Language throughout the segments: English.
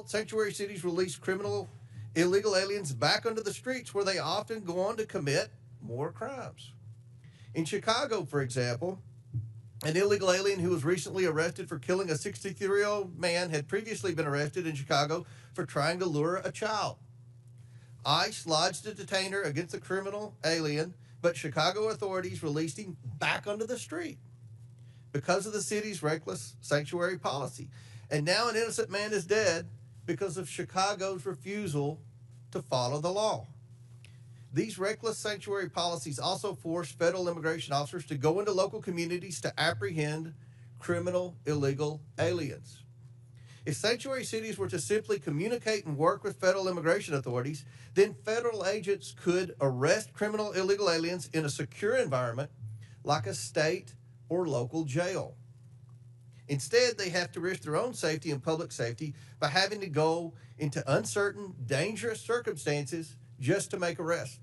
sanctuary cities release illegal aliens back onto the streets where they often go on to commit more crimes. In Chicago, for example, an illegal alien who was recently arrested for killing a 63-year-old man had previously been arrested in Chicago for trying to lure a child. ICE lodged a detainer against the criminal alien, but Chicago authorities released him back onto the street because of the city's reckless sanctuary policy. And now an innocent man is dead because of Chicago's refusal to follow the law. These reckless sanctuary policies also force federal immigration officers to go into local communities to apprehend criminal illegal aliens. If sanctuary cities were to simply communicate and work with federal immigration authorities, then federal agents could arrest criminal illegal aliens in a secure environment like a state or local jail. Instead, they have to risk their own safety and public safety by having to go into uncertain, dangerous circumstances just to make arrests.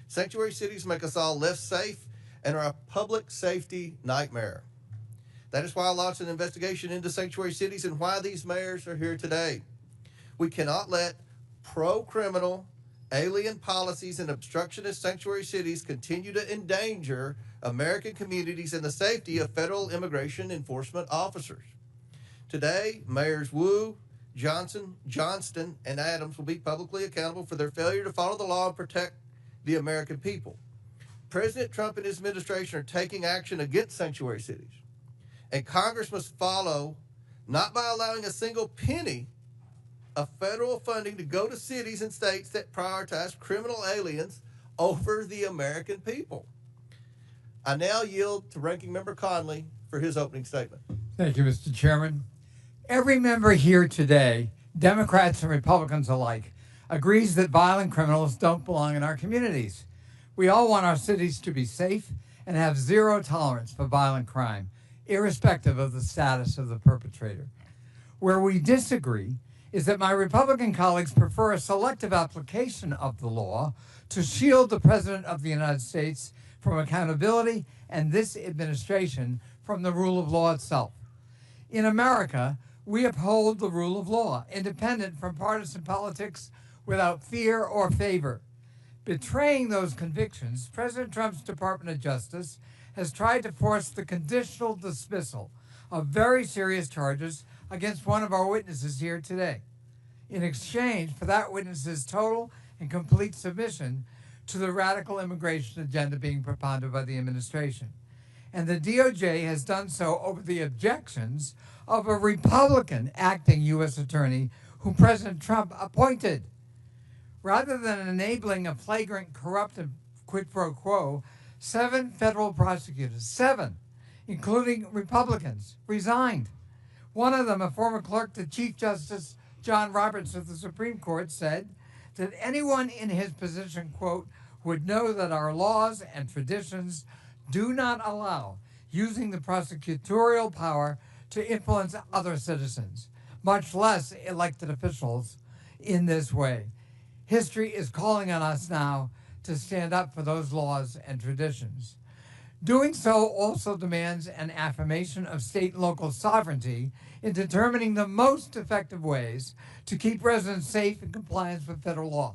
Sanctuary cities make us all less safe and are a public safety nightmare. That is why I launched an investigation into sanctuary cities and why these mayors are here today. We cannot let pro-criminal, alien policies and obstructionist sanctuary cities continue to endanger American communities and the safety of federal immigration enforcement officers. Today, Mayors Wu, Johnson, Johnston, and Adams will be publicly accountable for their failure to follow the law and protect the American people. President Trump and his administration are taking action against sanctuary cities, and Congress must follow, not by allowing a single penny of federal funding to go to cities and states that prioritize criminal aliens over the American people. I now yield to Ranking Member Conley for his opening statement. Thank you, Mr. Chairman. Every member here today, Democrats and Republicans alike, agrees that violent criminals don't belong in our communities. We all want our cities to be safe and have zero tolerance for violent crime, irrespective of the status of the perpetrator. Where we disagree is that my Republican colleagues prefer a selective application of the law to shield the President of the United States from accountability and this administration from the rule of law itself. In America, we uphold the rule of law, independent from partisan politics, without fear or favor. Betraying those convictions, President Trump's Department of Justice has tried to force the conditional dismissal of very serious charges against one of our witnesses here today, in exchange for that witness's total and complete submission to the radical immigration agenda being propounded by the administration. And the DOJ has done so over the objections of a Republican acting U.S. attorney whom President Trump appointed. Rather than enabling a flagrant corrupt and quid pro quo, 7 federal prosecutors, 7, including Republicans, resigned. One of them, a former clerk to Chief Justice John Roberts of the Supreme Court, said that anyone in his position, quote, would know that our laws and traditions do not allow using the prosecutorial power to influence other citizens, much less elected officials, in this way. History is calling on us now to stand up for those laws and traditions. Doing so also demands an affirmation of state and local sovereignty in determining the most effective ways to keep residents safe in compliance with federal law.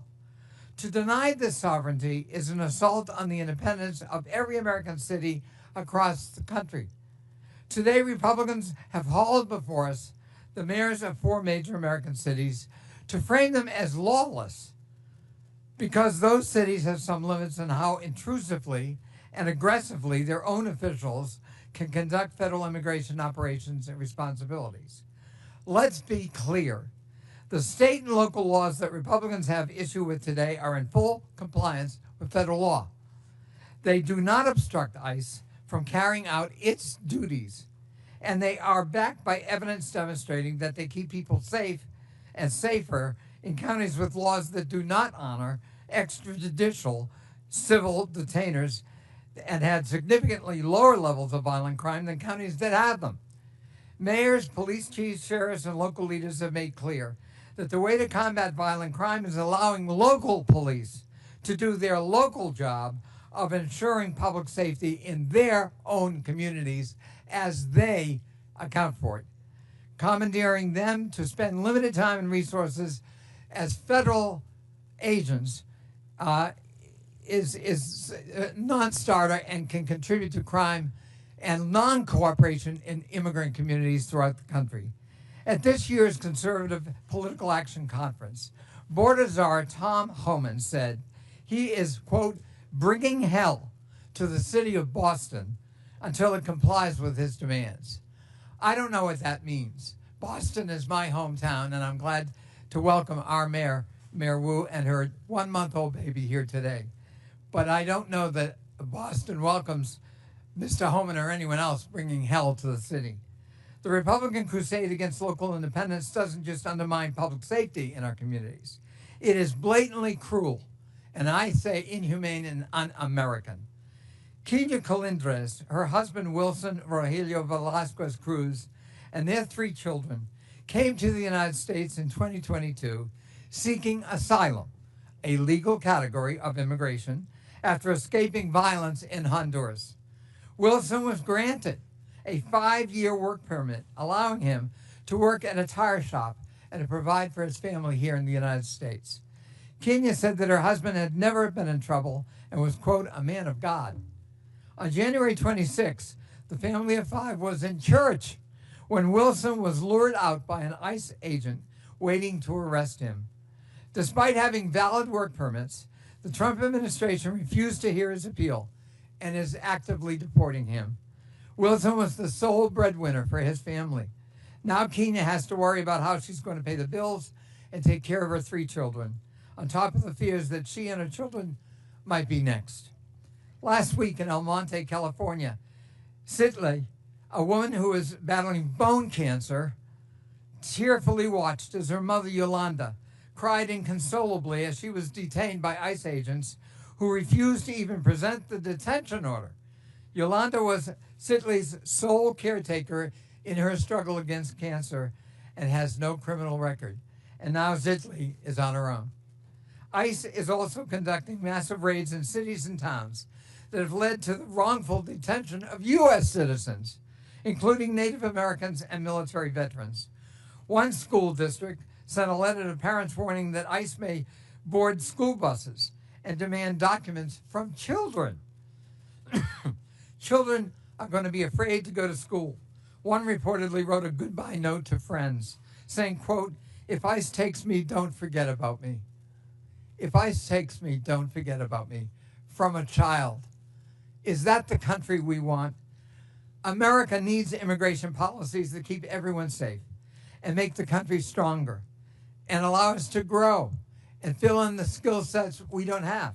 To deny this sovereignty is an assault on the independence of every American city across the country. Today, Republicans have hauled before us the mayors of 4 major American cities to frame them as lawless because those cities have some limits on how intrusively and aggressively their own officials can conduct federal immigration operations and responsibilities. Let's be clear. The state and local laws that Republicans have issue with today are in full compliance with federal law. They do not obstruct ICE from carrying out its duties, and they are backed by evidence demonstrating that they keep people safe and safer in counties with laws that do not honor extrajudicial civil detainers and had significantly lower levels of violent crime than counties that have them. Mayors, police chiefs, sheriffs, and local leaders have made clear that the way to combat violent crime is allowing local police to do their local job of ensuring public safety in their own communities as they account for it. commandeering them to spend limited time and resources as federal agents is a non-starter and can contribute to crime and non-cooperation in immigrant communities throughout the country. At this year's Conservative Political Action Conference, Border Czar Tom Homan said he is, quote, bringing hell to the city of Boston until it complies with his demands. I don't know what that means. Boston is my hometown, and I'm glad to welcome our mayor, Mayor Wu, and her 1-month-old baby here today. But I don't know that Boston welcomes Mr. Homan or anyone else bringing hell to the city. The Republican crusade against local independence doesn't just undermine public safety in our communities. It is blatantly cruel, and I say inhumane and un-American. Kenya Colindres, her husband Wilson Rogelio Velasquez Cruz, and their 3 children came to the United States in 2022 seeking asylum, a legal category of immigration, after escaping violence in Honduras. Wilson was granted a 5-year work permit, allowing him to work at a tire shop and to provide for his family here in the United States. Kenya said that her husband had never been in trouble and was, quote, a man of God. On January 26, the family of 5 was in church when Wilson was lured out by an ICE agent waiting to arrest him. Despite having valid work permits, the Trump administration refused to hear his appeal and is actively deporting him. Wilson was the sole breadwinner for his family. Now Kenya has to worry about how she's going to pay the bills and take care of her 3 children, on top of the fears that she and her children might be next. Last week in El Monte, California, Sitley, a woman who was battling bone cancer, tearfully watched as her mother, Yolanda, cried inconsolably as she was detained by ICE agents who refused to even present the detention order. Yolanda was Sitley's sole caretaker in her struggle against cancer and has no criminal record. And now Sitley is on her own. ICE is also conducting massive raids in cities and towns that have led to the wrongful detention of U.S. citizens, including Native Americans and military veterans. One school district sent a letter to parents warning that ICE may board school buses and demand documents from children. Children are going to be afraid to go to school. One reportedly wrote a goodbye note to friends saying, quote, if ICE takes me, don't forget about me. If ICE takes me, don't forget about me. From a child. Is that the country we want? America needs immigration policies that keep everyone safe and make the country stronger and allow us to grow and fill in the skill sets we don't have.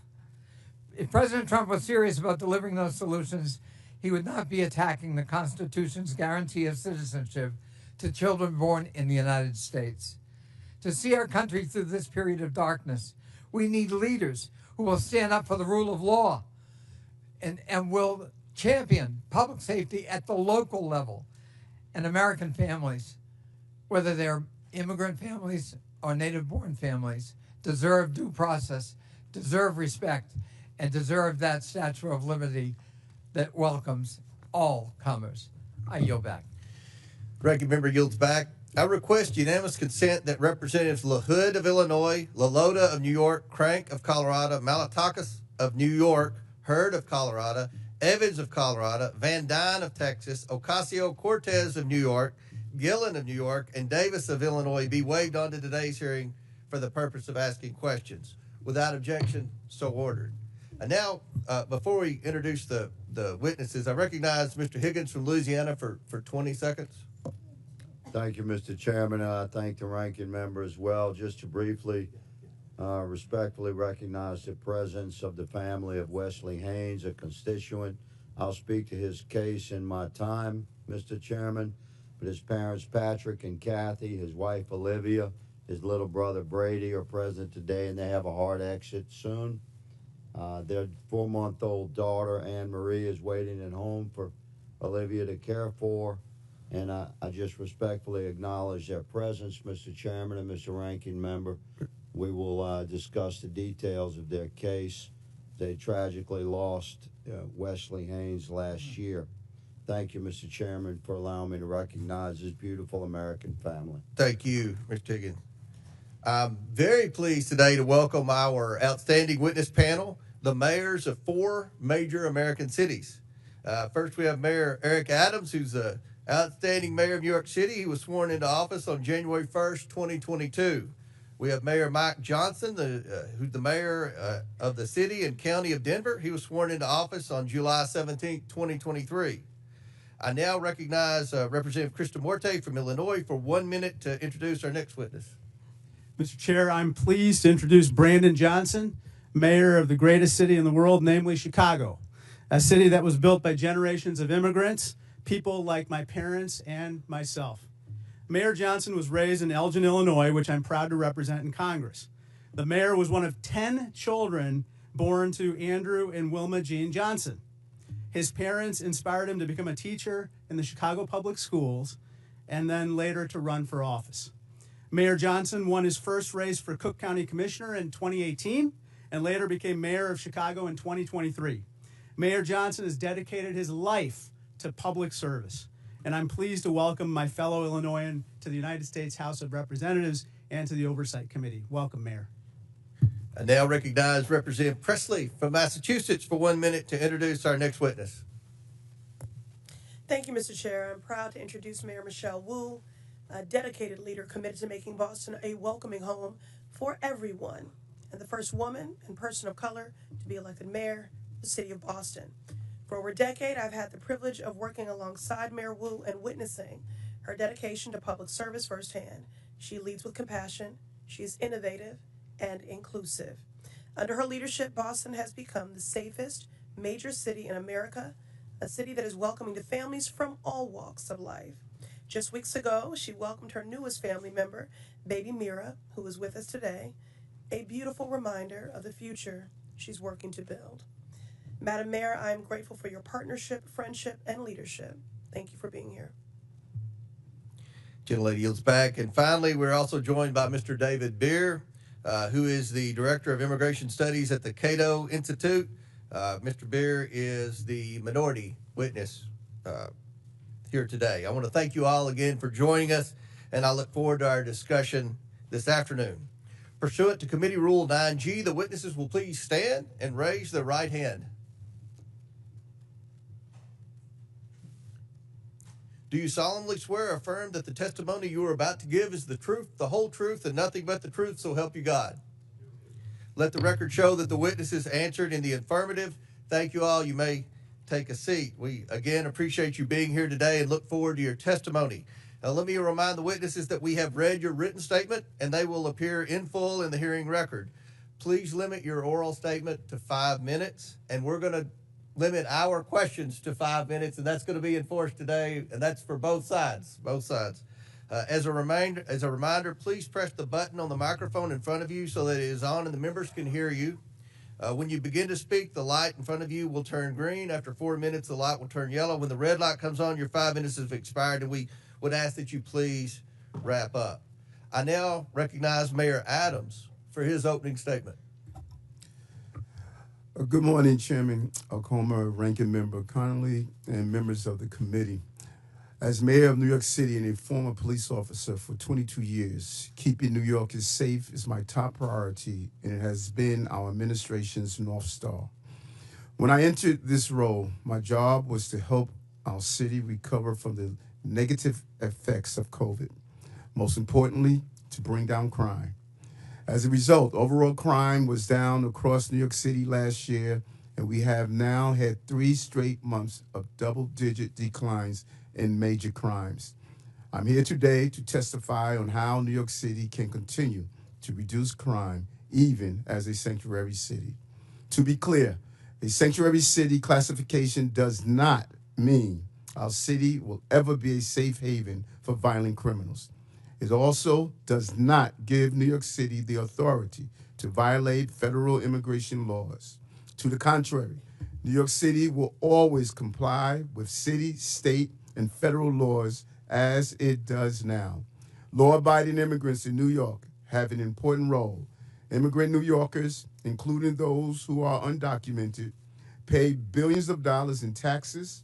If President Trump was serious about delivering those solutions, he would not be attacking the Constitution's guarantee of citizenship to children born in the United States. To see our country through this period of darkness, we need leaders who will stand up for the rule of law and will champion public safety at the local level. And American families, whether they're immigrant families or native-born families, deserve due process, deserve respect, and deserve that Statue of Liberty that welcomes all comers. I yield back. Ranking member yields back. I request unanimous consent that Representatives LaHood of Illinois, LaLota of New York, Crank of Colorado, Malatakis of New York, Hurd of Colorado, Evans of Colorado, Van Dyne of Texas, Ocasio-Cortez of New York, Gillen of New York, and Davis of Illinois be waived onto today's hearing for the purpose of asking questions. Without objection, so ordered. And now, before we introduce the witnesses, I recognize Mr. Higgins from Louisiana for 20 seconds. Thank you, Mr. Chairman. I thank the ranking member as well. Just to briefly, respectfully recognize the presence of the family of Wesley Haynes, a constituent. I'll speak to his case in my time, Mr. Chairman. But his parents, Patrick and Kathy, his wife, Olivia, his little brother, Brady, are present today, and they have a hard exit soon. Their 4-month-old daughter, Anne Marie, is waiting at home for Olivia to care for. And I just respectfully acknowledge their presence, Mr. Chairman and Mr. Ranking Member. We will discuss the details of their case. They tragically lost Wesley Haynes last year. Thank you, Mr. Chairman, for allowing me to recognize this beautiful American family. Thank you, Mr. Higgins. I'm very pleased today to welcome our outstanding witness panel, the mayors of 4 major American cities. First, we have Mayor Eric Adams, who's the outstanding mayor of New York City. He was sworn into office on January 1st, 2022. We have Mayor Mike Johnson, who's the mayor of the city and county of Denver. He was sworn into office on July 17th, 2023. I now recognize Representative Krista Morte from Illinois for 1 minute to introduce our next witness. Mr. Chair, I'm pleased to introduce Brandon Johnson, mayor of the greatest city in the world, namely Chicago, a city that was built by generations of immigrants, people like my parents and myself. Mayor Johnson was raised in Elgin, Illinois, which I'm proud to represent in Congress. The mayor was one of 10 children born to Andrew and Wilma Jean Johnson. His parents inspired him to become a teacher in the Chicago Public Schools and then later to run for office. Mayor Johnson won his first race for Cook County Commissioner in 2018 and later became mayor of Chicago in 2023. Mayor Johnson has dedicated his life to public service, and I'm pleased to welcome my fellow Illinoisan to the United States House of Representatives and to the Oversight Committee. Welcome, Mayor. I now recognize Representative Presley from Massachusetts for 1 minute to introduce our next witness. Thank you, Mr. Chair. I'm proud to introduce Mayor Michelle Wu, a dedicated leader committed to making Boston a welcoming home for everyone, and the first woman and person of color to be elected mayor of the city of Boston. For over a decade, I've had the privilege of working alongside Mayor Wu and witnessing her dedication to public service firsthand. She leads with compassion, she is innovative and inclusive. Under her leadership, Boston has become the safest major city in America, a city that is welcoming to families from all walks of life. Just weeks ago, she welcomed her newest family member, baby Mira, who is with us today, a beautiful reminder of the future she's working to build. Madam Mayor, I am grateful for your partnership, friendship, and leadership. Thank you for being here. Gentlelady yields back. And finally, we're also joined by Mr. David Beer, who is the Director of Immigration Studies at the Cato Institute. Mr. Beer is the minority witness here today. I want to thank you all again for joining us, and I look forward to our discussion this afternoon. Pursuant to Committee Rule 9G, the witnesses will please stand and raise their right hand. Do you solemnly swear or affirm that the testimony you are about to give is the truth, the whole truth, and nothing but the truth, so help you God? Let the record show that the witnesses answered in the affirmative. Thank you all. You may take a seat. We, again, appreciate you being here today and look forward to your testimony. Now, let me remind the witnesses that we have read your written statement, and they will appear in full in the hearing record. Please limit your oral statement to 5 minutes, and we're going to limit our questions to 5 minutes, and that's going to be enforced today, and that's for both sides. As a reminder, please press the button on the microphone in front of you so that it is on and the members can hear you. When you begin to speak, the light in front of you will turn green. After 4 minutes, the light will turn yellow. When the red light comes on, your 5 minutes has expired, and we would ask that you please wrap up. I now recognize Mayor Adams for his opening statement. Good morning, Chairman Okoma, Ranking Member Connolly, and members of the committee. As mayor of New York City and a former police officer for 22 years, keeping New Yorkers safe is my top priority, and it has been our administration's North Star. When I entered this role, my job was to help our city recover from the negative effects of COVID. Most importantly, to bring down crime. As a result, overall crime was down across New York City last year, and we have now had 3 straight months of double-digit declines in major crimes. I'm here today to testify on how New York City can continue to reduce crime, even as a sanctuary city. To be clear, a sanctuary city classification does not mean our city will ever be a safe haven for violent criminals. It also does not give New York City the authority to violate federal immigration laws. To the contrary, New York City will always comply with city, state, and federal laws as it does now. Law-abiding immigrants in New York have an important role. Immigrant New Yorkers, including those who are undocumented, pay billions of dollars in taxes,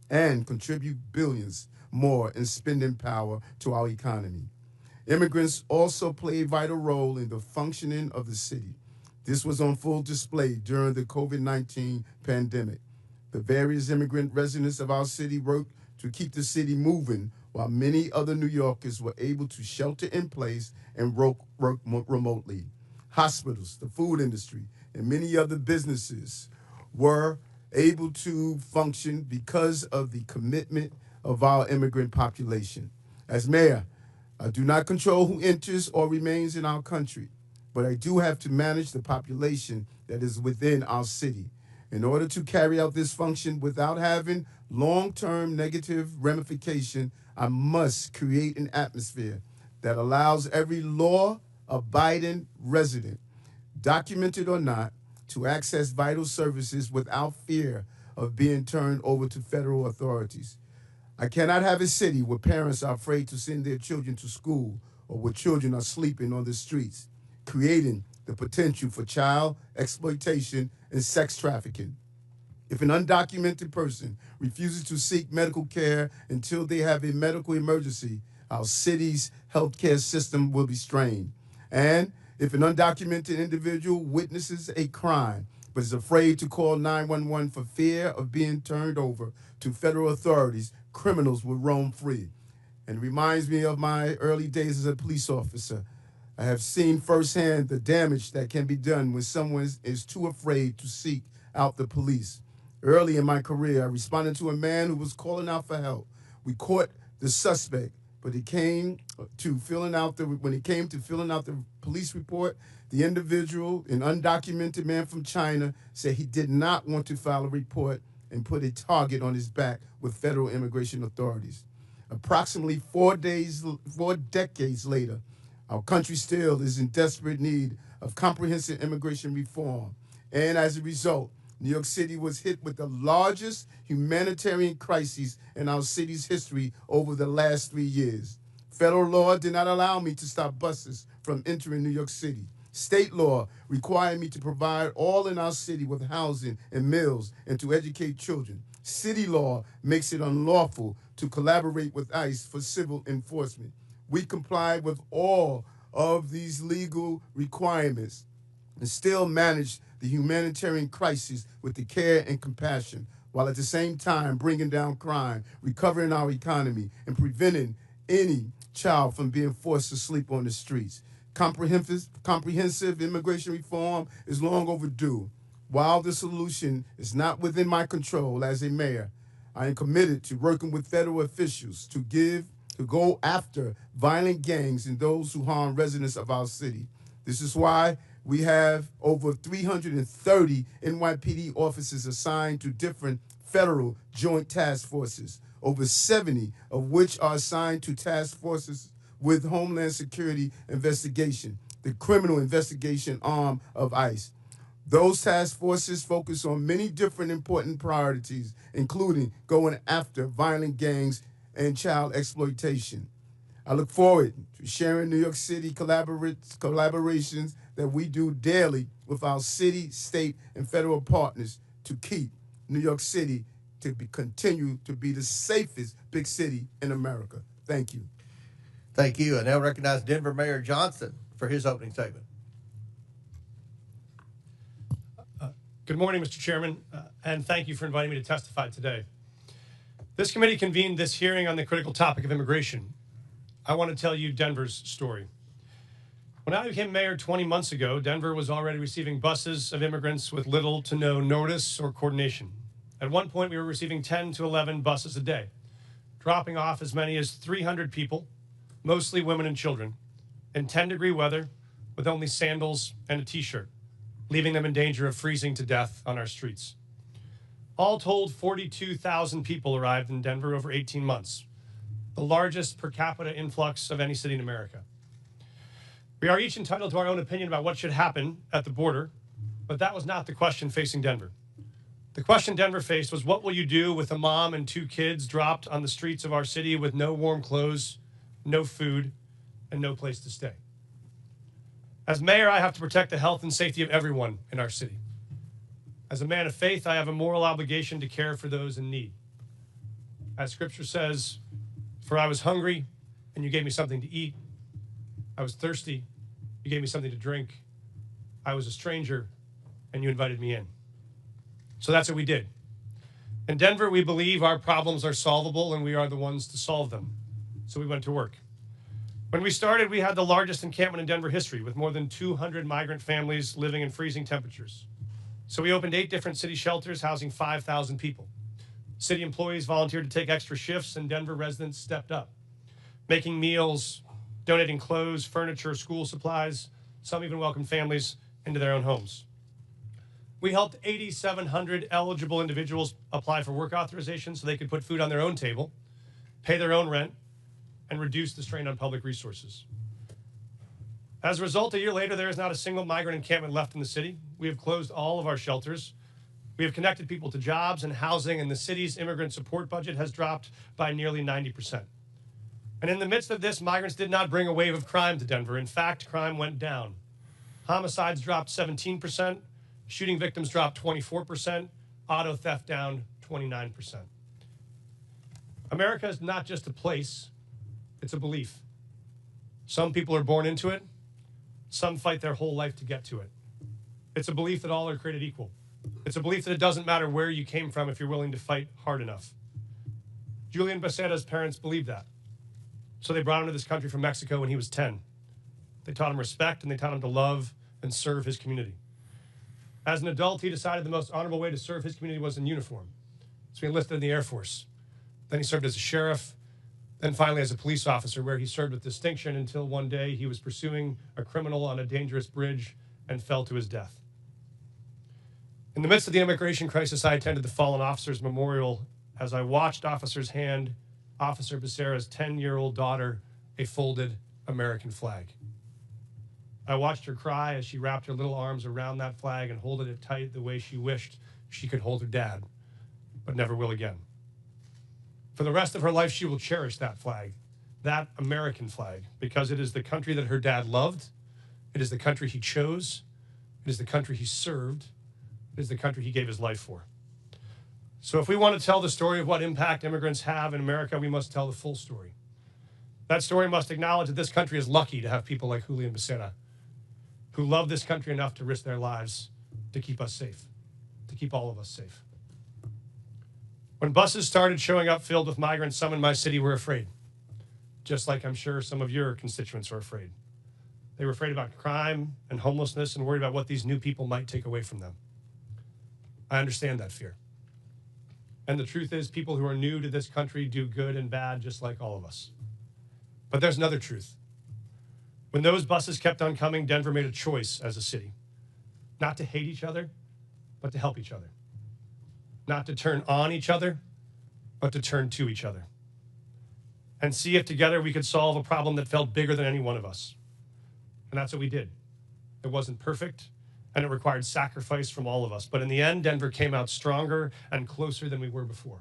and contribute billions more in spending power to our economy. Immigrants also play a vital role in the functioning of the city. This was on full display during the COVID-19 pandemic. The various immigrant residents of our city worked to keep the city moving, while many other New Yorkers were able to shelter in place and work remotely. Hospitals, the food industry, and many other businesses were able to function because of the commitment of our immigrant population. As mayor, I do not control who enters or remains in our country, but I do have to manage the population that is within our city. In order to carry out this function without having long-term negative ramification, I must create an atmosphere that allows every law-abiding resident, documented or not, to access vital services without fear of being turned over to federal authorities. I cannot have a city where parents are afraid to send their children to school or where children are sleeping on the streets, creating the potential for child exploitation and sex trafficking. If an undocumented person refuses to seek medical care until they have a medical emergency, our city's healthcare system will be strained. And if an undocumented individual witnesses a crime but is afraid to call 911 for fear of being turned over to federal authorities, criminals will roam free. And it reminds me of my early days as a police officer. I have seen firsthand the damage that can be done when someone is too afraid to seek out the police. Early in my career, I responded to a man who was calling out for help. We caught the suspect, but when it came to filling out the police report, the individual, an undocumented man from China, said he did not want to file a report and put a target on his back with federal immigration authorities. Approximately 4 decades later, our country still is in desperate need of comprehensive immigration reform. And as a result, New York City was hit with the largest humanitarian crisis in our city's history over the last 3 years. Federal law did not allow me to stop buses from entering New York City. State law required me to provide all in our city with housing and meals and to educate children. City law makes it unlawful to collaborate with ICE for civil enforcement. We complied with all of these legal requirements and still managed the humanitarian crisis with the care and compassion, while at the same time bringing down crime, recovering our economy, and preventing any child from being forced to sleep on the streets. Comprehensive immigration reform is long overdue. While the solution is not within my control as a mayor, I am committed to working with federal officials to go after violent gangs and those who harm residents of our city. This is why we have over 330 NYPD officers assigned to different federal joint task forces, over 70 of which are assigned to task forces with Homeland Security investigation, the criminal investigation arm of ICE. Those task forces focus on many different important priorities, including going after violent gangs and child exploitation. I look forward to sharing New York City collaborations that we do daily with our city, state, and federal partners to keep New York City to continue to be the safest big city in America. Thank you. Thank you. I now recognize Denver Mayor Johnson for his opening statement. Good morning, Mr. Chairman, and thank you for inviting me to testify today. This committee convened this hearing on the critical topic of immigration. I want to tell you Denver's story. When I became mayor 20 months ago, Denver was already receiving buses of immigrants with little to no notice or coordination. At one point, we were receiving 10 to 11 buses a day, dropping off as many as 300 people, mostly women and children, in 10-degree weather with only sandals and a t-shirt, leaving them in danger of freezing to death on our streets. All told, 42,000 people arrived in Denver over 18 months, the largest per capita influx of any city in America. We are each entitled to our own opinion about what should happen at the border, but that was not the question facing Denver. The question Denver faced was, what will you do with a mom and 2 kids dropped on the streets of our city with no warm clothes, no food, and no place to stay? As mayor, I have to protect the health and safety of everyone in our city. As a man of faith, I have a moral obligation to care for those in need. As Scripture says, for I was hungry, and you gave me something to eat. I was thirsty, you gave me something to drink. I was a stranger, and you invited me in. So that's what we did. In Denver, we believe our problems are solvable, and we are the ones to solve them. So we went to work. When we started, we had the largest encampment in Denver history, with more than 200 migrant families living in freezing temperatures. So we opened 8 different city shelters housing 5,000 people. City employees volunteered to take extra shifts, and Denver residents stepped up, making meals, donating clothes, furniture, school supplies. Some even welcomed families into their own homes. We helped 8,700 eligible individuals apply for work authorization so they could put food on their own table, pay their own rent, and reduce the strain on public resources. As a result, a year later, there is not a single migrant encampment left in the city. We have closed all of our shelters. We have connected people to jobs and housing, and the city's immigrant support budget has dropped by nearly 90%. And in the midst of this, migrants did not bring a wave of crime to Denver. In fact, crime went down. Homicides dropped 17%, shooting victims dropped 24%, auto theft down 29%. America is not just a place, it's a belief. Some people are born into it, some fight their whole life to get to it. It's a belief that all are created equal. It's a belief that it doesn't matter where you came from if you're willing to fight hard enough. Julian Becerra's parents believed that. So they brought him to this country from Mexico when he was 10. They taught him respect, and they taught him to love and serve his community. As an adult, he decided the most honorable way to serve his community was in uniform. So he enlisted in the Air Force. Then he served as a sheriff, then finally as a police officer, where he served with distinction until one day he was pursuing a criminal on a dangerous bridge and fell to his death. In the midst of the immigration crisis, I attended the Fallen Officers Memorial as I watched officers hand Officer Becerra's 10-year-old daughter a folded American flag. I watched her cry as she wrapped her little arms around that flag and holded it tight the way she wished she could hold her dad, but never will again. For the rest of her life, she will cherish that flag, that American flag, because it is the country that her dad loved. It is the country he chose. It is the country he served. It is the country he gave his life for. So if we want to tell the story of what impact immigrants have in America, we must tell the full story. That story must acknowledge that this country is lucky to have people like Julian Becerra, who love this country enough to risk their lives to keep us safe, to keep all of us safe. When buses started showing up filled with migrants, some in my city were afraid, just like I'm sure some of your constituents are afraid. They were afraid about crime and homelessness and worried about what these new people might take away from them. I understand that fear. And the truth is, people who are new to this country do good and bad just like all of us. But there's another truth. When those buses kept on coming, Denver made a choice as a city, not to hate each other, but to help each other. Not to turn on each other, but to turn to each other. And see if together we could solve a problem that felt bigger than any one of us. And that's what we did. It wasn't perfect, and it required sacrifice from all of us. But in the end, Denver came out stronger and closer than we were before.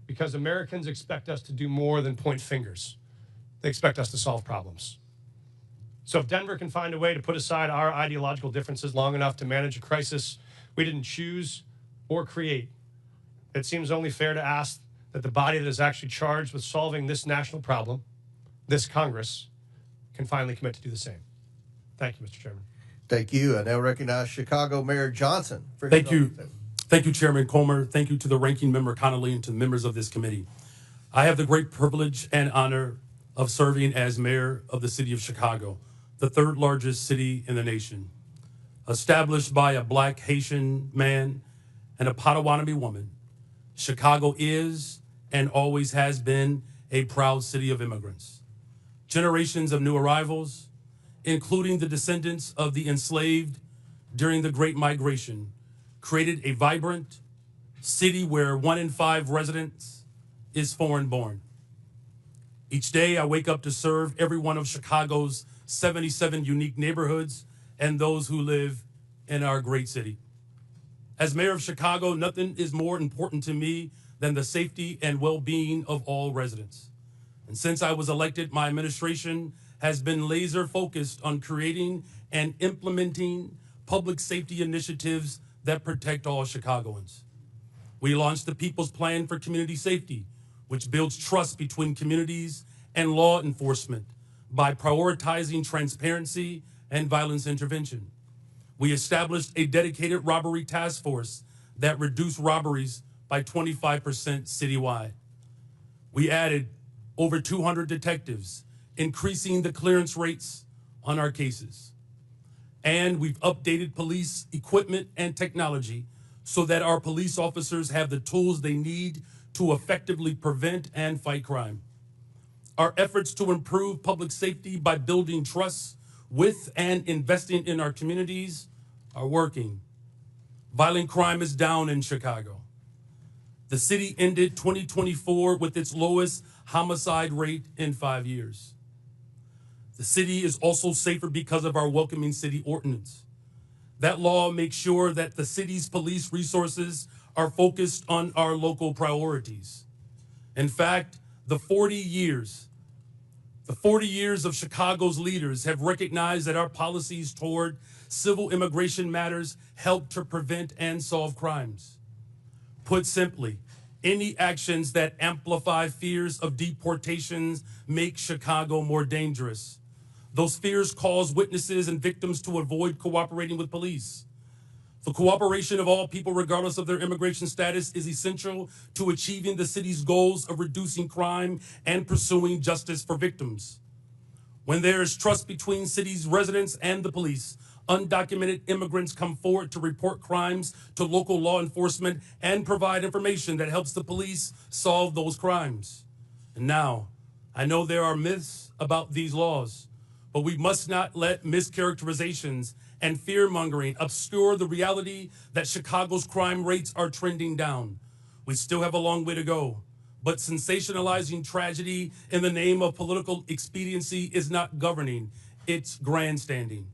Because Americans expect us to do more than point fingers. They expect us to solve problems. So if Denver can find a way to put aside our ideological differences long enough to manage a crisis we didn't choose or create, it seems only fair to ask that the body that is actually charged with solving this national problem, this Congress, can finally commit to do the same. Thank you, Mr. Chairman. Thank you. I now recognize Chicago Mayor Johnson. For Thank you. Thank you, Chairman Comer. Thank you to the ranking member Connolly and to the members of this committee. I have the great privilege and honor of serving as mayor of the city of Chicago, the third largest city in the nation. Established by a Black Haitian man and a Potawatomi woman, Chicago is and always has been a proud city of immigrants. Generations of new arrivals, including the descendants of the enslaved during the Great Migration, created a vibrant city where 1 in 5 residents is foreign-born. Each day I wake up to serve every one of Chicago's 77 unique neighborhoods and those who live in our great city. As mayor of Chicago, nothing is more important to me than the safety and well-being of all residents. And since I was elected, my administration has been laser focused on creating and implementing public safety initiatives that protect all Chicagoans. We launched the People's Plan for Community Safety, which builds trust between communities and law enforcement by prioritizing transparency and violence intervention. We established a dedicated robbery task force that reduced robberies by 25% citywide. We added over 200 detectives, increasing the clearance rates on our cases. And we've updated police equipment and technology so that our police officers have the tools they need to effectively prevent and fight crime. Our efforts to improve public safety by building trust with and investing in our communities are working. Violent crime is down in Chicago. The city ended 2024 with its lowest homicide rate in 5 years. The city is also safer because of our Welcoming City Ordinance. That law makes sure that the city's police resources are focused on our local priorities. In fact, the 40 years of Chicago's leaders have recognized that our policies toward civil immigration matters help to prevent and solve crimes. Put simply, any actions that amplify fears of deportations make Chicago more dangerous. Those fears cause witnesses and victims to avoid cooperating with police. The cooperation of all people, regardless of their immigration status, is essential to achieving the city's goals of reducing crime and pursuing justice for victims. When there is trust between city's residents and the police, undocumented immigrants come forward to report crimes to local law enforcement and provide information that helps the police solve those crimes. And now, I know there are myths about these laws, but we must not let mischaracterizations and fear-mongering obscure the reality that Chicago's crime rates are trending down. We still have a long way to go, but sensationalizing tragedy in the name of political expediency is not governing, it's grandstanding.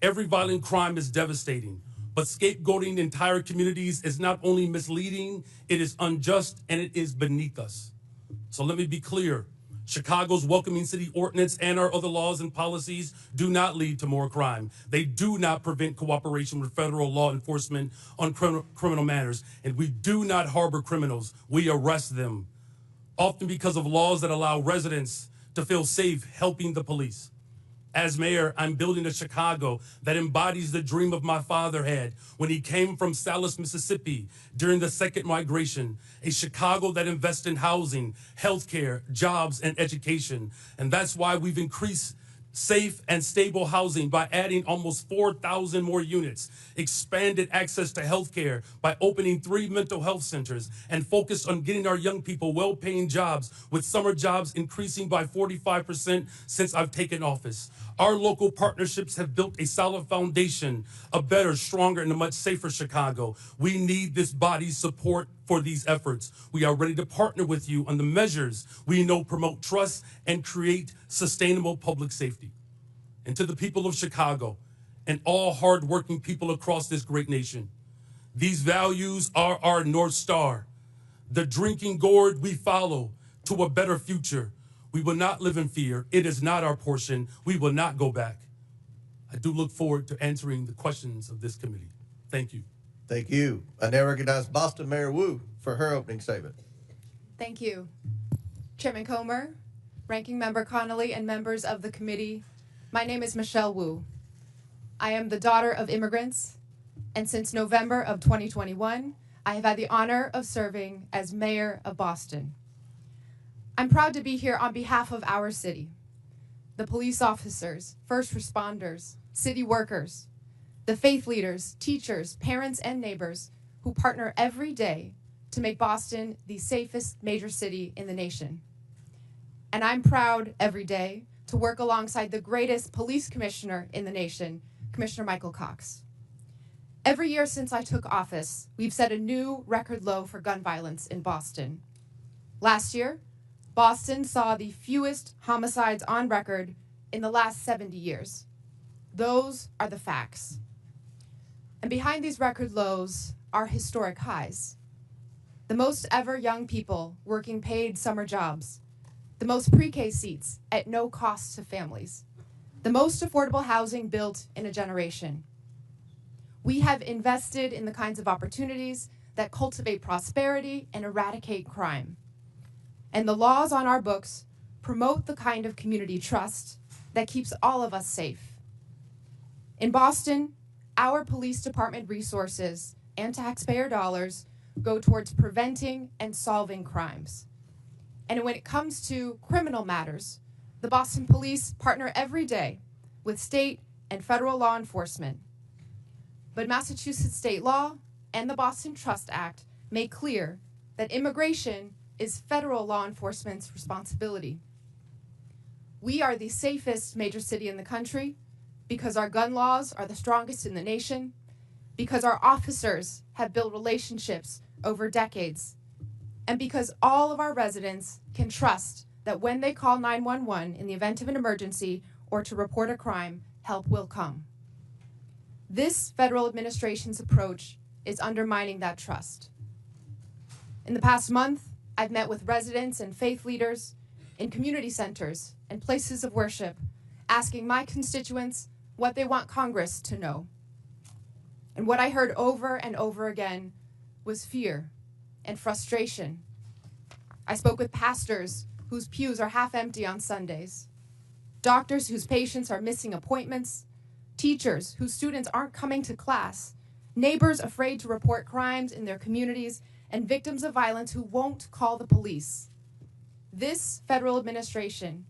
Every violent crime is devastating, but scapegoating entire communities is not only misleading, it is unjust, and it is beneath us. So let me be clear. Chicago's Welcoming City Ordinance and our other laws and policies do not lead to more crime. They do not prevent cooperation with federal law enforcement on criminal matters, and we do not harbor criminals. We arrest them, often because of laws that allow residents to feel safe helping the police. As mayor, I'm building a Chicago that embodies the dream of my father had when he came from Salis, Mississippi during the second migration, a Chicago that invests in housing, healthcare, jobs, and education. And that's why we've increased safe and stable housing by adding almost 4,000 more units, expanded access to healthcare by opening 3 mental health centers, and focused on getting our young people well-paying jobs, with summer jobs increasing by 45% since I've taken office. Our local partnerships have built a solid foundation, a better, stronger, and a much safer Chicago. We need this body's support for these efforts. We are ready to partner with you on the measures we know promote trust and create sustainable public safety. And to the people of Chicago and all hardworking people across this great nation, these values are our North Star, the drinking gourd we follow to a better future. We will not live in fear. It is not our portion. We will not go back. I do look forward to answering the questions of this committee. Thank you. Thank you. I now recognize Boston Mayor Wu for her opening statement. Thank you. Chairman Comer, Ranking Member Connolly, and members of the committee, my name is Michelle Wu. I am the daughter of immigrants, and since November of 2021, I have had the honor of serving as mayor of Boston. I'm proud to be here on behalf of our city, the police officers, first responders, city workers, the faith leaders, teachers, parents, and neighbors who partner every day to make Boston the safest major city in the nation. And I'm proud every day to work alongside the greatest police commissioner in the nation, Commissioner Michael Cox. Every year since I took office, we've set a new record low for gun violence in Boston. Last year, Boston saw the fewest homicides on record in the last 70 years. Those are the facts. And behind these record lows are historic highs. The most ever young people working paid summer jobs, the most pre-K seats at no cost to families, the most affordable housing built in a generation. We have invested in the kinds of opportunities that cultivate prosperity and eradicate crime. and the laws on our books promote the kind of community trust that keeps all of us safe. In Boston, our police department resources and taxpayer dollars go towards preventing and solving crimes. And when it comes to criminal matters, the Boston Police partner every day with state and federal law enforcement. But Massachusetts state law and the Boston Trust Act make clear that immigration is federal law enforcement's responsibility. We are the safest major city in the country because our gun laws are the strongest in the nation, because our officers have built relationships over decades, and because all of our residents can trust that when they call 911 in the event of an emergency or to report a crime, help will come. This federal administration's approach is undermining that trust. In the past month, I've met with residents and faith leaders in community centers and places of worship, asking my constituents what they want Congress to know. And what I heard over and over again was fear and frustration. I spoke with pastors whose pews are half empty on Sundays, doctors whose patients are missing appointments, teachers whose students aren't coming to class, neighbors afraid to report crimes in their communities, and victims of violence who won't call the police. This federal administration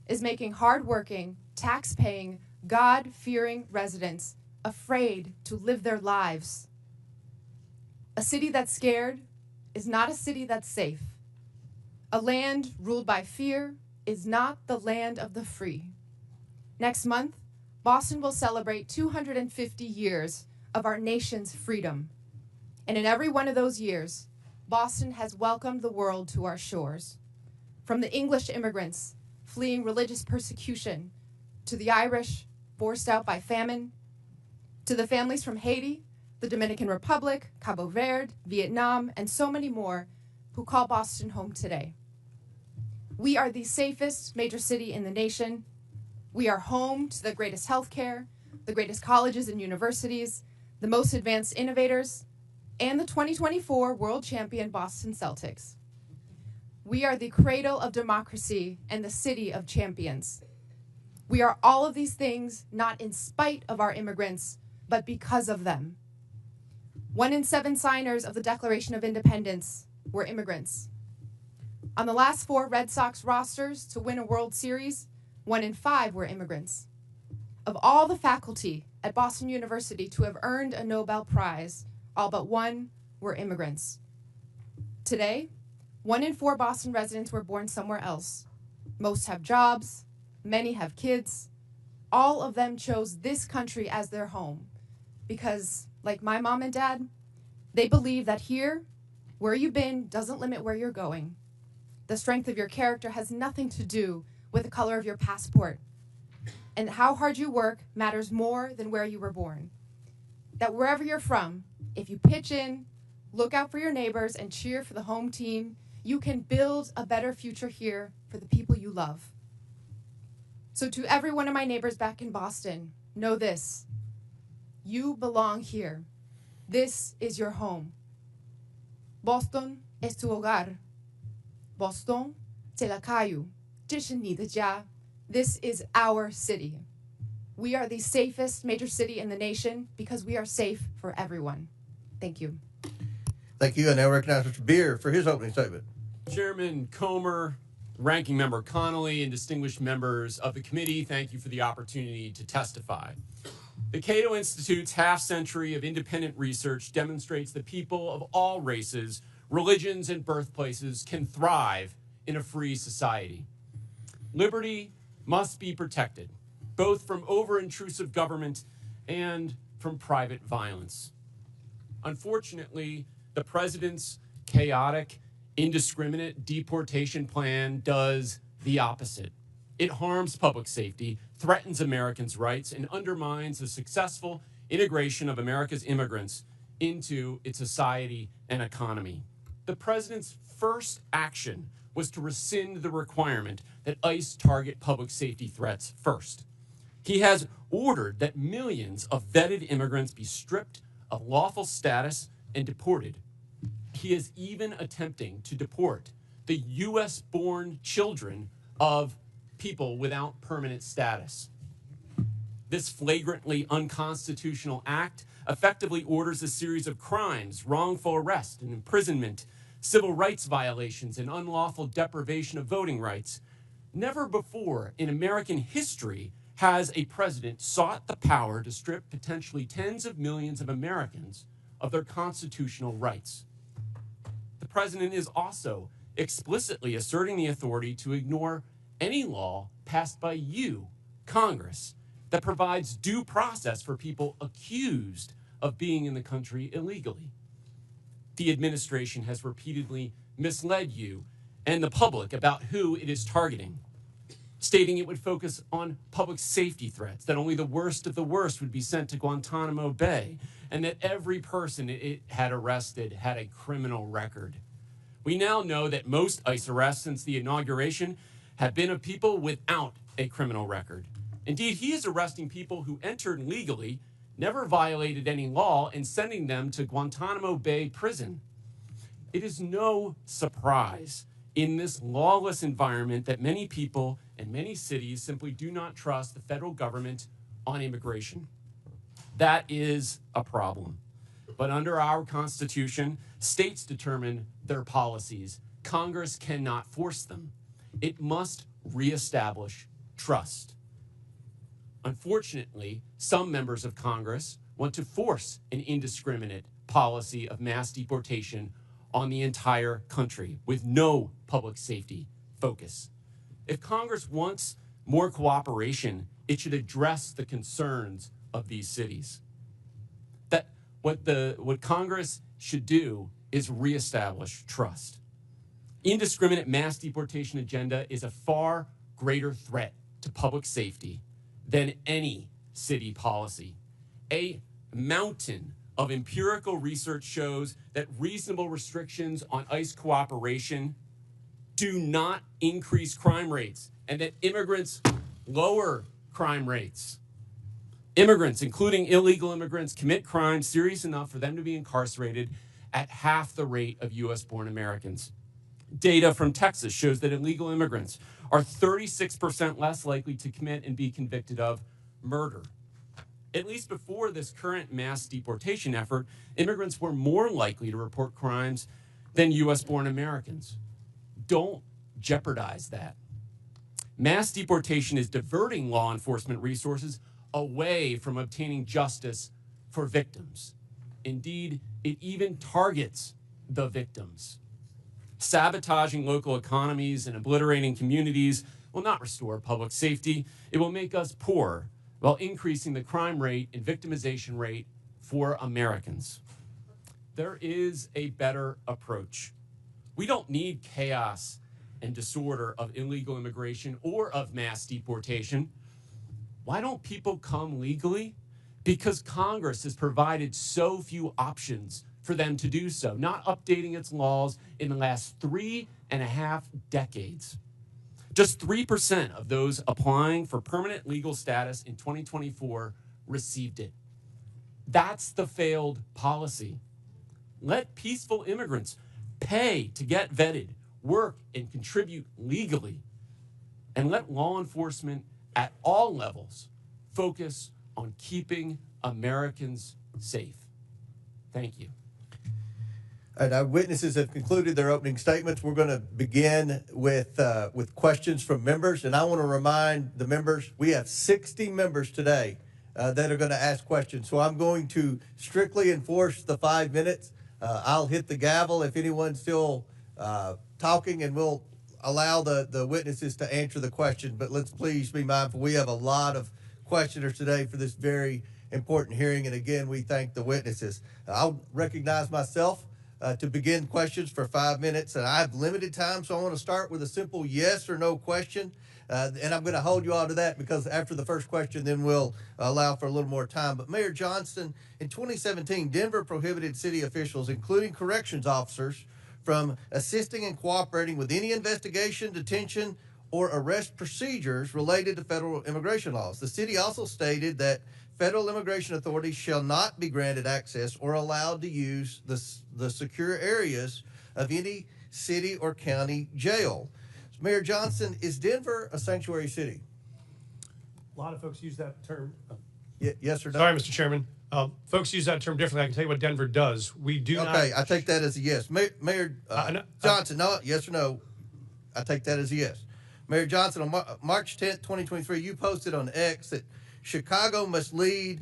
is making hardworking, tax-paying, God-fearing residents afraid to live their lives. A city that's scared is not a city that's safe. A land ruled by fear is not the land of the free. Next month, Boston will celebrate 250 years of our nation's freedom. And in every one of those years, Boston has welcomed the world to our shores. From the English immigrants fleeing religious persecution, to the Irish forced out by famine, to the families from Haiti, the Dominican Republic, Cabo Verde, Vietnam, and so many more who call Boston home today. We are the safest major city in the nation. We are home to the greatest healthcare, the greatest colleges and universities, the most advanced innovators, and the 2024 world champion Boston Celtics. We are the cradle of democracy and the city of champions. We are all of these things not in spite of our immigrants, but because of them. 1 in 7 signers of the Declaration of Independence were immigrants. On the last 4 Red Sox rosters to win a World Series, 1 in 5 were immigrants. Of all the faculty at Boston University to have earned a Nobel Prize, all but 1 were immigrants. Today, 1 in 4 Boston residents were born somewhere else. Most have jobs, many have kids. All of them chose this country as their home because, like my mom and dad, they believe that here, where you've been doesn't limit where you're going. The strength of your character has nothing to do with the color of your passport. And how hard you work matters more than where you were born. That wherever you're from, if you pitch in, look out for your neighbors, and cheer for the home team, you can build a better future here for the people you love. So to every one of my neighbors back in Boston, know this: you belong here. This is your home. Boston es tu hogar. Boston, 这la caillou. 这是你的家. This is our city. We are the safest major city in the nation because we are safe for everyone. Thank you. Thank you. I now recognize Mr. Beer for his opening statement. Chairman Comer, Ranking Member Connolly, and distinguished members of the committee, thank you for the opportunity to testify. The Cato Institute's half-century of independent research demonstrates that people of all races, religions, and birthplaces can thrive in a free society. Liberty must be protected, both from over-intrusive government and from private violence. Unfortunately, the president's chaotic, indiscriminate deportation plan does the opposite. It harms public safety, threatens Americans' rights, and undermines the successful integration of America's immigrants into its society and economy. The president's first action was to rescind the requirement that ICE target public safety threats first. He has ordered that millions of vetted immigrants be stripped of lawful status and deported. He is even attempting to deport the U.S.-born children of people without permanent status. This flagrantly unconstitutional act effectively orders a series of crimes, wrongful arrest and imprisonment, civil rights violations, and unlawful deprivation of voting rights. Never before in American history has a president sought the power to strip potentially tens of millions of Americans of their constitutional rights. The president is also explicitly asserting the authority to ignore any law passed by you, Congress, that provides due process for people accused of being in the country illegally. The administration has repeatedly misled you and the public about who it is targeting, stating it would focus on public safety threats, that only the worst of the worst would be sent to Guantanamo Bay, and that every person it had arrested had a criminal record. We now know that most ICE arrests since the inauguration have been of people without a criminal record. Indeed, he is arresting people who entered legally, never violated any law, and sending them to Guantanamo Bay prison. It is no surprise in this lawless environment that many people and many cities simply do not trust the federal government on immigration. That is a problem. But under our Constitution, states determine their policies. Congress cannot force them. It must reestablish trust. Unfortunately, some members of Congress want to force an indiscriminate policy of mass deportation on the entire country with no public safety focus. If Congress wants more cooperation, it should address the concerns of these cities. What Congress should do is reestablish trust. Indiscriminate mass deportation agenda is a far greater threat to public safety than any city policy. A mountain of empirical research shows that reasonable restrictions on ICE cooperation do not increase crime rates, and that immigrants lower crime rates. Immigrants, including illegal immigrants, commit crimes serious enough for them to be incarcerated at half the rate of U.S.-born Americans. Data from Texas shows that illegal immigrants are 36% less likely to commit and be convicted of murder. At least before this current mass deportation effort, immigrants were more likely to report crimes than U.S.-born Americans. Don't jeopardize that. Mass deportation is diverting law enforcement resources away from obtaining justice for victims. Indeed, it even targets the victims. Sabotaging local economies and obliterating communities will not restore public safety. It will make us poor while increasing the crime rate and victimization rate for Americans. There is a better approach. We don't need chaos and disorder of illegal immigration or of mass deportation. Why don't people come legally? Because Congress has provided so few options for them to do so, not updating its laws in the last 3.5 decades. Just 3% of those applying for permanent legal status in 2024 received it. That's the failed policy. Let peaceful immigrants pay to get vetted, work, and contribute legally, and let law enforcement at all levels focus on keeping Americans safe. Thank you. And our witnesses have concluded their opening statements. We're going to begin with questions from members. And I want to remind the members, we have 60 members today that are going to ask questions. So I'm going to strictly enforce the 5 minutes. I'll hit the gavel if anyone's still talking, and we'll allow the witnesses to answer the question. But let's please be mindful. We have a lot of questioners today for this very important hearing. And again, we thank the witnesses. I'll recognize myself to begin questions for 5 minutes. And I have limited time, so I want to start with a simple yes or no question. And I'm going to hold you all to that, because after the first question, then we'll allow for a little more time. But Mayor Johnston, in 2017, Denver prohibited city officials, including corrections officers, from assisting and cooperating with any investigation, detention, or arrest procedures related to federal immigration laws. The city also stated that federal immigration authorities shall not be granted access or allowed to use the secure areas of any city or county jail. Mayor Johnson, is Denver a sanctuary city? A lot of folks use that term. Yes or no? Sorry, Mr. Chairman. Folks use that term differently. I can tell you what Denver does. We do not. Okay, I take that as a yes. Mayor Johnson, no, yes or no? I take that as a yes. Mayor Johnson, on March 10th, 2023, you posted on X that Chicago must lead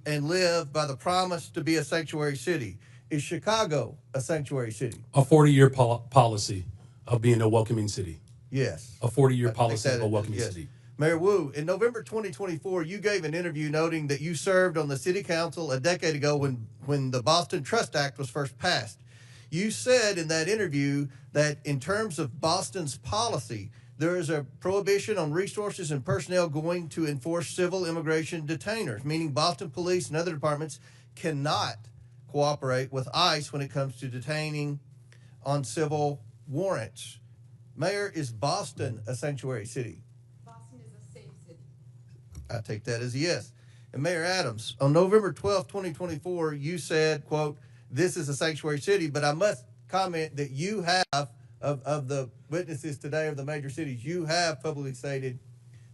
and live by the promise to be a sanctuary city. Is Chicago a sanctuary city? A 40-year policy of being a welcoming city. Yes. A 40-year policy of a welcoming yes. city. Mayor Wu, in November 2024, you gave an interview noting that you served on the city council a decade ago when the Boston Trust Act was first passed. You said in that interview that in terms of Boston's policy, there is a prohibition on resources and personnel going to enforce civil immigration detainers, meaning Boston police and other departments cannot cooperate with ICE when it comes to detaining on civil warrants. Mayor, is Boston a sanctuary city? Boston is a safe city. I take that as a yes. And Mayor Adams, on November 12, 2024, you said, quote, "This is a sanctuary city," but I must comment that you have, of the witnesses today of the major cities, you have publicly stated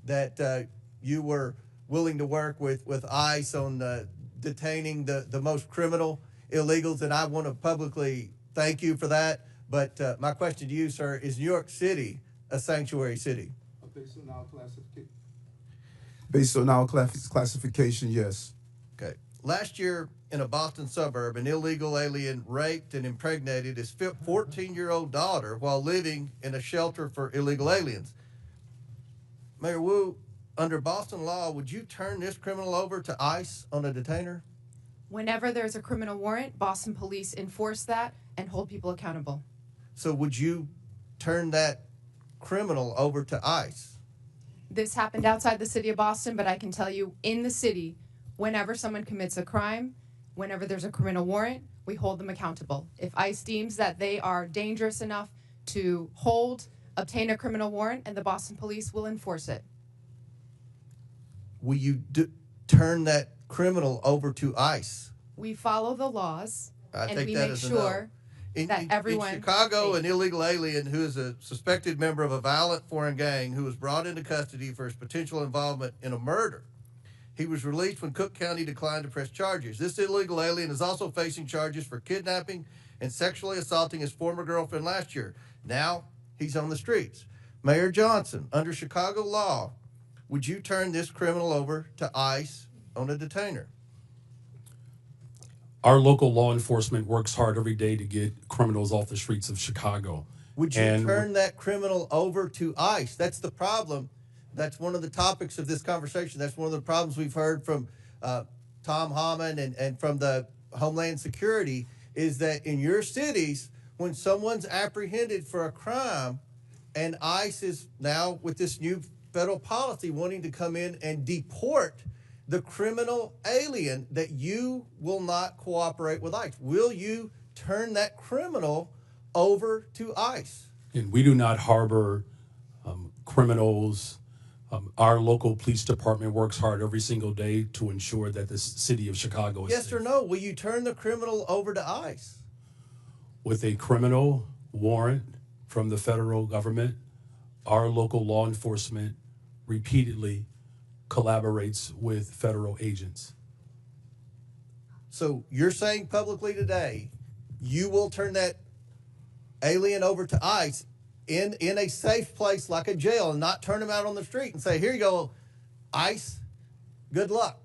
that you were willing to work with ICE on detaining the most criminal illegals, and I want to publicly thank you for that. But my question to you, sir, is New York City a sanctuary city? Based on our classification, yes. Okay. Last year, in a Boston suburb, an illegal alien raped and impregnated his 14-year-old daughter while living in a shelter for illegal aliens. Mayor Wu, under Boston law, would you turn this criminal over to ICE on a detainer? Whenever there's a criminal warrant, Boston police enforce that and hold people accountable. So would you turn that criminal over to ICE? This happened outside the city of Boston, but I can tell you in the city, whenever someone commits a crime, whenever there's a criminal warrant, we hold them accountable. If ICE deems that they are dangerous enough to obtain a criminal warrant, and the Boston police will enforce it. Will you turn that criminal over to ICE? We follow the laws, and we make as a sure no. that everyone... In Chicago, an illegal alien who is a suspected member of a violent foreign gang who was brought into custody for his potential involvement in a murder. He was released when Cook County declined to press charges. This illegal alien is also facing charges for kidnapping and sexually assaulting his former girlfriend last year. Now he's on the streets. Mayor Johnson, under Chicago law, would you turn this criminal over to ICE on a detainer? Our local law enforcement works hard every day to get criminals off the streets of Chicago. Would you turn that criminal over to ICE? That's the problem. That's one of the topics of this conversation. That's one of the problems we've heard from Tom Hammond and from the Homeland Security is that in your cities, when someone's apprehended for a crime and ICE is now with this new federal policy wanting to come in and deport the criminal alien, that you will not cooperate with ICE. Will you turn that criminal over to ICE? And we do not harbor criminals. Our local police department works hard every single day to ensure that the city of Chicago is yes safe. Or no? Will you turn the criminal over to ICE? With a criminal warrant from the federal government, our local law enforcement repeatedly collaborates with federal agents. So you're saying publicly today, you will turn that alien over to ICE in a safe place like a jail and not turn him out on the street and say, here you go, ICE, good luck.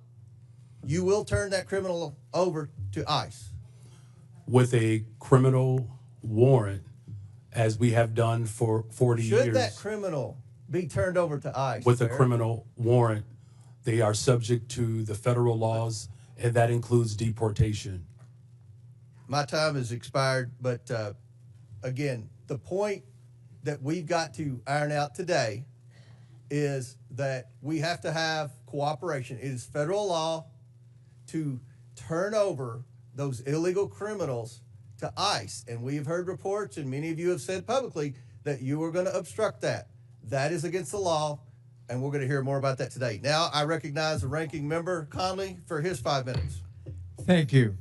You will turn that criminal over to ICE. With a criminal warrant, as we have done for 40 years. Should that criminal be turned over to ICE? With a criminal warrant, they are subject to the federal laws, and that includes deportation. My time has expired, but again, the point that we've got to iron out today is that we have to have cooperation. It is federal law to turn over those illegal criminals to ICE. And we've heard reports, and many of you have said publicly, that you are going to obstruct that. That is against the law, and we're going to hear more about that today. Now, I recognize the ranking member, Conley, for his 5 minutes. Thank you.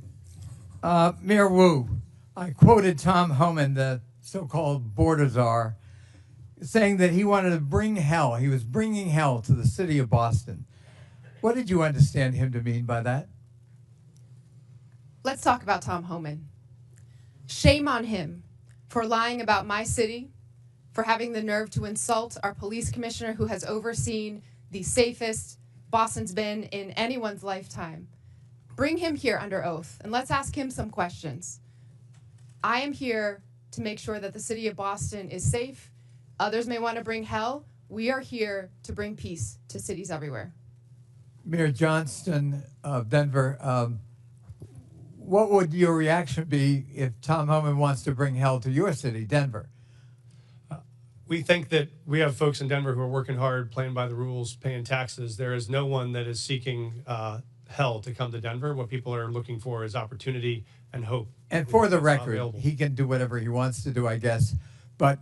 Mayor Wu, I quoted Tom Homan, the so-called border czar, saying that he wanted to bring hell. He was bringing hell to the city of Boston. What did you understand him to mean by that? Let's talk about Tom Homan. Shame on him for lying about my city, for having the nerve to insult our police commissioner who has overseen the safest Boston's been in anyone's lifetime. Bring him here under oath and let's ask him some questions. I am here to make sure that the city of Boston is safe. Others may want to bring hell. We are here to bring peace to cities everywhere. Mayor Johnston of Denver, what would your reaction be if Tom Homan wants to bring hell to your city, Denver? We think that we have folks in Denver who are working hard, playing by the rules, paying taxes. There is no one that is seeking hell to come to Denver. What people are looking for is opportunity and hope. And for the It's not record, available. he can do whatever he wants to do, I guess. But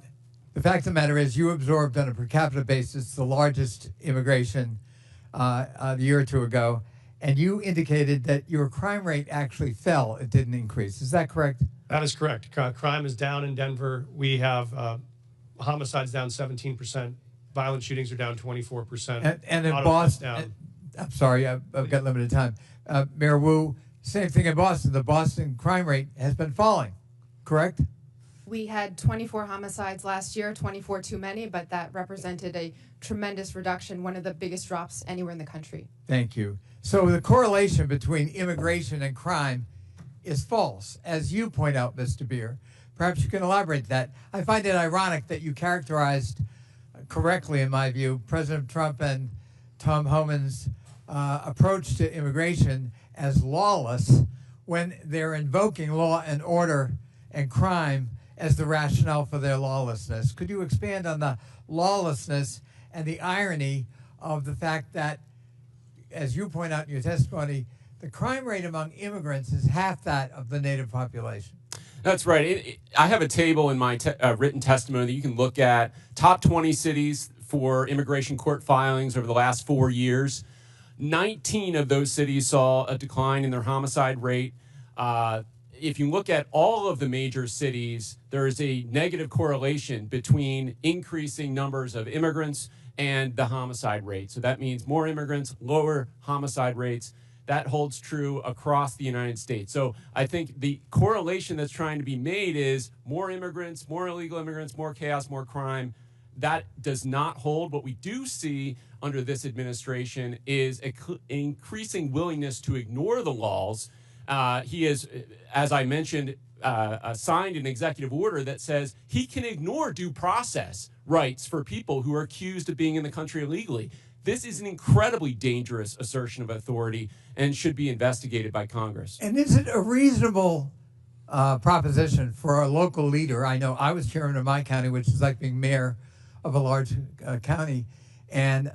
the fact of the matter is you absorbed on a per capita basis the largest immigration a year or two ago, and you indicated that your crime rate actually fell. It didn't increase. Is that correct? That is correct. Crime is down in Denver. We have homicides down 17%. Violent shootings are down 24%. And in Auto theft Boston, down. I'm sorry, I've got limited time. Mayor Wu, same thing in Boston. The Boston crime rate has been falling, correct? We had 24 homicides last year, 24 too many, but that represented a tremendous reduction, one of the biggest drops anywhere in the country. Thank you. So the correlation between immigration and crime is false, as you point out, Mr. Beer. Perhaps you can elaborate that. I find it ironic that you characterized correctly, in my view, President Trump and Tom Homan's approach to immigration as lawless when they're invoking law and order and crime as the rationale for their lawlessness. Could you expand on the lawlessness and the irony of the fact that, as you point out in your testimony, the crime rate among immigrants is half that of the native population? That's right. I have a table in my written testimony that you can look at. Top 20 cities for immigration court filings over the last 4 years. 19 of those cities saw a decline in their homicide rate. If you look at all of the major cities, there is a negative correlation between increasing numbers of immigrants and the homicide rate. So that means more immigrants, lower homicide rates. That holds true across the United States. So I think the correlation that's trying to be made is more immigrants, more illegal immigrants, more chaos, more crime. That does not hold. What we do see under this administration is an increasing willingness to ignore the laws. He is, as I mentioned, signed an executive order that says he can ignore due process rights for people who are accused of being in the country illegally. This is an incredibly dangerous assertion of authority and should be investigated by Congress. And is it a reasonable proposition for a local leader? I know I was chairman of my county, which is like being mayor of a large county, and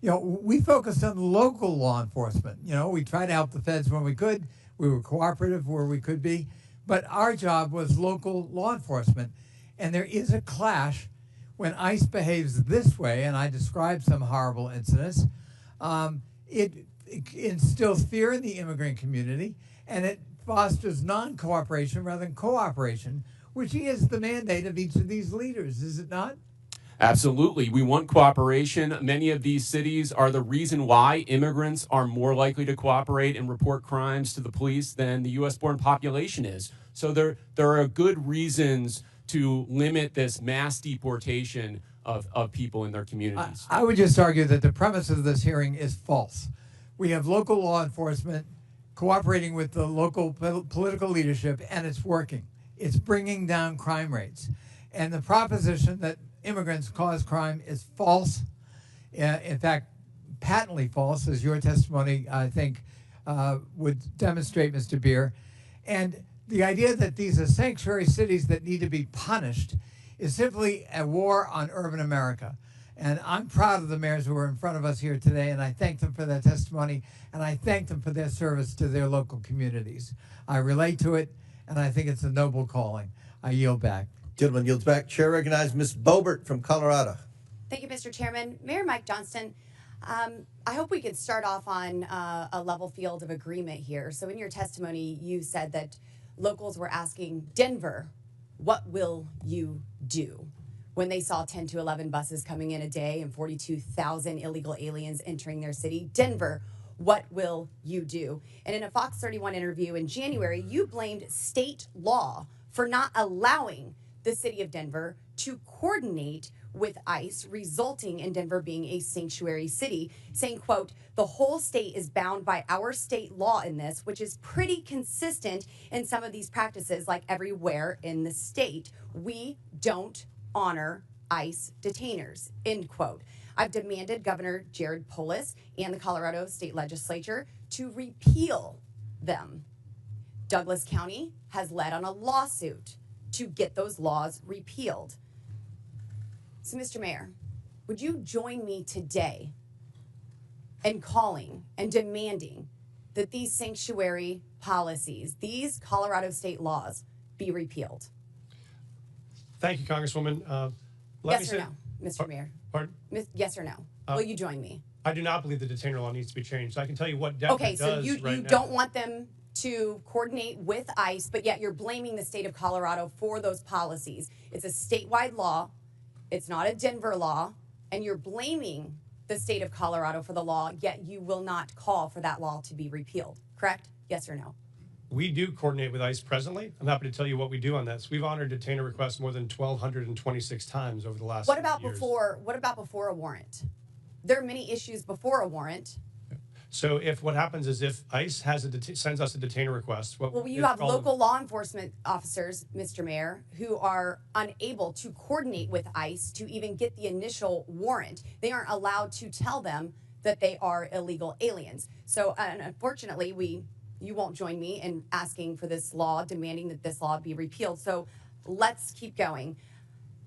you know, we focused on local law enforcement. You know, we tried to help the feds when we could. We were cooperative where we could be, but our job was local law enforcement. And there is a clash when ICE behaves this way, and I described some horrible incidents. It instills fear in the immigrant community, and it fosters non-cooperation rather than cooperation, which is the mandate of each of these leaders, is it not? Absolutely. We want cooperation. Many of these cities are the reason why immigrants are more likely to cooperate and report crimes to the police than the U.S.-born population is. So there are good reasons to limit this mass deportation of people in their communities. I would just argue that the premise of this hearing is false. We have local law enforcement cooperating with the local political leadership, and it's working. It's bringing down crime rates. And the proposition that immigrants cause crime is false. In fact, patently false, as your testimony, I think, would demonstrate, Mr. Beer. And the idea that these are sanctuary cities that need to be punished is simply a war on urban America. And I'm proud of the mayors who are in front of us here today, and I thank them for their testimony, and I thank them for their service to their local communities. I relate to it, and I think it's a noble calling. I yield back. Gentleman yields back. Chair recognizes Ms. Boebert from Colorado. Thank you, Mr. Chairman. Mayor Mike Johnston, I hope we could start off on a level field of agreement here. So in your testimony, you said that locals were asking Denver what will you do? When they saw 10 to 11 buses coming in a day and 42,000 illegal aliens entering their city, Denver, what will you do? And in a Fox 31 interview in January, you blamed state law for not allowing the city of Denver to coordinate with ICE, resulting in Denver being a sanctuary city, saying, quote, the whole state is bound by our state law in this, which is pretty consistent in some of these practices, like everywhere in the state. We don't honor ICE detainers, end quote. I've demanded Governor Jared Polis and the Colorado State Legislature to repeal them. Douglas County has led on a lawsuit to get those laws repealed. So, Mr. Mayor, would you join me today in calling and demanding that these sanctuary policies, these Colorado state laws, be repealed? Thank you, Congresswoman. Yes or no, Mr. Mayor? Pardon? Yes or no? Will you join me? I do not believe the detainer law needs to be changed. I can tell you what Denver Okay, so does you right now. don't want them to coordinate with ICE, but yet you're blaming the state of Colorado for those policies. It's a statewide law. It's not a Denver law. And you're blaming the state of Colorado for the law, yet you will not call for that law to be repealed. Correct? Yes or no? We do coordinate with ICE presently. I'm happy to tell you what we do on this. We've honored detainer requests more than 1,226 times over the last What about years. before a warrant? There are many issues before a warrant. So if what happens is if ICE has sends us a detainer request, Well, you have local law enforcement officers, Mr. Mayor, who are unable to coordinate with ICE to even get the initial warrant. They aren't allowed to tell them that they are illegal aliens. So unfortunately, you won't join me in asking for this law, demanding that this law be repealed. So let's keep going.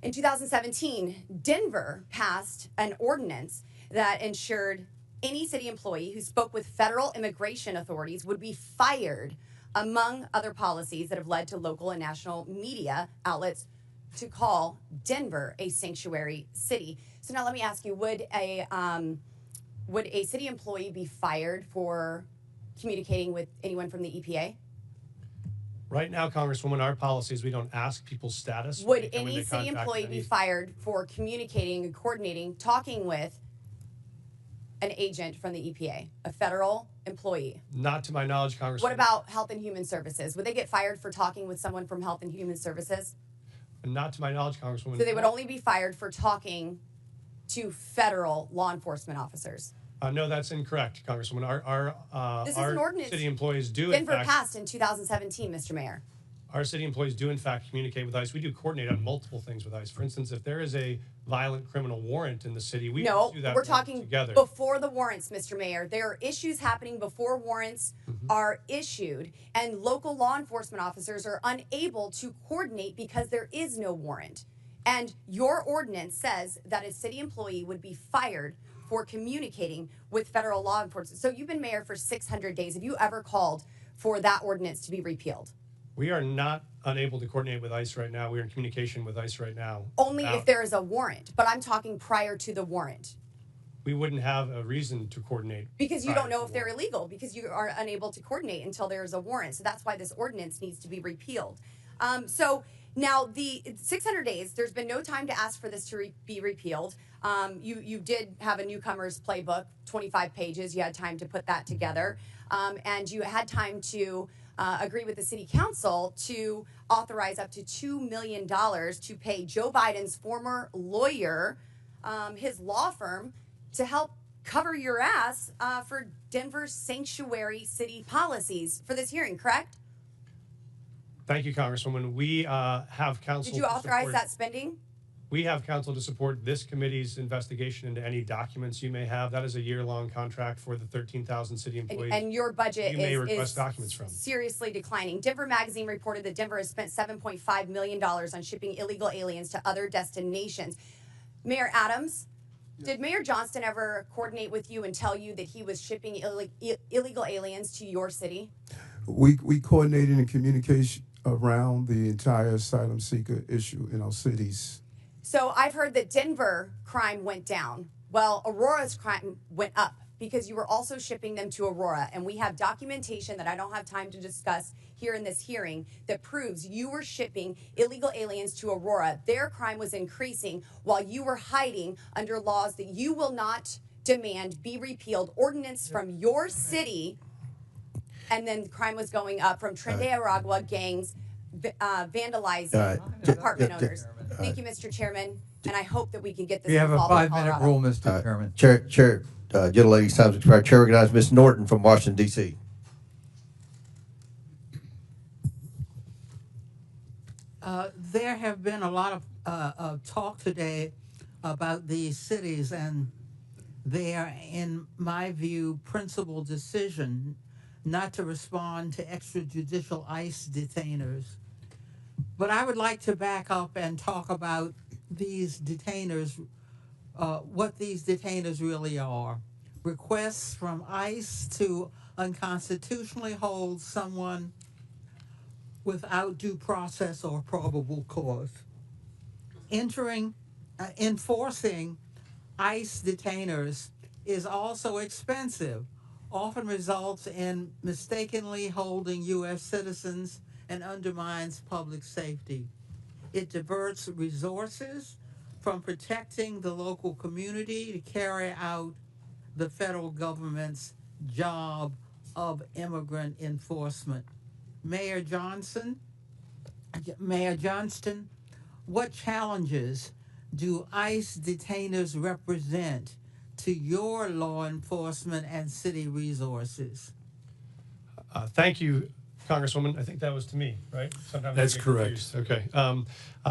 In 2017, Denver passed an ordinance that ensured any city employee who spoke with federal immigration authorities would be fired, among other policies that have led to local and national media outlets to call Denver a sanctuary city. So now let me ask you, would a city employee be fired for communicating with anyone from the EPA? Right now, Congresswoman, our policies, we don't ask people's status. Would any city employee be fired for communicating and coordinating, talking with an agent from the EPA, a federal employee? Not to my knowledge, Congresswoman. What about Health and Human Services? Would they get fired for talking with someone from Health and Human Services? Not to my knowledge, Congresswoman. So they would only be fired for talking to federal law enforcement officers? No, that's incorrect, Congresswoman. This is an ordinance city employees do, Denver in fact, passed in 2017, Mr. Mayor. Our city employees do, in fact, communicate with ICE. We do coordinate on multiple things with ICE. For instance, if there is a violent criminal warrant in the city, we do that we're talking together. Before the warrants, Mr. Mayor. There are issues happening before warrants are issued, and local law enforcement officers are unable to coordinate because there is no warrant. And your ordinance says that a city employee would be fired for communicating with federal law enforcement. So you've been mayor for 600 days. Have you ever called for that ordinance to be repealed? We are not unable to coordinate with ICE right now. We are in communication with ICE right now. Only if there is a warrant, but I'm talking prior to the warrant. We wouldn't have a reason to coordinate. Because you don't know if they're illegal, because you are unable to coordinate until there is a warrant. So that's why this ordinance needs to be repealed. So now the 600 days, there's been no time to ask for this to be repealed. You did have a newcomer's playbook, 25 pages. You had time to put that together. And you had time to agree with the city council to authorize up to $2 million to pay Joe Biden's former lawyer, his law firm, to help cover your ass for Denver's sanctuary city policies for this hearing, correct? Thank you, Congresswoman. We have counsel. Did you authorize that spending? We have counsel to support this committee's investigation into any documents you may have. That is a year-long contract for the 13,000 city employees. And your budget you may is request documents from. seriously declining. Denver Magazine reported that Denver has spent $7.5 million on shipping illegal aliens to other destinations. Mayor Adams, did Mayor Johnston ever coordinate with you and tell you that he was shipping illegal aliens to your city? We coordinated in communication around the entire asylum seeker issue in our cities. So I've heard that Denver crime went down. Well, Aurora's crime went up because you were also shipping them to Aurora. And we have documentation that I don't have time to discuss here in this hearing that proves you were shipping illegal aliens to Aurora. Their crime was increasing while you were hiding under laws that you will not demand be repealed, ordinance from your city, and then crime was going up from Trinidad Aragua gangs vandalizing apartment owners. Thank you, Mr. Chairman, and I hope that we can get this We have a resolved in 5-minute Colorado. rule, Mr. Chairman. Chair, gentlelady's time's expired. Chair recognizes Ms. Norton from Washington, D.C. There have been a lot of talk today about these cities and their, in my view, principal decision not to respond to extrajudicial ICE detainers. But I would like to back up and talk about these detainers, what these detainers really are. Requests from ICE to unconstitutionally hold someone without due process or probable cause. Enforcing ICE detainers is also expensive, often results in mistakenly holding U.S. citizens and undermines public safety. It diverts resources from protecting the local community to carry out the federal government's job of immigrant enforcement. Mayor Johnston, what challenges do ICE detainers represent to your law enforcement and city resources? Thank you, Congresswoman. I think that was to me, right? Sometimes That's I get correct. confused. Okay.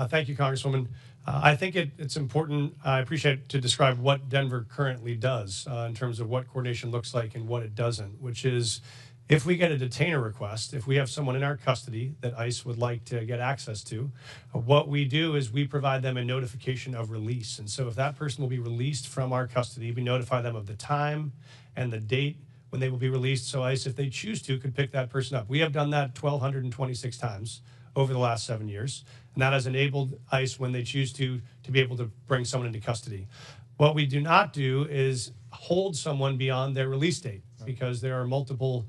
Thank you, Congresswoman. I think it's important, I appreciate to describe what Denver currently does in terms of what coordination looks like and what it doesn't, which is if we get a detainer request, if we have someone in our custody that ICE would like to get access to, what we do is we provide them a notification of release. And so if that person will be released from our custody, we notify them of the time and the date when they will be released. So ICE, if they choose to, could pick that person up. We have done that 1,226 times over the last 7 years. And that has enabled ICE, when they choose to be able to bring someone into custody. What we do not do is hold someone beyond their release date, because there are multiple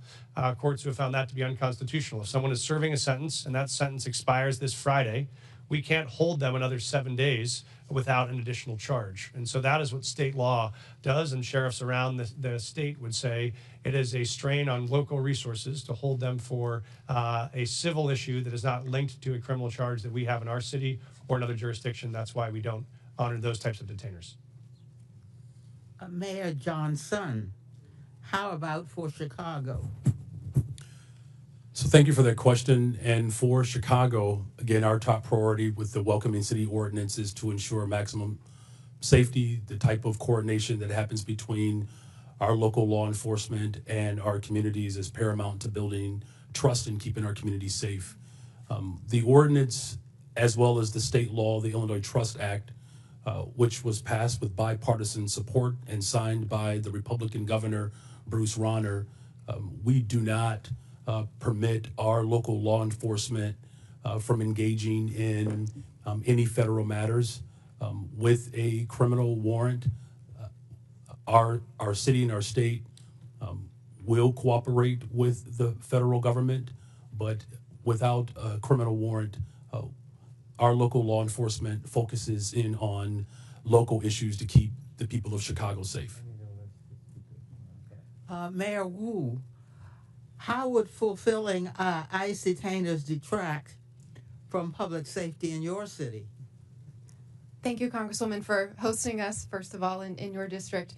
courts who have found that to be unconstitutional. If someone is serving a sentence and that sentence expires this Friday, we can't hold them another 7 days without an additional charge. And so that is what state law does, and sheriffs around the state would say it is a strain on local resources to hold them for a civil issue that is not linked to a criminal charge that we have in our city or another jurisdiction. That's why we don't honor those types of detainers. Mayor Johnson, how about for Chicago? So thank you for that question. And for Chicago, again, our top priority with the Welcoming City Ordinance is to ensure maximum safety. The type of coordination that happens between our local law enforcement and our communities is paramount to building trust and keeping our communities safe. The ordinance, as well as the state law, the Illinois Trust Act, which was passed with bipartisan support and signed by the Republican governor, Bruce Rauner, we do not permit our local law enforcement from engaging in any federal matters. With a criminal warrant, our city and our state will cooperate with the federal government, but without a criminal warrant, our local law enforcement focuses in on local issues to keep the people of Chicago safe. Mayor Wu, how would fulfilling ICE detainers detract from public safety in your city? Thank you, Congresswoman, for hosting us, first of all, in your district.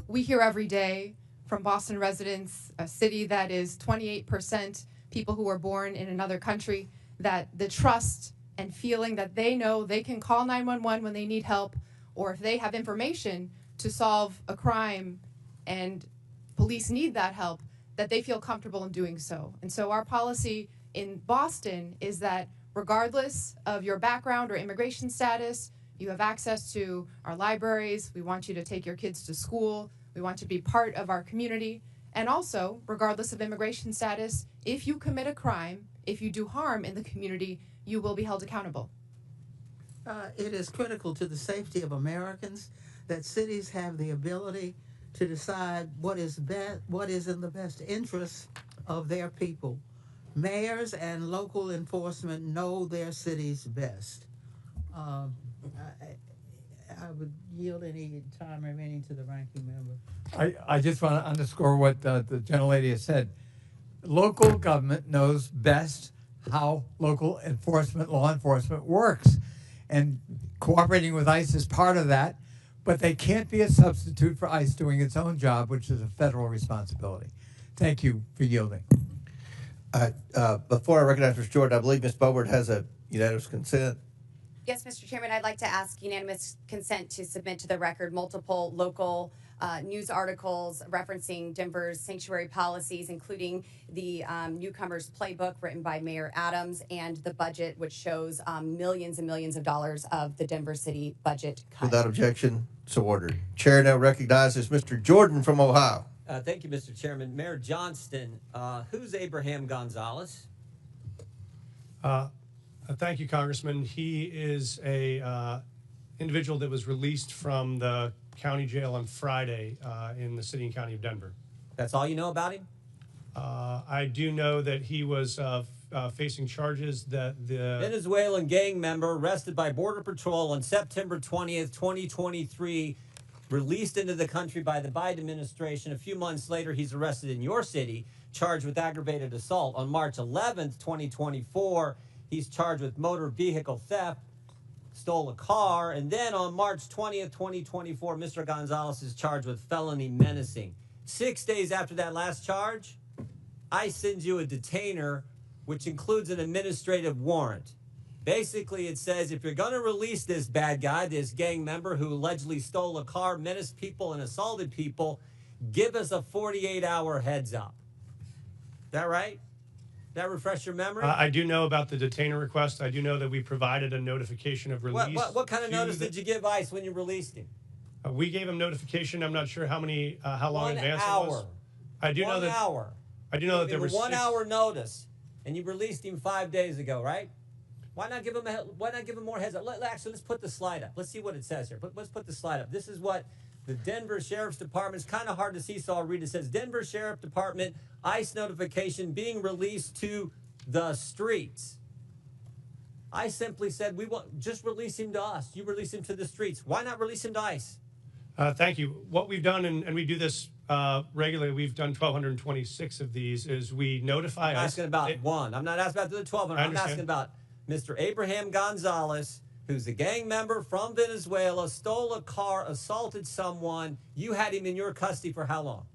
We hear every day from Boston residents, a city that is 28% people who were born in another country, that the trust and feeling that they know they can call 911 when they need help, or if they have information to solve a crime and police need that help, that they feel comfortable in doing so. And so our policy in Boston is that regardless of your background or immigration status, you have access to our libraries. We want you to take your kids to school. We want you to be part of our community. And also, regardless of immigration status, if you commit a crime, if you do harm in the community, you will be held accountable. It is critical to the safety of Americans that cities have the ability to decide what is in the best interest of their people. Mayors and local enforcement know their cities best. I would yield any time remaining to the ranking member. I just want to underscore what the gentlelady has said. Local government knows best how local law enforcement works. And cooperating with ICE is part of that, but they can't be a substitute for ICE doing its own job, which is a federal responsibility. Thank you for yielding. Before I recognize Mr. Jordan, I believe Ms. Boward has a unanimous consent. Yes, Mr. Chairman, I'd like to ask unanimous consent to submit to the record multiple local news articles referencing Denver's sanctuary policies, including the newcomers playbook written by Mayor Adams and the budget, which shows millions and millions of dollars of the Denver city budget cut. Without objection, so ordered. Chair now recognizes Mr. Jordan from Ohio. Thank you, Mr. Chairman. Mayor Johnston, who's Abraham Gonzalez? Thank you, Congressman. He is a individual that was released from the county jail on Friday in the city and county of Denver. That's all you know about him? I do know that he was facing charges that the Venezuelan gang member arrested by Border Patrol on September 20th, 2023, released into the country by the Biden administration. A few months later, he's arrested in your city, charged with aggravated assault. On March 11th, 2024, he's charged with motor vehicle theft, stole a car, and then on March 20th, 2024, Mr. Gonzalez is charged with felony menacing. 6 days after that last charge, I send you a detainer, which includes an administrative warrant. Basically, it says if you're going to release this bad guy, this gang member who allegedly stole a car, menaced people, and assaulted people, give us a 48-hour heads up. Is that right? That refresh your memory? I do know about the detainer request. I do know that we provided a notification of release. What kind of notice did you give ICE when you released him? We gave him notification. I'm not sure how long in advance it was. I do know that. 1 hour. I do know that there was 1 hour notice, and you released him 5 days ago, right? Why not give him more heads up? Actually, let's put the slide up. Let's see what it says here. Let's put the slide up. This is what the Denver Sheriff's Department, it's kind of hard to see, so I'll read it. It says, Denver Sheriff Department, ICE notification being released to the streets. I simply said, just release him to us. You release him to the streets. Why not release him to ICE? Thank you. What we've done, and we do this regularly, we've done 1,226 of these, is we notify I'm ICE. asking about one. I'm not asking about the 1,200. I'm understand. asking about Mr. Abraham Gonzalez, who's a gang member from Venezuela, stole a car, assaulted someone. You had him in your custody for how long?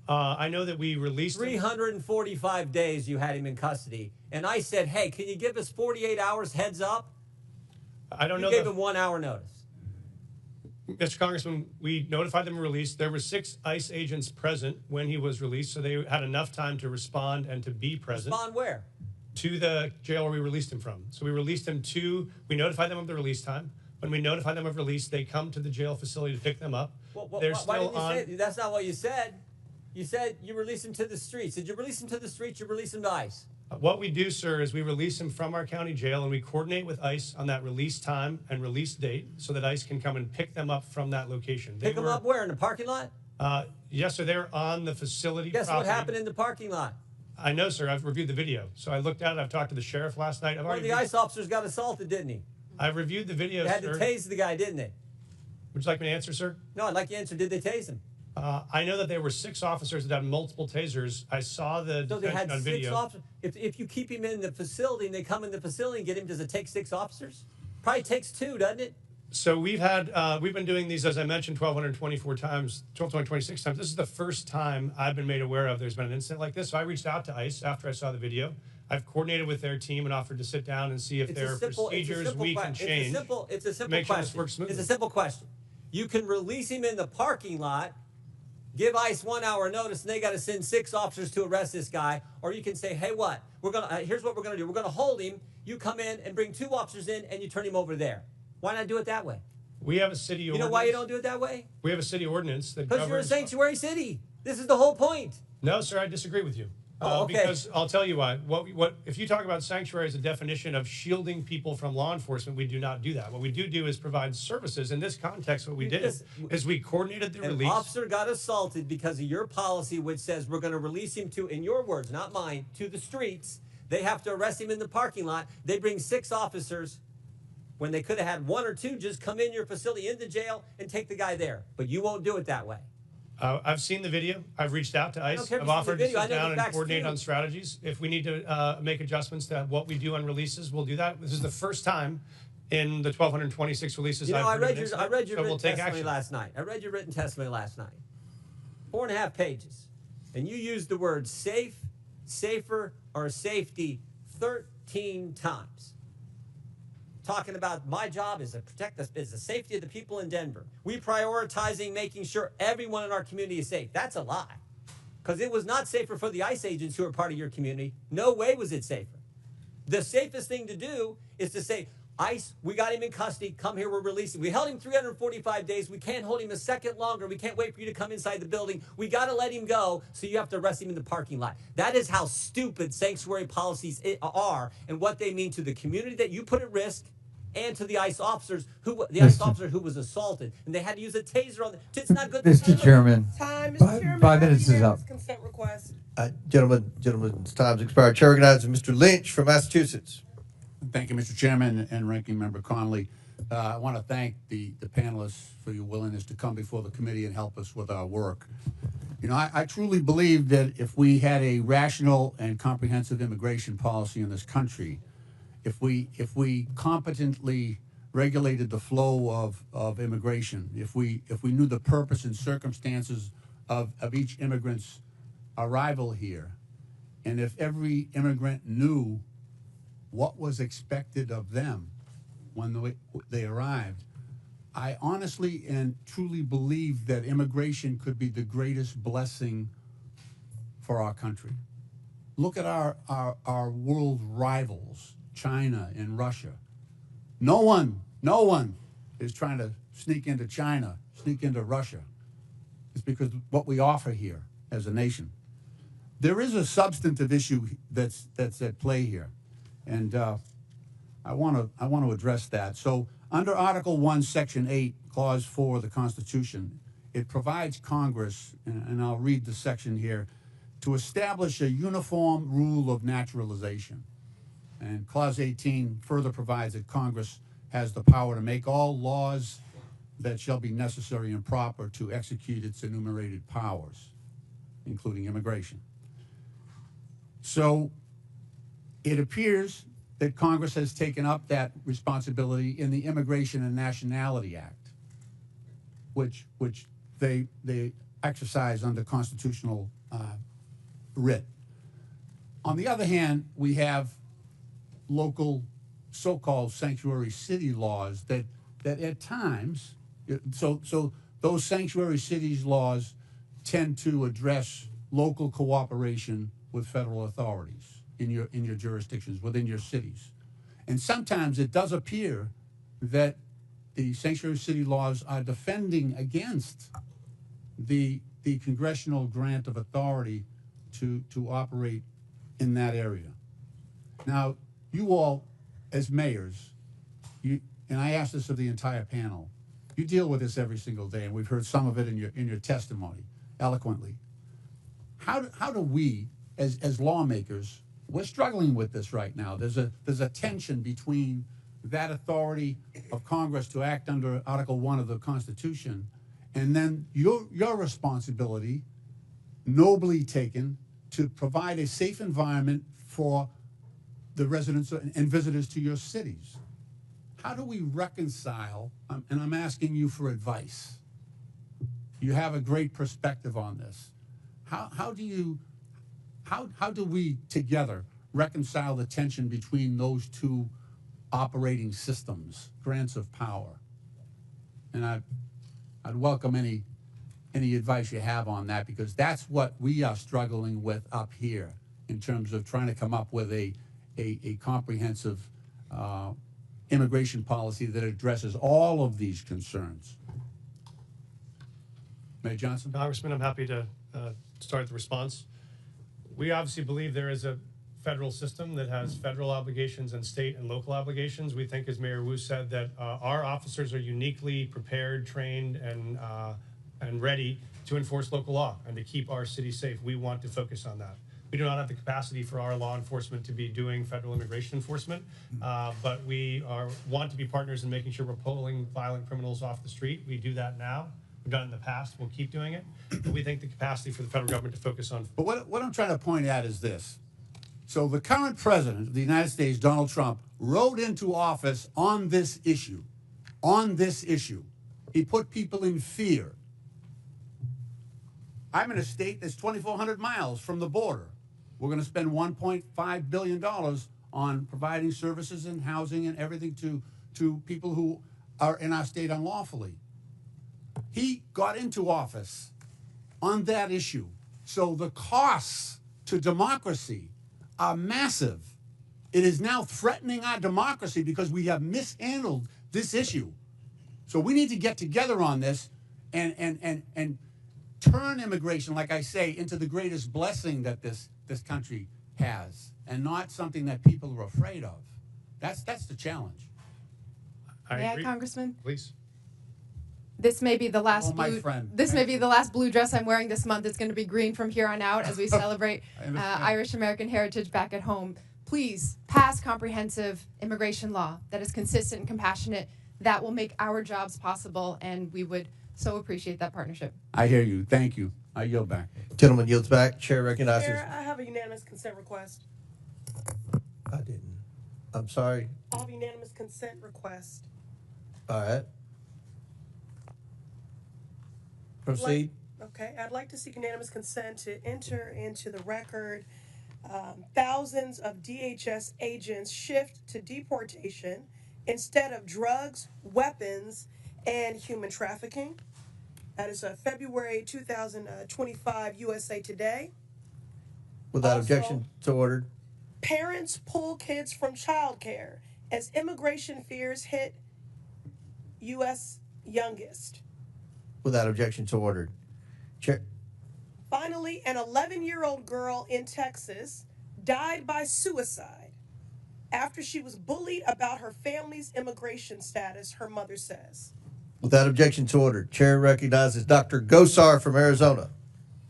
I know that we released 345 days you had him in custody. And I said, hey, can you give us 48 hours heads up? I don't know. You gave him 1 hour notice. Mr. Congressman, we notified them released. There were 6 ICE agents present when he was released, so they had enough time to respond and to be present. Respond where? To the jail where we released him from. So we released him we notified them of the release time. When we notify them of release, they come to the jail facility to pick them up. Why didn't you say that's not what you said? You said you released him to the streets. Did you release him to the streets? You release him to ICE? What we do, sir, is we release him from our county jail and we coordinate with ICE on that release time and release date so that ICE can come and pick them up from that location. Pick them up where? In the parking lot? Yes, sir. They're on the facility Guess property. what happened in the parking lot? I know, sir. I've reviewed the video. So I looked at it. I've talked to the sheriff last night. One of the ICE officers got assaulted, didn't he? I've reviewed the video, They had sir. to tase the guy, didn't they? Would you like me to answer, sir? No, I'd like you to answer. Did they tase him? I know that there were 6 officers that had multiple tasers. I saw the So they had on 6 video. officers. If you keep him in the facility and they come in the facility and get him, does it take 6 officers? Probably takes 2, doesn't it? So we've been doing these, as I mentioned, 1,226 times. This is the first time I've been made aware of there's been an incident like this. So I reached out to ICE after I saw the video. I've coordinated with their team and offered to sit down and see if there are procedures we can change. It's a simple make sure question. this works smoothly. It's a simple question. You can release him in the parking lot, give ICE 1 hour notice, and they got to send 6 officers to arrest this guy. Or you can say, hey, here's what we're gonna do. We're gonna hold him. You come in and bring 2 officers in, and you turn him over there. Why not do it that way? We have a city ordinance. You know why you don't do it that way? We have a city ordinance that Because you're a sanctuary city. This is the whole point. No, sir, I disagree with you. Okay. Because I'll tell you why. What if you talk about sanctuary as a definition of shielding people from law enforcement, we do not do that. What we do is provide services. In this context, what we did is we coordinated the An release. officer got assaulted because of your policy, which says we're going to release him to, in your words, not mine, to the streets. They have to arrest him in the parking lot. They bring 6 officers when they could have had 1 or 2 just come in your facility, into jail, and take the guy there. But you won't do it that way. I've seen the video. I've reached out to ICE. care if I've you see the offered to video. I sit know the down and facts coordinate too. on strategies. If we need to make adjustments to what we do on releases, we'll do that. This is the first time in the 1,226 releases You know, I've I heard read of your, an I read your incident, so written we'll take testimony action. last night. I read your written testimony last night. 4.5 pages. And you used the word safe, safer, or safety 13 times. Talking about my job is to protect us, is the safety of the people in Denver. We prioritizing making sure everyone in our community is safe. That's a lie. Because it was not safer for the ICE agents who are part of your community. No way was it safer. The safest thing to do is to say, ICE, we got him in custody. Come here, we're releasing. We held him 345 days. We can't hold him a second longer. We can't wait for you to come inside the building. We got to let him go, so you have to arrest him in the parking lot. That is how stupid sanctuary policies are and what they mean to the community that you put at risk and to the ICE officers ICE officer who was assaulted. And they had to use a taser on them. It's not good. Mr. Chairman, Mr. Chairman, 5 minutes is up. Consent request. Gentlemen's time's expired. Chair recognizes Mr. Lynch from Massachusetts. Thank you, Mr. Chairman and Ranking Member Connolly. I want to thank the panelists for your willingness to come before the committee and help us with our work. You know, I truly believe that if we had a rational and comprehensive immigration policy in this country, if we competently regulated the flow of immigration, if we knew the purpose and circumstances of each immigrant's arrival here, and if every immigrant knew what was expected of them when they arrived, I honestly and truly believe that immigration could be the greatest blessing for our country. Look at our world rivals, China and Russia. No one is trying to sneak into China, sneak into Russia. It's because of what we offer here as a nation. There is a substantive issue that's at play here, and I want to address that. So under Article 1, Section 8, Clause 4 of the Constitution, it provides Congress, and I'll read the section here, to establish a uniform rule of naturalization. And Clause 18 further provides that Congress has the power to make all laws that shall be necessary and proper to execute its enumerated powers, including immigration. So it appears that Congress has taken up that responsibility in the Immigration and Nationality Act, which they exercise under constitutional writ. On the other hand, we have local so-called sanctuary city laws that at times, so those sanctuary cities laws tend to address local cooperation with federal authorities in your jurisdictions, within your cities. And sometimes it does appear that the sanctuary city laws are defending against the congressional grant of authority to operate in that area. Now, you all, as mayors, and I ask this of the entire panel, you deal with this every single day, and we've heard some of it in your testimony eloquently. How do we, as lawmakers, we're struggling with this right now. There's a tension between that authority of Congress to act under Article 1 of the Constitution, and then your responsibility, nobly taken, to provide a safe environment for the residents and visitors to your cities. How do we reconcile, and I'm asking you for advice. You have a great perspective on this. How do we together reconcile the tension between those two operating systems, grants of power? And I'd welcome any advice you have on that, because that's what we are struggling with up here in terms of trying to come up with a comprehensive immigration policy that addresses all of these concerns. Mayor Johnson? Congressman, I'm happy to start the response. We obviously believe there is a federal system that has federal obligations and state and local obligations. We think, as Mayor Wu said, that our officers are uniquely prepared, trained, and ready to enforce local law and to keep our city safe. We want to focus on that. We do not have the capacity for our law enforcement to be doing federal immigration enforcement, but we want to be partners in making sure we're pulling violent criminals off the street. We do that now. We've done it in the past. We'll keep doing it. But we think the capacity for the federal government to focus on. But what I'm trying to point out is this. So the current president of the United States, Donald Trump, rode into office on this issue. On this issue. He put people in fear. I'm in a state that's 2,400 miles from the border. We're going to spend $1.5 billion on providing services and housing and everything to people who are in our state unlawfully. He got into office on that issue. So the costs to democracy are massive. It is now threatening our democracy because we have mishandled this issue. So we need to get together on this and turn immigration, like I say, into the greatest blessing that this country has, and not something that people are afraid of. That's the challenge. May I, Congressman? Please. This may be the last Oh, my friend. This may be the last blue dress I'm wearing this month. It's going to be green from here on out as we celebrate Irish American heritage back at home. Please pass comprehensive immigration law that is consistent and compassionate. That will make our jobs possible, and we would so appreciate that partnership. I hear you. Thank you. I yield back. Gentleman yields back. Chair recognizes. Chair, I have a unanimous consent request. I didn't. I'm sorry. I have a unanimous consent request. All right. Proceed. Okay, I'd like to seek unanimous consent to enter into the record thousands of DHS agents shift to deportation instead of drugs, weapons, and human trafficking. That is February 2025 USA Today. Without Also, objection, so ordered. Parents pull kids from childcare as immigration fears hit U.S. youngest. Without objection, so ordered. Chair. Finally, an 11-year-old girl in Texas died by suicide after she was bullied about her family's immigration status, her mother says. Without objection, so ordered. Chair recognizes Dr. Gosar from Arizona.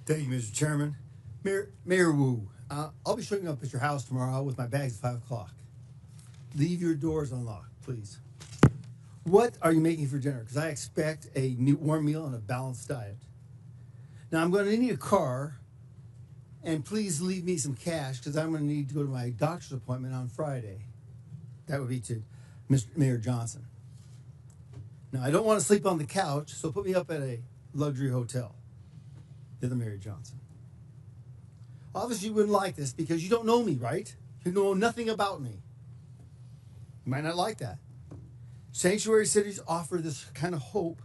Thank you, Mr. Chairman. Mayor Wu, I'll be showing up at your house tomorrow with my bags at 5 o'clock. Leave your doors unlocked, please. What are you making for dinner? Because I expect a warm meal and a balanced diet. Now, I'm going to need a car, and please leave me some cash because I'm going to need to go to my doctor's appointment on Friday. That would be to Mr. Mayor Johnson. Now, I don't want to sleep on the couch, so put me up at a luxury hotel. You're the Mayor Johnson. Obviously, you wouldn't like this because you don't know me, right? You know nothing about me. You might not like that. Sanctuary cities offer this kind of hope,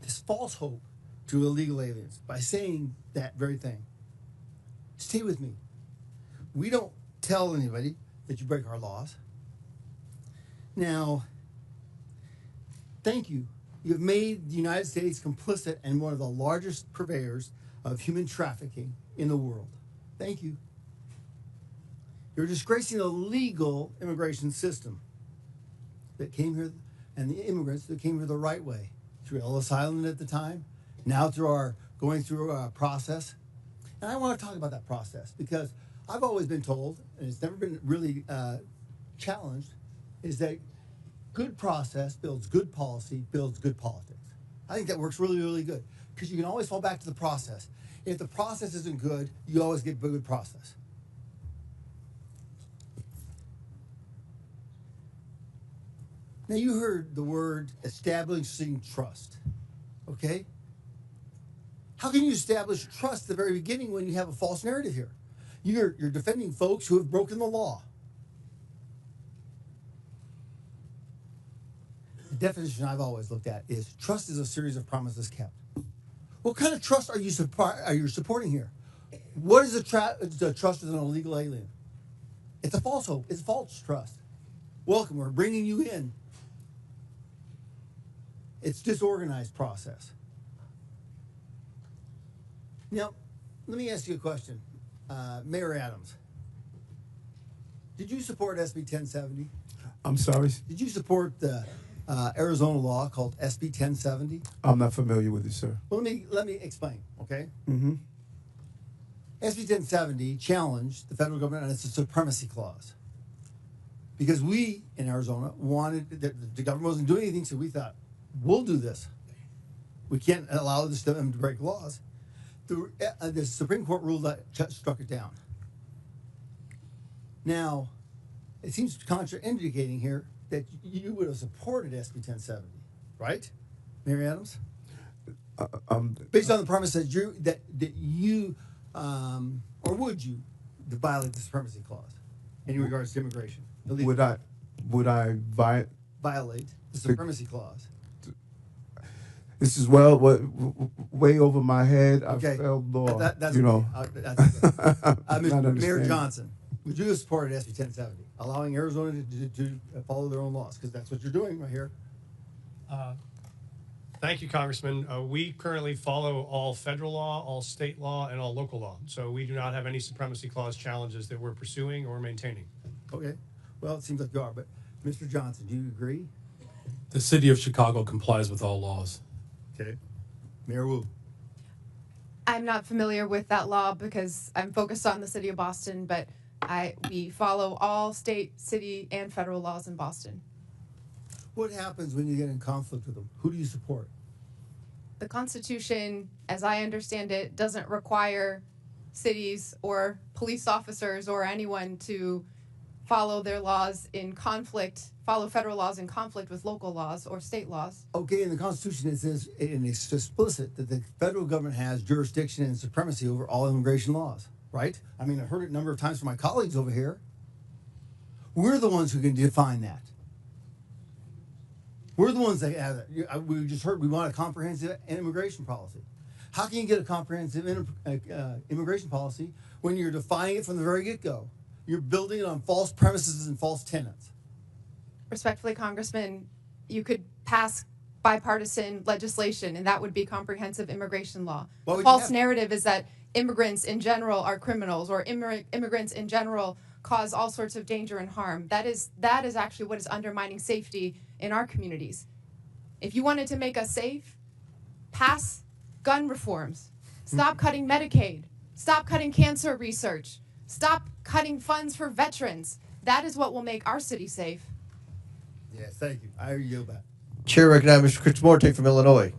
this false hope, to illegal aliens by saying that very thing. Stay with me. We don't tell anybody that you break our laws. Now, thank you. You've made the United States complicit and one of the largest purveyors of human trafficking in the world. Thank you. You're disgracing the legal immigration system that came here and the immigrants that came here the right way through Ellis Island at the time, now through our going through a process. And I want to talk about that process because I've always been told, and it's never been really challenged, is that good process builds good policy, builds good politics. I think that works really, really good because you can always fall back to the process. If the process isn't good, you always get a good process. Now, you heard the word establishing trust, okay? How can you establish trust at the very beginning when you have a false narrative here? You're defending folks who have broken the law. The definition I've always looked at is trust is a series of promises kept. What kind of trust are you supporting here? What is the trust of an illegal alien? It's a false hope. It's false trust. Welcome. We're bringing you in. It's disorganized process. Now, let me ask you a question. Mayor Adams, did you support SB 1070? I'm sorry, Did you support the Arizona law called SB 1070? I'm not familiar with it, sir. Well, let me explain, okay? Mm-hmm. SB 1070 challenged the federal government on its supremacy clause. Because we in Arizona wanted, the government wasn't doing anything, so we thought, we'll do this. We can't allow them to break laws. The Supreme Court ruled that, struck it down. Now, it seems contraindicating here that you would have supported SB 1070, right, Mary Adams? Based on the premise that you or would you violate the supremacy clause in regards to immigration? Would I violate the supremacy clause? This is way over my head. Okay. I felt law. That's you okay. know. Mayor Johnson, would you have supported SB 1070, allowing Arizona to follow their own laws? Because that's what you're doing right here. Thank you, Congressman. We currently follow all federal law, all state law, and all local law. So we do not have any supremacy clause challenges that we're pursuing or maintaining. Okay. Well, it seems like you are. But Mr. Johnson, do you agree? The city of Chicago complies with all laws. Okay. Mayor Wu. I'm not familiar with that law because I'm focused on the city of Boston, but we follow all state, city, and federal laws in Boston. What happens when you get in conflict with them? Who do you support? The Constitution, as I understand it, doesn't require cities or police officers or anyone to follow their laws in conflict, follow federal laws in conflict with local laws or state laws. Okay, in the Constitution it says, and it's explicit, that the federal government has jurisdiction and supremacy over all immigration laws, right? I mean, I've heard it a number of times from my colleagues over here. We're the ones who can define that. We're the ones that have it. We just heard we want a comprehensive immigration policy. How can you get a comprehensive immigration policy when you're defining it from the very get-go? You're building it on false premises and false tenets. Respectfully, Congressman, you could pass bipartisan legislation, and that would be comprehensive immigration law. The false narrative is that immigrants in general are criminals, or immigrants in general cause all sorts of danger and harm. That is actually what is undermining safety in our communities. If you wanted to make us safe, pass gun reforms. Stop cutting Medicaid. Stop cutting cancer research. Stop cutting funds for veterans. That is what will make our city safe. Yes, thank you. I yield back. Chair recognizes Mr. Krishnamurti from Illinois.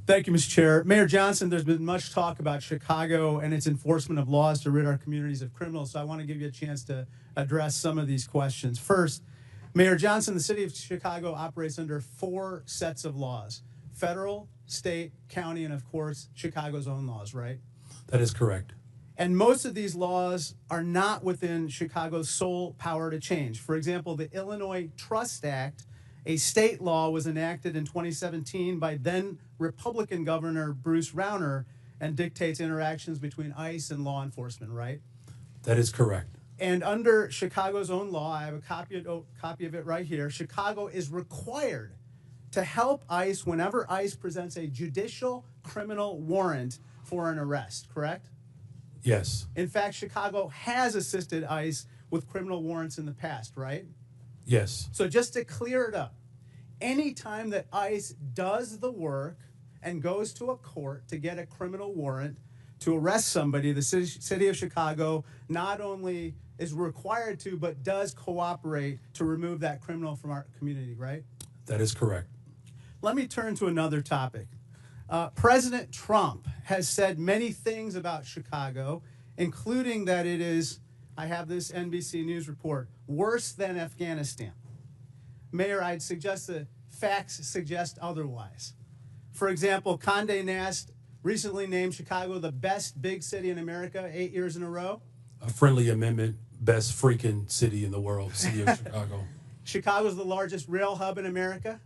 Thank you, Mr. Chair. Mayor Johnson, there's been much talk about Chicago and its enforcement of laws to rid our communities of criminals, so I want to give you a chance to address some of these questions. First, Mayor Johnson, the city of Chicago operates under 4 sets of laws: federal, state, county, and of course, Chicago's own laws, right? That is correct. And most of these laws are not within Chicago's sole power to change. For example, the Illinois Trust Act, a state law, was enacted in 2017 by then Republican Governor Bruce Rauner and dictates interactions between ICE and law enforcement, right? That is correct. And under Chicago's own law, I have a copy of it right here, Chicago is required to help ICE whenever ICE presents a judicial criminal warrant for an arrest, correct? Yes. In fact, Chicago has assisted ICE with criminal warrants in the past, right? Yes. So just to clear it up, anytime that ICE does the work and goes to a court to get a criminal warrant to arrest somebody, the city of Chicago not only is required to, but does cooperate to remove that criminal from our community, right? That is correct. Let me turn to another topic. President Trump has said many things about Chicago, including that it is, I have this NBC News report, worse than Afghanistan. Mayor, I'd suggest the facts suggest otherwise. For example, Condé Nast recently named Chicago the best big city in America 8 years in a row. A friendly amendment, best freaking city in the world, city of Chicago. Chicago's the largest rail hub in America.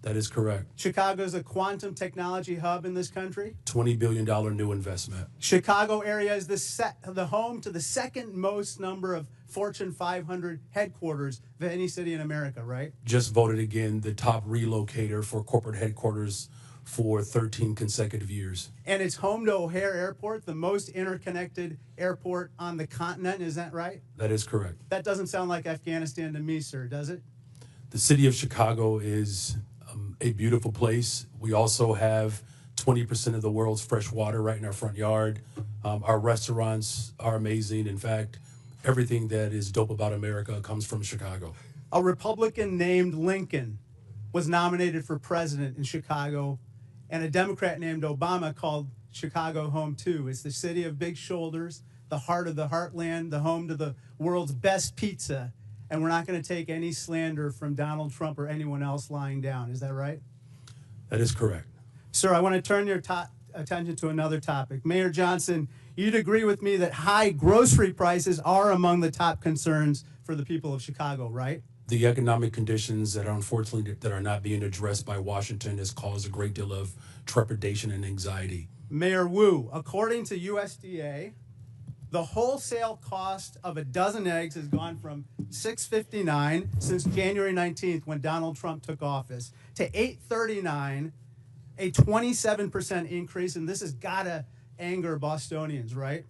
That is correct. Chicago's a quantum technology hub in this country. $20 billion new investment. Chicago area is the home to the second most number of Fortune 500 headquarters of any city in America, right? Just voted again the top relocator for corporate headquarters for 13 consecutive years. And it's home to O'Hare Airport, the most interconnected airport on the continent. Is that right? That is correct. That doesn't sound like Afghanistan to me, sir, does it? The city of Chicago is a beautiful place. We also have 20% of the world's fresh water right in our front yard. Our restaurants are amazing. In fact, everything that is dope about America comes from Chicago. A Republican named Lincoln was nominated for president in Chicago, and a Democrat named Obama called Chicago home too. It's the city of big shoulders, the heart of the heartland, the home to the world's best pizza, and we're not going to take any slander from Donald Trump or anyone else lying down. Is that right? That is correct. Sir, I want to turn your attention to another topic. Mayor Johnson, you'd agree with me that high grocery prices are among the top concerns for the people of Chicago, right? The economic conditions that are unfortunately that are not being addressed by Washington has caused a great deal of trepidation and anxiety. Mayor Wu, according to USDA, the wholesale cost of a dozen eggs has gone from $6.59 since January 19th when Donald Trump took office to $8.39, a 27% increase, and this has got to anger Bostonians, right?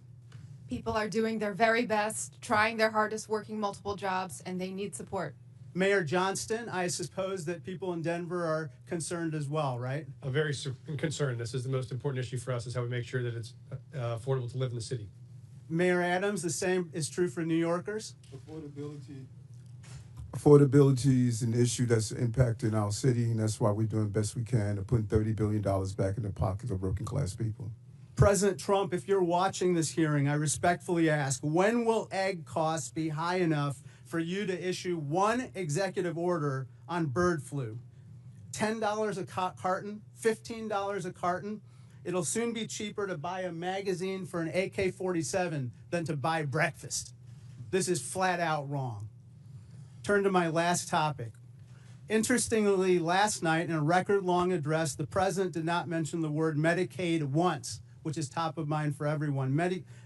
People are doing their very best, trying their hardest, working multiple jobs, and they need support. Mayor Johnston, I suppose that people in Denver are concerned as well, right? I'm very concerned. This is the most important issue for us, is how we make sure that it's affordable to live in the city. Mayor Adams, the same is true for New Yorkers? Affordability is an issue that's impacting our city, and that's why we're doing the best we can to put $30 billion back in the pockets of working class people. President Trump, if you're watching this hearing, I respectfully ask, when will egg costs be high enough for you to issue one executive order on bird flu? $10 a carton, $15 a carton. It'll soon be cheaper to buy a magazine for an AK-47 than to buy breakfast. This is flat out wrong. Turn to my last topic. Interestingly, last night in a record-long address, the president did not mention the word Medicaid once, which is top of mind for everyone.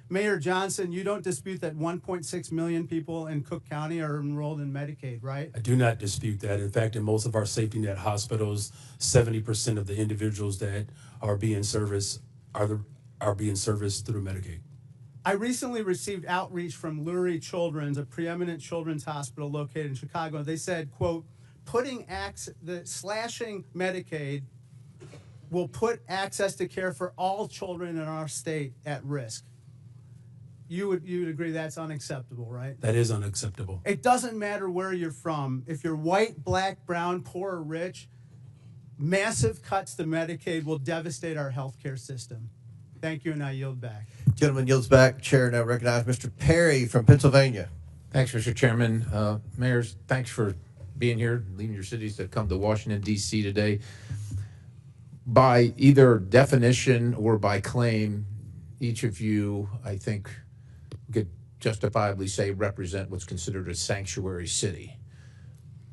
Mayor Johnson, you don't dispute that 1.6 million people in Cook County are enrolled in Medicaid, right? I do not dispute that. In fact, in most of our safety net hospitals, 70% of the individuals that are being serviced are being serviced through Medicaid. I recently received outreach from Lurie Children's, a preeminent children's hospital located in Chicago. They said, quote, slashing Medicaid will put access to care for all children in our state at risk. You would agree that's unacceptable, right? That is unacceptable. It doesn't matter where you're from. If you're white, black, brown, poor, or rich, massive cuts to Medicaid will devastate our healthcare system. Thank you, and I yield back. Gentleman yields back. Chair now recognize Mr. Perry from Pennsylvania. Thanks, Mr. Chairman. Mayors, thanks for being here, leaving your cities to come to Washington, D.C. today. By either definition or by claim, each of you, I think, could justifiably say represent what's considered a sanctuary city.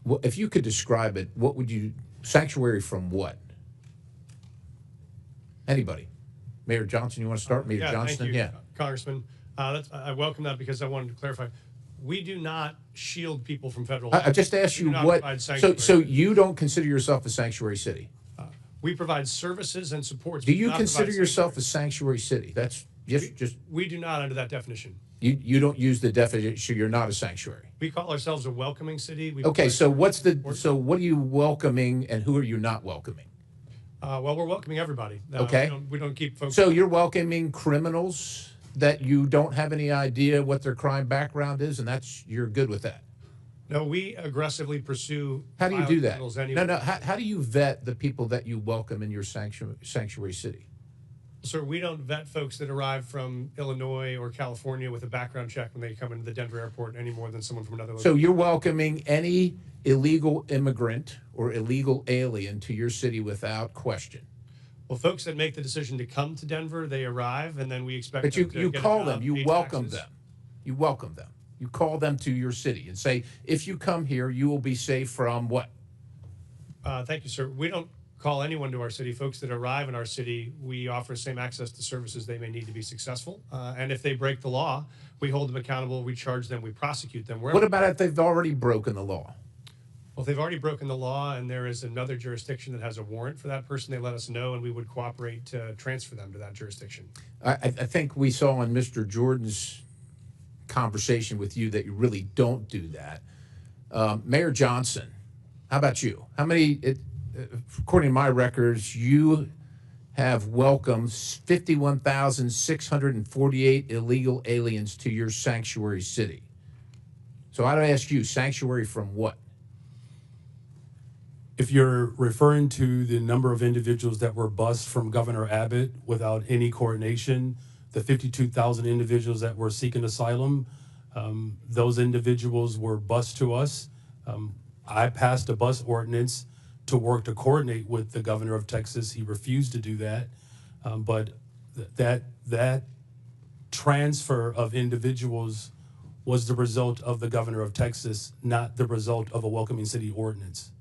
Well, if you could describe it, what would you, sanctuary from what? Anybody? Mayor Johnson, you want to start? Mayor Johnston? Thank you, yeah. Congressman. I welcome that because I wanted to clarify. We do not shield people from federal I just asked you what, so you don't consider yourself a sanctuary city? We provide services and supports. Do you consider yourself a sanctuary city? That's just. We do not under that definition. You don't use the definition. You're not a sanctuary. We call ourselves a welcoming city. Okay, so what are you welcoming and who are you not welcoming? Well, we're welcoming everybody. Okay. We don't keep folks. So you're welcoming criminals that you don't have any idea what their crime background is, and you're good with that. No, we aggressively pursue. How do you do that? Anyway. No. How do you vet the people that you welcome in your sanctuary city? Sir, we don't vet folks that arrive from Illinois or California with a background check when they come into the Denver airport any more than someone from another location. So you're welcoming any illegal immigrant or illegal alien to your city without question? Well, folks that make the decision to come to Denver, they arrive, and then we expect but them to you get call a job, them, you pay welcome taxes. them. You welcome them. You call them to your city and say, if you come here, you will be safe from what? Thank you, sir. We don't call anyone to our city. Folks that arrive in our city, we offer same access to services they may need to be successful. And if they break the law, we hold them accountable, we charge them, we prosecute them. What about if they've already broken the law? Well, if they've already broken the law and there is another jurisdiction that has a warrant for that person, they let us know and we would cooperate to transfer them to that jurisdiction. I think we saw in Mr. Jordan's conversation with you that you really don't do that. Mayor Johnson, how about you? How many, according to my records, you have welcomed 51,648 illegal aliens to your sanctuary city. So I'd ask you, sanctuary from what? If you're referring to the number of individuals that were bused from Governor Abbott without any coordination, the 52,000 individuals that were seeking asylum, those individuals were bused to us. I passed a bus ordinance to work to coordinate with the governor of Texas. He refused to do that. But that transfer of individuals was the result of the governor of Texas, not the result of a welcoming city ordinance.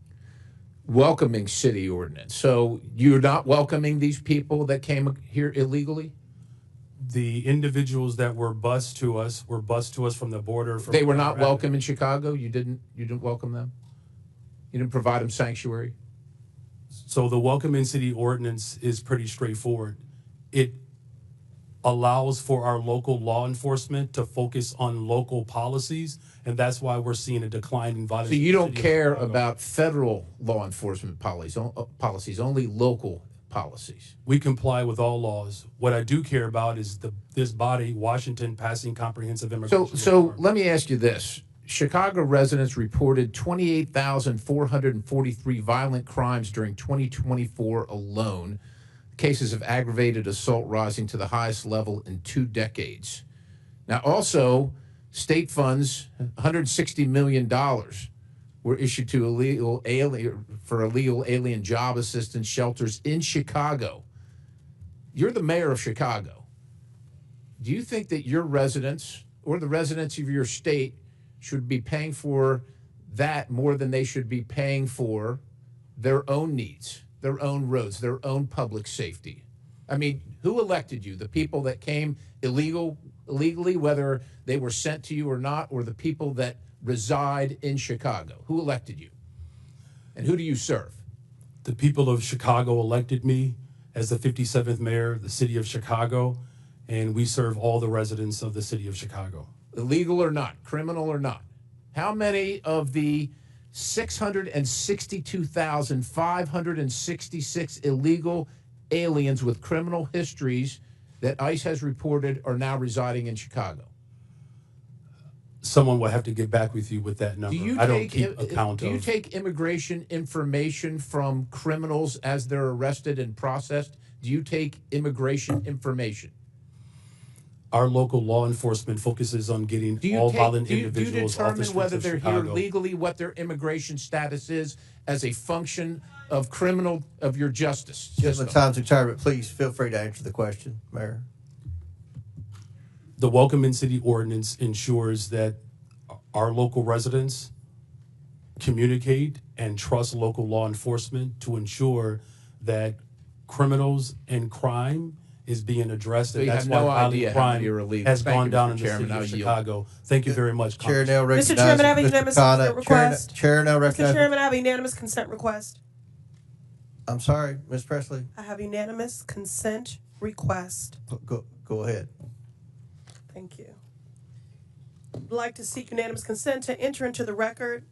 Welcoming city ordinance. So you're not welcoming these people that came here illegally? The individuals that were bused to us from the border. From They were not welcome in Chicago? You didn't welcome them? You didn't provide them sanctuary? So the welcoming city ordinance is pretty straightforward. It allows for our local law enforcement to focus on local policies, and that's why we're seeing a decline in violence. So you don't care about federal law enforcement policies, only local policies? We comply with all laws. What I do care about is this body, Washington, passing comprehensive immigration. So let me ask you this. Chicago residents reported 28,443 violent crimes during 2024 alone. Cases of aggravated assault rising to the highest level in 2 decades. Now, also, state funds, $160 million, were issued to illegal alien job assistance shelters in Chicago. You're the mayor of Chicago. Do you think that your residents or the residents of your state should be paying for that more than they should be paying for their own needs, their own roads, their own public safety? I mean, who elected you? The people that came illegally, whether they were sent to you or not, or the people that reside in Chicago? Who elected you? And who do you serve? The people of Chicago elected me as the 57th mayor of the city of Chicago, and we serve all the residents of the city of Chicago. Illegal or not, criminal or not. How many of the 662,566 illegal aliens with criminal histories that ICE has reported are now residing in Chicago? Someone will have to get back with you with that number. I don't keep account Do you of. take immigration information from criminals as they're arrested and processed? Do you take immigration information? Our local law enforcement focuses on getting all violent individuals off the streets of Chicago. Do you determine whether they're here legally, what their immigration status is, as a function of your justice system? Time's expired, please feel free to answer the question, Mayor. The Welcome in City ordinance ensures that our local residents communicate and trust local law enforcement to ensure that criminals and crime is being addressed, So and you that's have why no violent idea how crime many are illegal. has Thank gone you, down Mr. in the Chairman. city I'll of yield. Chicago. Thank you very much, Chair now Congressman. recognizes Mr. Chairman, I have a Mr. unanimous Khanna. consent request. Chair now Mr. recognizes. Chairman, I have a unanimous consent request. I'm sorry, Ms. Presley. I have unanimous consent request. Go ahead. Thank you. I'd like to seek unanimous consent to enter into the record.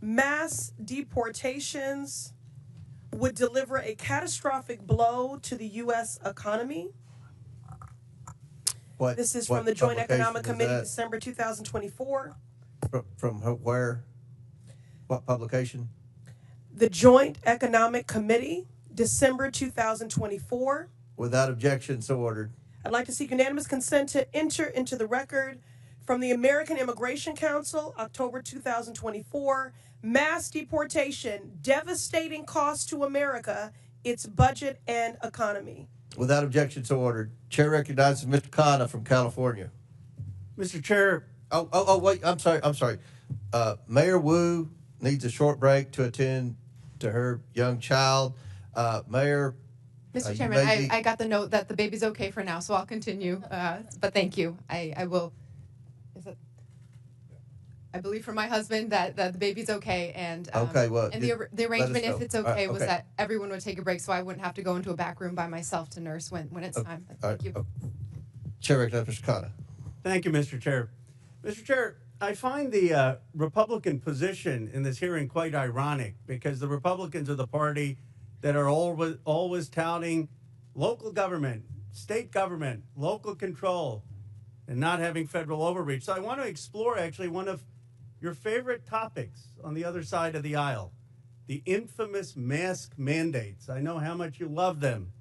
Mass deportations would deliver a catastrophic blow to the U.S. economy. This is from the Joint Economic Committee, December 2024. From where? What publication? The Joint Economic Committee, December 2024. Without objection, so ordered. I'd like to seek unanimous consent to enter into the record from the American Immigration Council, October 2024. Mass deportation, devastating cost to America, its budget and economy. Without objection, so ordered. Chair recognizes Mr. Khanna from California. Mr. Chair. Wait, I'm sorry. Mayor Wu needs a short break to attend to her young child. Mayor. Mr. Chairman, I got the note that the baby's okay for now, so I'll continue. But thank you. I will. I believe from my husband that the baby's okay, and Okay, well, and let the us arrangement, know. if it's All right, okay, was okay. that everyone would take a break, so I wouldn't have to go into a back room by myself to nurse when it's time. Thank you. Chair recognizes Mr. Khanna. Thank you, Mr. Chair. Mr. Chair, I find the Republican position in this hearing quite ironic because the Republicans are the party that are always touting local government, state government, local control, and not having federal overreach. So I want to explore actually one of your favorite topics on the other side of the aisle, the infamous mask mandates. I know how much you love them.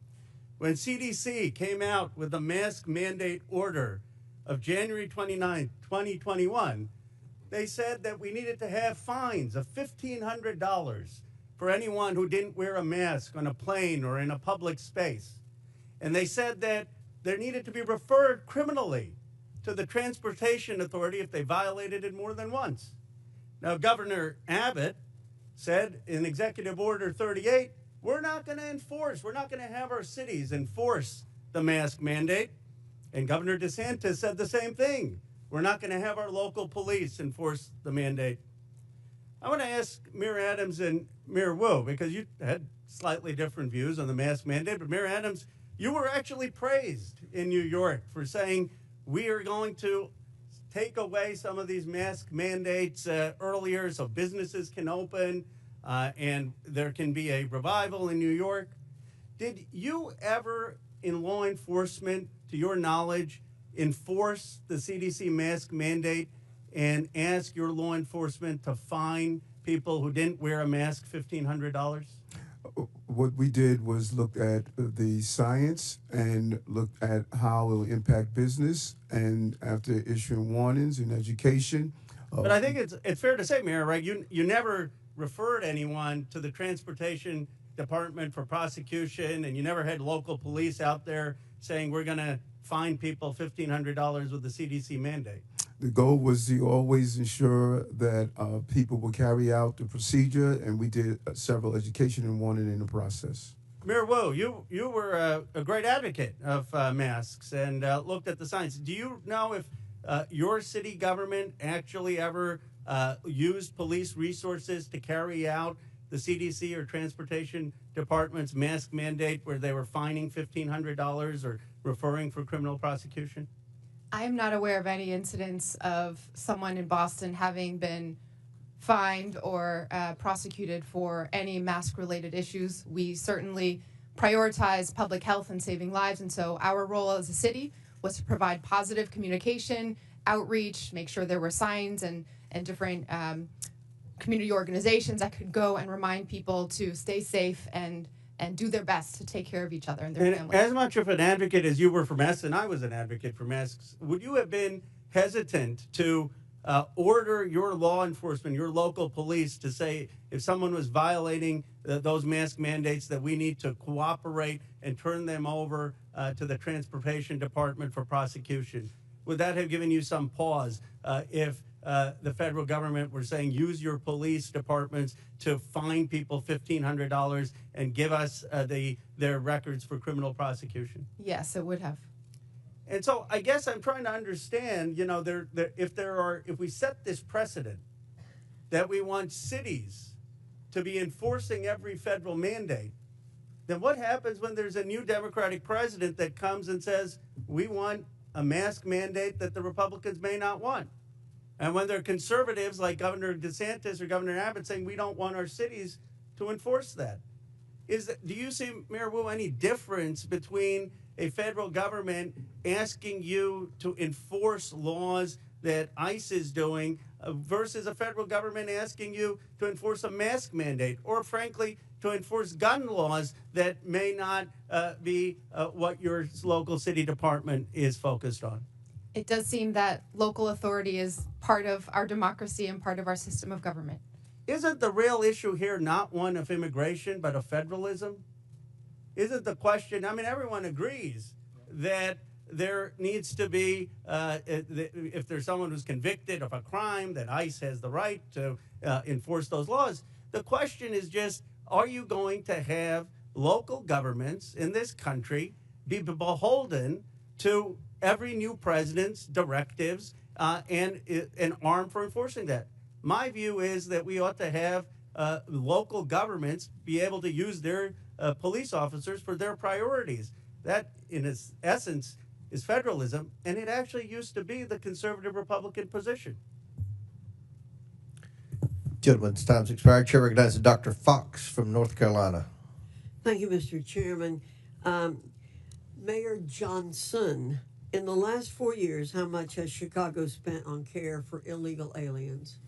When CDC came out with the mask mandate order of January 29, 2021, they said that we needed to have fines of $1,500 for anyone who didn't wear a mask on a plane or in a public space. And they said that there needed to be referred criminally to the Transportation Authority if they violated it more than once. Now, Governor Abbott said in Executive Order 38, we're not going to have our cities enforce the mask mandate. And Governor DeSantis said the same thing. We're not going to have our local police enforce the mandate. I want to ask Mayor Adams and Mayor Wu, because you had slightly different views on the mask mandate, but Mayor Adams, you were actually praised in New York for saying we are going to take away some of these mask mandates earlier so businesses can open and there can be a revival in New York. Did you ever, in law enforcement, to your knowledge, enforce the CDC mask mandate and ask your law enforcement to fine people who didn't wear a mask $1,500? What we did was look at the science and look at how it will impact business, and after issuing warnings in education. But I think it's fair to say, Mayor, right? You never referred anyone to the Transportation Department for prosecution, and you never had local police out there saying we're going to fine people $1,500 with the CDC mandate. The goal was to always ensure that people will carry out the procedure, and we did several education and warning in the process. Mayor Wu, you were a great advocate of masks and looked at the science. Do you know if your city government actually ever used police resources to carry out the CDC or Transportation Department's mask mandate where they were fining $1,500 or referring for criminal prosecution? I am not aware of any incidents of someone in Boston having been fined or prosecuted for any mask-related issues. We certainly prioritize public health and saving lives, and so our role as a city was to provide positive communication, outreach, make sure there were signs and different community organizations that could go and remind people to stay safe and do their best to take care of each other and their families. As much of an advocate as you were for masks, and I was an advocate for masks, would you have been hesitant to order your law enforcement, your local police, to say if someone was violating those mask mandates that we need to cooperate and turn them over to the Transportation Department for prosecution? Would that have given you some pause if the federal government were saying use your police departments to fine people $1,500 and give us their records for criminal prosecution? Yes, it would have. And so I guess I'm trying to understand, you know, if we set this precedent that we want cities to be enforcing every federal mandate, then what happens when there's a new Democratic president that comes and says we want a mask mandate that the Republicans may not want? And when there are conservatives like Governor DeSantis or Governor Abbott saying we don't want our cities to enforce that, do you see, Mayor Wu, any difference between a federal government asking you to enforce laws that ICE is doing versus a federal government asking you to enforce a mask mandate, or frankly, to enforce gun laws that may not be what your local city department is focused on? It does seem that local authority is part of our democracy and part of our system of government. Isn't the real issue here not one of immigration, but of federalism? Isn't the question, I mean, everyone agrees that there needs to be, if there's someone who's convicted of a crime, that ICE has the right to enforce those laws. The question is just, are you going to have local governments in this country be beholden to every new president's directives and an arm for enforcing that. My view is that we ought to have local governments be able to use their police officers for their priorities. That, in its essence, is federalism, and it actually used to be the conservative Republican position. Gentlemen's time's expired. Chair recognizes Dr. Fox from North Carolina. Thank you, Mr. Chairman. Mayor Johnson, in the last 4 years, how much has Chicago spent on care for illegal aliens?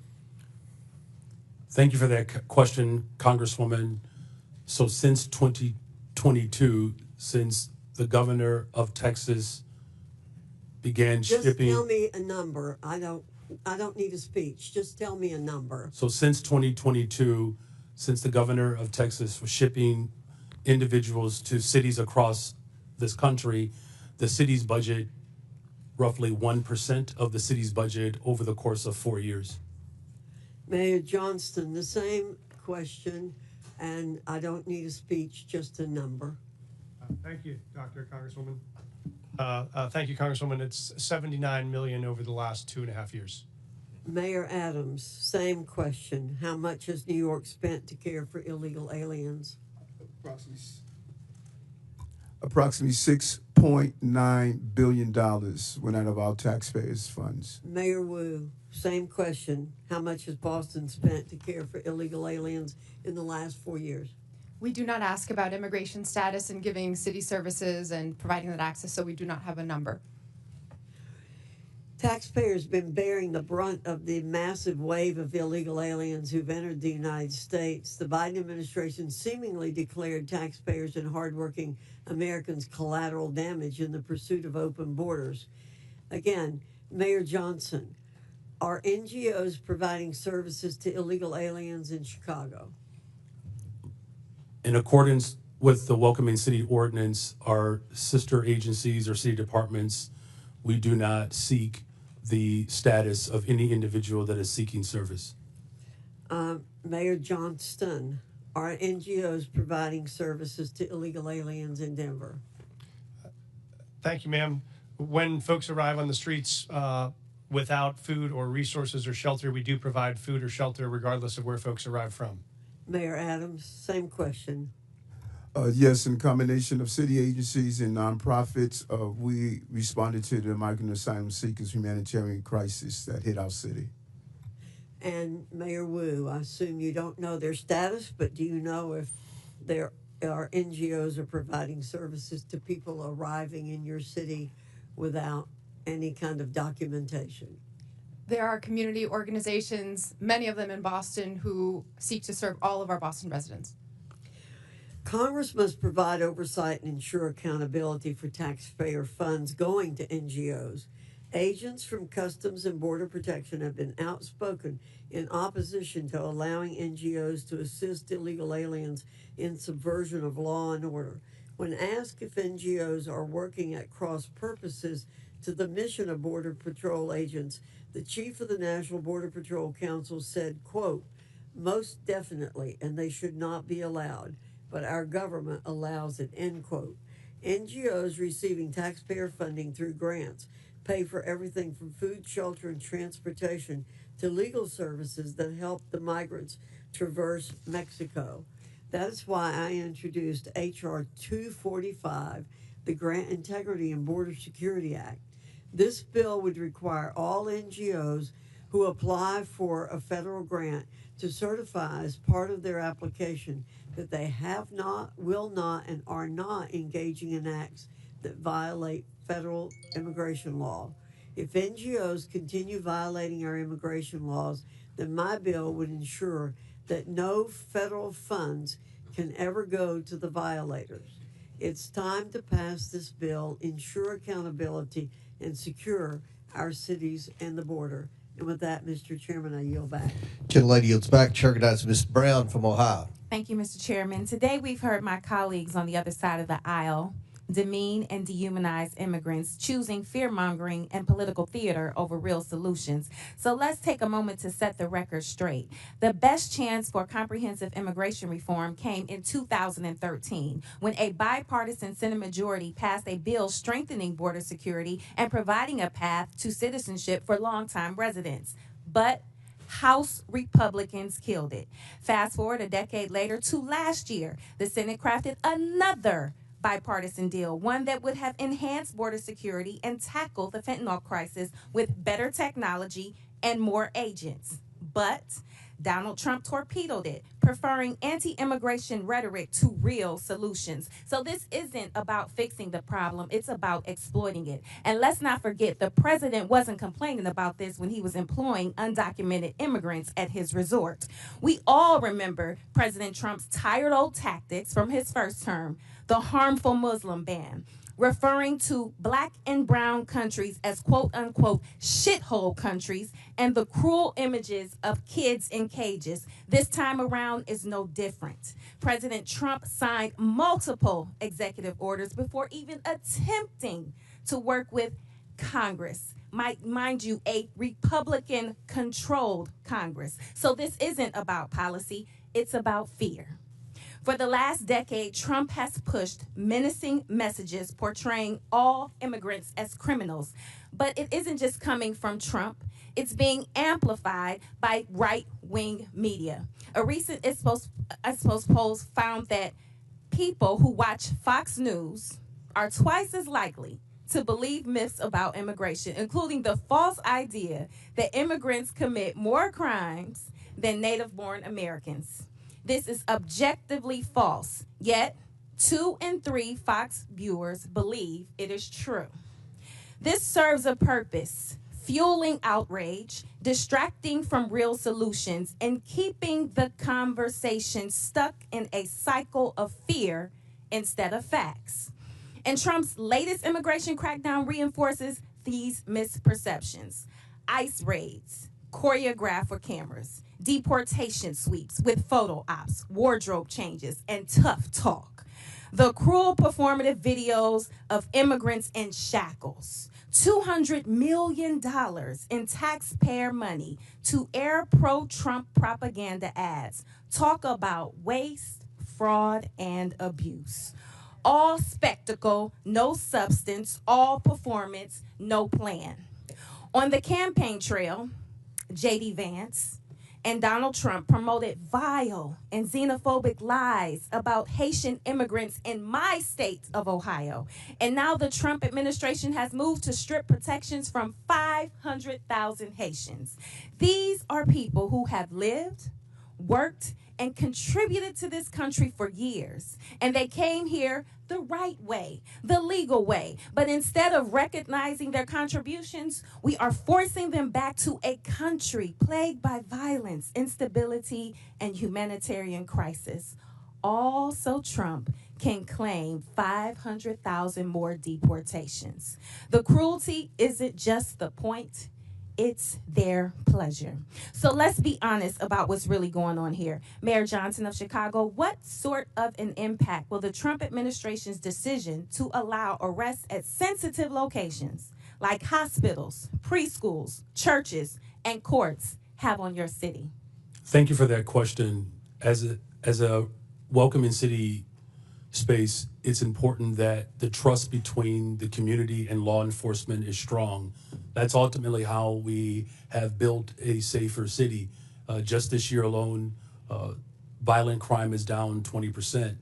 Thank you for that question, Congresswoman. So since 2022, since the governor of Texas began Just shipping. tell me a number. I don't need a speech. Just tell me a number. So since 2022, since the governor of Texas was shipping individuals to cities across this country, the city's budget, roughly 1% of the city's budget over the course of 4 years. Mayor Johnston, the same question, and I don't need a speech, just a number. Thank you, Congresswoman. Thank you, Congresswoman. It's $79 million over the last 2.5 years. Mayor Adams, same question. How much has New York spent to care for illegal aliens? Approximately $6.9 billion went out of our taxpayers' funds. Mayor Wu, same question. How much has Boston spent to care for illegal aliens in the last 4 years? We do not ask about immigration status and giving city services and providing that access, so we do not have a number. Taxpayers have been bearing the brunt of the massive wave of illegal aliens who've entered the United States. The Biden administration seemingly declared taxpayers and hardworking Americans collateral damage in the pursuit of open borders. Again, Mayor Johnson, are NGOs providing services to illegal aliens in Chicago? In accordance with the Welcoming City Ordinance, our sister agencies or city departments, we do not seek the status of any individual that is seeking service. Mayor Johnston, are NGOs providing services to illegal aliens in Denver? Thank you, ma'am. When folks arrive on the streets without food or resources or shelter, we do provide food or shelter regardless of where folks arrive from. Mayor Adams, same question. Yes, in combination of city agencies and nonprofits, we responded to the migrant asylum seekers humanitarian crisis that hit our city. And Mayor Wu, I assume you don't know their status, but do you know if there are NGOs are providing services to people arriving in your city without any kind of documentation? There are community organizations, many of them in Boston, who seek to serve all of our Boston residents. Congress must provide oversight and ensure accountability for taxpayer funds going to NGOs. Agents from Customs and Border Protection have been outspoken in opposition to allowing NGOs to assist illegal aliens in subversion of law and order. When asked if NGOs are working at cross purposes to the mission of Border Patrol agents, the chief of the National Border Patrol Council said, quote, "Most definitely, and they should not be allowed, but our government allows it," end quote. NGOs receiving taxpayer funding through grants pay for everything from food, shelter, and transportation to legal services that help the migrants traverse Mexico. That is why I introduced H.R. 245, the Grant Integrity and Border Security Act. This bill would require all NGOs who apply for a federal grant to certify as part of their application that they have not, will not, and are not engaging in acts that violate federal immigration law. If NGOs continue violating our immigration laws, then my bill would ensure that no federal funds can ever go to the violators. It's time to pass this bill, ensure accountability, and secure our cities and the border. And with that, Mr. Chairman, I yield back. Gentlelady yields back. Chair recognizes Ms. Brown from Ohio. Thank you, Mr. Chairman. Today we've heard my colleagues on the other side of the aisle demean, and dehumanize immigrants, choosing fear-mongering and political theater over real solutions. So let's take a moment to set the record straight. The best chance for comprehensive immigration reform came in 2013, when a bipartisan Senate majority passed a bill strengthening border security and providing a path to citizenship for longtime residents. But House Republicans killed it. Fast forward a decade later to last year, the Senate crafted another bipartisan deal, one that would have enhanced border security and tackled the fentanyl crisis with better technology and more agents. But Donald Trump torpedoed it, preferring anti-immigration rhetoric to real solutions. So this isn't about fixing the problem, it's about exploiting it. And let's not forget, the president wasn't complaining about this when he was employing undocumented immigrants at his resort. We all remember President Trump's tired old tactics from his first term, the harmful Muslim ban, referring to black and brown countries as quote-unquote shithole countries, and the cruel images of kids in cages. This time around is no different. President Trump signed multiple executive orders before even attempting to work with Congress. Mind you, a Republican-controlled Congress. So this isn't about policy, it's about fear. For the last decade, Trump has pushed menacing messages portraying all immigrants as criminals. But it isn't just coming from Trump. It's being amplified by right-wing media. A recent Ipsos poll found that people who watch Fox News are twice as likely to believe myths about immigration, including the false idea that immigrants commit more crimes than native-born Americans. This is objectively false, yet 2 in 3 Fox viewers believe it is true. This serves a purpose: fueling outrage, distracting from real solutions, and keeping the conversation stuck in a cycle of fear instead of facts. And Trump's latest immigration crackdown reinforces these misperceptions. ICE raids, choreographed for cameras, deportation sweeps with photo ops, wardrobe changes, and tough talk. The cruel performative videos of immigrants in shackles. $200 million in taxpayer money to air pro-Trump propaganda ads. Talk about waste, fraud, and abuse. All spectacle, no substance, all performance, no plan. On the campaign trail, J.D. Vance and Donald Trump promoted vile and xenophobic lies about Haitian immigrants in my state of Ohio. And now the Trump administration has moved to strip protections from 500,000 Haitians. These are people who have lived, worked, and contributed to this country for years. And they came here the right way, the legal way. But instead of recognizing their contributions, we are forcing them back to a country plagued by violence, instability, and humanitarian crisis. All so Trump can claim 500,000 more deportations. The cruelty isn't just the point, it's their pleasure. So let's be honest about what's really going on here. Mayor Johnson of Chicago, what sort of an impact will the Trump administration's decision to allow arrests at sensitive locations like hospitals, preschools, churches, and courts have on your city? Thank you for that question. As a welcoming city space, it's important that the trust between the community and law enforcement is strong. That's ultimately how we have built a safer city. Just this year alone, violent crime is down 20%.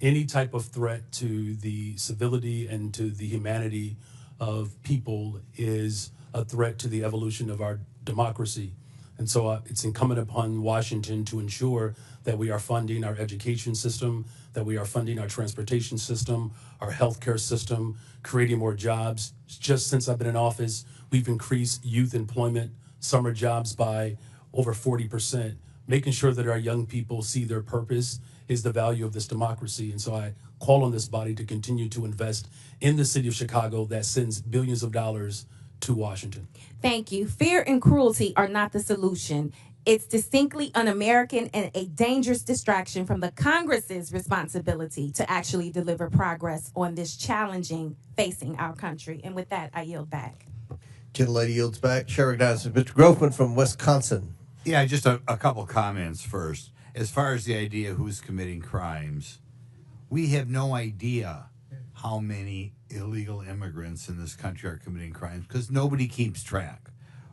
Any type of threat to the civility and to the humanity of people is a threat to the evolution of our democracy. And so it's incumbent upon Washington to ensure that we are funding our education system, that we are funding our transportation system, our healthcare system, creating more jobs. Just since I've been in office, we've increased youth employment, summer jobs by over 40%. Making sure that our young people see their purpose is the value of this democracy. And so I call on this body to continue to invest in the city of Chicago that sends billions of dollars to Washington. Thank you. Fear and cruelty are not the solution. It's distinctly un-American and a dangerous distraction from the Congress's responsibility to actually deliver progress on this challenging facing our country. And with that, I yield back. Gentlelady yields back. Chair recognizes Mr. Grofman from Wisconsin. Yeah, just a couple comments first. As far as the idea of who's committing crimes, we have no idea how many illegal immigrants in this country are committing crimes because nobody keeps track.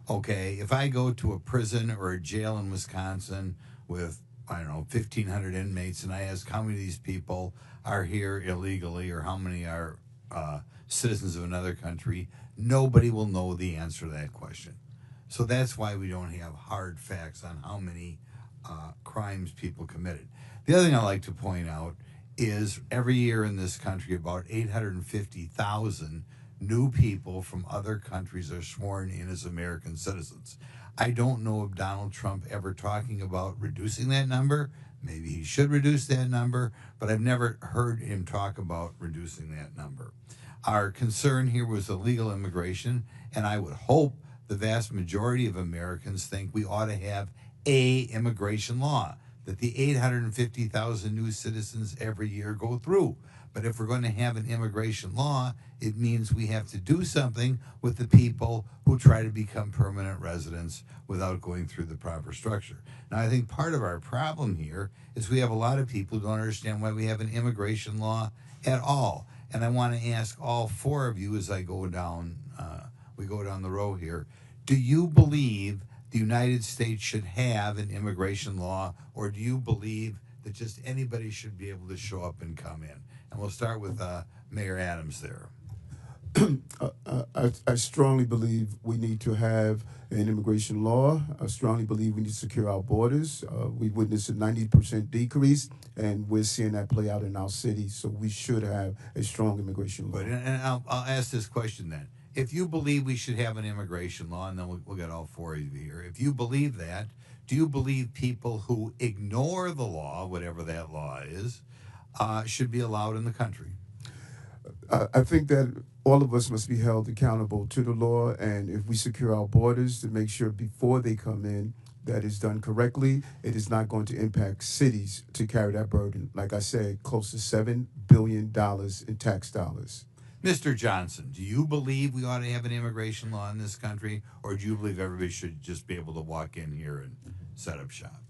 Okay, if I go to a prison or a jail in Wisconsin with, I don't know, 1,500 inmates, and I ask how many of these people are here illegally or how many are citizens of another country, nobody will know the answer to that question. So that's why we don't have hard facts on how many crimes people committed. The other thing I like to point out is every year in this country, about 850,000 new people from other countries are sworn in as American citizens. I don't know of Donald Trump ever talking about reducing that number. Maybe he should reduce that number, but I've never heard him talk about reducing that number. Our concern here was illegal immigration, and I would hope the vast majority of Americans think we ought to have a immigration law that the 850,000 new citizens every year go through. But if we're going to have an immigration law, it means we have to do something with the people who try to become permanent residents without going through the proper structure. Now, I think part of our problem here is we have a lot of people who don't understand why we have an immigration law at all. And I want to ask all four of you as I go down, we go down the row here, do you believe the United States should have an immigration law, or do you believe that just anybody should be able to show up and come in? And we'll start with Mayor Adams there. I strongly believe we need to have an immigration law. I strongly believe we need to secure our borders. We witnessed a 90% decrease, and we're seeing that play out in our city. So we should have a strong immigration law. Good. And I'll ask this question then. If you believe we should have an immigration law, and then we'll get all four of you here, if you believe that, do you believe people who ignore the law, whatever that law is, should be allowed in the country? I think that all of us must be held accountable to the law, and if we secure our borders to make sure before they come in that is done correctly, it is not going to impact cities to carry that burden. Like I said, close to $7 billion in tax dollars. Mr. Johnson, do you believe we ought to have an immigration law in this country, or do you believe everybody should just be able to walk in here and set up shop?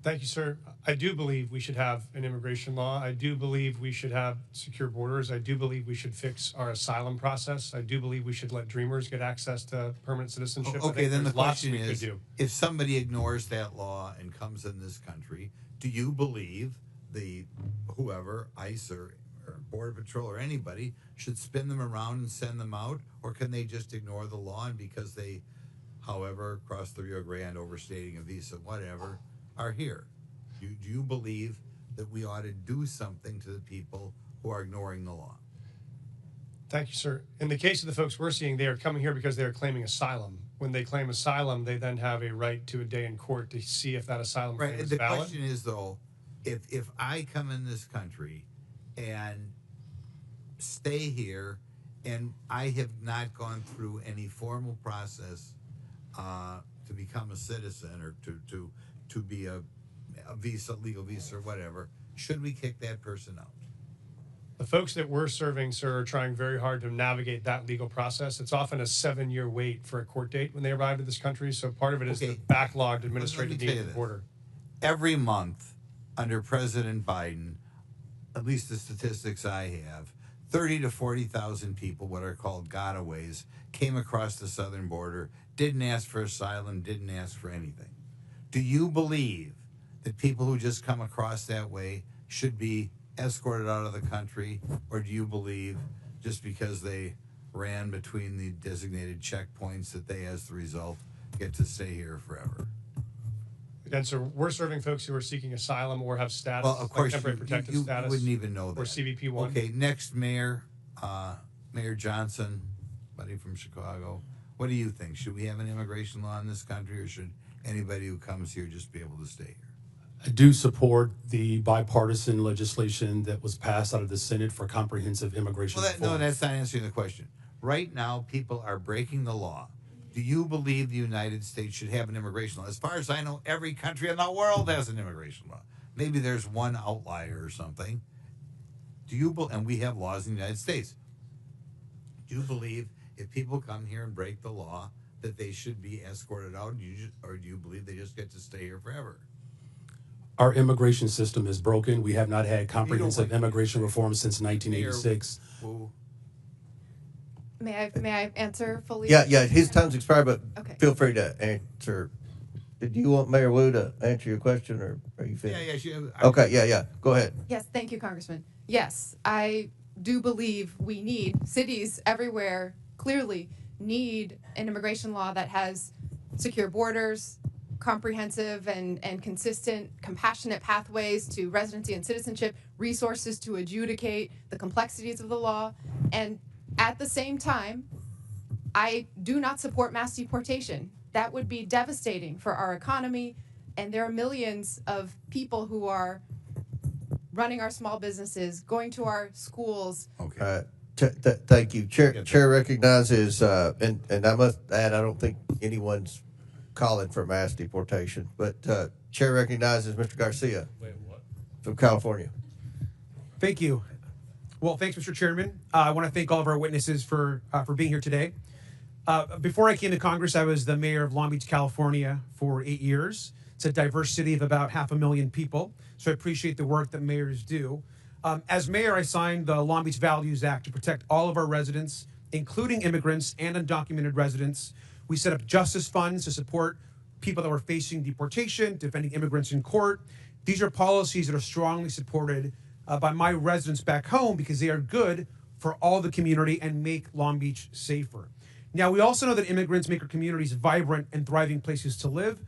Thank you, sir. I do believe we should have an immigration law. I do believe we should have secure borders. I do believe we should fix our asylum process. I do believe we should let dreamers get access to permanent citizenship. Okay, then the question we is, could do. if somebody ignores that law and comes in this country, do you believe the whoever, ICE or Border Patrol or anybody, should spin them around and send them out? Or can they just ignore the law, and because they, however, cross the Rio Grande, overstating a visa, whatever, are here? Do you believe that we ought to do something to the people who are ignoring the law? Thank you, sir. In the case of the folks we're seeing, they are coming here because they are claiming asylum. When they claim asylum, they then have a right to a day in court to see if that asylum claim is valid. The question is, though, if I come in this country and stay here and I have not gone through any formal process to become a citizen or to be a visa, legal visa or whatever, should we kick that person out? The folks that we're serving, sir, are trying very hard to navigate that legal process. It's often a 7-year wait for a court date when they arrive to this country. So part of it is the backlogged administrative need at the border. Every month under President Biden, at least the statistics I have, 30 to 40,000 people, what are called gotaways, came across the southern border, didn't ask for asylum, didn't ask for anything. Do you believe that people who just come across that way should be escorted out of the country, or do you believe just because they ran between the designated checkpoints that they, as the result, get to stay here forever? Again, sir, we're serving folks who are seeking asylum or have status, Well, of course, like temporary protective you status. wouldn't even know that. Or CBP-1. Okay, next, Mayor Johnson, buddy from Chicago. What do you think? Should we have an immigration law in this country, or should anybody who comes here just be able to stay here? I do support the bipartisan legislation that was passed out of the Senate for comprehensive immigration reform. No, that's not answering the question. Right now, people are breaking the law. Do you believe the United States should have an immigration law? As far as I know, every country in the world has an immigration law. Maybe there's one outlier or something. And we have laws in the United States. Do you believe if people come here and break the law that they should be escorted out, or do you believe they just get to stay here forever? Our immigration system is broken. We have not had comprehensive immigration reform since 1986. May I answer fully? Yeah, his time's expired, but Okay. feel free to answer. Did you want Mayor Wu to answer your question, or are you finished? Okay, yeah. Go ahead. Yes, thank you, Congressman. Yes, I do believe we need, cities everywhere clearly need an immigration law that has secure borders, comprehensive and consistent, compassionate pathways to residency and citizenship, resources to adjudicate the complexities of the law, and at the same time, I do not support mass deportation. That would be devastating for our economy, and there are millions of people who are running our small businesses, going to our schools. Okay. Thank you. Chair recognizes, and I must add, I don't think anyone's calling for mass deportation, but Chair recognizes Mr. Garcia. From California. Thank you. Well, thanks, Mr. Chairman. I want to thank all of our witnesses for being here today. Before I came to Congress, I was the mayor of Long Beach, California for 8 years. It's a diverse city of about 500,000 people, so I appreciate the work that mayors do. As mayor, I signed the Long Beach Values Act to protect all of our residents, including immigrants and undocumented residents. We set up justice funds to support people that were facing deportation, defending immigrants in court. These are policies that are strongly supported by my residents back home because they are good for all the community and make Long Beach safer. Now, we also know that immigrants make our communities vibrant and thriving places to live.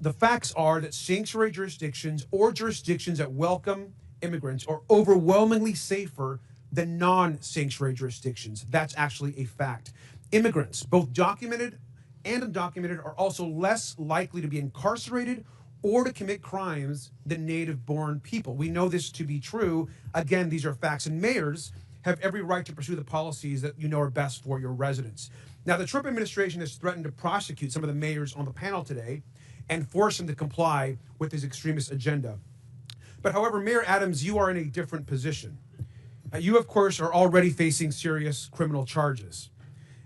The facts are that sanctuary jurisdictions or jurisdictions that welcome immigrants are overwhelmingly safer than non-sanctuary jurisdictions. That's actually a fact. Immigrants, both documented and undocumented, are also less likely to be incarcerated or to commit crimes than native-born people. We know this to be true. Again, these are facts, and mayors have every right to pursue the policies that you know are best for your residents. Now, the Trump administration has threatened to prosecute some of the mayors on the panel today and force them to comply with his extremist agenda. But however, Mayor Adams, you are in a different position. You, of course, are already facing serious criminal charges.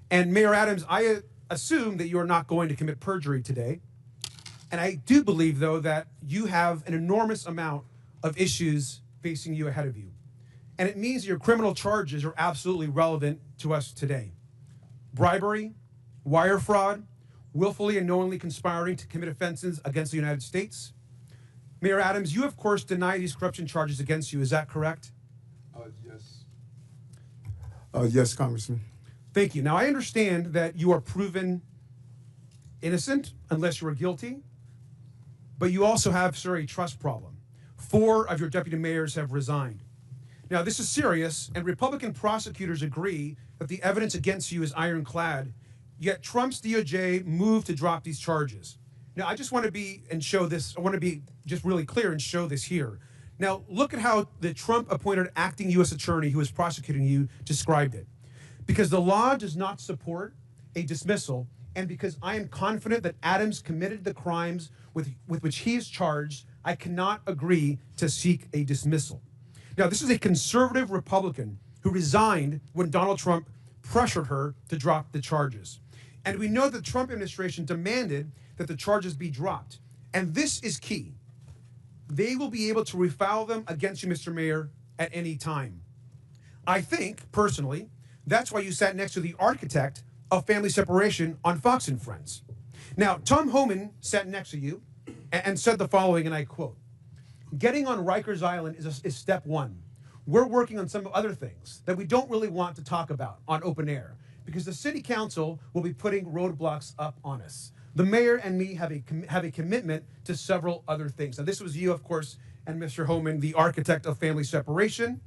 And Mayor Adams, I assume that you are not going to commit perjury today. And I do believe, though, that you have an enormous amount of issues facing you ahead of you. And it means your criminal charges are absolutely relevant to us today. Bribery, wire fraud, willfully and knowingly conspiring to commit offenses against the United States. Mayor Adams, you, of course, deny these corruption charges against you. Is that correct? Yes. Yes, Congressman. Thank you. Now, I understand that you are proven innocent unless you are guilty, but you also have, sir, a trust problem. 4 of your deputy mayors have resigned. Now, this is serious, and Republican prosecutors agree that the evidence against you is ironclad, yet Trump's DOJ moved to drop these charges. Now, I just want to be just really clear and show this here. Now, look at how the Trump-appointed acting U.S. attorney who is prosecuting you described it. Because the law does not support a dismissal, and because I am confident that Adams committed the crimes with which he is charged, I cannot agree to seek a dismissal. Now, this is a conservative Republican who resigned when Donald Trump pressured her to drop the charges. And we know that the Trump administration demanded that the charges be dropped. And this is key. They will be able to refile them against you, Mr. Mayor, at any time. I think, personally, that's why you sat next to the architect of family separation on Fox and Friends. Now, Tom Homan sat next to you and said the following, and I quote, "Getting on Rikers Island is step one. We're working on some other things that we don't really want to talk about on open air because the city council will be putting roadblocks up on us. The mayor and me have a commitment to several other things." Now, this was you, of course, and Mr. Homan, the architect of family separation.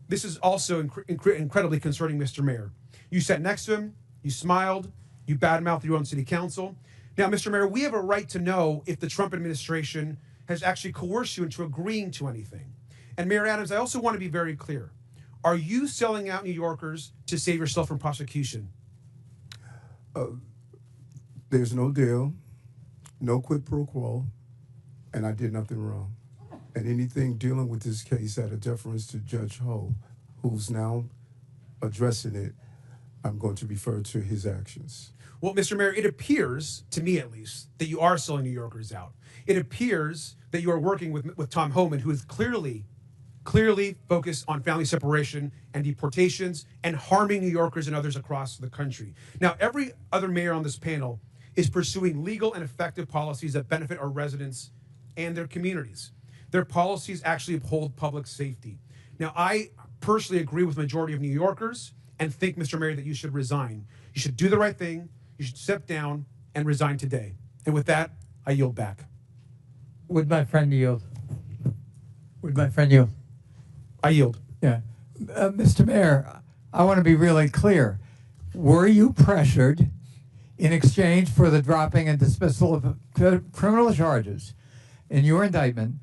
This is also incredibly concerning, Mr. Mayor. You sat next to him, you smiled, you badmouthed your own city council. Now, Mr. Mayor, we have a right to know if the Trump administration has actually coerced you into agreeing to anything. And Mayor Adams, I also want to be very clear. Are you selling out New Yorkers to save yourself from prosecution? There's no deal, no quid pro quo, and I did nothing wrong. And anything dealing with this case at a deference to Judge Ho, who's now addressing it, I'm going to refer to his actions. Well, Mr. Mayor, it appears, to me at least, that you are selling New Yorkers out. It appears that you are working with Tom Homan, who is clearly focused on family separation and deportations and harming New Yorkers and others across the country. Now, every other mayor on this panel is pursuing legal and effective policies that benefit our residents and their communities. Their policies actually uphold public safety. Now, I personally agree with the majority of New Yorkers and think, Mr. Mayor, that you should resign. You should do the right thing. You should step down and resign today. And with that, I yield back. Would my friend yield? Would my friend yield? I yield. Yeah. Mr. Mayor, I want to be really clear. Were you pressured in exchange for the dropping and dismissal of criminal charges in your indictment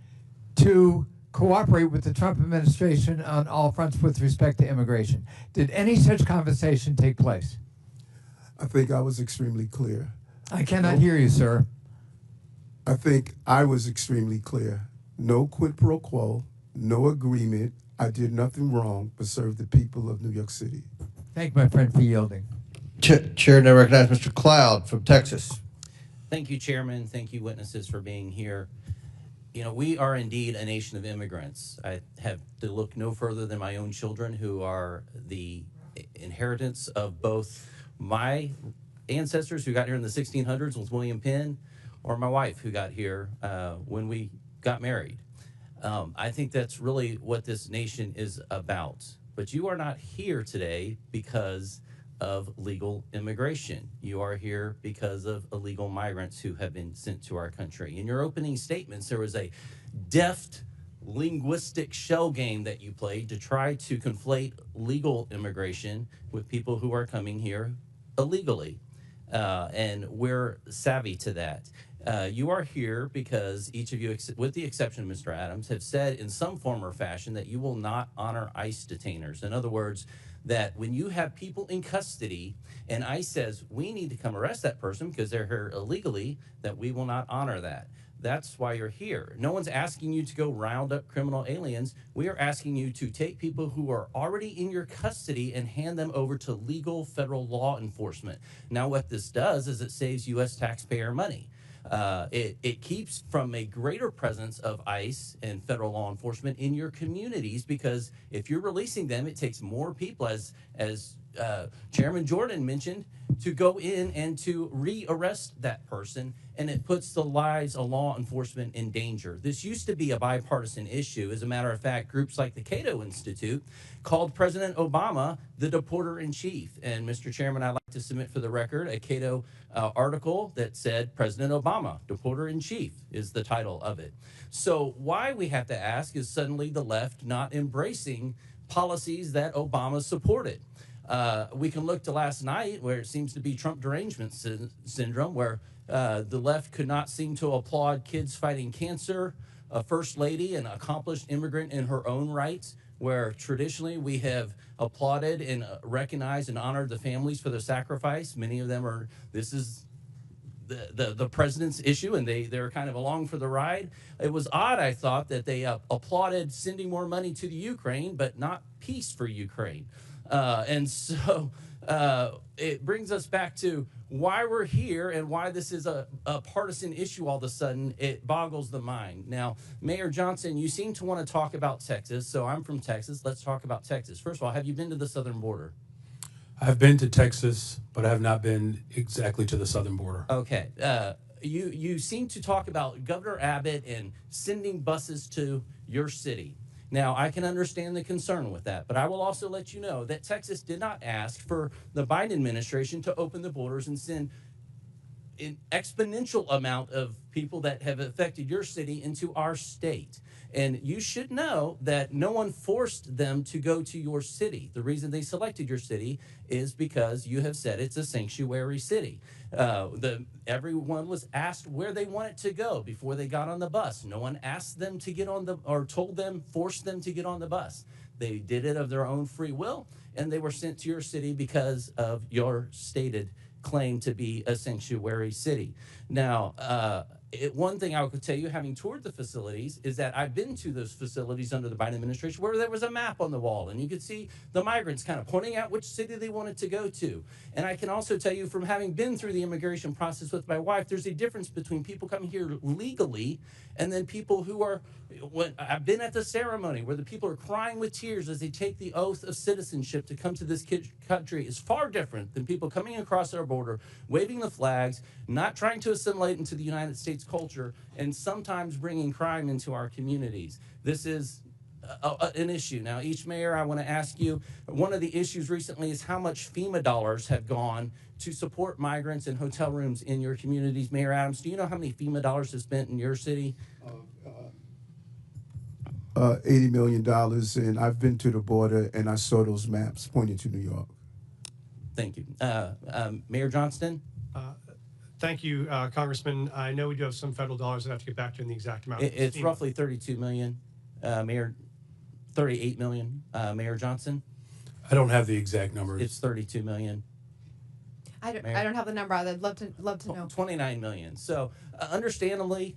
to cooperate with the Trump administration on all fronts with respect to immigration? Did any such conversation take place? I think I was extremely clear. I cannot hear you, sir. I think I was extremely clear. No quid pro quo, no agreement. I did nothing wrong but serve the people of New York City. Thank my friend for yielding. Chair, now recognize Mr. Cloud from Texas. Thank you, Chairman. Thank you, witnesses, for being here. You know, we are indeed a nation of immigrants. I have to look no further than my own children, who are the inheritance of both my ancestors who got here in the 1600s with William Penn, or my wife who got here when we got married. I think that's really what this nation is about. But you are not here today because of legal immigration. You are here because of illegal migrants who have been sent to our country. In your opening statements, there was a deft linguistic shell game that you played to try to conflate legal immigration with people who are coming here illegally. And we're savvy to that. You are here because each of you, with the exception of Mr. Adams, have said in some form or fashion that you will not honor ICE detainers. In other words, that when you have people in custody and ICE says, we need to come arrest that person because they're here illegally, that we will not honor that. That's why you're here. No one's asking you to go round up criminal aliens. We are asking you to take people who are already in your custody and hand them over to legal federal law enforcement. Now, what this does is it saves U.S. taxpayer money. It keeps from a greater presence of ICE and federal law enforcement in your communities, because if you're releasing them, it takes more people, as Chairman Jordan mentioned, to go in and to re-arrest that person, and it puts the lives of law enforcement in danger. This used to be a bipartisan issue. As a matter of fact, groups like the Cato Institute called President Obama the deporter-in-chief. And Mr. Chairman, I'd like to submit for the record a Cato article that said President Obama, deporter-in-chief, is the title of it. So why we have to ask is suddenly the left not embracing policies that Obama supported. We can look to last night, where it seems to be Trump derangement syndrome, where the left could not seem to applaud kids fighting cancer, a first lady, an accomplished immigrant in her own rights, where traditionally we have applauded and recognized and honored the families for their sacrifice. Many of them are, this is the president's issue, and they're kind of along for the ride. It was odd, I thought, that they applauded sending more money to the Ukraine, but not peace for Ukraine. And so it brings us back to why we're here and why this is a partisan issue all of a sudden. It boggles the mind. Now, Mayor Johnson, you seem to want to talk about Texas, so I'm from Texas. Let's talk about Texas. First of all, have you been to the southern border? I've been to Texas, but I have not been exactly to the southern border. Okay. You seem to talk about Governor Abbott and sending buses to your city. Now, I can understand the concern with that, but I will also let you know that Texas did not ask for the Biden administration to open the borders and send an exponential amount of people that have affected your city into our state. And you should know that no one forced them to go to your city. The reason they selected your city is because you have said it's a sanctuary city. Everyone was asked where they wanted to go before they got on the bus. No one asked them to get on the, or told them, forced them to get on the bus. They did it of their own free will, and they were sent to your city because of your stated claim to be a sanctuary city. Now, one thing I could tell you, having toured the facilities, is that I've been to those facilities under the Biden administration where there was a map on the wall, and you could see the migrants kind of pointing out which city they wanted to go to. And I can also tell you, from having been through the immigration process with my wife, there's a difference between people coming here legally and then people who are, when I've been at the ceremony where the people are crying with tears as they take the oath of citizenship to come to this country, is far different than people coming across our border, waving the flags, not trying to assimilate into the United States culture, and sometimes bringing crime into our communities. This is an issue. Now, each mayor, I want to ask you, one of the issues recently is how much FEMA dollars have gone to support migrants and hotel rooms in your communities. Mayor Adams, do you know how many FEMA dollars is spent in your city? $80 million, and I've been to the border and I saw those maps pointing to New York. Thank you. Mayor Johnston? Thank you, Congressman. I know we do have some federal dollars that I have to get back to in the exact amount. It's roughly 32 million, Mayor, 38 million, Mayor Johnson? I don't have the exact numbers. It's 32 million. I don't have the number. I'd love to know. 29 million. So understandably,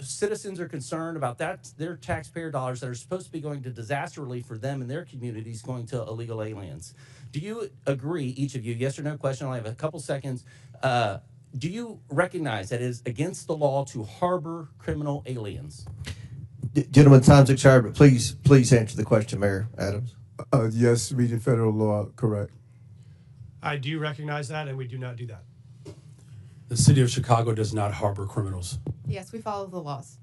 citizens are concerned about that, their taxpayer dollars that are supposed to be going to disaster relief for them and their communities going to illegal aliens. Do you agree, each of you, yes or no question, I have a couple seconds, do you recognize that it is against the law to harbor criminal aliens? Gentlemen, time's expired, but please answer the question, Mayor Adams. Yes, reading federal law, correct. I do recognize that, and we do not do that. The city of Chicago does not harbor criminals. Yes, we follow the laws.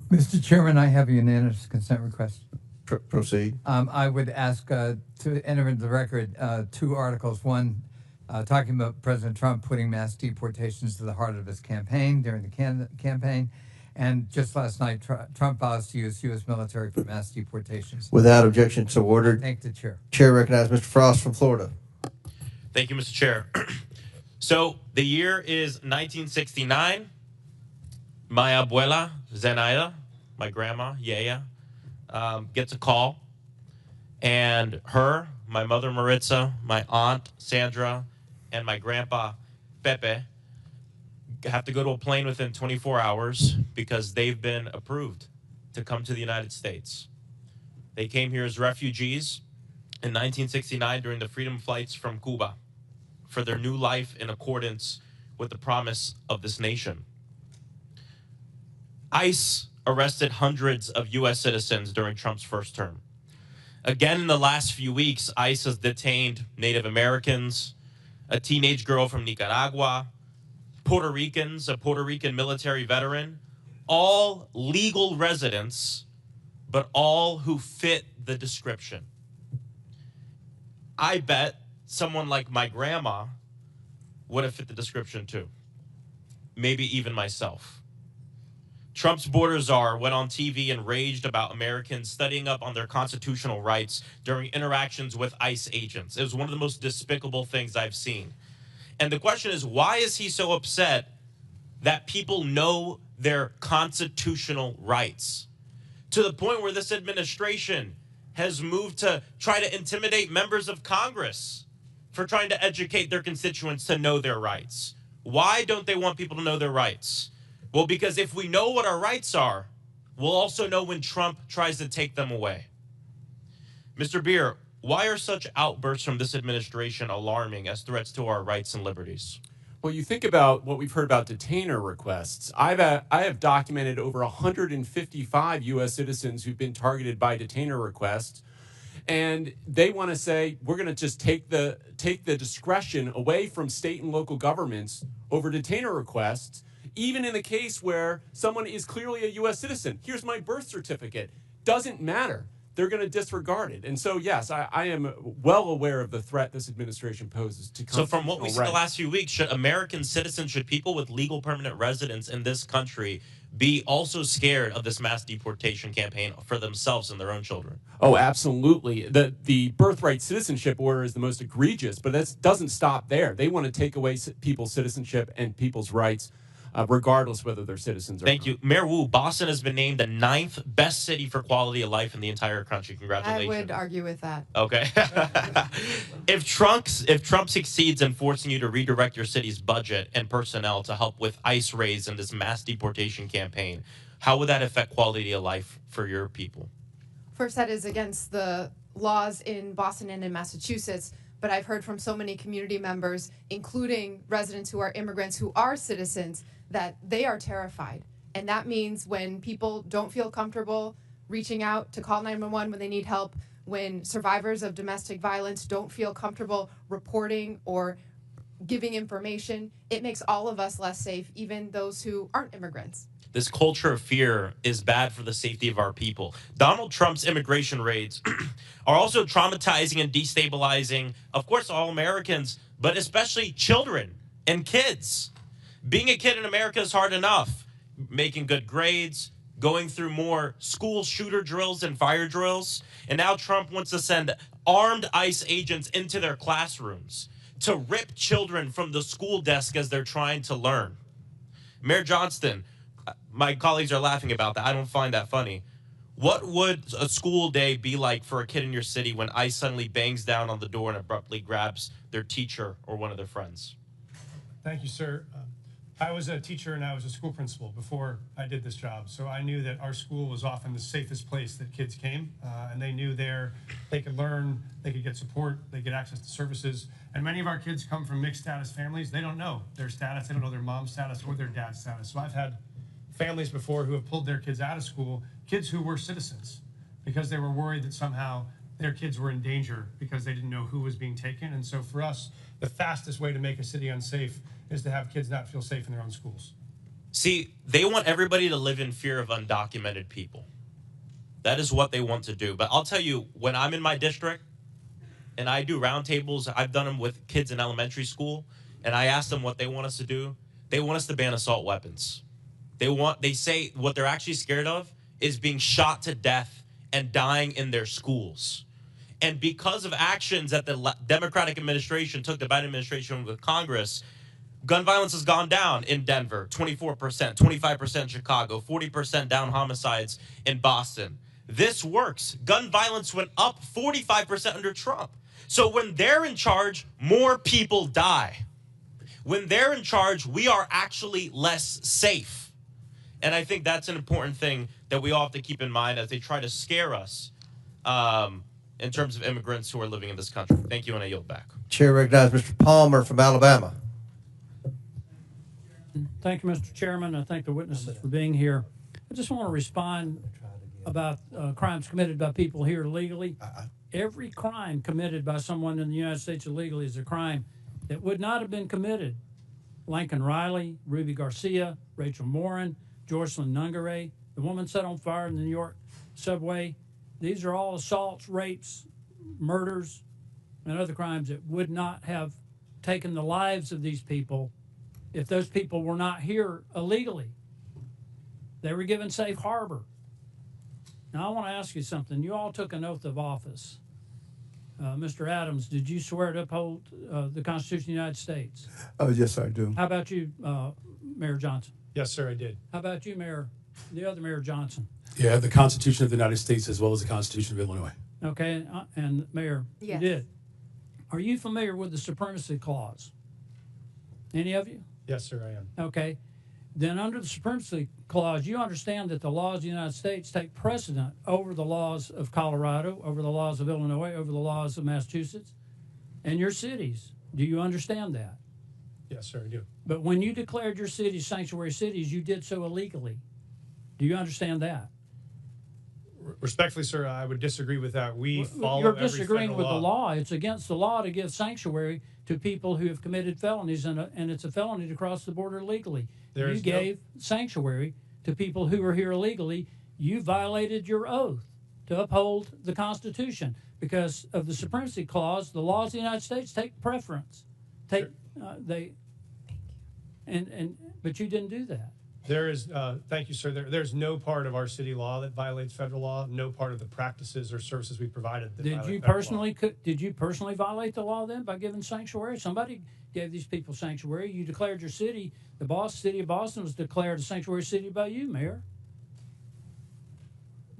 Mr. Chairman, I have a unanimous consent request. Proceed. I would ask to enter into the record two articles. One, talking about President Trump putting mass deportations to the heart of his campaign during the campaign. And just last night, Trump vows to use U.S. military for mass deportations. Without objection, so ordered. Thank the chair. Chair recognizes Mr. Frost from Florida. Thank you, Mr. Chair. So the year is 1969. My abuela, Zenaida, my grandma, Yaya, gets a call. And her, my mother, Maritza, my aunt, Sandra, and my grandpa, Pepe, have to go to a plane within 24 hours because they've been approved to come to the United States. They came here as refugees in 1969 during the freedom flights from Cuba for their new life in accordance with the promise of this nation. ICE arrested hundreds of U.S. citizens during Trump's first term. Again, in the last few weeks, ICE has detained Native Americans, a teenage girl from Nicaragua, Puerto Ricans, a Puerto Rican military veteran, all legal residents, but all who fit the description. I bet someone like my grandma would have fit the description too. Maybe even myself. Trump's border czar went on TV and raged about Americans studying up on their constitutional rights during interactions with ICE agents. It was one of the most despicable things I've seen. And the question is, why is he so upset that people know their constitutional rights? To the point where this administration has moved to try to intimidate members of Congress for trying to educate their constituents to know their rights. Why don't they want people to know their rights? Well, because if we know what our rights are, we'll also know when Trump tries to take them away. Mr. Beer, why are such outbursts from this administration alarming as threats to our rights and liberties? Well, you think about what we've heard about detainer requests. I have documented over 155 U.S. citizens who've been targeted by detainer requests, and they want to say we're going to just take the discretion away from state and local governments over detainer requests, even in the case where someone is clearly a U.S. citizen. Here's my birth certificate. Doesn't matter. They're going to disregard it. And so, yes, I am well aware of the threat this administration poses to constitutional rights. So from what we see the last few weeks, should American citizens, should people with legal permanent residence in this country be also scared of this mass deportation campaign for themselves and their own children? Oh, absolutely. The birthright citizenship order is the most egregious, but that doesn't stop there. They want to take away people's citizenship and people's rights regardless whether they're citizens or Thank not. you. Mayor Wu, Boston has been named the 9th best city for quality of life in the entire country. Congratulations. I would argue with that. Okay. If Trump succeeds in forcing you to redirect your city's budget and personnel to help with ICE raids and this mass deportation campaign, how would that affect quality of life for your people? First, that is against the laws in Boston and in Massachusetts, but I've heard from so many community members, including residents who are immigrants who are citizens, that they are terrified. And that means when people don't feel comfortable reaching out to call 911 when they need help, when survivors of domestic violence don't feel comfortable reporting or giving information, it makes all of us less safe, even those who aren't immigrants. This culture of fear is bad for the safety of our people. Donald Trump's immigration raids are also traumatizing and destabilizing, of course, all Americans, but especially children and kids. Being a kid in America is hard enough. Making good grades, going through more school shooter drills and fire drills. And now Trump wants to send armed ICE agents into their classrooms to rip children from the school desk as they're trying to learn. Mayor Johnston, my colleagues are laughing about that. I don't find that funny. What would a school day be like for a kid in your city when ICE suddenly bangs down on the door and abruptly grabs their teacher or one of their friends? Thank you, sir. I was a teacher and I was a school principal before I did this job, so I knew that our school was often the safest place that kids came, and they knew there they could learn, they could get support, they get access to services. And many of our kids come from mixed status families. They don't know their status, they don't know their mom's status or their dad's status. So I've had families before who have pulled their kids out of school, kids who were citizens, because they were worried that somehow their kids were in danger because they didn't know who was being taken. And so for us, the fastest way to make a city unsafe is to have kids not feel safe in their own schools. See, they want everybody to live in fear of undocumented people. That is what they want to do. But I'll tell you, when I'm in my district and I do roundtables, I've done them with kids in elementary school, and I ask them what they want us to do. They want us to ban assault weapons. They say what they're actually scared of is being shot to death and dying in their schools. And because of actions that the Democratic administration took, the Biden administration with Congress, gun violence has gone down in Denver, 24%, 25% in Chicago, 40% down homicides in Boston. This works. Gun violence went up 45% under Trump. So when they're in charge, more people die. When they're in charge, we are actually less safe. And I think that's an important thing that we all have to keep in mind as they try to scare us in terms of immigrants who are living in this country. Thank you, and I yield back. Chair recognizes Mr. Palmer from Alabama. Thank you, Mr. Chairman. I thank the witnesses for being here. I just want to respond about crimes committed by people here illegally. Every crime committed by someone in the United States illegally is a crime that would not have been committed. Lincoln Riley, Ruby Garcia, Rachel Morin, Joycelyn Nungaray, the woman set on fire in the New York subway. These are all assaults, rapes, murders, and other crimes that would not have taken the lives of these people if those people were not here illegally. They were given safe harbor. Now, I want to ask you something. You all took an oath of office. Mr. Adams, did you swear to uphold the Constitution of the United States? Oh, yes, I do. How about you, Mayor Johnson? Yes, sir, I did. How about you, the other Mayor Johnson? Yeah, the Constitution of the United States as well as the Constitution of Illinois. Okay, and Mayor, Yes. you did. Are you familiar with the Supremacy Clause? Any of you? Yes, sir, I am. Okay. Then under the Supremacy Clause, you understand that the laws of the United States take precedent over the laws of Colorado, over the laws of Illinois, over the laws of Massachusetts, and your cities. Do you understand that? Yes, sir, I do. But when you declared your cities sanctuary cities, you did so illegally. Do you understand that? Respectfully, sir, I would disagree with that. We follow You're every disagreeing federal with the law. law. It's against the law to give sanctuary to people who have committed felonies, and it's a felony to cross the border illegally. You gave sanctuary to people who are here illegally. You violated your oath to uphold the Constitution because of the Supremacy Clause. The laws of the United States take preference. But you didn't do that. There is, thank you, sir. There's no part of our city law that violates federal law. No part of the practices or services we provided that Did violate you federal personally did you personally violate the law then by giving sanctuary? Somebody gave these people sanctuary. You declared your city. The city of Boston was declared a sanctuary city by you, Mayor.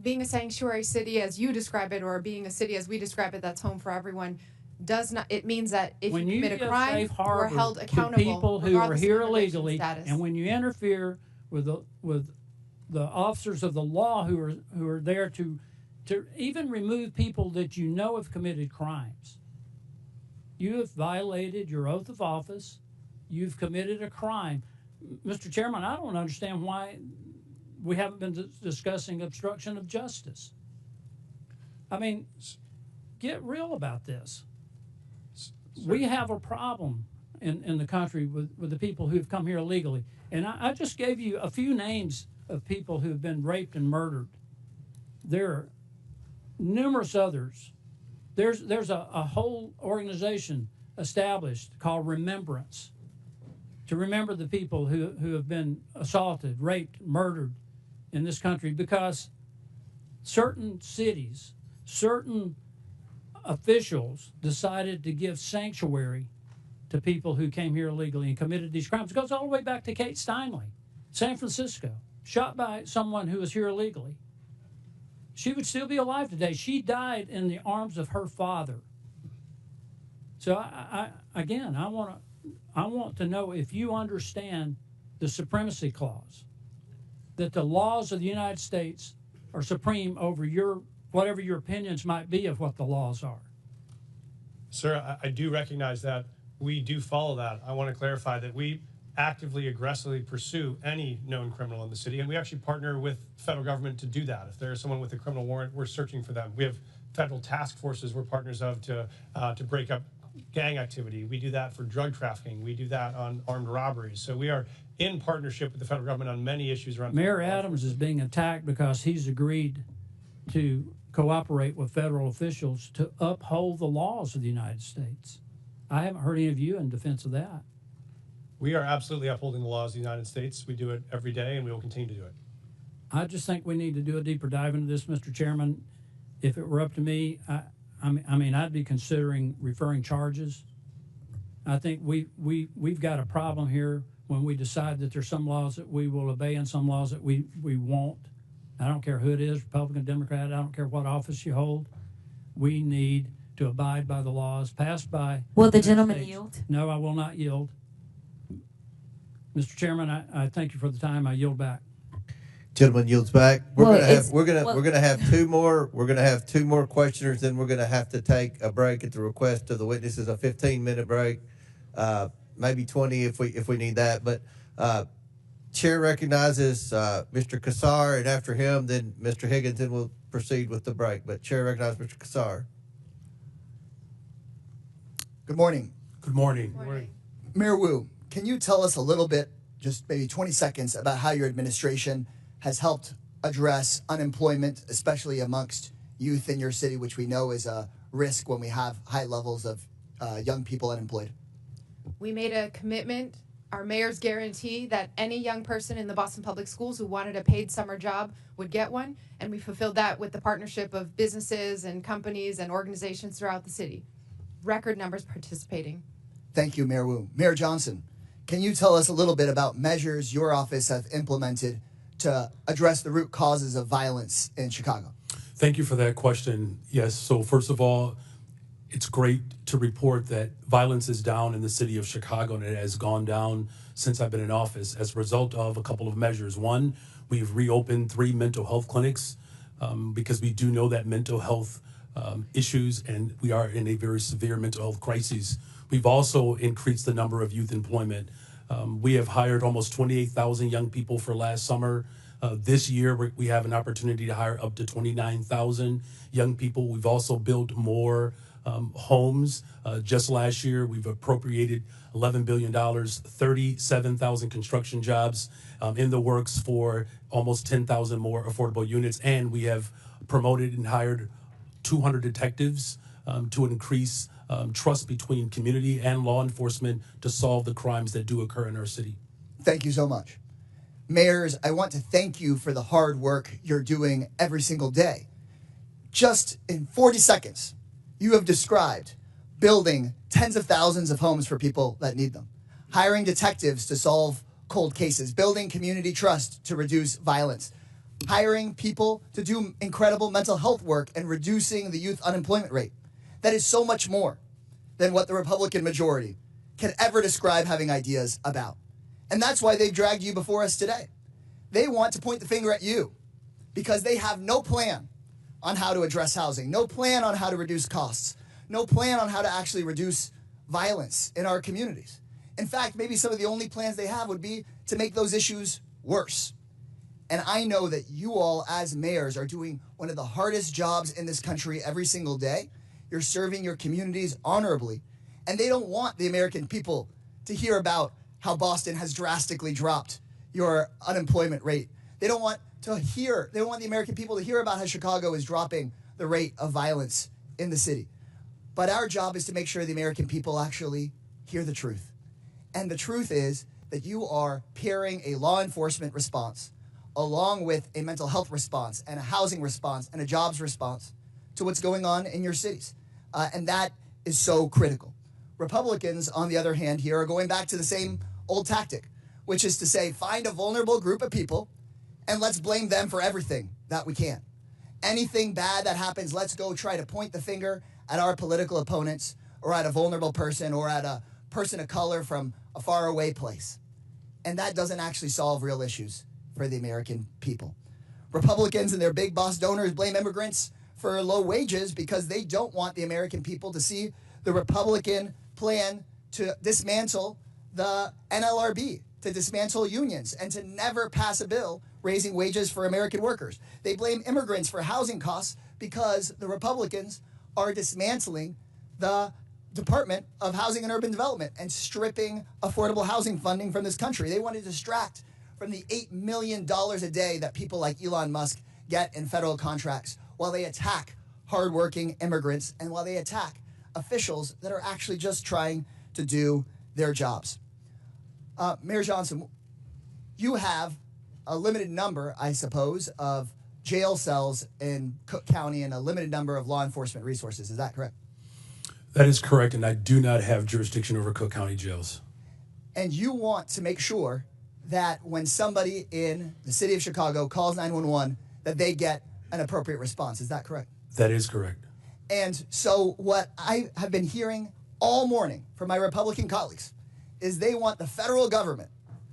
Being a sanctuary city as you describe it, or being a city as we describe it, that's home for everyone, does not. It means that if When you you commit a give crime, safe you are harbor held to accountable people who are regardless of here immigration illegally, status. and when you interfere with the officers of the law who are there to even remove people that you know have committed crimes, you have violated your oath of office. You've committed a crime. Mr. Chairman, I don't understand why we haven't been discussing obstruction of justice. I mean, get real about this. We have a problem in the country with the people who have come here illegally. And I just gave you a few names of people who have been raped and murdered. There are numerous others. There's a whole organization established called Remembrance to remember the people who have been assaulted, raped, murdered in this country, because certain cities, certain officials decided to give sanctuary to people who came here illegally and committed these crimes. It goes all the way back to Kate Steinle, San Francisco, shot by someone who was here illegally. She would still be alive today. She died in the arms of her father. So I want to know if you understand the supremacy clause, that the laws of the United States are supreme over whatever your opinions might be of what the laws are. Sir, I do recognize that. We do follow that. I want to clarify that we actively, aggressively pursue any known criminal in the city, and we actually partner with the federal government to do that. If there is someone with a criminal warrant, we're searching for them. We have federal task forces we're partners of to break up gang activity. We do that for drug trafficking. We do that on armed robberies. So we are in partnership with the federal government on many issues around. Mayor Adams is being attacked because he's agreed to cooperate with federal officials to uphold the laws of the United States. I haven't heard any of you in defense of that. We are absolutely upholding the laws of the United States. We do it every day, and we will continue to do it. I just think we need to do a deeper dive into this, Mr. Chairman. If it were up to me, I mean, I'd be considering referring charges. I think we've got a problem here when we decide that there's some laws that we will obey and some laws that we won't. I don't care who it is, Republican, Democrat, I don't care what office you hold. We need to abide by the laws passed by. Will the gentleman yield? No, I will not yield. Mr. Chairman, I thank you for the time. I yield back. Gentleman yields back. We're gonna have two more. We're gonna have two more questioners. Then we're gonna have to take a break at the request of the witnesses. A 15-minute break, maybe 20 if we need that. But Chair recognizes Mr. Kassar, and after him, then Mr. Higgins, and we'll proceed with the break. But Chair recognizes Mr. Kassar. Good morning. Good morning. Good morning. Mayor Wu, can you tell us a little bit, just maybe 20 seconds, about how your administration has helped address unemployment, especially amongst youth in your city, which we know is a risk when we have high levels of young people unemployed? We made a commitment, our mayor's guarantee, that any young person in the Boston Public Schools who wanted a paid summer job would get one, and we fulfilled that with the partnership of businesses and companies and organizations throughout the city. Record numbers participating. Thank you, Mayor Wu. Mayor Johnson, can you tell us a little bit about measures your office have implemented to address the root causes of violence in Chicago? Thank you for that question. Yes, so first of all, it's great to report that violence is down in the city of Chicago, and it has gone down since I've been in office as a result of a couple of measures. One, we've reopened 3 mental health clinics because we do know that mental health issues, and we are in a very severe mental health crisis. We've also increased the number of youth employment. We have hired almost 28,000 young people for last summer. This year, we have an opportunity to hire up to 29,000 young people. We've also built more homes. Just last year, we've appropriated $11 billion, 37,000 construction jobs in the works for almost 10,000 more affordable units. And we have promoted and hired 200 detectives to increase trust between community and law enforcement to solve the crimes that do occur in our city. Thank you so much. Mayors, I want to thank you for the hard work you're doing every single day. Just in 40 seconds, you have described building tens of thousands of homes for people that need them, hiring detectives to solve cold cases, building community trust to reduce violence, hiring people to do incredible mental health work and reducing the youth unemployment rate. That is so much more than what the Republican majority can ever describe having ideas about. And that's why they've dragged you before us today. They want to point the finger at you because they have no plan on how to address housing, no plan on how to reduce costs, no plan on how to actually reduce violence in our communities. In fact, maybe some of the only plans they have would be to make those issues worse. And I know that you all as mayors are doing one of the hardest jobs in this country every single day. You're serving your communities honorably. And they don't want the American people to hear about how Boston has drastically dropped your unemployment rate. They don't want the American people to hear about how Chicago is dropping the rate of violence in the city. But our job is to make sure the American people actually hear the truth. And the truth is that you are pairing a law enforcement response along with a mental health response and a housing response and a jobs response to what's going on in your cities. And that is so critical. Republicans, on the other hand, here are going back to the same old tactic, which is to say, find a vulnerable group of people and let's blame them for everything that we can. Anything bad that happens, let's go try to point the finger at our political opponents or at a vulnerable person or at a person of color from a faraway place. And that doesn't actually solve real issues for the American people. Republicans and their big boss donors blame immigrants for low wages because they don't want the American people to see the Republican plan to dismantle the NLRB, to dismantle unions, and to never pass a bill raising wages for American workers. They blame immigrants for housing costs because the Republicans are dismantling the Department of Housing and Urban Development and stripping affordable housing funding from this country. They want to distract from the $8 million a day that people like Elon Musk get in federal contracts while they attack hardworking immigrants and while they attack officials that are actually just trying to do their jobs. Mayor Johnson, you have a limited number, I suppose, of jail cells in Cook County and a limited number of law enforcement resources. Is that correct? That is correct, and I do not have jurisdiction over Cook County jails. And you want to make sure that when somebody in the city of Chicago calls 911, that they get an appropriate response. Is that correct? That is correct. And so what I have been hearing all morning from my Republican colleagues is they want the federal government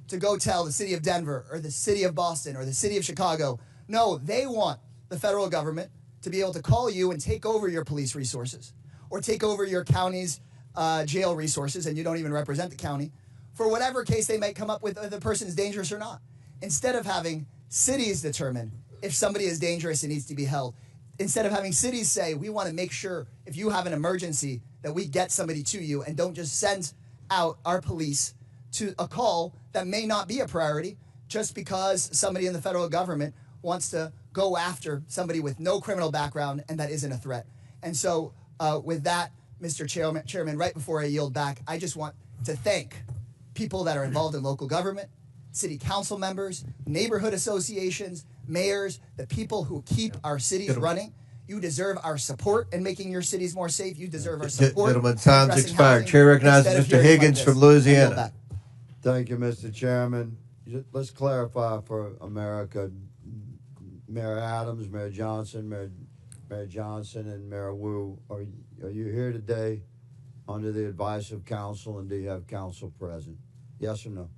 to go tell the city of Denver or the city of Boston or the city of Chicago. No, they want the federal government to be able to call you and take over your police resources or take over your county's jail resources, and you don't even represent the county, for whatever case they might come up with, whether the person is dangerous or not. Instead of having cities determine if somebody is dangerous and needs to be held, instead of having cities say, we want to make sure if you have an emergency that we get somebody to you and don't just send out our police to a call that may not be a priority just because somebody in the federal government wants to go after somebody with no criminal background and that isn't a threat. And so with that, Mr. Chairman, right before I yield back, I just want to thank people that are involved in local government, city council members, neighborhood associations, mayors, the people who keep our cities running. You deserve our support in making your cities more safe. You deserve our support. Gentlemen, time's expired. Chair recognizes Mr. Higgins from Louisiana. Thank you, Mr. Chairman. Let's clarify for America. Mayor Adams, Mayor Johnson, Mayor Johnson, and Mayor Wu, are you here today under the advice of council, and do you have council present? Yes or no?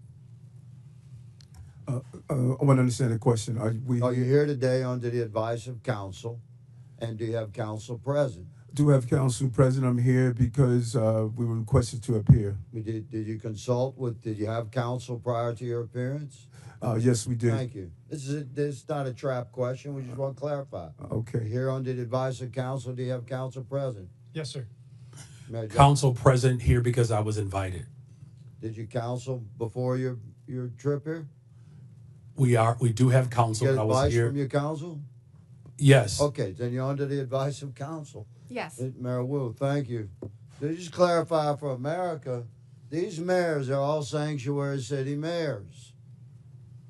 I want to understand the question. Are you here today under the advice of council, and do you have council present? Do have council present. I'm here because we were requested to appear. Did you consult with, did you have council prior to your appearance? Yes, we did. Thank you. This is not a trap question. We just want to clarify. Okay. Here under the advice of council, do you have council present? Yes, sir. Council present here because I was invited. Did you counsel before your trip here? We do have counsel. Get I was advice here. from your council? Yes. Okay, then you're under the advice of council. Yes. Mayor Wu, thank you. To just clarify for America, these mayors are all sanctuary city mayors.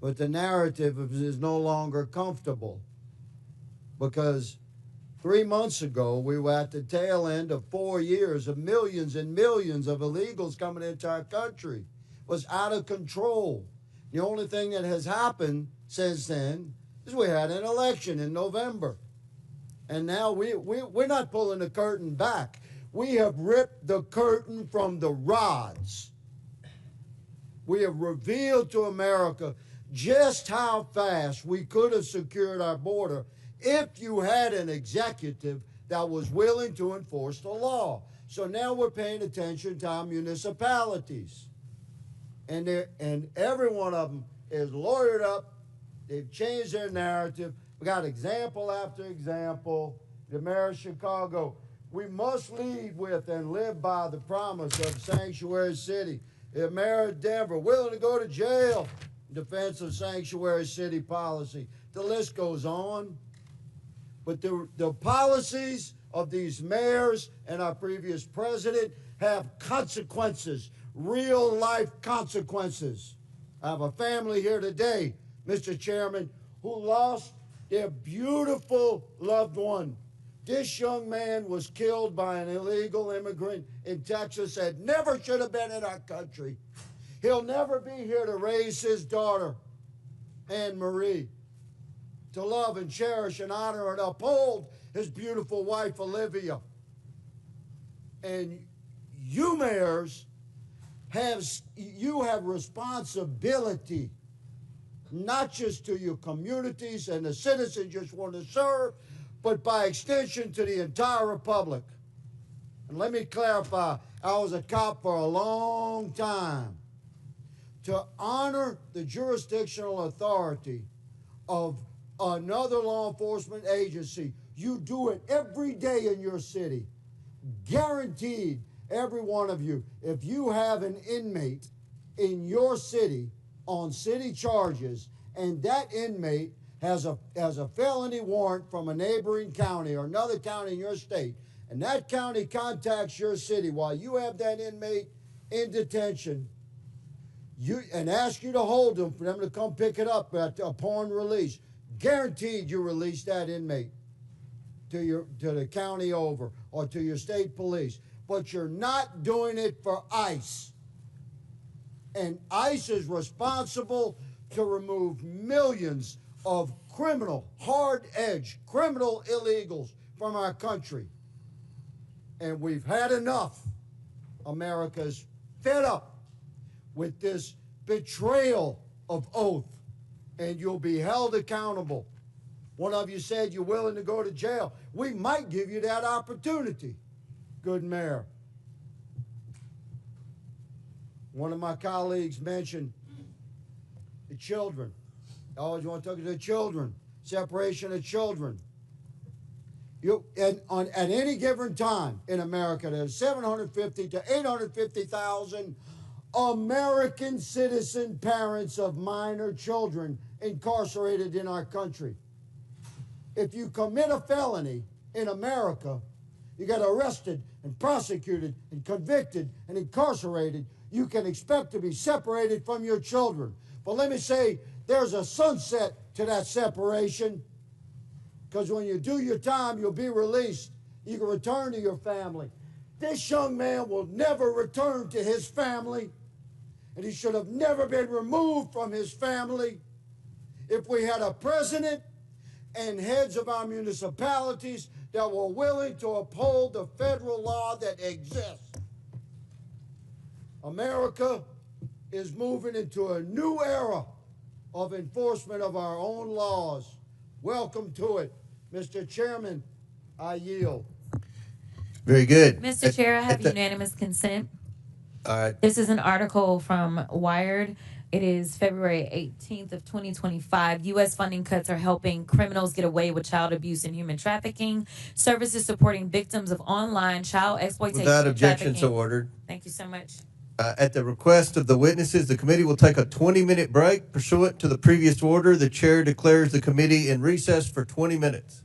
but the narrative is no longer comfortable because 3 months ago, we were at the tail end of 4 years of millions and millions of illegals coming into our country. It was out of control. The only thing that has happened since then is we had an election in November. And now we're not pulling the curtain back. We have ripped the curtain from the rods. We have revealed to America just how fast we could have secured our border if you had an executive that was willing to enforce the law. So now we're paying attention to our municipalities. And every one of them is lawyered up. They've changed their narrative. We got example after example. The mayor of Chicago, we must lead with and live by the promise of Sanctuary City. The mayor of Denver, willing to go to jail in defense of Sanctuary City policy. The list goes on. But the policies of these mayors and our previous president have consequences, real life consequences. I have a family here today, Mr. Chairman, who lost their beautiful loved one. This young man was killed by an illegal immigrant in Texas that never should have been in our country. He'll never be here to raise his daughter, Anne Marie, to love and cherish and honor and uphold his beautiful wife, Olivia. And you mayors have responsibility, not just to your communities and the citizens you just want to serve, but by extension to the entire republic. And let me clarify, I was a cop for a long time. To honor the jurisdictional authority of another law enforcement agency, you do it every day in your city. Guaranteed, every one of you, if you have an inmate in your city on city charges, and that inmate has a felony warrant from a neighboring county or another county in your state, and that county contacts your city while you have that inmate in detention, and ask you to hold them for them to come pick it up upon release, guaranteed you release that inmate to the county over or to your state police. But you're not doing it for ICE. And ICE is responsible to remove millions of criminal, hard-edged, criminal illegals from our country. And we've had enough. America's fed up with this betrayal of oath, and you'll be held accountable. One of you said you're willing to go to jail. We might give you that opportunity, good mayor. One of my colleagues mentioned the children. I always want to talk to the children, separation of children. At any given time in America, there's 750 to 850,000 American citizen parents of minor children incarcerated in our country. If you commit a felony in America, you get arrested and prosecuted and convicted and incarcerated, you can expect to be separated from your children. But let me say, there's a sunset to that separation, because when you do your time, you'll be released. You can return to your family. This young man will never return to his family, and he should have never been removed from his family. If we had a president and heads of our municipalities that were willing to uphold the federal law that exists. America is moving into a new era of enforcement of our own laws. Welcome to it. Mr. Chairman, I yield. Very good. Mr. Chair, I have unanimous consent. All right. This is an article from Wired. It is February 18th of 2025. U.S. funding cuts are helping criminals get away with child abuse and human trafficking. Services supporting victims of online child exploitation. Without and objection, trafficking. so ordered. Thank you so much. At the request of the witnesses, the committee will take a 20-minute break. Pursuant to the previous order, the chair declares the committee in recess for 20 minutes.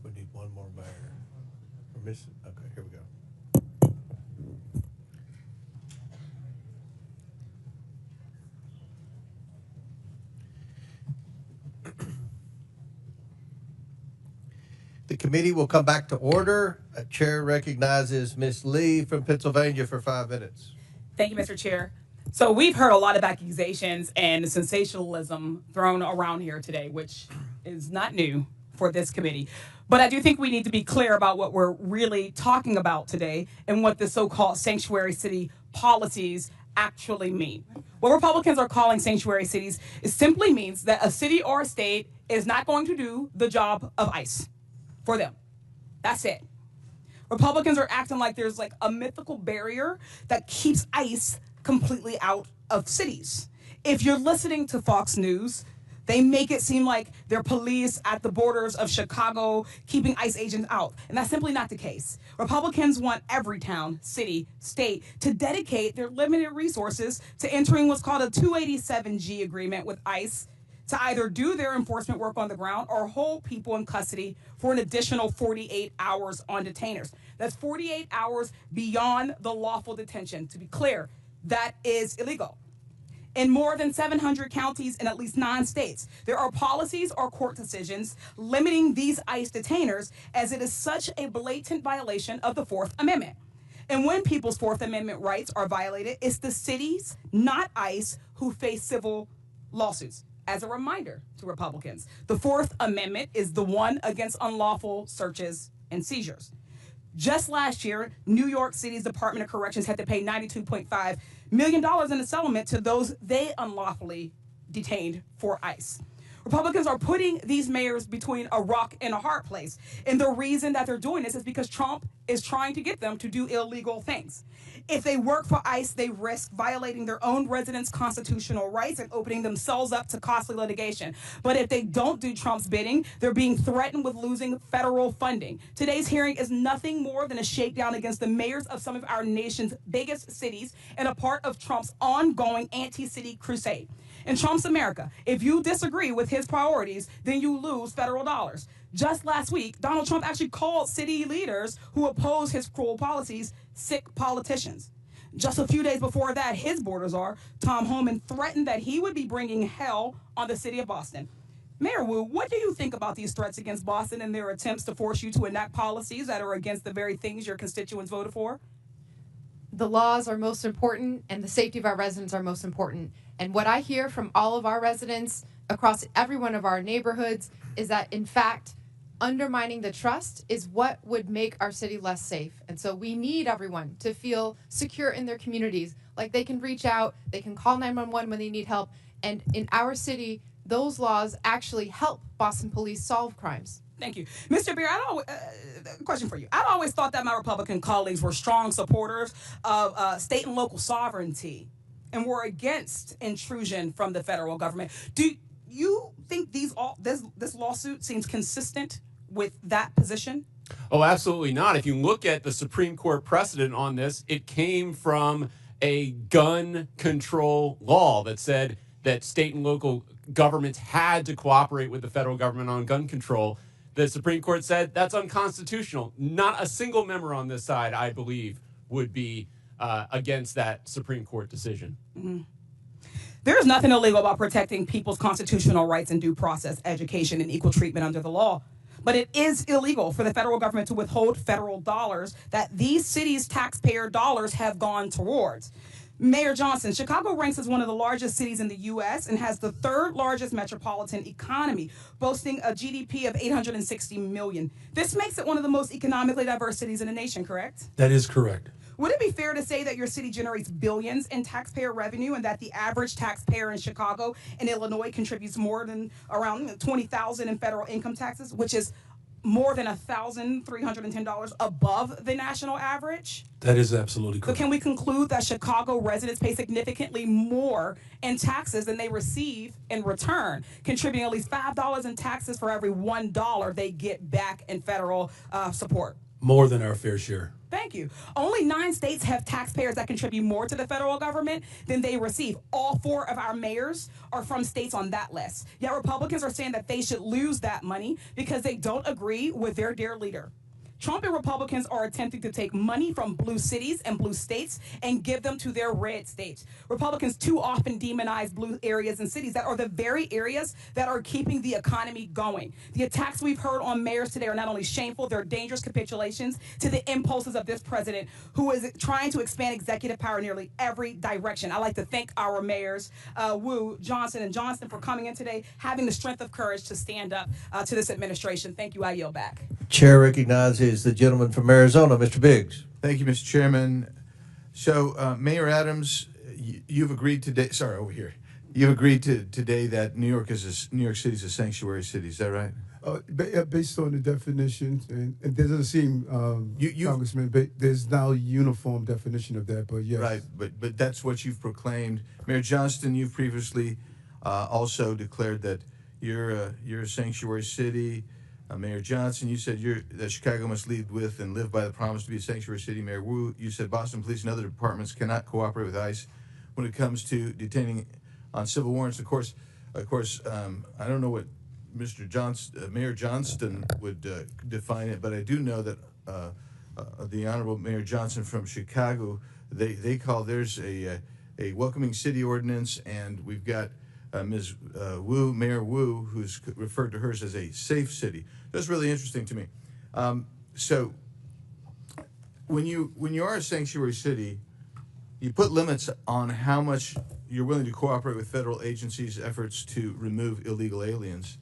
We need one more mayor. We're missing. Okay, here we go. The committee will come back to order. Chair recognizes Ms. Lee from Pennsylvania for 5 minutes. Thank you, Mr. Chair. So we've heard a lot of accusations and sensationalism thrown around here today, which is not new for this committee. But I do think we need to be clear about what we're really talking about today and what the so-called sanctuary city policies actually mean. What Republicans are calling sanctuary cities simply means that a city or a state is not going to do the job of ICE for them. That's it. Republicans are acting like there's like a mythical barrier that keeps ICE completely out of cities. If you're listening to Fox News, they make it seem like they're police at the borders of Chicago keeping ICE agents out. And that's simply not the case. Republicans want every town, city, state to dedicate their limited resources to entering what's called a 287G agreement with ICE to either do their enforcement work on the ground or hold people in custody for an additional 48 hours on detainers. That's 48 hours beyond the lawful detention. To be clear, that is illegal. In more than 700 counties in at least 9 states, there are policies or court decisions limiting these ICE detainers, as it is such a blatant violation of the Fourth Amendment. And when people's Fourth Amendment rights are violated, it's the cities, not ICE, who face civil lawsuits. As a reminder to Republicans, the Fourth Amendment is the one against unlawful searches and seizures. Just last year, New York City's Department of Corrections had to pay $92.5 million in a settlement to those they unlawfully detained for ICE. Republicans are putting these mayors between a rock and a hard place. And the reason that they're doing this is because Trump is trying to get them to do illegal things. If they work for ICE, they risk violating their own residents' constitutional rights and opening themselves up to costly litigation. But if they don't do Trump's bidding, they're being threatened with losing federal funding. Today's hearing is nothing more than a shakedown against the mayors of some of our nation's biggest cities and a part of Trump's ongoing anti-city crusade. In Trump's America, if you disagree with his priorities, then you lose federal dollars. Just last week, Donald Trump actually called city leaders who oppose his cruel policies sick politicians. Just a few days before that, his border czar, Tom Homan, threatened that he would be bringing hell on the city of Boston. Mayor Wu, what do you think about these threats against Boston and their attempts to force you to enact policies that are against the very things your constituents voted for? The laws are most important and the safety of our residents are most important. And what I hear from all of our residents across every one of our neighborhoods is that, in fact, undermining the trust is what would make our city less safe. And so we need everyone to feel secure in their communities, like they can reach out, they can call 911 when they need help. And in our city, those laws actually help Boston police solve crimes. Thank you. Mr. Beer, question for you. I'd always thought that my Republican colleagues were strong supporters of state and local sovereignty and were against intrusion from the federal government. Do you think this lawsuit seems consistent with that position? Oh, absolutely not. If you look at the Supreme Court precedent on this, it came from a gun control law that said that state and local governments had to cooperate with the federal government on gun control. The Supreme Court said that's unconstitutional. Not a single member on this side, I believe, would be against that Supreme Court decision. Mm-hmm. There's nothing illegal about protecting people's constitutional rights and due process, education, and equal treatment under the law. But it is illegal for the federal government to withhold federal dollars that these cities' taxpayer dollars have gone towards. Mayor Johnson, Chicago ranks as one of the largest cities in the U.S. and has the third largest metropolitan economy, boasting a GDP of $860 million. This makes it one of the most economically diverse cities in the nation, correct? That is correct. Would it be fair to say that your city generates billions in taxpayer revenue and that the average taxpayer in Chicago and Illinois contributes more than around $20,000 in federal income taxes, which is more than $1,310 above the national average? That is absolutely So correct. can we conclude that Chicago residents pay significantly more in taxes than they receive in return, contributing at least $5 in taxes for every $1 they get back in federal support? More than our fair share. Thank you. Only 9 states have taxpayers that contribute more to the federal government than they receive. All 4 of our mayors are from states on that list. Yet Republicans are saying that they should lose that money because they don't agree with their dear leader. Trump and Republicans are attempting to take money from blue cities and blue states and give them to their red states. Republicans too often demonize blue areas and cities that are the very areas that are keeping the economy going. The attacks we've heard on mayors today are not only shameful, they're dangerous capitulations to the impulses of this president who is trying to expand executive power in nearly every direction. I'd like to thank our mayors, Wu, Johnson, and Johnston for coming in today, having the strength of courage to stand up to this administration. Thank you. I yield back. Chair recognizes the gentleman from Arizona, Mr. Biggs. Thank you, Mr. Chairman. So, Mayor Adams, you've agreed today. Sorry, over here. You've agreed today that New York City is a sanctuary city. Is that right? Based on the definitions, and there doesn't seem, Congressman, but there's now a uniform definition of that. But yes, Right, but that's what you've proclaimed. Mayor Johnston, you've previously also declared that you're a sanctuary city. Mayor Johnson, you said that Chicago must lead with and live by the promise to be a sanctuary city. Mayor Wu, you said Boston Police and other departments cannot cooperate with ICE when it comes to detaining on civil warrants. Of course, I don't know what Mayor Johnston would define it, but I do know that the Honorable Mayor Johnson from Chicago, they call theirs a welcoming city ordinance, and we've got Ms. Wu, Mayor Wu, who's referred to hers as a safe city. That's really interesting to me. So when you are a sanctuary city, you put limits on how much you're willing to cooperate with federal agencies' efforts to remove illegal aliens.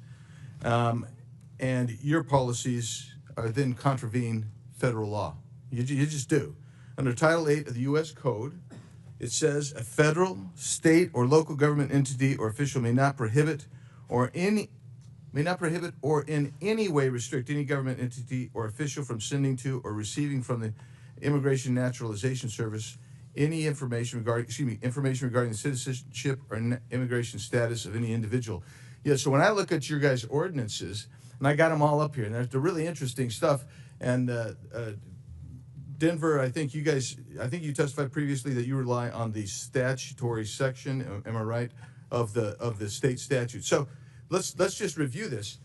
And your policies are then contravene federal law. You just do. Under Title 8 of the U.S. Code, it says a federal, state, or local government entity or official may not prohibit or in any way restrict any government entity or official from sending to or receiving from the Immigration Naturalization Service any information regarding the citizenship or immigration status of any individual. Yeah, so when I look at your guys' ordinances, and I got them all up here, and there's the really interesting stuff, and Denver, I think you testified previously that you rely on the statutory section, am I right, of the state statute. So let's just review this.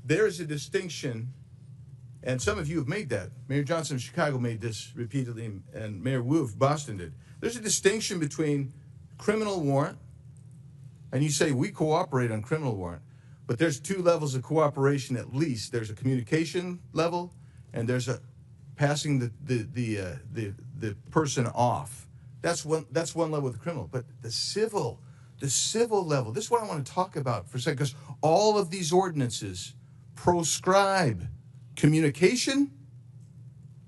There is a distinction, and some of you have made that. Mayor Johnson of Chicago made this repeatedly, and Mayor Wu of Boston did. There's a distinction between criminal warrant, and you say we cooperate on criminal warrant, but there's 2 levels of cooperation at least. There's a communication level, and there's a passing the person off. That's one level with the criminal. But the civil level, this is what I want to talk about for a second, because all of these ordinances proscribe communication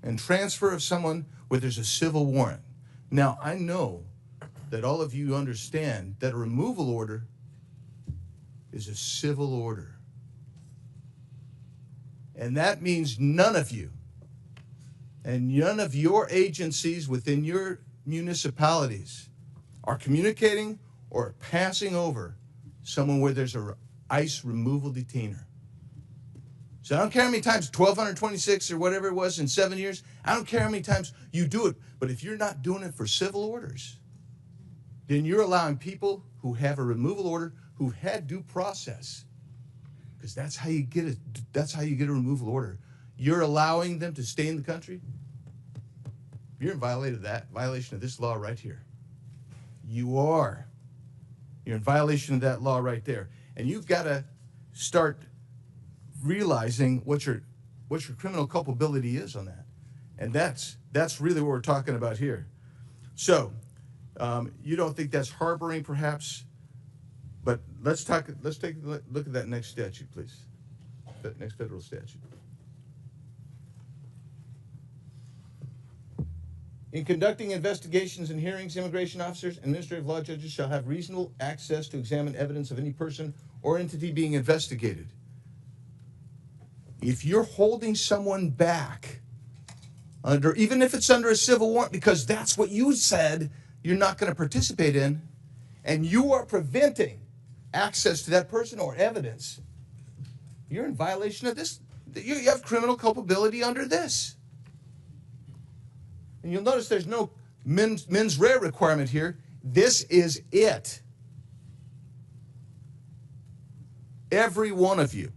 and transfer of someone where there's a civil warrant. Now, I know that all of you understand that a removal order is a civil order. And that means none of you and none of your agencies within your municipalities are communicating or passing over someone where there's a ICE removal detainer. So I don't care how many times, 1,226 or whatever it was in 7 years, I don't care how many times you do it, but if you're not doing it for civil orders, then you're allowing people who have a removal order, who've had due process, because that's how you get a removal order. You're allowing them to stay in the country. You're in violation of this law right here. You are. You're in violation of that law right there. And you've got to start realizing what your criminal culpability is on that. And that's really what we're talking about here. So you don't think that's harboring, perhaps? But let's take a look at that next statute, please. That next federal statute. In conducting investigations and hearings, immigration officers and administrative law judges shall have reasonable access to examine evidence of any person or entity being investigated. If you're holding someone back, even if it's under a civil warrant, because that's what you said you're not going to participate in, and you are preventing access to that person or evidence, you're in violation of this. You have criminal culpability under this. And you'll notice there's no mens rea requirement here. This is it. Every one of you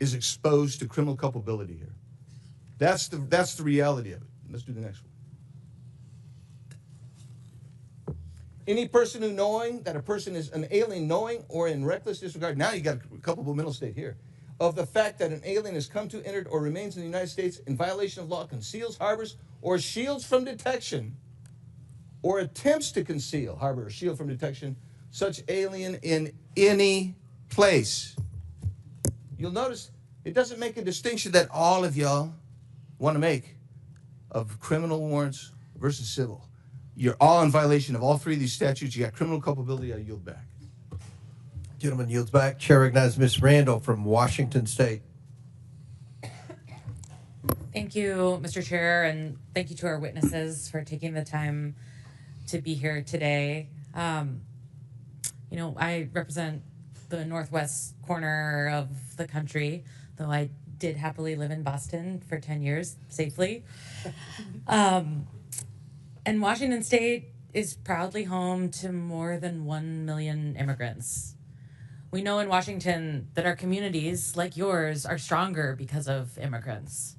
is exposed to criminal culpability here. That's the reality of it. Let's do the next one. Any person who knowing that a person is an alien, knowing or in reckless disregard, now you got a culpable mental state here, of the fact that an alien has come to, entered, or remains in the United States in violation of law, conceals, harbors, or shields from detection, or attempts to conceal, harbor, or shield from detection, such alien in any place. You'll notice it doesn't make a distinction that all of y'all want to make of criminal warrants versus civil. You're all in violation of all three of these statutes. You got criminal culpability. I yield back. Gentleman yields back. Chair recognizes Ms. Randall from Washington State. Thank you, Mr. Chair, and thank you to our witnesses for taking the time to be here today. I represent the northwest corner of the country, though I did happily live in Boston for 10 years safely. And Washington State is proudly home to more than 1 million immigrants. We know in Washington that our communities, like yours, are stronger because of immigrants.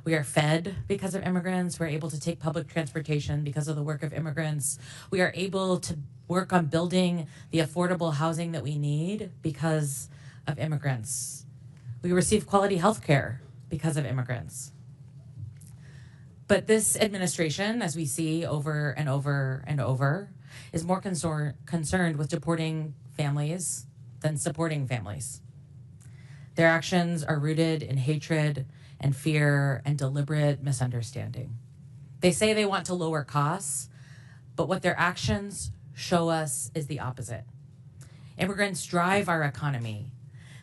We are fed because of immigrants. We're able to take public transportation because of the work of immigrants. We are able to work on building the affordable housing that we need because of immigrants. We receive quality health care because of immigrants. But this administration, as we see over and over and over, is more concerned with deporting families than supporting families. Their actions are rooted in hatred and fear and deliberate misunderstanding. They say they want to lower costs, but what their actions show us is the opposite. Immigrants drive our economy.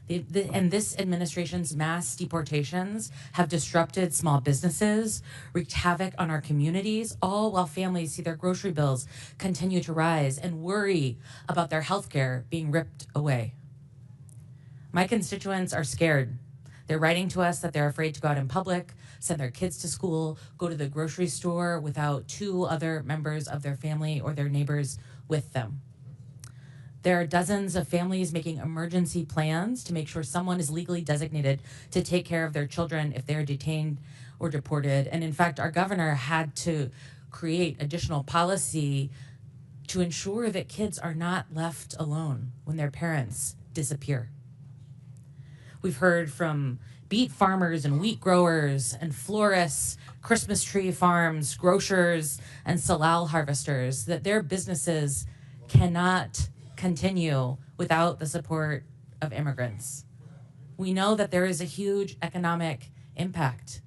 And this administration's mass deportations have disrupted small businesses, wreaked havoc on our communities, all while families see their grocery bills continue to rise and worry about their health care being ripped away. My constituents are scared. They're writing to us that they're afraid to go out in public, send their kids to school, go to the grocery store without 2 other members of their family or their neighbors with them. There are dozens of families making emergency plans to make sure someone is legally designated to take care of their children if they're detained or deported. And in fact, our governor had to create additional policy to ensure that kids are not left alone when their parents disappear. We've heard from beet farmers and wheat growers and florists, Christmas tree farms, grocers, and salal harvesters that their businesses cannot continue without the support of immigrants. We know that there is a huge economic impact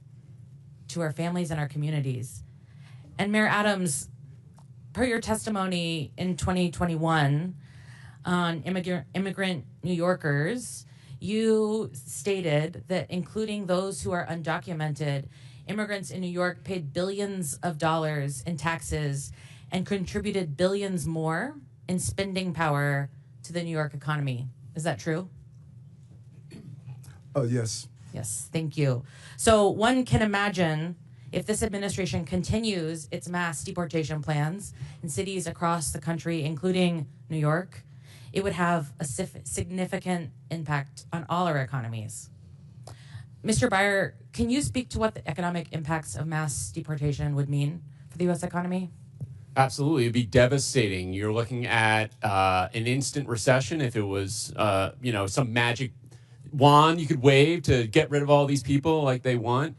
to our families and our communities. And Mayor Adams, per your testimony in 2021 on immigrant New Yorkers, you stated that including those who are undocumented, immigrants in New York paid billions of dollars in taxes and contributed billions more in spending power to the New York economy. Is that true? Oh, yes. Yes, thank you. So one can imagine if this administration continues its mass deportation plans in cities across the country, including New York, it would have a significant impact on all our economies. Mr. Beyer, can you speak to what the economic impacts of mass deportation would mean for the U.S. economy? Absolutely, it'd be devastating. You're looking at an instant recession if it was, some magic wand you could wave to get rid of all these people like they want.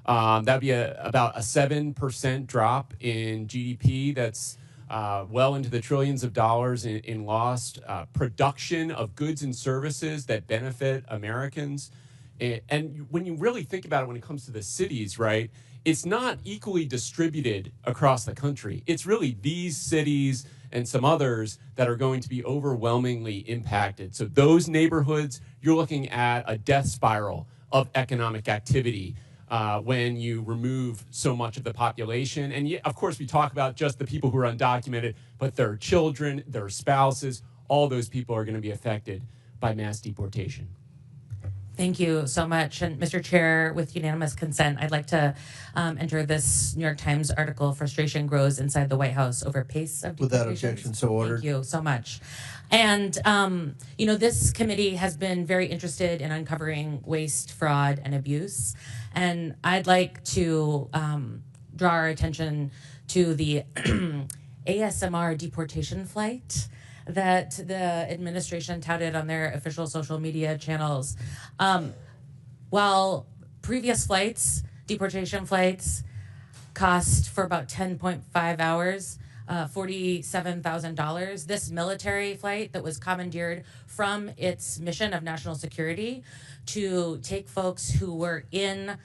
That'd be about a 7% drop in GDP. That's well into the trillions of dollars in lost production of goods and services that benefit Americans. And when you really think about it, when it comes to the cities, right, it's not equally distributed across the country. It's really these cities and some others that are going to be overwhelmingly impacted. So those neighborhoods, you're looking at a death spiral of economic activity when you remove so much of the population. And of course, we talk about just the people who are undocumented, but their children, their spouses, all those people are going to be affected by mass deportation. Thank you so much. And Mr. Chair, with unanimous consent, I'd like to enter this New York Times article, Frustration Grows Inside the White House Over Pace of Deportations. Without objection, so ordered. Thank you so much. And, this committee has been very interested in uncovering waste, fraud, and abuse. And I'd like to draw our attention to the ASMR deportation flight that the administration touted on their official social media channels. While previous flights, deportation flights, cost for about 10.5 hours, $47,000. This military flight that was commandeered from its mission of national security to take folks who were in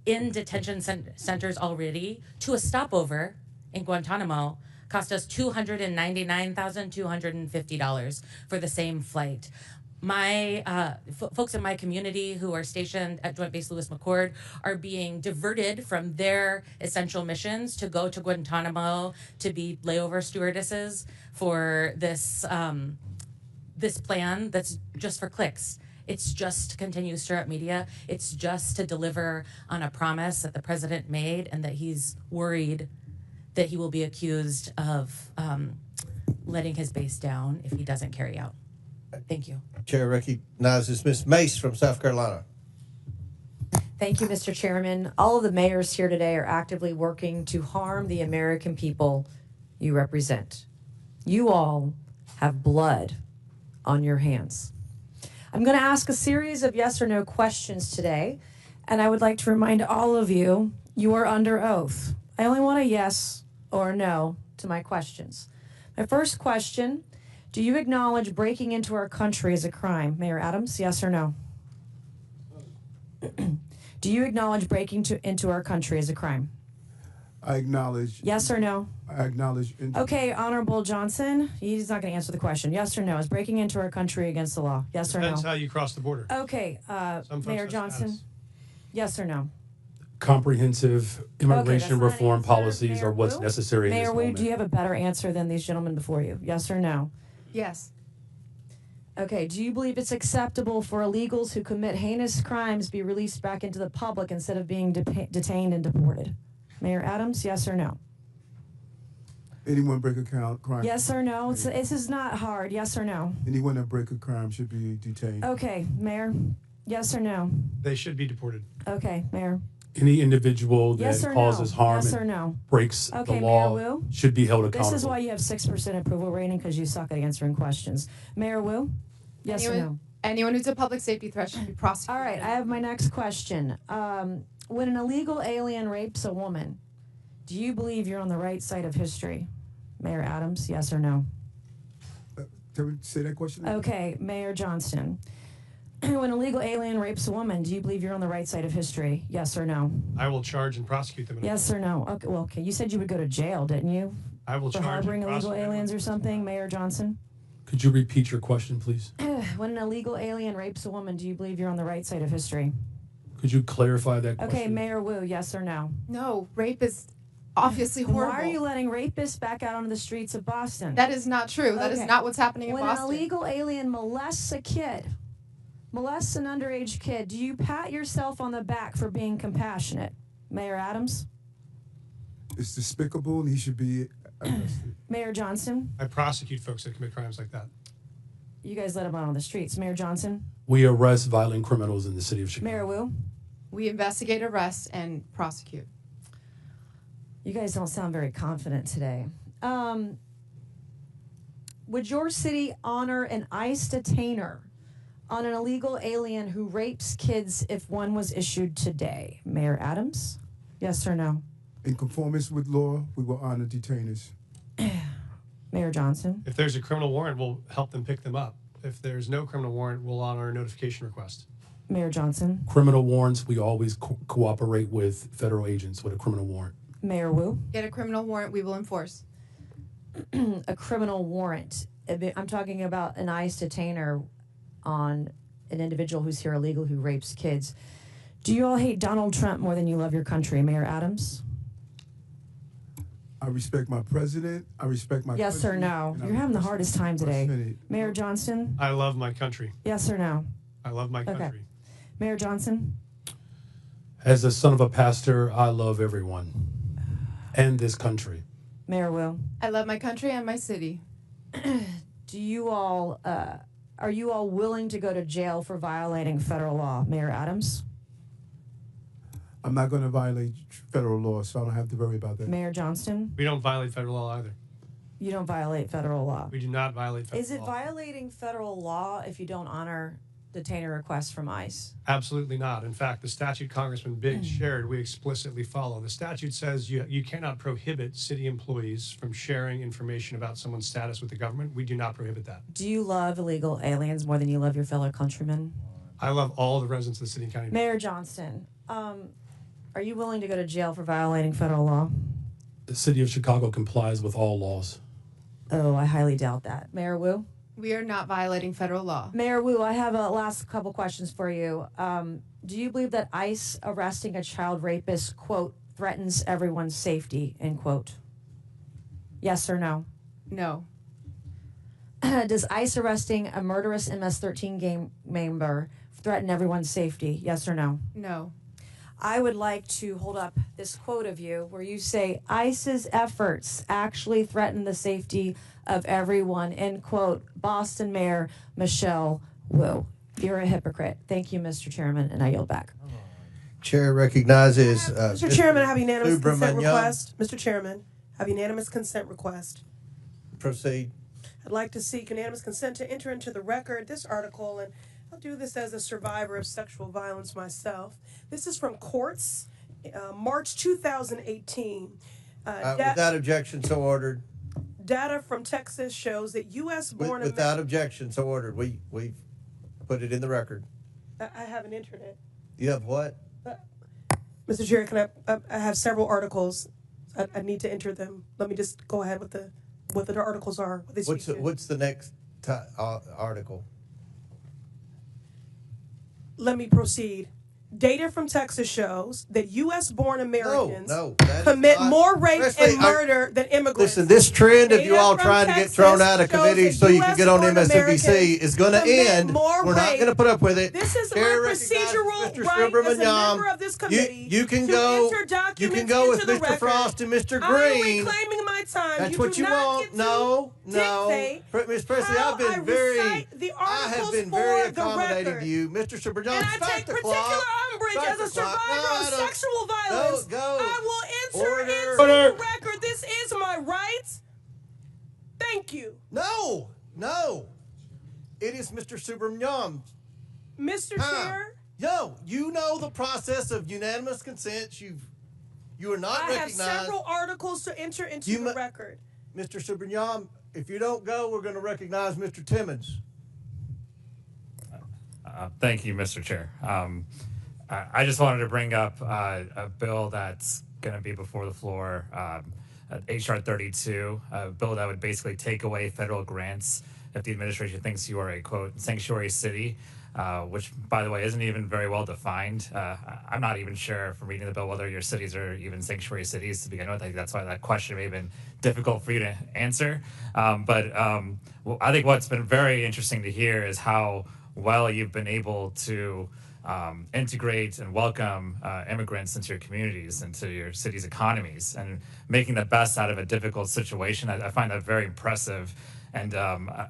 detention centers already to a stopover in Guantanamo cost us $299,250 for the same flight. My folks in my community who are stationed at Joint Base Lewis McChord are being diverted from their essential missions to go to Guantanamo to be layover stewardesses for this this plan that's just for clicks. It's just to continue to stir up media. It's just to deliver on a promise that the president made and that he's worried that he will be accused of letting his base down if he doesn't carry out. Thank you. Chair recognizes Ms. Mace from South Carolina. Thank you, Mr. Chairman. All of the mayors here today are actively working to harm the American people you represent. You all have blood on your hands. I'm going to ask a series of yes or no questions today, and I would like to remind all of you, you are under oath. I only want a yes or no to my questions. My first question, do you acknowledge breaking into our country is a crime? Mayor Adams, yes or no? Do you acknowledge breaking into our country is a crime? I acknowledge. Yes or no? I acknowledge. Okay, Honorable Johnson, he's not going to answer the question. Yes or no? Is breaking into our country against the law? Yes or no? Depends how you cross the border. Okay, Mayor Johnson, yes or no? Comprehensive immigration that's reform not an answer. policies Mayor are what's Wu? necessary in Mayor this Wu, moment. do you have a better answer than these gentlemen before you? Yes or no? Yes. Okay, do you believe it's acceptable for illegals who commit heinous crimes be released back into the public instead of being detained and deported? Mayor Adams, yes or no? Anyone break a crime? Yes or no? This is not hard. Yes or no? Anyone that break a crime should be detained. Okay, Mayor, yes or no? They should be deported. Okay, Mayor. Any individual that Yes or causes no? harm Yes or and no? breaks Okay, the law Mayor Wu? should be held accountable. This is why you have 6% approval rating, because you suck at answering questions. Mayor Wu? Yes or no? Anyone who's a public safety threat should be prosecuted. All right, I have my next question. When an illegal alien rapes a woman, do you believe you're on the right side of history? Mayor Adams, yes or no? Can we say that question again? Okay, Mayor Johnston. When an illegal alien rapes a woman, do you believe you're on the right side of history? Yes or no? I will charge and prosecute them. Yes or no? Okay, well, okay. You said you would go to jail, didn't you? I will For charge harboring and illegal prosecute aliens or something, Mayor Johnson? Could you repeat your question, please? When an illegal alien rapes a woman, do you believe you're on the right side of history? Could you clarify that question? Okay, Mayor Wu, yes or no? No, rape is obviously horrible. Why are you letting rapists back out onto the streets of Boston? That is not true. That is not what's happening in when Boston. When an illegal alien molests a kid, molests an underage kid, do you pat yourself on the back for being compassionate? Mayor Adams? It's despicable and he should be arrested. Mayor Johnson? I prosecute folks that commit crimes like that. You guys let them out on the streets. Mayor Johnson? We arrest violent criminals in the city of Chicago. Mayor Wu? We investigate, arrest, and prosecute. You guys don't sound very confident today. Would your city honor an ICE detainer on an illegal alien who rapes kids if one was issued today? Mayor Adams? Yes or no? In conformance with law, we will honor detainers. Mayor Johnson? If there's a criminal warrant, we'll help them pick them up. If there's no criminal warrant, we'll honor a notification request. Mayor Johnson? Criminal warrants, we always cooperate with federal agents with a criminal warrant. Mayor Wu? Get a criminal warrant, we will enforce. A criminal warrant. I'm talking about an ICE detainer on an individual who's here illegal who rapes kids. Do you all hate Donald Trump more than you love your country? Mayor Adams? I respect my president. I respect my Yes or country, no? and I You're having the respect hardest time my today. Senate. Mayor Johnston? I love my country. Yes or no? I love my country. Okay. Mayor Johnson? As a son of a pastor, I love everyone and this country. Mayor Will? I love my country and my city. Do you all, are you all willing to go to jail for violating federal law? Mayor Adams? I'm not going to violate federal law, so I don't have to worry about that. Mayor Johnston? We don't violate federal law either. You don't violate federal law. We do not violate federal Is it law. violating federal law if you don't honor detainer requests from ICE? Absolutely not. In fact, the statute Congressman Biggs shared, we explicitly follow. The statute says you cannot prohibit city employees from sharing information about someone's status with the government. We do not prohibit that. Do you love illegal aliens more than you love your fellow countrymen? I love all the residents of the city and county. Mayor Johnston, are you willing to go to jail for violating federal law? The city of Chicago complies with all laws. Oh, I highly doubt that. Mayor Wu? We are not violating federal law. Mayor Wu, I have a last couple questions for you. Do you believe that ICE arresting a child rapist, quote, threatens everyone's safety, end quote? Yes or no? No. Does ICE arresting a murderous MS-13 gang member threaten everyone's safety? Yes or no? No. I would like to hold up this quote of you where you say ICE's efforts actually threaten the safety of everyone, end quote. Boston Mayor Michelle Wu. You're a hypocrite. Thank you, Mr. Chairman, and I yield back. Chair recognizes Mr. Chairman, I have unanimous consent Subramanian. request. Mr. Chairman, I have unanimous consent request. Proceed. I'd like to seek unanimous consent to enter into the record this article, and I'll do this as a survivor of sexual violence myself. This is from Courts, March 2018. Without objection, so ordered. Data from Texas shows that U.S.-born Without objection, so ordered. We've put it in the record. I have an internet. You have what? Mr. Chair, can I have several articles. I need to enter them. Let me just go ahead with what the articles are. What they speak to. What's the next article? Let me proceed. Data from Texas shows that U.S.-born Americans that is commit not- more rape Presley, and murder than immigrants. Listen, this trend of you Data all from trying to get Texas thrown out of shows committees that so you can get on US-born MSNBC Americans is going to commit end. more We're not rape. going to put up with it. This is Chair my recognizes procedural Mr. right as a Subramanian. member of this committee You can to go. enter You documents can go with into the Mr. record. Frost and Mr. I'm Green. reclaiming my time. That's you what do you not want. get to No. dictate Miss Presley, how I've been I very. recite the I have articles been very for the accommodating record. to you, Mr. Subramanian. And I take particular umbrage as a survivor of sexual violence. Go. I will enter into Order. the record. This is my right. Thank you. No. It is Mr. Subramanian. Mr. Chair. Yo, you know the process of unanimous consent. You are not I have recognized. several articles to enter into the record. Mr. Subramanian, if you don't go, we're going to recognize Mr. Timmons. Thank you, Mr. Chair. I just wanted to bring up a bill that's going to be before the floor, H.R. 32, a bill that would basically take away federal grants if the administration thinks you are a, quote, sanctuary city, which, by the way, isn't even very well defined. I'm not even sure from reading the bill whether your cities are even sanctuary cities to begin with. I think that's why that question may have been difficult for you to answer. But I think what's been very interesting to hear is how well you've been able to integrate and welcome immigrants into your communities, into your city's economies, and making the best out of a difficult situation. I find that very impressive. And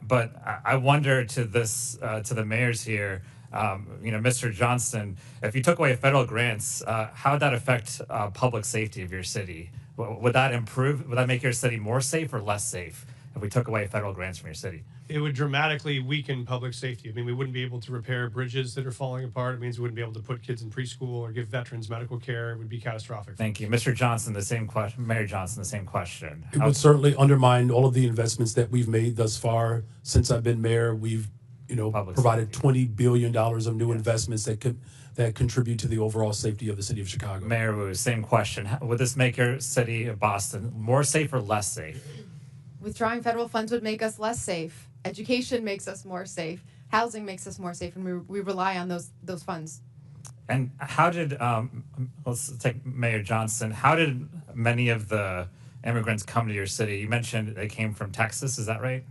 but I wonder to the mayors here, Mr. Johnston, if you took away federal grants, how would that affect public safety of your city? Would that improve? Would that make your city more safe or less safe if we took away federal grants from your city? It would dramatically weaken public safety. I mean, we wouldn't be able to repair bridges that are falling apart. It means we wouldn't be able to put kids in preschool or give veterans medical care. It would be catastrophic. Thank you. Mr. Johnson, the same question. Mayor Johnson, the same question. It would certainly undermine all of the investments that we've made thus far. Since I've been mayor, we've provided $20 billion of new investments that contribute to the overall safety of the city of Chicago. Mayor Wu, same question. Would this make your city of Boston more safe or less safe? Withdrawing federal funds would make us less safe. Education makes us more safe. Housing makes us more safe, and we rely on those funds. And how did, let's take Mayor Johnson, how did many of the immigrants come to your city? You mentioned they came from Texas, is that right?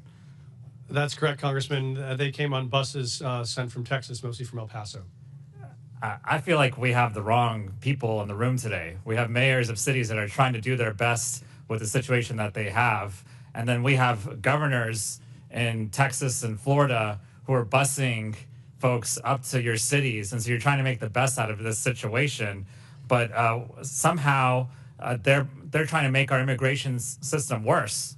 That's correct, Congressman. They came on buses sent from Texas, mostly from El Paso. I feel like we have the wrong people in the room today. We have mayors of cities that are trying to do their best with the situation that they have. And then we have governors in Texas and Florida who are busing folks up to your cities. And so you're trying to make the best out of this situation. But somehow they're trying to make our immigration system worse,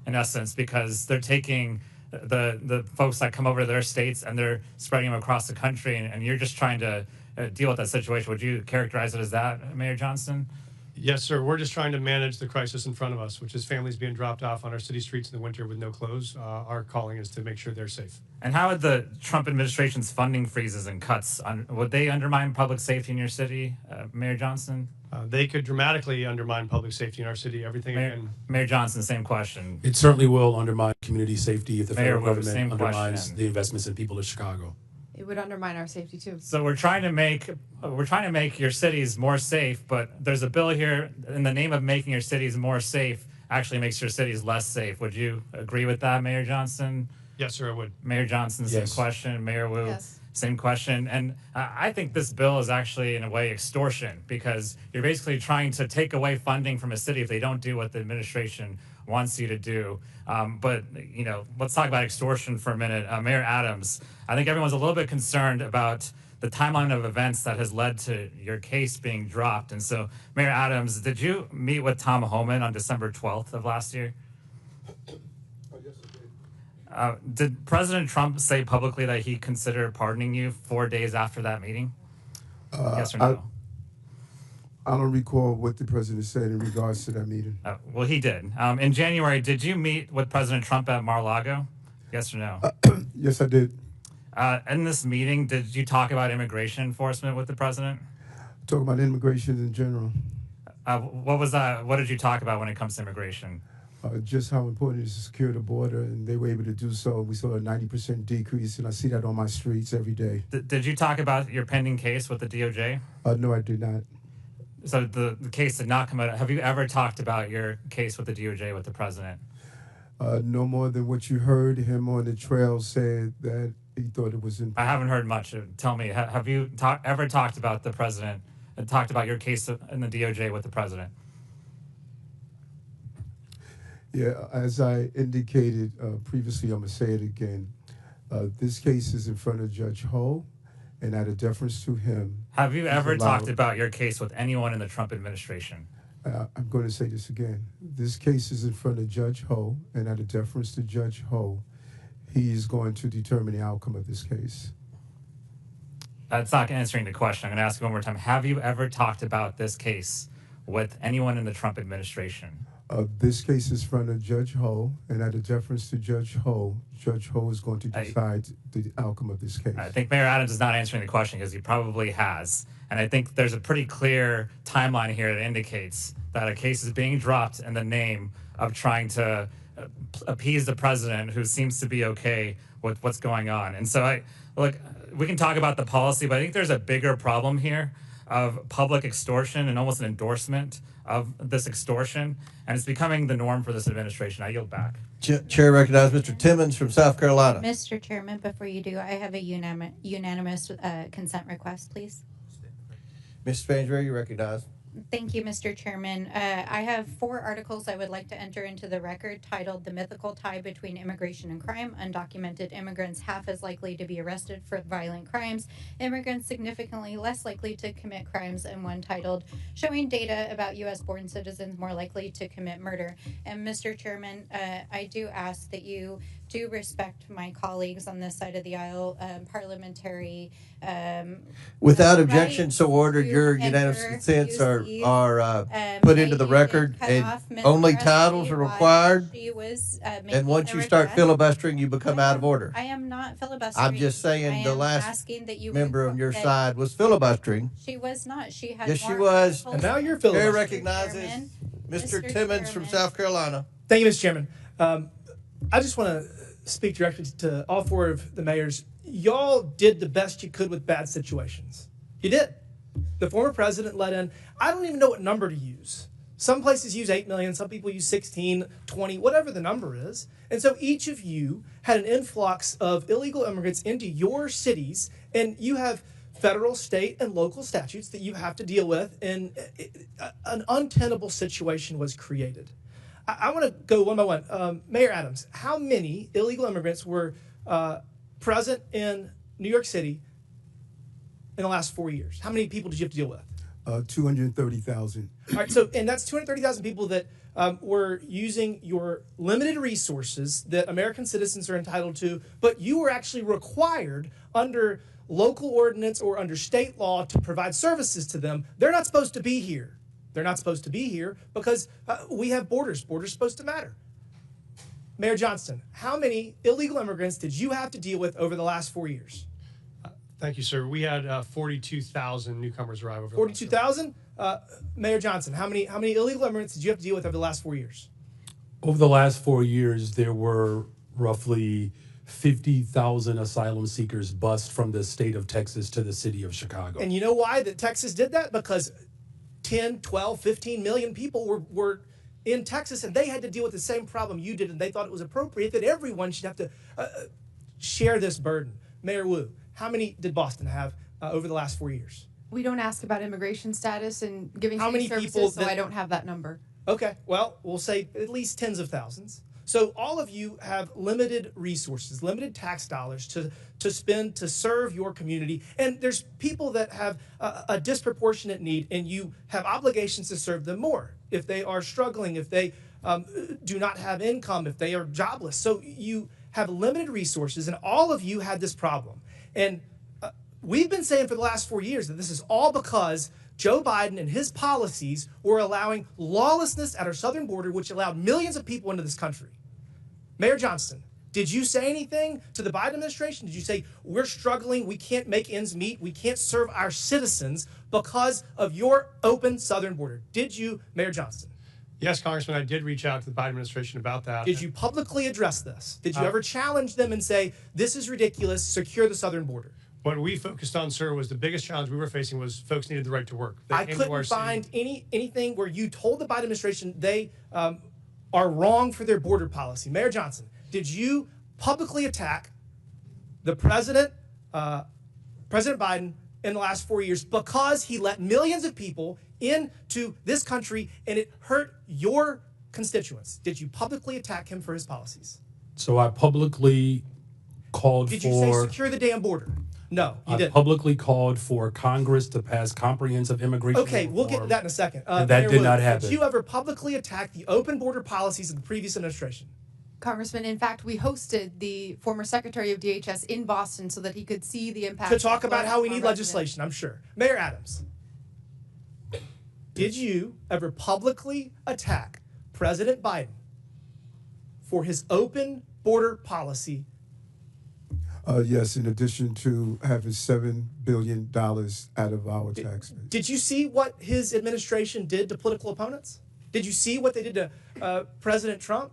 in essence, because they're taking the folks that come over to their states and they're spreading them across the country. And you're just trying to deal with that situation. Would you characterize it as that, Mayor Johnson? Yes, sir. We're just trying to manage the crisis in front of us, which is families being dropped off on our city streets in the winter with no clothes. Our calling is to make sure they're safe. And how would the Trump administration's funding freezes and cuts, would they undermine public safety in your city, Mayor Johnson? They could dramatically undermine public safety in our city. Everything. Mayor Johnson, same question. It certainly will undermine community safety if the Mayor federal Wu, same government undermines question. the investments in people of Chicago. It would undermine our safety too. So we're trying to make your cities more safe, but there's a bill here in the name of making your cities more safe actually makes your cities less safe. Would you agree with that, Mayor Johnson? Yes, sir, I would. Mayor Johnson, same question. Mayor Wu, Yes. same question. And I think this bill is actually, in a way, extortion because you're basically trying to take away funding from a city if they don't do what the administration wants you to do. But, let's talk about extortion for a minute. Mayor Adams, I think everyone's a little bit concerned about the timeline of events that has led to your case being dropped. And so, Mayor Adams, did you meet with Tom Homan on December 12th of last year? Did President Trump say publicly that he considered pardoning you 4 days after that meeting? Yes or no? I don't recall what the president said in regards to that meeting. Well, he did. In January, did you meet with President Trump at Mar-a-Lago? Yes or no? Yes, I did. In this meeting, did you talk about immigration enforcement with the president? Talk about immigration in general. What was that? What did you talk about when it comes to immigration? Just how important it is to secure the border, and they were able to do so. We saw a 90% decrease, and I see that on my streets every day. Did you talk about your pending case with the DOJ? No, I did not. So the case did not come out. Have you ever talked about your case with the DOJ with the president? No more than what you heard him on the trail say that he thought it was important. I haven't heard much. Tell me, have you ever talked about the president and talked about your case in the DOJ with the president? Yeah, as I indicated previously, I'm going to say it again. This case is in front of Judge Ho, and out of deference to him. Have you ever talked about your case with anyone in the Trump administration? I'm going to say this again. This case is in front of Judge Ho, and out of deference to Judge Ho, he is going to determine the outcome of this case. That's not answering the question. I'm going to ask you one more time. Have you ever talked about this case with anyone in the Trump administration? This case is in front of Judge Ho, and out of deference to Judge Ho is going to decide the outcome of this case. I think Mayor Adams is not answering the question because he probably has. And I think there's a pretty clear timeline here that indicates that a case is being dropped in the name of trying to appease the president, who seems to be okay with what's going on. And so we can talk about the policy, but I think there's a bigger problem here of public extortion and almost an endorsement of this extortion, and it's becoming the norm for this administration. I yield back. Chair recognizes Mr. Timmons from South Carolina. Mr. Chairman, before you do, I have a unanimous consent request, please. Ms. Spangsbury, you recognize. Thank you, Mr. Chairman. I have 4 articles I would like to enter into the record titled The Mythical Tie Between Immigration and Crime. Undocumented immigrants half as likely to be arrested for violent crimes. Immigrants significantly less likely to commit crimes. And one titled Showing Data About U.S. Born Citizens More Likely to Commit Murder. And Mr. Chairman, I do ask that you do respect my colleagues on this side of the aisle, parliamentary. Without objection, so ordered. Your unanimous consents are put into the record, and only titles are required. And once you start filibustering, you become out of order. I am not filibustering. I'm just saying the last member on your side was filibustering. She was not. She had. Yes, she more was. articles. And now you're filibustering. Chair recognizes Mr. Timmons from South Carolina. Thank you, Mr. Chairman. I just want to speak directly to all 4 of the mayors. Y'all did the best you could with bad situations. You did. The former president let in, I don't even know what number to use. Some places use 8 million, some people use 16, 20, whatever the number is. And so each of you had an influx of illegal immigrants into your cities, and you have federal, state, and local statutes that you have to deal with, and an untenable situation was created. I want to go one by one. Mayor Adams, how many illegal immigrants were present in New York City in the last 4 years? How many people did you have to deal with? 230,000. All right, so, and that's 230,000 people that were using your limited resources that American citizens are entitled to, but you were actually required under local ordinance or under state law to provide services to them. They're not supposed to be here. They're not supposed to be here because we have borders. Borders are supposed to matter. Mayor Johnston, how many illegal immigrants did you have to deal with over the last 4 years? Thank you, sir. We had 42,000 newcomers arrive over. 42,000. Mayor Johnson, how many illegal immigrants did you have to deal with over the last 4 years? Over the last 4 years, there were roughly 50,000 asylum seekers bused from the state of Texas to the city of Chicago. And you know why that Texas did that? Because 10, 12, 15 million people were in Texas, and they had to deal with the same problem you did, and they thought it was appropriate that everyone should have to share this burden. Mayor Wu, how many did Boston have over the last 4 years? We don't ask about immigration status and giving How many services, people so that- I don't have that number. Okay, well, we'll say at least tens of thousands. So all of you have limited resources, limited tax dollars to spend to serve your community. And there's people that have a disproportionate need, and you have obligations to serve them more if they are struggling, if they do not have income, if they are jobless. So you have limited resources, and all of you had this problem. And we've been saying for the last 4 years that this is all because Joe Biden and his policies were allowing lawlessness at our southern border, which allowed millions of people into this country. Mayor Johnston, did you say anything to the Biden administration? Did you say, we're struggling, we can't make ends meet, we can't serve our citizens because of your open southern border? Did you, Mayor Johnston? Yes, Congressman, I did reach out to the Biden administration about that. Did you publicly address this? Did you ever challenge them and say, this is ridiculous, secure the southern border? What we focused on, sir, was the biggest challenge we were facing was folks needed the right to work. They I came to our couldn't city. find anything where you told the Biden administration they are wrong for their border policy. Mayor Johnson, did you publicly attack the president, President Biden, in the last 4 years because he let millions of people into this country and it hurt your constituents? Did you publicly attack him for his policies? So I publicly called Did for... you say secure the damn border? No, you I didn't. publicly called for Congress to pass comprehensive immigration Okay, we'll get to reform, that in a second. and that Mayor did Wood, not happen. Did you ever publicly attack the open border policies of the previous administration? Congressman, in fact, we hosted the former Secretary of DHS in Boston so that he could see the impact. To talk of about how we our need residents. legislation, I'm sure. Mayor Adams, did you ever publicly attack President Biden for his open border policy? Yes, in addition to having $7 billion out of our tax base. Did you see what his administration did to political opponents? Did you see what they did to President Trump?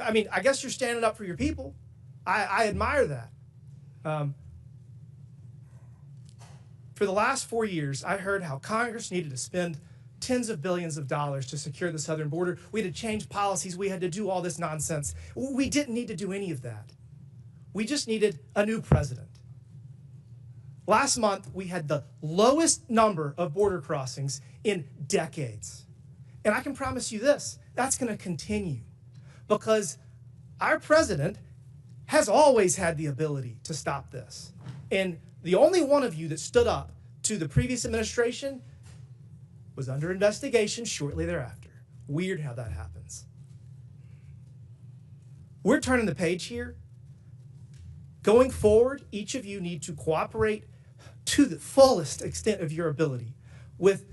I mean, I guess you're standing up for your people. I admire that. For the last 4 years, I heard how Congress needed to spend tens of billions of dollars to secure the southern border. We had to change policies. We had to do all this nonsense. We didn't need to do any of that. We just needed a new president. Last month, we had the lowest number of border crossings in decades. And I can promise you this, that's going to continue because our president has always had the ability to stop this. And the only one of you that stood up to the previous administration was under investigation shortly thereafter. Weird how that happens. We're turning the page here. Going forward, each of you need to cooperate to the fullest extent of your ability with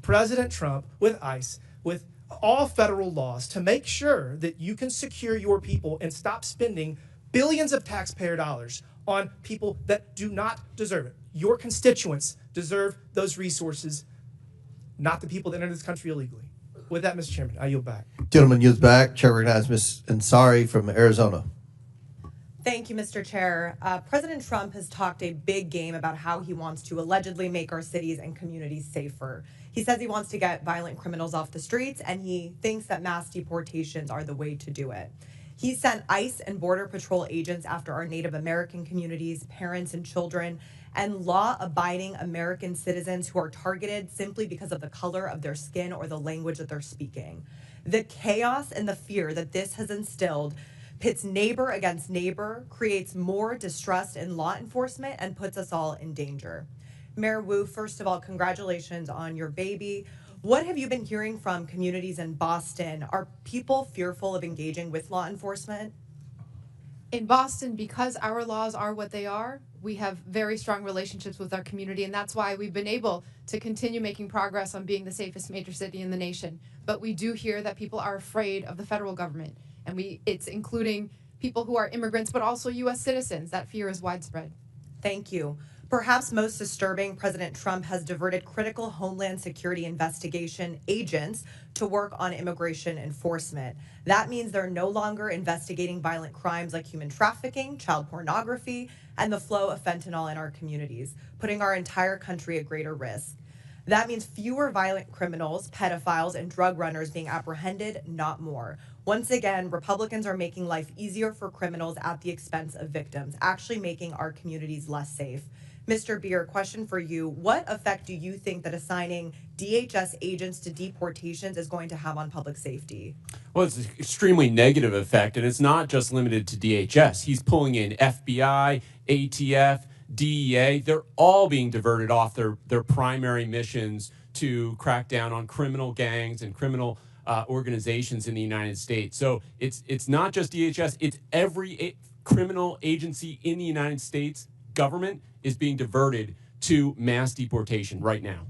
President Trump, with ICE, with all federal laws to make sure that you can secure your people and stop spending billions of taxpayer dollars on people that do not deserve it. Your constituents deserve those resources, not the people that enter this country illegally. With that, Mr. Chairman, I yield back. Gentleman yields back. Chair recognizes Ms. Ansari from Arizona. Thank you, Mr. Chair. President Trump has talked a big game about how he wants to allegedly make our cities and communities safer. He says he wants to get violent criminals off the streets, and he thinks that mass deportations are the way to do it. He sent ICE and Border Patrol agents after our Native American communities, parents and children, and law-abiding American citizens who are targeted simply because of the color of their skin or the language that they're speaking. The chaos and the fear that this has instilled pits neighbor against neighbor, creates more distrust in law enforcement, and puts us all in danger. Mayor Wu, first of all, congratulations on your baby. What have you been hearing from communities in Boston? Are people fearful of engaging with law enforcement? In Boston, because our laws are what they are, we have very strong relationships with our community, and that's why we've been able to continue making progress on being the safest major city in the nation. But we do hear that people are afraid of the federal government, and it's including people who are immigrants, but also U.S. citizens. That fear is widespread. Thank you. Perhaps most disturbing, President Trump has diverted critical Homeland Security investigation agents to work on immigration enforcement. That means they're no longer investigating violent crimes like human trafficking, child pornography, and the flow of fentanyl in our communities, putting our entire country at greater risk. That means fewer violent criminals, pedophiles, and drug runners being apprehended, not more. Once again, Republicans are making life easier for criminals at the expense of victims, actually making our communities less safe. Mr. Beer, question for you. What effect do you think that assigning DHS agents to deportations is going to have on public safety? Well, it's an extremely negative effect, and it's not just limited to DHS. He's pulling in FBI, ATF, DEA. They're all being diverted off their primary missions to crack down on criminal gangs and criminal organizations in the United States. So it's not just DHS, it's every criminal agency in the United States government is being diverted to mass deportation right now.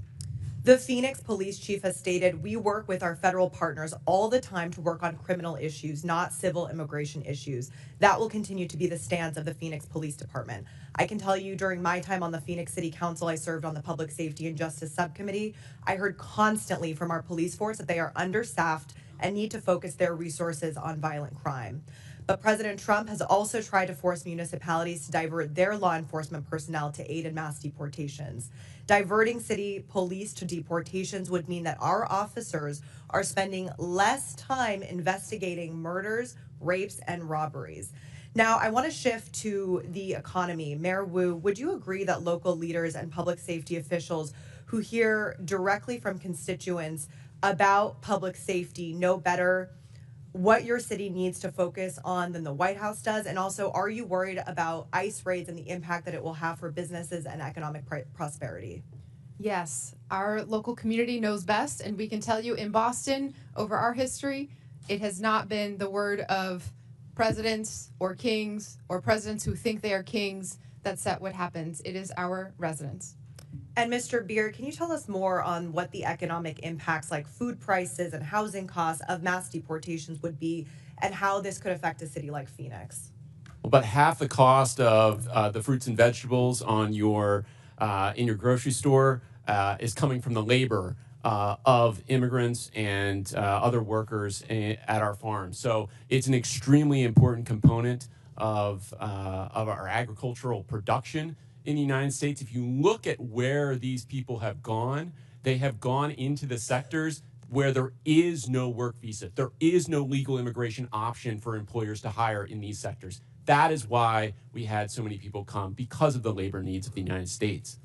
The Phoenix police chief has stated, we work with our federal partners all the time to work on criminal issues, not civil immigration issues. That will continue to be the stance of the Phoenix Police Department. I can tell you during my time on the Phoenix City Council, I served on the Public Safety and Justice Subcommittee. I heard constantly from our police force that they are understaffed and need to focus their resources on violent crime. But President Trump has also tried to force municipalities to divert their law enforcement personnel to aid in mass deportations. Diverting city police to deportations would mean that our officers are spending less time investigating murders, rapes, and robberies. Now, I want to shift to the economy. Mayor Wu, would you agree that local leaders and public safety officials who hear directly from constituents about public safety know better what your city needs to focus on than the White House does? And also, are you worried about ICE raids and the impact that it will have for businesses and economic prosperity? Yes, our local community knows best, and we can tell you in Boston, over our history, it has not been the word of presidents or kings or presidents who think they are kings that set what happens. It is our residents. And Mr. Beer, can you tell us more on what the economic impacts like food prices and housing costs of mass deportations would be and how this could affect a city like Phoenix? About half the cost of the fruits and vegetables on your in your grocery store is coming from the labor of immigrants and other workers at our farms. So it's an extremely important component of our agricultural production in the United States. If you look at where these people have gone, they have gone into the sectors where there is no work visa. There is no legal immigration option for employers to hire in these sectors. That is why we had so many people come, because of the labor needs of the United States.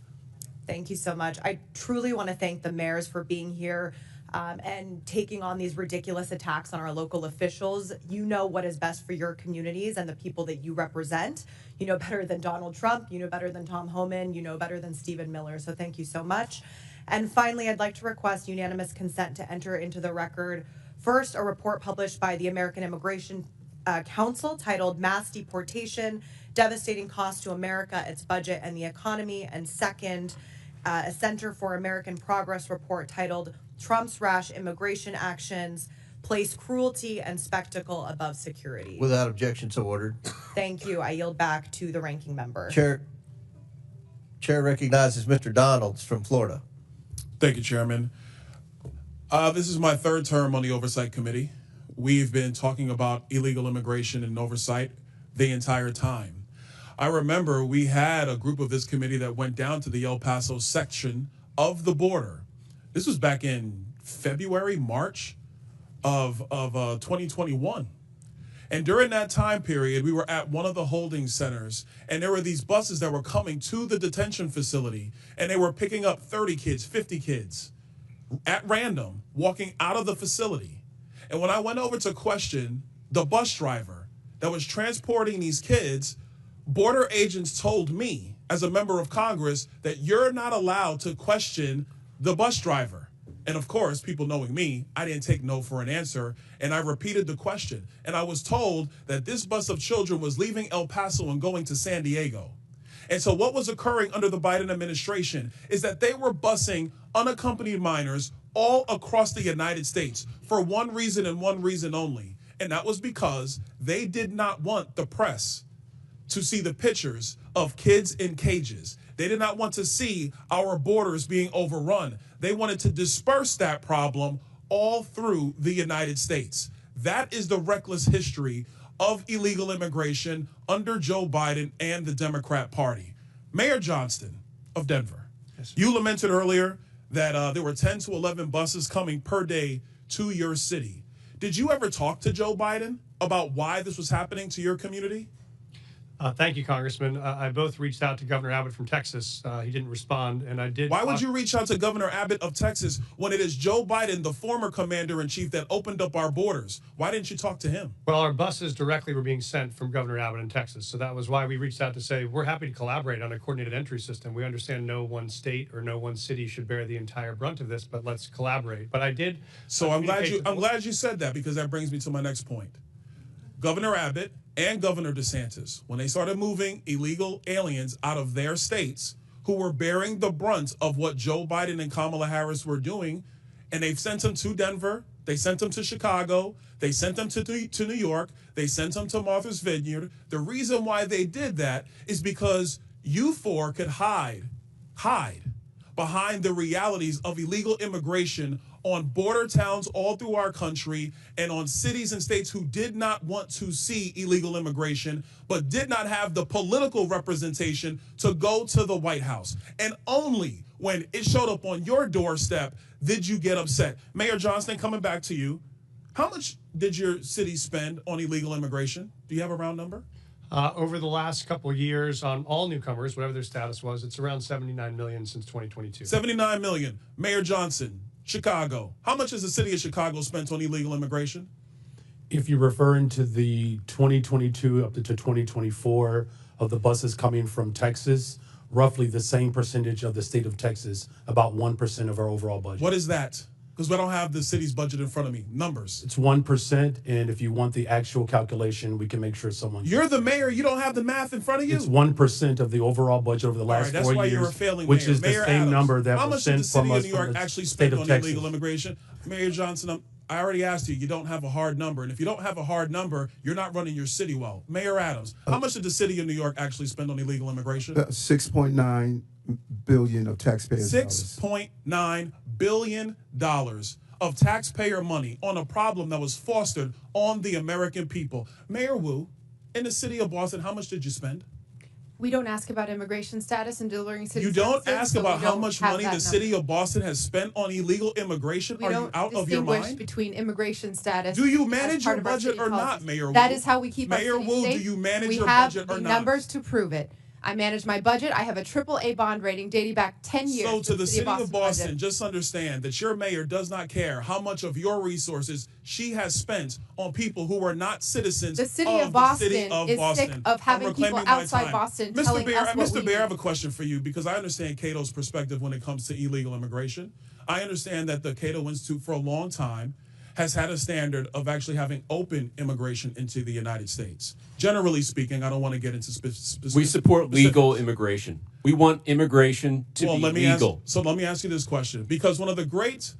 Thank you so much. I truly want to thank the mayors for being here and taking on these ridiculous attacks on our local officials. You know what is best for your communities and the people that you represent. You know better than Donald Trump. You know better than Tom Homan. You know better than Stephen Miller. So thank you so much. And finally, I'd like to request unanimous consent to enter into the record, first, a report published by the American Immigration Council titled Mass Deportation, Devastating Cost to America, Its Budget, and the Economy. And second, a Center for American Progress report titled Trump's Rash Immigration Actions, Place Cruelty and Spectacle Above Security. Without objection, so ordered. Thank you. I yield back to the ranking member. Chair recognizes Mr. Donalds from Florida. Thank you, Chairman. This is my third term on the Oversight Committee. We've been talking about illegal immigration and oversight the entire time. I remember we had a group of this committee that went down to the El Paso section of the border. This was back in February, March of 2021. And during that time period, we were at one of the holding centers, and there were these buses that were coming to the detention facility, and they were picking up 30 kids, 50 kids at random, walking out of the facility. And when I went over to question the bus driver that was transporting these kids, border agents told me, as a member of Congress, that you're not allowed to question the bus driver. And of course, people knowing me, I didn't take no for an answer, and I repeated the question. And I was told that this bus of children was leaving El Paso and going to San Diego. And so what was occurring under the Biden administration is that they were busing unaccompanied minors all across the United States for one reason and one reason only. And that was because they did not want the press to see the pictures of kids in cages. They did not want to see our borders being overrun. They wanted to disperse that problem all through the United States. That is the reckless history of illegal immigration under Joe Biden and the Democrat Party. Mayor Johnston of Denver, you lamented earlier that there were 10 to 11 buses coming per day to your city. Did you ever talk to Joe Biden about why this was happening to your community? Thank you, Congressman. I both reached out to Governor Abbott from Texas. He didn't respond, and I did. Why would you reach out to Governor Abbott of Texas when it is Joe Biden, the former commander-in-chief, that opened up our borders? Why didn't you talk to him? Well, our buses directly were being sent from Governor Abbott in Texas, so that was why we reached out to say we're happy to collaborate on a coordinated entry system. We understand no one state or no one city should bear the entire brunt of this, but let's collaborate. But I did. So I'm glad you said that, because that brings me to my next point. Governor Abbott and Governor DeSantis, when they started moving illegal aliens out of their states who were bearing the brunt of what Joe Biden and Kamala Harris were doing, and they've sent them to Denver, they sent them to Chicago, they sent them to New York, they sent them to Martha's Vineyard. The reason why they did that is because you four could hide behind the realities of illegal immigration on border towns all through our country and on cities and states who did not want to see illegal immigration, but did not have the political representation to go to the White House. And only when it showed up on your doorstep did you get upset. Mayor Johnston, coming back to you, how much did your city spend on illegal immigration? Do you have a round number? Over the last couple of years on all newcomers, whatever their status was, it's around $79 million since 2022. $79 million. Mayor Johnson, Chicago. How much has the city of Chicago spent on illegal immigration? If you're referring to the 2022 up to 2024 of the buses coming from Texas, roughly the same percentage of the state of Texas, about 1% of our overall budget. What is that? Because we don't have the city's budget in front of me. Numbers. It's 1%, and if you want the actual calculation, we can make sure someone... You're the mayor. You don't have the math in front of you? It's 1% of the overall budget over the last 4 years. That's why you're a failing which mayor. is the Mayor same Adams, number that how was much did the sent from city of us New from York the actually state spend of on Texas. illegal immigration? Mayor Johnson, I already asked you. You don't have a hard number. And if you don't have a hard number, you're not running your city well. Mayor Adams, how much did the city of New York actually spend on illegal immigration? $6.9 billion of taxpayers' dollars. $6.9 billion of taxpayer money on a problem that was fostered on the American people. Mayor Wu, in the city of Boston, how much did you spend? We don't ask about immigration status and delivering city You don't services, ask so we about how don't much have money that the city number. of Boston has spent on illegal immigration? We Are you don't out of your distinguish mind? between immigration status. Do you as manage part your of our budget city or not, policies. Mayor Wu? That is how we keep Mayor our city Wu, safe. do you manage we your have budget the or not? numbers to prove it. I manage my budget. I have a AAA bond rating dating back 10 years. So for to the city of Boston, budget. just understand that your mayor does not care how much of your resources she has spent on people who are not citizens The city of of Boston the city of is Boston. sick of having I'm people reclaiming my outside time. Boston Mr. telling Bear, us what Mr. we Bear, I need. have a question for you because I understand Cato's perspective when it comes to illegal immigration. I understand that the Cato Institute for a long time has had a standard of actually having open immigration into the United States. Generally speaking, I don't want to get into specifics. We support legal immigration. We want immigration to be legal. Let me ask you this question, because one of the great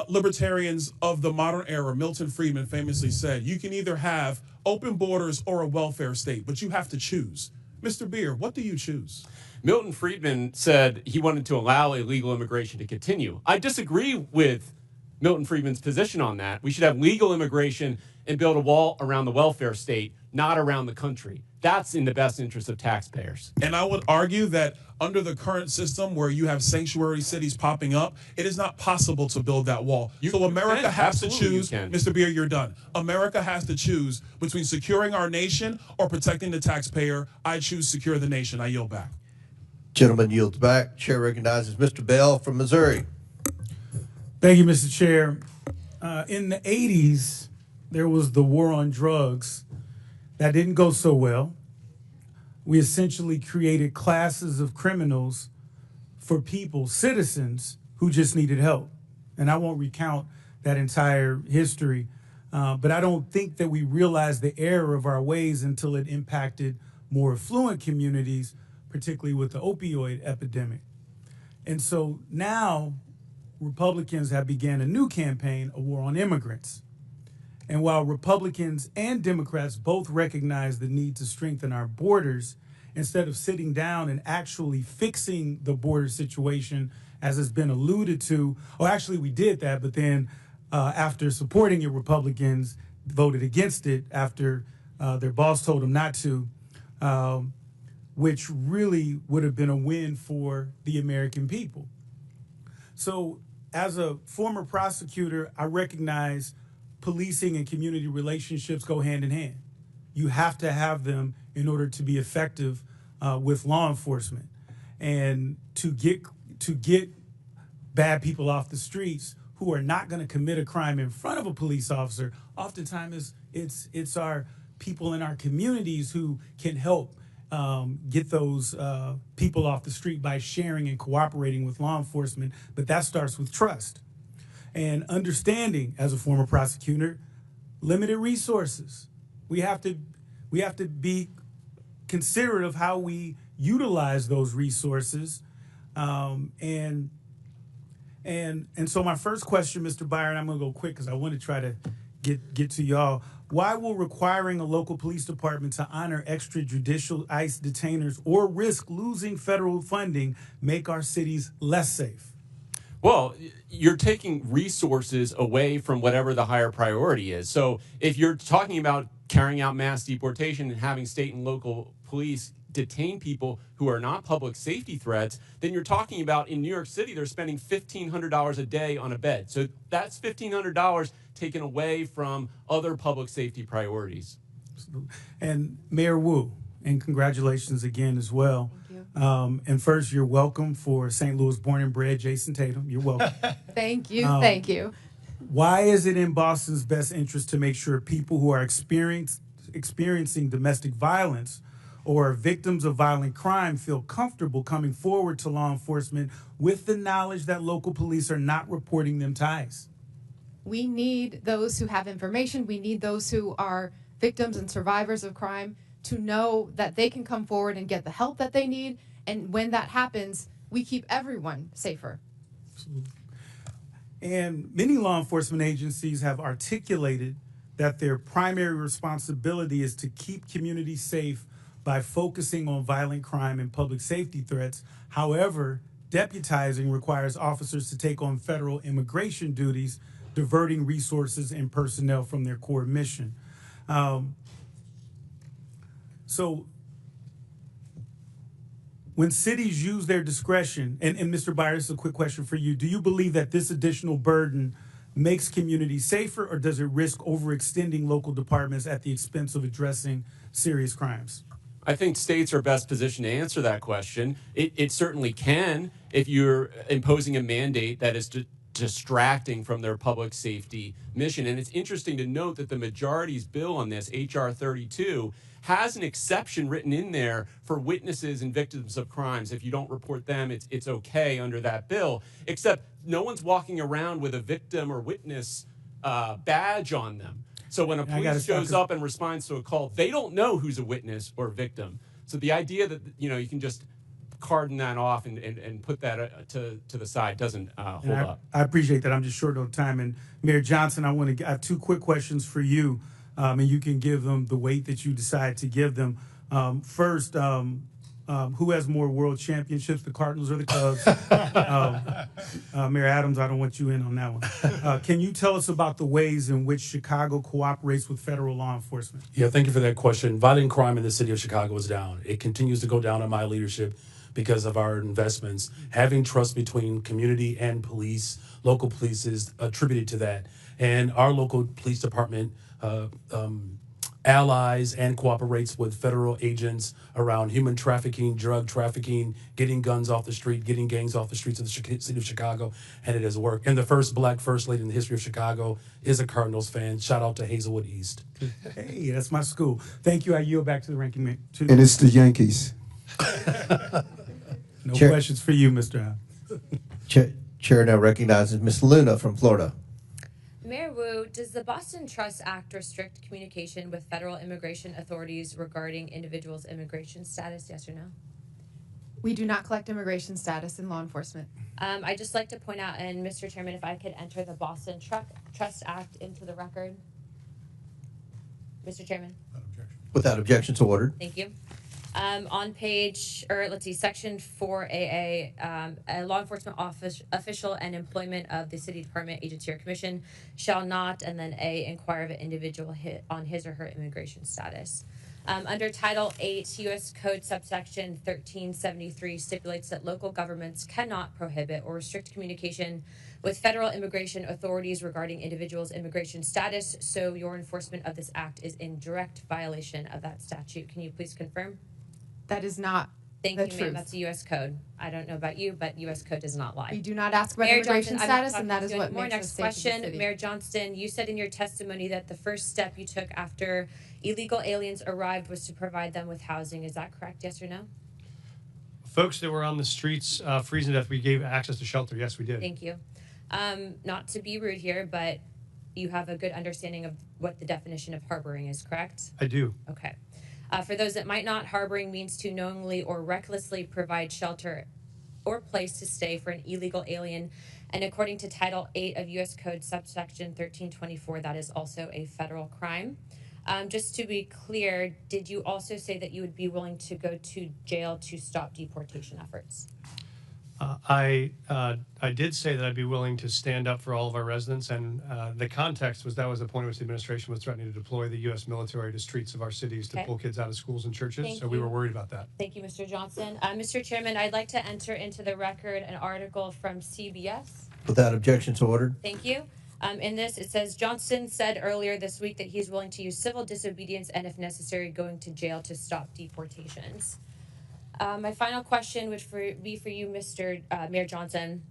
libertarians of the modern era, Milton Friedman, famously said, you can either have open borders or a welfare state, but you have to choose. Mr. Beer, what do you choose? Milton Friedman said he wanted to allow illegal immigration to continue. I disagree with Milton Friedman's position on that. We should have legal immigration and build a wall around the welfare state, not around the country. That's in the best interest of taxpayers. And I would argue that under the current system where you have sanctuary cities popping up, it is not possible to build that wall. So America has to choose. Mr. Beer, you're done. America has to choose between securing our nation or protecting the taxpayer. I choose secure the nation. I yield back. Gentleman yields back. Chair recognizes Mr. Bell from Missouri. Thank you, Mr. Chair. In the 80s, there was the war on drugs. That didn't go so well. We essentially created classes of criminals for people, citizens, who just needed help. And I won't recount that entire history, but I don't think that we realized the error of our ways until it impacted more affluent communities, particularly with the opioid epidemic. And so now Republicans have began a new campaign, a war on immigrants. And while Republicans and Democrats both recognize the need to strengthen our borders, instead of sitting down and actually fixing the border situation, as has been alluded to, or actually we did that, but then after supporting it, Republicans voted against it after their boss told them not to, which really would have been a win for the American people. So as a former prosecutor, I recognize policing and community relationships go hand in hand. You have to have them in order to be effective with law enforcement. And to get bad people off the streets who are not going to commit a crime in front of a police officer, oftentimes it's our people in our communities who can help get those people off the street by sharing and cooperating with law enforcement. But that starts with trust and understanding. As a former prosecutor, limited resources. We have to be considerate of how we utilize those resources. And so my first question, Mr. Byron, I'm going to go quick because I want to try to get to y'all. Why will requiring a local police department to honor extrajudicial ICE detainers or risk losing federal funding make our cities less safe? Well, you're taking resources away from whatever the higher priority is. So if you're talking about carrying out mass deportation and having state and local police detain people who are not public safety threats, then you're talking about in New York City, they're spending $1,500 a day on a bed. So that's $1,500 taken away from other public safety priorities. And Mayor Wu, and congratulations again as well. And first, you're welcome for St. Louis born and bred Jason Tatum. You're welcome. Thank you. Thank you. Why is it in Boston's best interest to make sure people who are experiencing domestic violence or are victims of violent crime feel comfortable coming forward to law enforcement with the knowledge that local police are not reporting them to ICE? We need those who have information. We need those who are victims and survivors of crime to know that they can come forward and get the help that they need. And when that happens, we keep everyone safer. Absolutely. And many law enforcement agencies have articulated that their primary responsibility is to keep communities safe by focusing on violent crime and public safety threats. However, deputizing requires officers to take on federal immigration duties, diverting resources and personnel from their core mission. So when cities use their discretion, and Mr. Byers, this is a quick question for you. Do you believe that this additional burden makes communities safer, or does it risk overextending local departments at the expense of addressing serious crimes? I think states are best positioned to answer that question. It certainly can if you're imposing a mandate that is distracting from their public safety mission. And it's interesting to note that the majority's bill on this, H.R. 32, has an exception written in there for witnesses and victims of crimes. If you don't report them, it's okay under that bill, except no one's walking around with a victim or witness badge on them. So when a police shows up and responds to a call, they don't know who's a witness or victim. So the idea that you can just cordon that off and put that to the side doesn't hold up. I appreciate that. I'm just short on time. And Mayor Johnson, I have two quick questions for you, and you can give them the weight that you decide to give them. First, who has more world championships, the Cardinals or the Cubs? Mayor Adams, I don't want you in on that one. Can you tell us about the ways in which Chicago cooperates with federal law enforcement? Yeah, thank you for that question. Violent crime in the city of Chicago is down. It continues to go down in my leadership because of our investments. Having trust between community and police, local police, is attributed to that. And our local police department allies and cooperates with federal agents around human trafficking, drug trafficking, getting guns off the street, getting gangs off the streets of the city of Chicago, and it has worked. And the first black first lady in the history of Chicago is a Cardinals fan. Shout out to Hazelwood East. Hey, that's my school. Thank you. I yield back to the ranking member. And it's the Yankees. No questions for you, Mr. Chair now recognizes Ms. Luna from Florida. Mayor Wu, does the Boston Trust Act restrict communication with federal immigration authorities regarding individuals' immigration status, yes or no? We do not collect immigration status in law enforcement. I'd just like to point out, and Mr. Chairman, if I could enter the Boston Trust Act into the record. Mr. Chairman. Without objection, so ordered. Thank you. On section 4AA, a law enforcement official and employment of the city department, agency, or commission shall not, and then A, inquire of an individual on his or her immigration status. Under Title 8, U.S. Code subsection 1373 stipulates that local governments cannot prohibit or restrict communication with federal immigration authorities regarding individuals' immigration status, so your enforcement of this act is in direct violation of that statute. Can you please confirm? That is not Thank the you, truth. ma'am. That's a U.S. code. I don't know about you, but U.S. code does not lie. We do not ask about Mayor immigration Johnson, I'm not status, and that is talking what anymore. makes Next us safe in the question, city. Mayor Johnston, you said in your testimony that the first step you took after illegal aliens arrived was to provide them with housing. Is that correct, yes or no? Folks that were on the streets freezing to death, we gave access to shelter. Yes, we did. Thank you. Not to be rude here, but you have a good understanding of what the definition of harboring is, correct? I do. Okay. For those that might not, harboring means to knowingly or recklessly provide shelter or place to stay for an illegal alien. And according to Title 8 of U.S. Code subsection 1324, that is also a federal crime. Just to be clear, did you also say that you would be willing to go to jail to stop deportation efforts? I did say that I'd be willing to stand up for all of our residents, and the context was that was the point at which the administration was threatening to deploy the U.S. military to streets of our cities to pull kids out of schools and churches, Thank so we you. were worried about that. Thank you, Mr. Johnson. Mr. Chairman, I'd like to enter into the record an article from CBS. Without objection, so ordered. Thank you. In this, it says, Johnson said earlier this week that he's willing to use civil disobedience and, if necessary, going to jail to stop deportations. My final question would be for you, Mr. Mayor Johnson.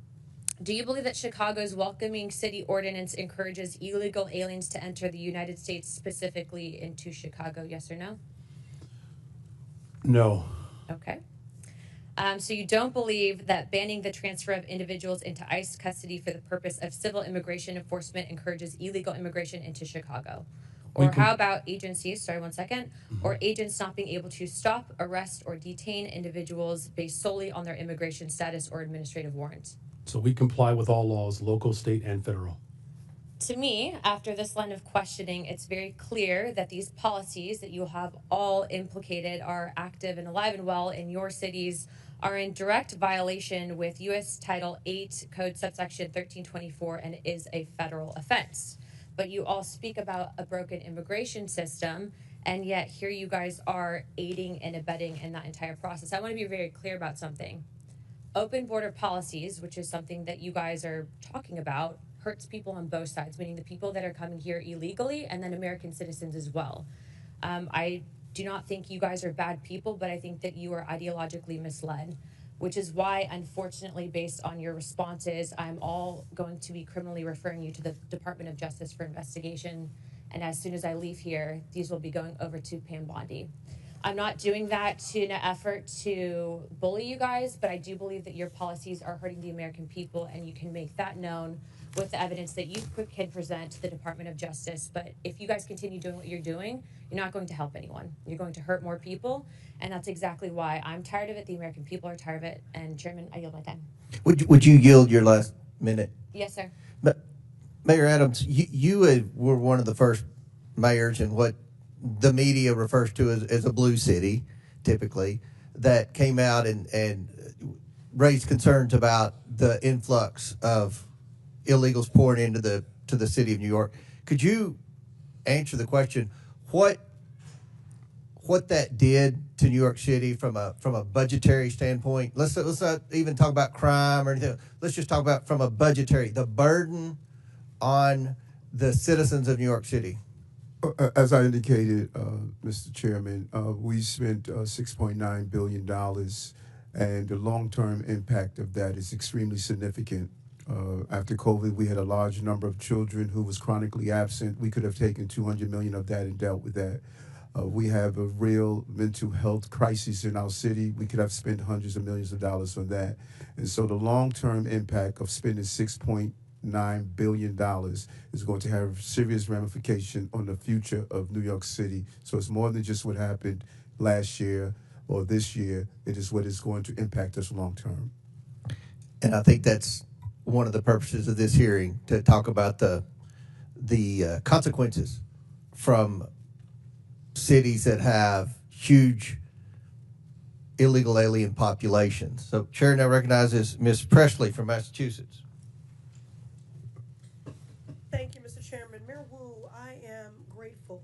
Do you believe that Chicago's welcoming city ordinance encourages illegal aliens to enter the United States, specifically into Chicago, yes or no? No. Okay. So you don't believe that banning the transfer of individuals into ICE custody for the purpose of civil immigration enforcement encourages illegal immigration into Chicago? Or how about agencies, or agents not being able to stop, arrest, or detain individuals based solely on their immigration status or administrative warrant? So we comply with all laws, local, state, and federal. To me, after this line of questioning, it's very clear that these policies that you have all implicated are active and alive and well in your cities, are in direct violation with U.S. Title 8 Code subsection 1324, and is a federal offense. But you all speak about a broken immigration system, And yet here you guys are aiding and abetting in that entire process. I want to be very clear about something. Open border policies, which is something that you guys are talking about, hurts people on both sides, meaning the people that are coming here illegally and then American citizens as well. I do not think you guys are bad people, but I think that you are ideologically misled, which is why, unfortunately, based on your responses, I'm all going to be criminally referring you to the Department of Justice for investigation. And as soon as I leave here, these will be going over to Pam Bondi. I'm not doing that in an effort to bully you guys, but I do believe that your policies are hurting the American people, and you can make that known with the evidence that you can present to the Department of Justice. But if you guys continue doing what you're doing, you're not going to help anyone. You're going to hurt more people, and that's exactly why I'm tired of it. The American people are tired of it. And Chairman, I yield my time. Would you yield your last minute? Yes, sir. But Mayor Adams, you were one of the first mayors in what the media refers to as a blue city, typically, that came out and raised concerns about the influx of illegals pouring into the city of New York. Could you answer the question, what that did to New York City from a budgetary standpoint? Let's not even talk about crime or anything. Let's just talk about from a budgetary, the burden on the citizens of New York City. As I indicated, Mr. Chairman, we spent $6.9 billion, and the long-term impact of that is extremely significant. After COVID, we had a large number of children who was chronically absent. We could have taken $200 million of that and dealt with that. We have a real mental health crisis in our city. We could have spent hundreds of millions of dollars on that. And so the long-term impact of spending $6.9 billion is going to have serious ramification on the future of New York City. So it's more than just what happened last year or this year. It is what is going to impact us long-term. And I think that's one of the purposes of this hearing, to talk about the consequences from cities that have huge illegal alien populations. So Chair now recognizes Ms. Presley from Massachusetts. Thank you, Mr. Chairman. Mayor Wu, I am grateful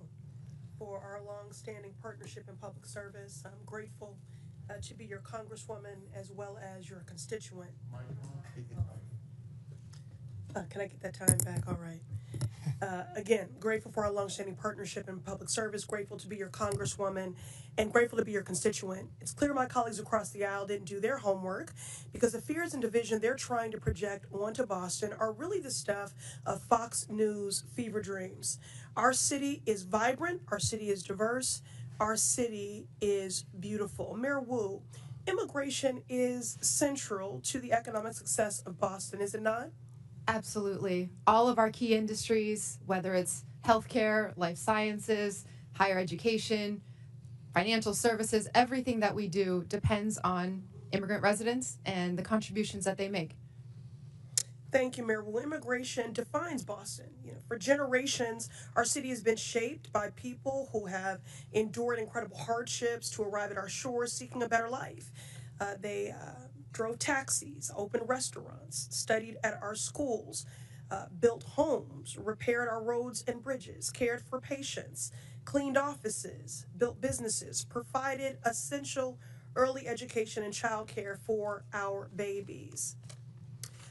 for our long-standing partnership in public service. I'm grateful to be your congresswoman as well as your constituent. Can I get that time back? All right. Again, grateful for our long-standing partnership in public service, grateful to be your congresswoman, and grateful to be your constituent. It's clear my colleagues across the aisle didn't do their homework, because the fears and division they're trying to project onto Boston are really the stuff of Fox News fever dreams. Our city is vibrant, our city is diverse, our city is beautiful. Mayor Wu, immigration is central to the economic success of Boston, is it not? Absolutely. All of our key industries, whether it's healthcare, life sciences, higher education, financial services, everything that we do depends on immigrant residents and the contributions that they make. Thank you, Mayor. Well, immigration defines Boston. For generations, our city has been shaped by people who have endured incredible hardships to arrive at our shores seeking a better life. They drove taxis, opened restaurants, studied at our schools, built homes, repaired our roads and bridges, cared for patients, cleaned offices, built businesses, provided essential early education and childcare for our babies.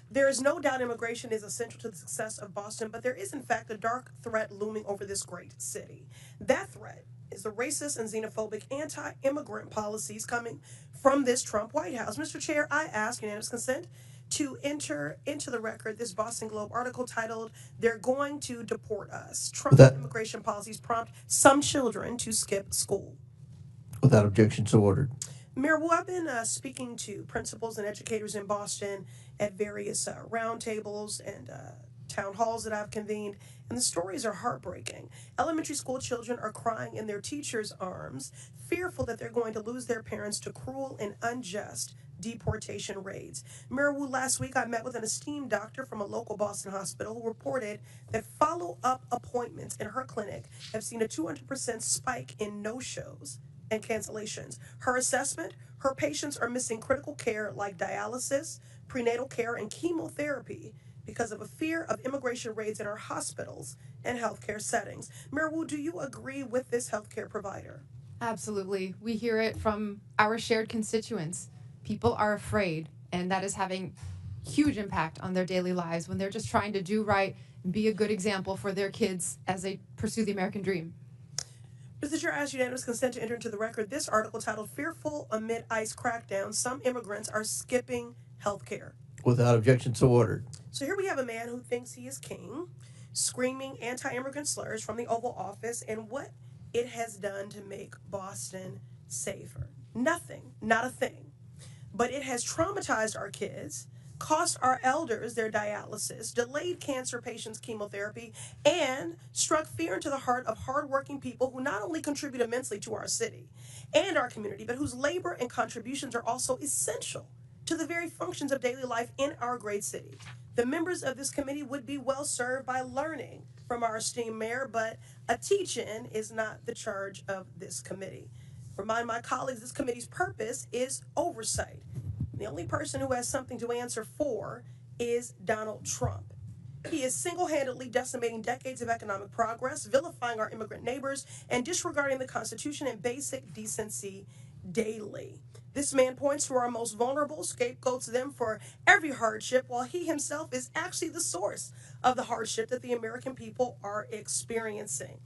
There is no doubt immigration is essential to the success of Boston, but there is in fact a dark threat looming over this great city. That threat is the racist and xenophobic anti-immigrant policies coming from this Trump White House. Mr. Chair, I ask unanimous consent to enter into the record this Boston Globe article titled, "They're Going to Deport Us. Trump's immigration policies prompt some children to skip school." Without objection, so ordered. Mayor Wu, I've been speaking to principals and educators in Boston at various roundtables and town halls that I've convened, and the stories are heartbreaking. Elementary school children are crying in their teachers' arms, fearful that they're going to lose their parents to cruel and unjust deportation raids. Mayor Wu, last week I met with an esteemed doctor from a local Boston hospital who reported that follow-up appointments in her clinic have seen a 200% spike in no-shows and cancellations. Her assessment, her patients are missing critical care like dialysis, prenatal care, and chemotherapy because of a fear of immigration raids in our hospitals and healthcare settings. Mayor Wu, do you agree with this healthcare provider? Absolutely. We hear it from our shared constituents. People are afraid, and that is having huge impact on their daily lives when they're just trying to do right and be a good example for their kids as they pursue the American dream. Mr. Chair, I ask unanimous consent to enter into the record this article titled Fearful Amid ICE Crackdown, Some Immigrants Are Skipping Healthcare. Without objection, so ordered. So here we have a man who thinks he is king, screaming anti-immigrant slurs from the Oval Office and what it has done to make Boston safer. Nothing, not a thing. But it has traumatized our kids, cost our elders their dialysis, delayed cancer patients' chemotherapy, and struck fear into the heart of hardworking people who not only contribute immensely to our city and our community, but whose labor and contributions are also essential to the very functions of daily life in our great city. The members of this committee would be well served by learning from our esteemed mayor, but a teach-in is not the charge of this committee. Remind my colleagues, this committee's purpose is oversight. The only person who has something to answer for is Donald Trump. He is single-handedly decimating decades of economic progress, vilifying our immigrant neighbors, and disregarding the Constitution and basic decency daily. This man points to our most vulnerable, scapegoats them for every hardship, while he himself is actually the source of the hardship that the American people are experiencing.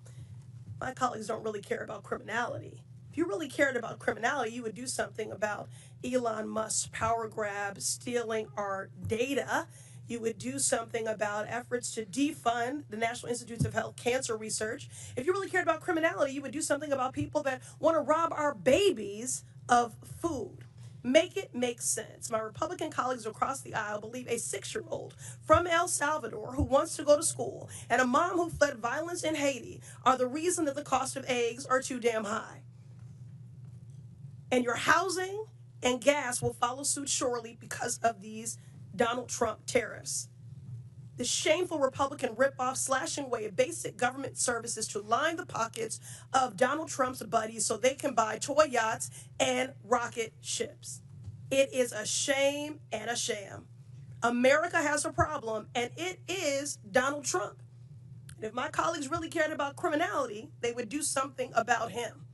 My colleagues don't really care about criminality. If you really cared about criminality, you would do something about Elon Musk's power grab, stealing our data. You would do something about efforts to defund the National Institutes of Health cancer research. If you really cared about criminality, you would do something about people that want to rob our babies of food. Make it make sense. My Republican colleagues across the aisle believe a 6-year-old from El Salvador who wants to go to school and a mom who fled violence in Haiti are the reason that the cost of eggs are too damn high. And your housing and gas will follow suit shortly because of these Donald Trump tariffs. The shameful Republican ripoff slashing away at basic government services to line the pockets of Donald Trump's buddies so they can buy toy yachts and rocket ships. It is a shame and a sham. America has a problem, and it is Donald Trump. And if my colleagues really cared about criminality, they would do something about him.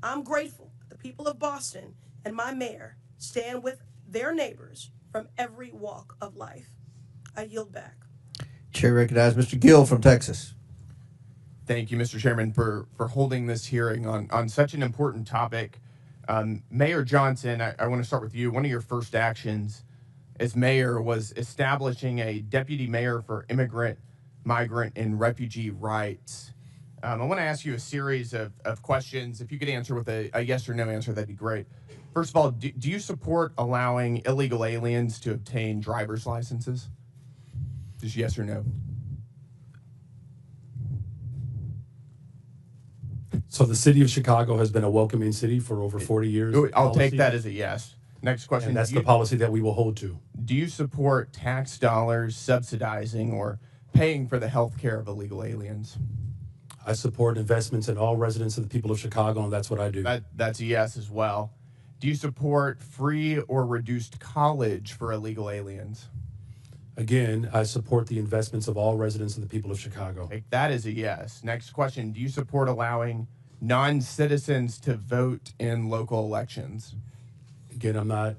I'm grateful that the people of Boston and my mayor stand with their neighbors from every walk of life. I yield back. Chair recognizes Mr. Gill from Texas. Thank you, Mr. Chairman, for holding this hearing on such an important topic. Mayor Johnson, I want to start with you. One of your first actions as mayor was establishing a deputy mayor for immigrant, migrant, and refugee rights. I want to ask you a series of questions. If you could answer with a yes or no answer, that'd be great. First of all, do you support allowing illegal aliens to obtain driver's licenses? Just yes or no? So the city of Chicago has been a welcoming city for over 40 years. I'll take that as a yes. Next question. And that's the policy that we will hold to. Do you support tax dollars subsidizing or paying for the health care of illegal aliens? I support investments in all residents of the people of Chicago, and that's what I do. That's a yes as well. Do you support free or reduced college for illegal aliens? Again, I support the investments of all residents of the people of Chicago. That is a yes. Next question. Do you support allowing non-citizens to vote in local elections? Again, I'm not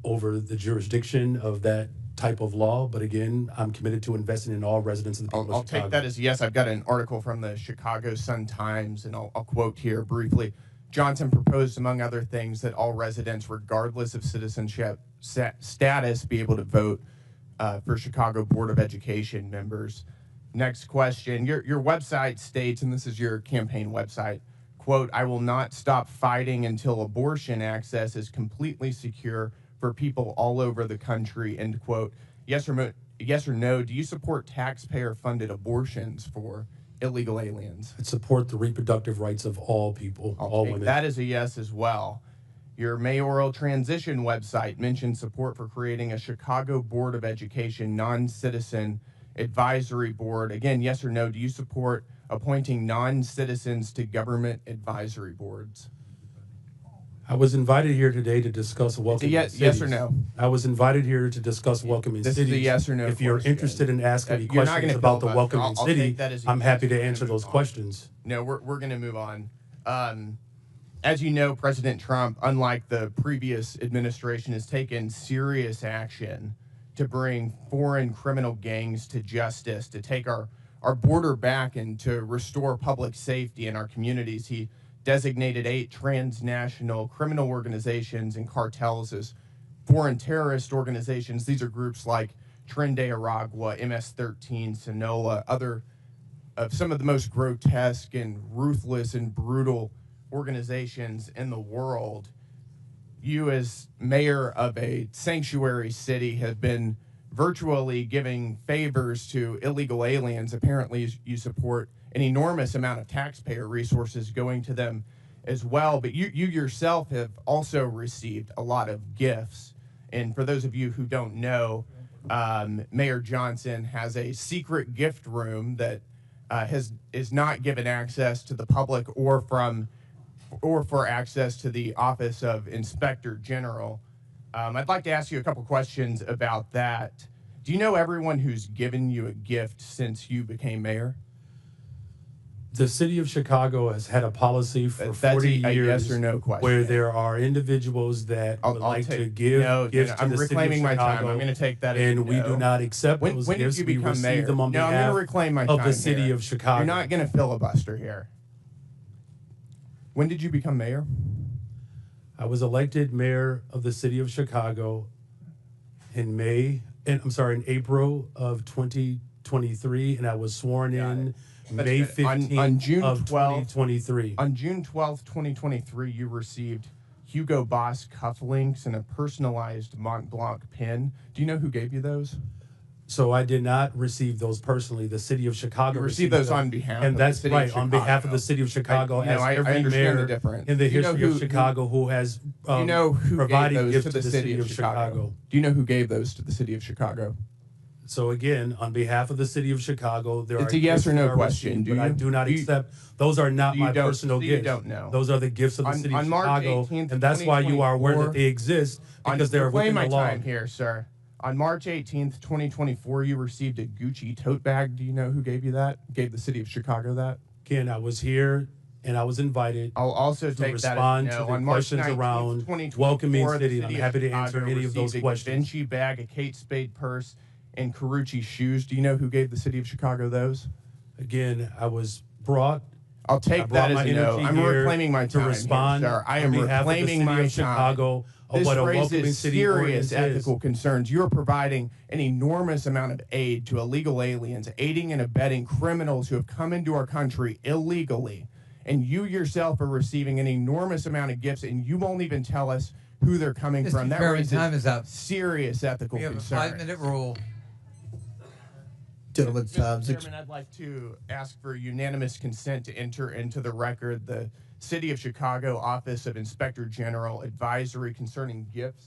over the jurisdiction of that type of law, but again, I'm committed to investing in all residents of the people of Chicago. I'll take that as a yes. I've got an article from the Chicago Sun-Times, and I'll quote here briefly. Johnson proposed, among other things, that all residents, regardless of citizenship status, be able to vote for Chicago Board of Education members. Next question. Your website states, and this is your campaign website, quote, "I will not stop fighting until abortion access is completely secure for people all over the country," end quote. Yes or no, do you support taxpayer-funded abortions for illegal aliens? I support the reproductive rights of all people, all women. That is a yes as well. Your mayoral transition website mentions support for creating a Chicago Board of Education non-citizen advisory board. Again, yes or no, do you support appointing non-citizens to government advisory boards? I was invited here today to discuss welcoming yes cities. or no? I was invited here to discuss welcoming This cities. is a yes or no If you're question. interested in asking me You're not questions gonna about the filibuster. welcoming I'll city, take that as a I'm yes. happy to We're gonna answer move those on. questions. No, we're going to move on. As you know, President Trump, unlike the previous administration, has taken serious action to bring foreign criminal gangs to justice, to take our border back and to restore public safety in our communities. He designated 8 transnational criminal organizations and cartels as foreign terrorist organizations. These are groups like Tren de Aragua, MS-13, Sinaloa, other of some of the most grotesque and ruthless and brutal organizations in the world. You, as mayor of a sanctuary city, have been virtually giving favors to illegal aliens. Apparently, you support an enormous amount of taxpayer resources going to them as well. But you yourself have also received a lot of gifts. And for those of you who don't know, Mayor Johnson has a secret gift room that is not given access to the public or for access to the Office of Inspector General. I'd like to ask you a couple questions about that. Do you know everyone who's given you a gift since you became mayor? The city of Chicago has had a policy for 40 a years yes or no question. where there are individuals that would like to give gifts to I'm the city of reclaiming my Chicago, time. I'm going to take that as and a we no. do not accept those When gifts. did you We become mayor? receive them on No, I'm going behalf to reclaim my of time the city here. of Chicago. You're not going to filibuster here. When did you become mayor? I was elected mayor of the city of Chicago in April of 2023, and I was sworn in May 15th on June of 12th, 2023. On June 12th, 2023, you received Hugo Boss cufflinks and a personalized Mont Blanc pin. Do you know who gave you those? So I did not receive those personally. The city of Chicago You received those them. on behalf and of that's the city right, of on behalf of the Chicago. city of Chicago, I every understand mayor the difference. in the Do you know history of who- Chicago who has Do you know who provided gave those gifts to the city of Chicago? Do you know who gave those to the city of Chicago? So again, on behalf of the city of Chicago, there It's are a yes gifts or no that are question. received, Do but I you- do not do you- accept. Those are not you my don't- personal so you gifts. don't know. Those are the gifts of the On- city on of March Chicago, 18th, and that's why you are aware 2024, that they exist because they're reclaim within my the law. time here, sir. On March 18th, 2024, you received a Gucci tote bag. Do you know who gave you that? Gave the city of Chicago that? Ken, I was here and I was invited. I'll also to take that respond as to no. the On March questions 19th, around 2024, welcoming the city. And I'm of happy to answer Chicago any of those received questions. A Vinci bag, a Kate Spade purse, and Carucci shoes. Do you know who gave the city of Chicago those? Again, I was brought. I'll take that as a no. I'm reclaiming my time to respond here, sir. I on am behalf of the reclaiming city my of Chicago time. of what a This welcoming raises city serious ordinance is. ethical concerns. You're providing an enormous amount of aid to illegal aliens, aiding and abetting criminals who have come into our country illegally. And you yourself are receiving an enormous amount of gifts, and you won't even tell us who they're coming Mr. from. That Chairman, raises time is up. serious ethical We have a concerns. 5-minute rule. Gentlemen's time's Mr. Chairman, I'd like to ask for unanimous consent to enter into the record the City of Chicago Office of Inspector General advisory concerning gifts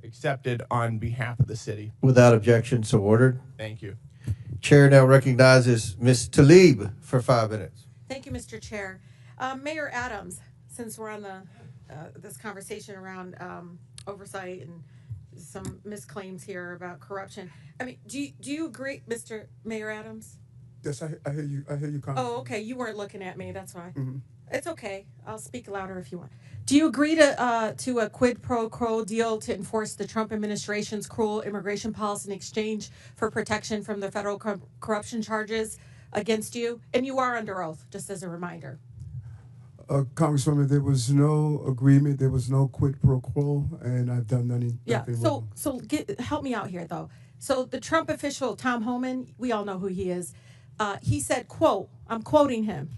accepted on behalf of the city. Without objection, so ordered. Thank you. Chair now recognizes Ms. Talib for 5 minutes. Thank you, Mr. Chair. Mayor Adams, since we're on the this conversation around oversight and some misclaims here about corruption. I mean, do you agree, Mr. Mayor Adams? Yes, I hear you. I hear you. Oh, okay. You weren't looking at me. That's why. Mhm. It's okay. I'll speak louder if you want. Do you agree to a quid pro quo deal to enforce the Trump administration's cruel immigration policy in exchange for protection from the federal corruption charges against you? And you are under oath, just as a reminder. Congresswoman, there was no agreement. There was no quid pro quo, and I've done nothing. Yeah. wrong. Help me out here, though. So the Trump official, Tom Homan, we all know who he is. He said, quote, I'm quoting him,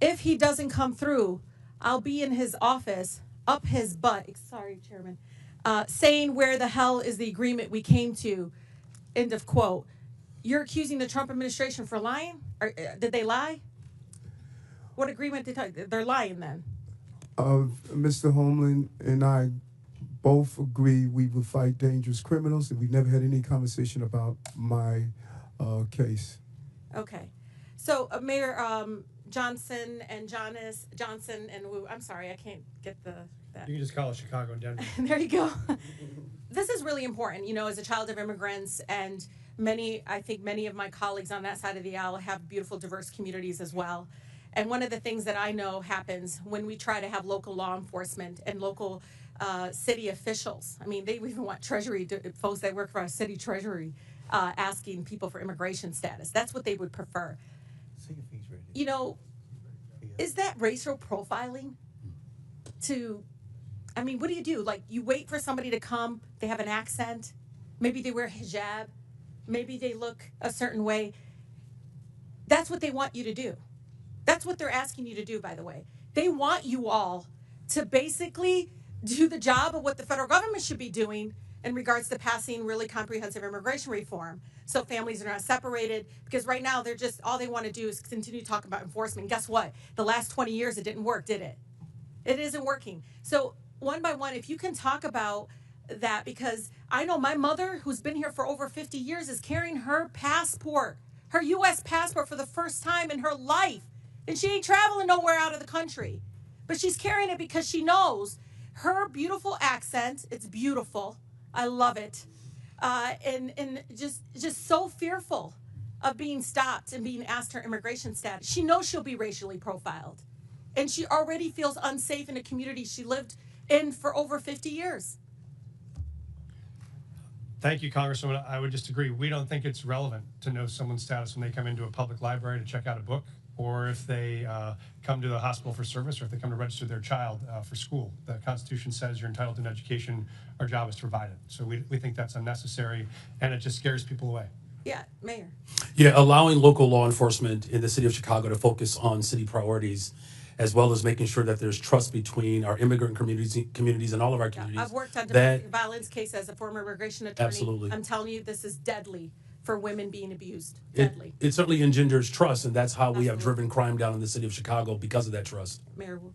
"If he doesn't come through, I'll be in his office, up his butt," sorry, Chairman, saying where the hell is the agreement we came to, end of quote. You're accusing the Trump administration for lying? Or, did they lie? What agreement did they're lying then? Mr. Homeland and I both agree we will fight dangerous criminals, and we've never had any conversation about my case. Okay. So Mayor Johnson and Johnson and Wu, I'm sorry, I can't get the that. You can just call it Chicago and Denver. There you go. This is really important, you know, as a child of immigrants, and I think many of my colleagues on that side of the aisle have beautiful, diverse communities as well. And one of the things that I know happens when we try to have local law enforcement and local city officials. I mean, they even want treasury folks that work for our city treasury asking people for immigration status. That's what they would prefer. You know, is that racial profiling? I mean, what do you do? Like, you wait for somebody to come, they have an accent, maybe they wear hijab, maybe they look a certain way. That's what they want you to do. That's what they're asking you to do, by the way. They want you all to basically do the job of what the federal government should be doing in regards to passing really comprehensive immigration reform, so families are not separated. Because right now, all they want to do is continue to talk about enforcement. Guess what? The last 20 years, it didn't work, did it? It isn't working. So one by one, if you can talk about that, because I know my mother, who's been here for over 50 years, is carrying her passport, her U.S. passport, for the first time in her life. And she ain't traveling nowhere out of the country. But she's carrying it because she knows her beautiful accent. It's beautiful. I love it. And just so fearful of being stopped and being asked her immigration status. She knows she'll be racially profiled. And she already feels unsafe in a community she lived in for over 50 years. Thank you, Congresswoman. I would just agree. We don't think it's relevant to know someone's status when they come into a public library to check out a book, or if they come to the hospital for service, or if they come to register their child for school. The Constitution says you're entitled to an education. Our job is to provide it. So we think that's unnecessary, and it just scares people away. Yeah, Mayor. Yeah, allowing local law enforcement in the city of Chicago to focus on city priorities, as well as making sure that there's trust between our immigrant communities and all of our communities. I've worked on domestic violence cases as a former immigration attorney. Absolutely. I'm telling you, this is deadly for women being abused. It Deadly. certainly engenders trust, and that's how we have driven crime down in the city of Chicago, because of that trust. Mayor Wu.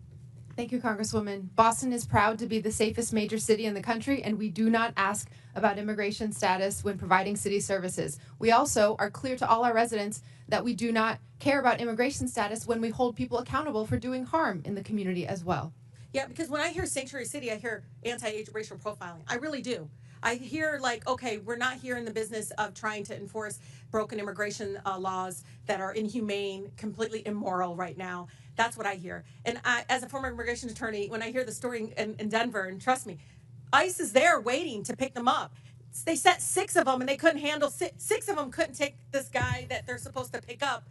Thank you, Congresswoman. Boston is proud to be the safest major city in the country, and we do not ask about immigration status when providing city services. We also are clear to all our residents that we do not care about immigration status when we hold people accountable for doing harm in the community as well. Yeah, because when I hear Sanctuary City, I hear anti-racial profiling. I really do. I hear like, okay, we're not here in the business of trying to enforce broken immigration laws that are inhumane, completely immoral right now. That's what I hear. And I, as a former immigration attorney, when I hear the story in Denver, and trust me, ICE is there waiting to pick them up. They sent 6 of them, and they couldn't handle 6 of them. Couldn't take this guy that they're supposed to pick up.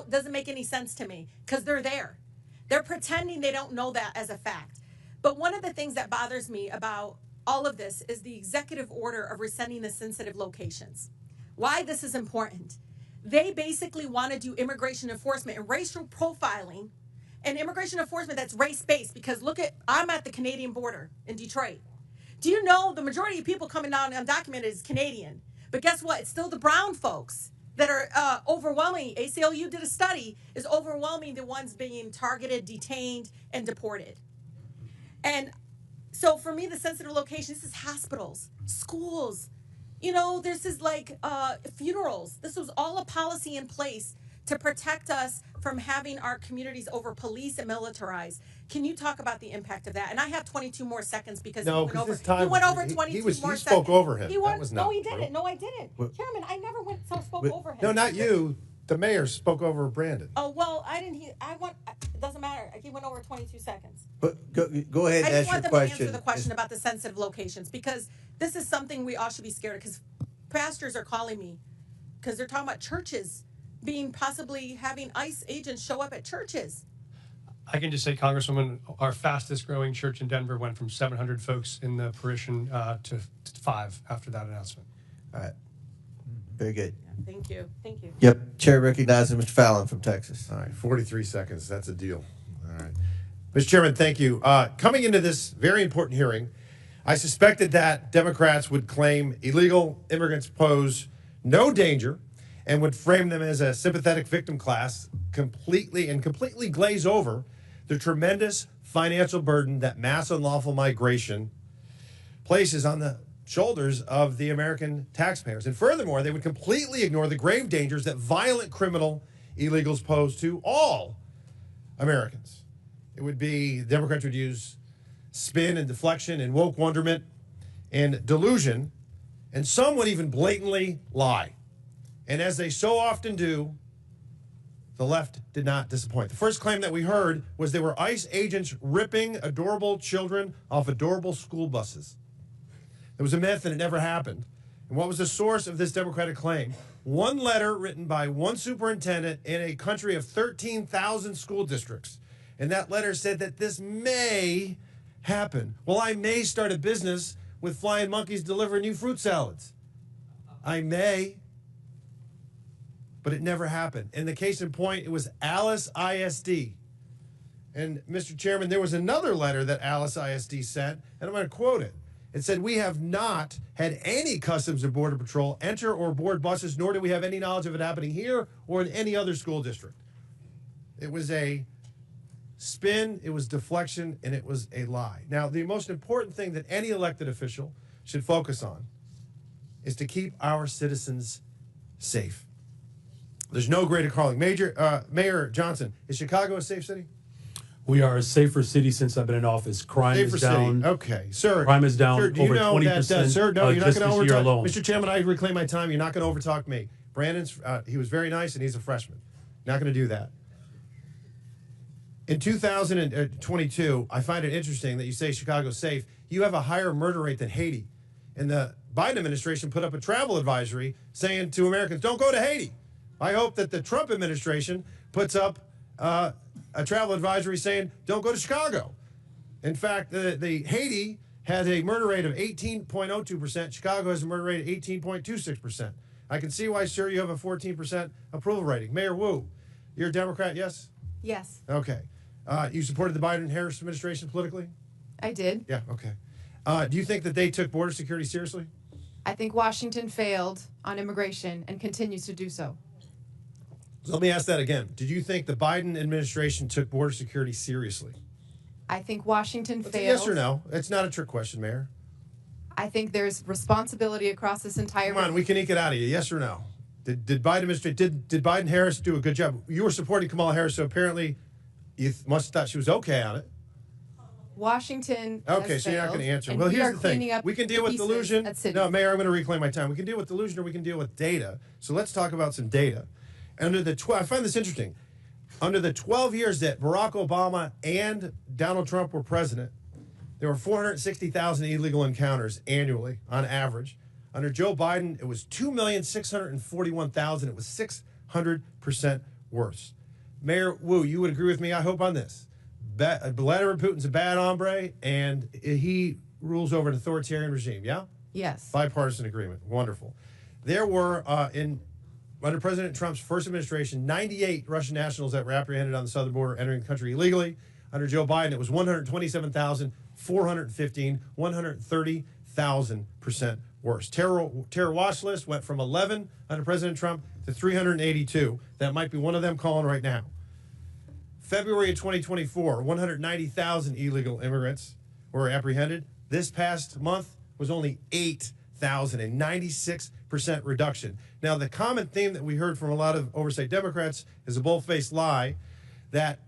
Doesn't make any sense to me, because they're there. They're pretending they don't know that as a fact. But one of the things that bothers me about all of this is the executive order of rescinding the sensitive locations. Why this is important. They basically want to do immigration enforcement and racial profiling, and immigration enforcement that's race-based, because I'm at the Canadian border in Detroit. Do you know the majority of people coming down undocumented is Canadian? But guess what? It's still the brown folks that are overwhelming. ACLU did a study, is overwhelming the ones being targeted, detained, and deported. And so for me, the sensitive locations, this is hospitals, schools. You know, this is like funerals. This was all a policy in place to protect us from having our communities over policed and militarized. Can you talk about the impact of that? And I have 22 more seconds because he went over 22 more seconds. He spoke over him. No, he didn't. No, I didn't. Chairman, I never spoke over him. No, not you. The mayor spoke over Brandon. Oh, well, I didn't hear. It doesn't matter. He went over 22 seconds. But go ahead and ask your question. I just want them to answer the question about the sensitive locations, because this is something we all should be scared of, because pastors are calling me because they're talking about churches possibly having ICE agents show up at churches. I can just say, Congresswoman, our fastest growing church in Denver went from 700 folks in the parishon to 5 after that announcement. All right. Very good. Thank you. Thank you. Yep. Chair recognizes Mr. Fallon from Texas. All right, 43 seconds. That's a deal. All right. Mr. Chairman, thank you. Coming into this very important hearing, I suspected that Democrats would claim illegal immigrants pose no danger and would frame them as a sympathetic victim class, completely glaze over the tremendous financial burden that mass unlawful migration places on the shoulders of the American taxpayers. And furthermore, they would completely ignore the grave dangers that violent criminal illegals pose to all Americans. It would be, Democrats would use spin and deflection and woke wonderment and delusion, and some would even blatantly lie. And as they so often do, the left did not disappoint. The first claim that we heard was they were ICE agents ripping adorable children off adorable school buses. It was a myth and it never happened. And what was the source of this Democratic claim? One letter written by one superintendent in a country of 13,000 school districts. And that letter said that this may happen. Well, I may start a business with flying monkeys delivering you fruit salads. I may. But it never happened. And the case in point, it was Alice ISD. And Mr. Chairman, there was another letter that Alice ISD sent, and I'm going to quote it. It said, "We have not had any Customs or Border Patrol enter or board buses, nor do we have any knowledge of it happening here or in any other school district." It was a spin, it was deflection, and it was a lie. Now, the most important thing that any elected official should focus on is to keep our citizens safe. There's no greater calling. Mayor Johnson, is Chicago a safe city? We are a safer city since I've been in office. Crime Safer is down. city. Okay, sir. Crime is down Sir, do you over know 20%. that, sir, no, you're not just going to this year overtalk. alone. Mr. Chairman, I reclaim my time. You're not going to overtalk me. Brandon's, he was very nice, and he's a freshman. Not going to do that. In 2022, I find it interesting that you say Chicago's safe. You have a higher murder rate than Haiti. And the Biden administration put up a travel advisory saying to Americans, don't go to Haiti. I hope that the Trump administration puts up a travel advisory saying, don't go to Chicago. In fact, the Haiti has a murder rate of 18.02%. Chicago has a murder rate of 18.26%. I can see why, sir, you have a 14% approval rating. Mayor Wu, you're a Democrat, yes? Yes, Okay. You supported the Biden-Harris administration politically? I did. Yeah, okay. Do you think that they took border security seriously? I think Washington failed on immigration and continues to do so. So let me ask that again. Did you think the Biden administration took border security seriously? I think Washington failed. Yes or no? It's not a trick question, Mayor. I think there's responsibility across this entire. Come on, we can eke it out of you. Yes or no? Did Biden administration did Biden Harris do a good job? You were supporting Kamala Harris, so apparently you must have thought she was okay on it. Washington. Okay, has so you're not failed, going to answer. and Well, we here's are the thing. cleaning up We can deal with pieces delusion. at city. No, Mayor, I'm going to reclaim my time. We can deal with delusion or we can deal with data. So let's talk about some data. Under the I find this interesting. Under the 12 years that Barack Obama and Donald Trump were president, there were 460,000 illegal encounters annually on average. Under Joe Biden, it was 2,641,000. It was 600% worse. Mayor Wu, you would agree with me, I hope, on this. Vladimir Putin's a bad hombre, and he rules over an authoritarian regime, yeah? Yes. Bipartisan agreement. Wonderful. There were, under President Trump's first administration, 98 Russian nationals that were apprehended on the southern border entering the country illegally. Under Joe Biden, it was 127,415, 130,000% worse. Terror watch list went from 11 under President Trump to 382. That might be one of them calling right now. February of 2024, 190,000 illegal immigrants were apprehended. This past month was only 8,000, a 96% reduction. Now, the common theme that we heard from a lot of oversight Democrats is a bold-faced lie that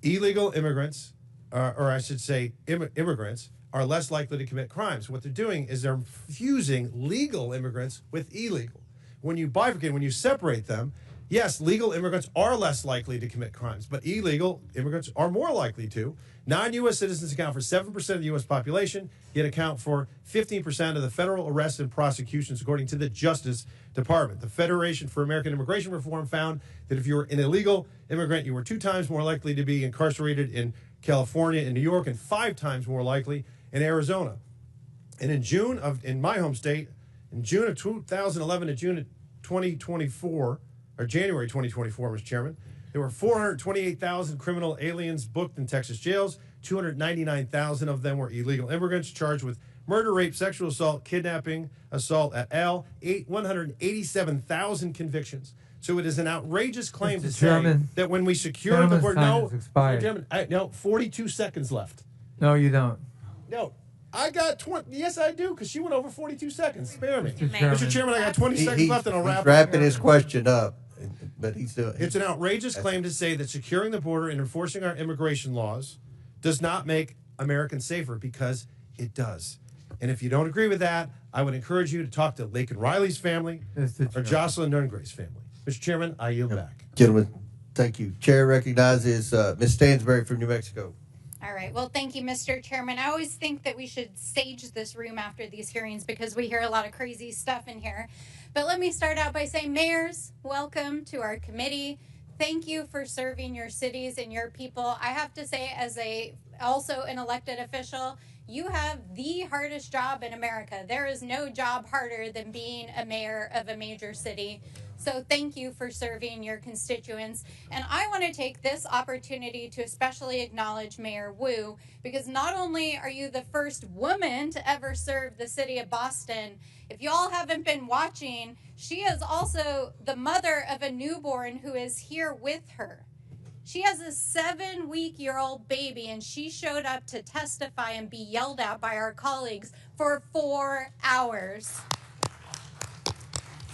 illegal immigrants, or I should say immigrants, are less likely to commit crimes. What they're doing is they're fusing legal immigrants with illegal. When you bifurcate, when you separate them, yes, legal immigrants are less likely to commit crimes, but illegal immigrants are more likely to. Non-U.S. citizens account for 7% of the U.S. population, yet account for 15% of the federal arrests and prosecutions, according to the Justice Department. The Federation for American Immigration Reform found that if you were an illegal immigrant, you were 2 times more likely to be incarcerated in California and New York, and 5 times more likely in Arizona. And in my home state, in June of 2011 to June of 2024, or January 2024, Mr. Chairman, there were 428,000 criminal aliens booked in Texas jails. 299,000 of them were illegal immigrants charged with murder, rape, sexual assault, kidnapping, assault at L. 187,000 convictions. So it is an outrageous claim to say that when we secure the border, no, 42 seconds left. No, you don't. No, I got 20. Yes, I do, because she went over 42 seconds. Spare me. Mr. Chairman, I got 20 seconds left, and I'll wrap He's wrapping his question up, but he's doing. It's an outrageous claim to say that securing the border and enforcing our immigration laws does not make Americans safer, because it does. And if you don't agree with that, I would encourage you to talk to Lakin Riley's family or Jocelyn Nerngray's family. Mr. Chairman, I yield back. Gentlemen, thank you. Chair recognizes Ms. Stansberry from New Mexico. All right. Well, thank you, Mr. Chairman. I always think that we should sage this room after these hearings because we hear a lot of crazy stuff in here. But let me start out by saying, mayors, welcome to our committee. Thank you for serving your cities and your people. I have to say, as also an elected official, you have the hardest job in America. There is no job harder than being a mayor of a major city. So thank you for serving your constituents. And I want to take this opportunity to especially acknowledge Mayor Wu, because not only are you the first woman to ever serve the city of Boston, if y'all haven't been watching, she is also the mother of a newborn who is here with her. She has a 7-week-old baby, and she showed up to testify and be yelled at by our colleagues for 4 hours.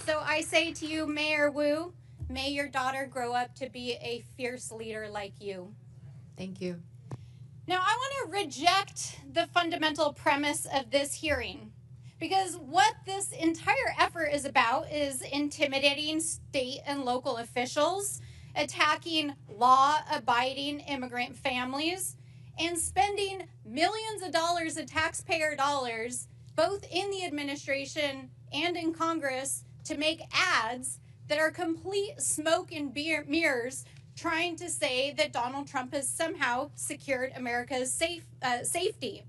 So I say to you, Mayor Wu, may your daughter grow up to be a fierce leader like you. Thank you. Now, I want to reject the fundamental premise of this hearing, because what this entire effort is about is intimidating state and local officials, attacking law-abiding immigrant families, and spending millions of dollars of taxpayer dollars, both in the administration and in Congress, to make ads that are complete smoke and mirrors, trying to say that Donald Trump has somehow secured America's safety.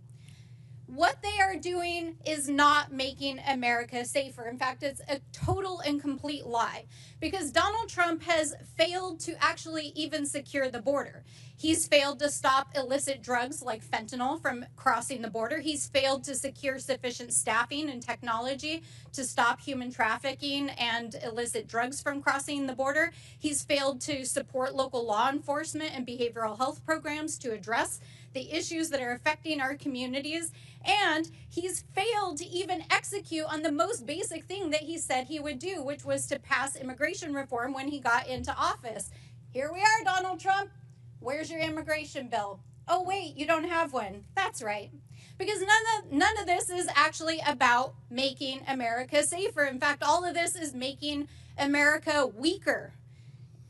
What they are doing is not making America safer. In fact, it's a total and complete lie, because Donald Trump has failed to actually even secure the border. He's failed to stop illicit drugs like fentanyl from crossing the border. He's failed to secure sufficient staffing and technology to stop human trafficking and illicit drugs from crossing the border. He's failed to support local law enforcement and behavioral health programs to address the issues that are affecting our communities. And he's failed to even execute on the most basic thing that he said he would do, which was to pass immigration reform when he got into office. Here we are, Donald Trump. Where's your immigration bill? Oh, wait, you don't have one. That's right. Because none of this is actually about making America safer. In fact, all of this is making America weaker.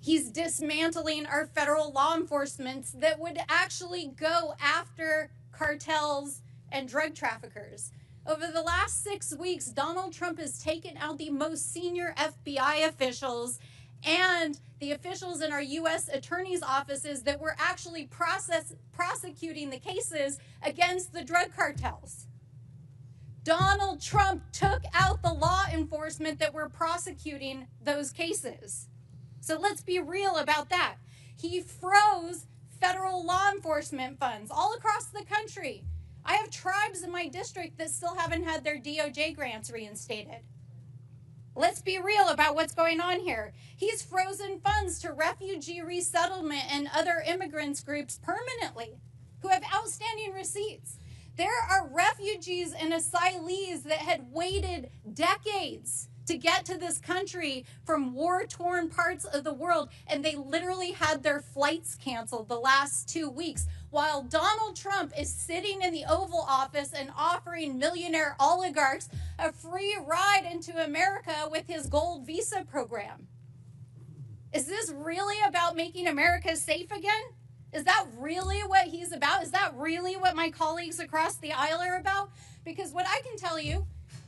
He's dismantling our federal law enforcement that would actually go after cartels and drug traffickers. Over the last 6 weeks, Donald Trump has taken out the most senior FBI officials and the officials in our U.S. attorney's offices that were actually prosecuting the cases against the drug cartels. Donald Trump took out the law enforcement that were prosecuting those cases. So let's be real about that. He froze federal law enforcement funds all across the country. I have tribes in my district that still haven't had their DOJ grants reinstated. Let's be real about what's going on here. He's frozen funds to refugee resettlement and other immigrants groups permanently who have outstanding receipts. There are refugees and asylees that had waited decades to get to this country from war-torn parts of the world, and they literally had their flights canceled the last 2 weeks, while Donald Trump is sitting in the Oval Office and offering millionaire oligarchs a free ride into America with his gold visa program. Is this really about making America safe again? Is that really what he's about? Is that really what my colleagues across the aisle are about? Because what I can tell you,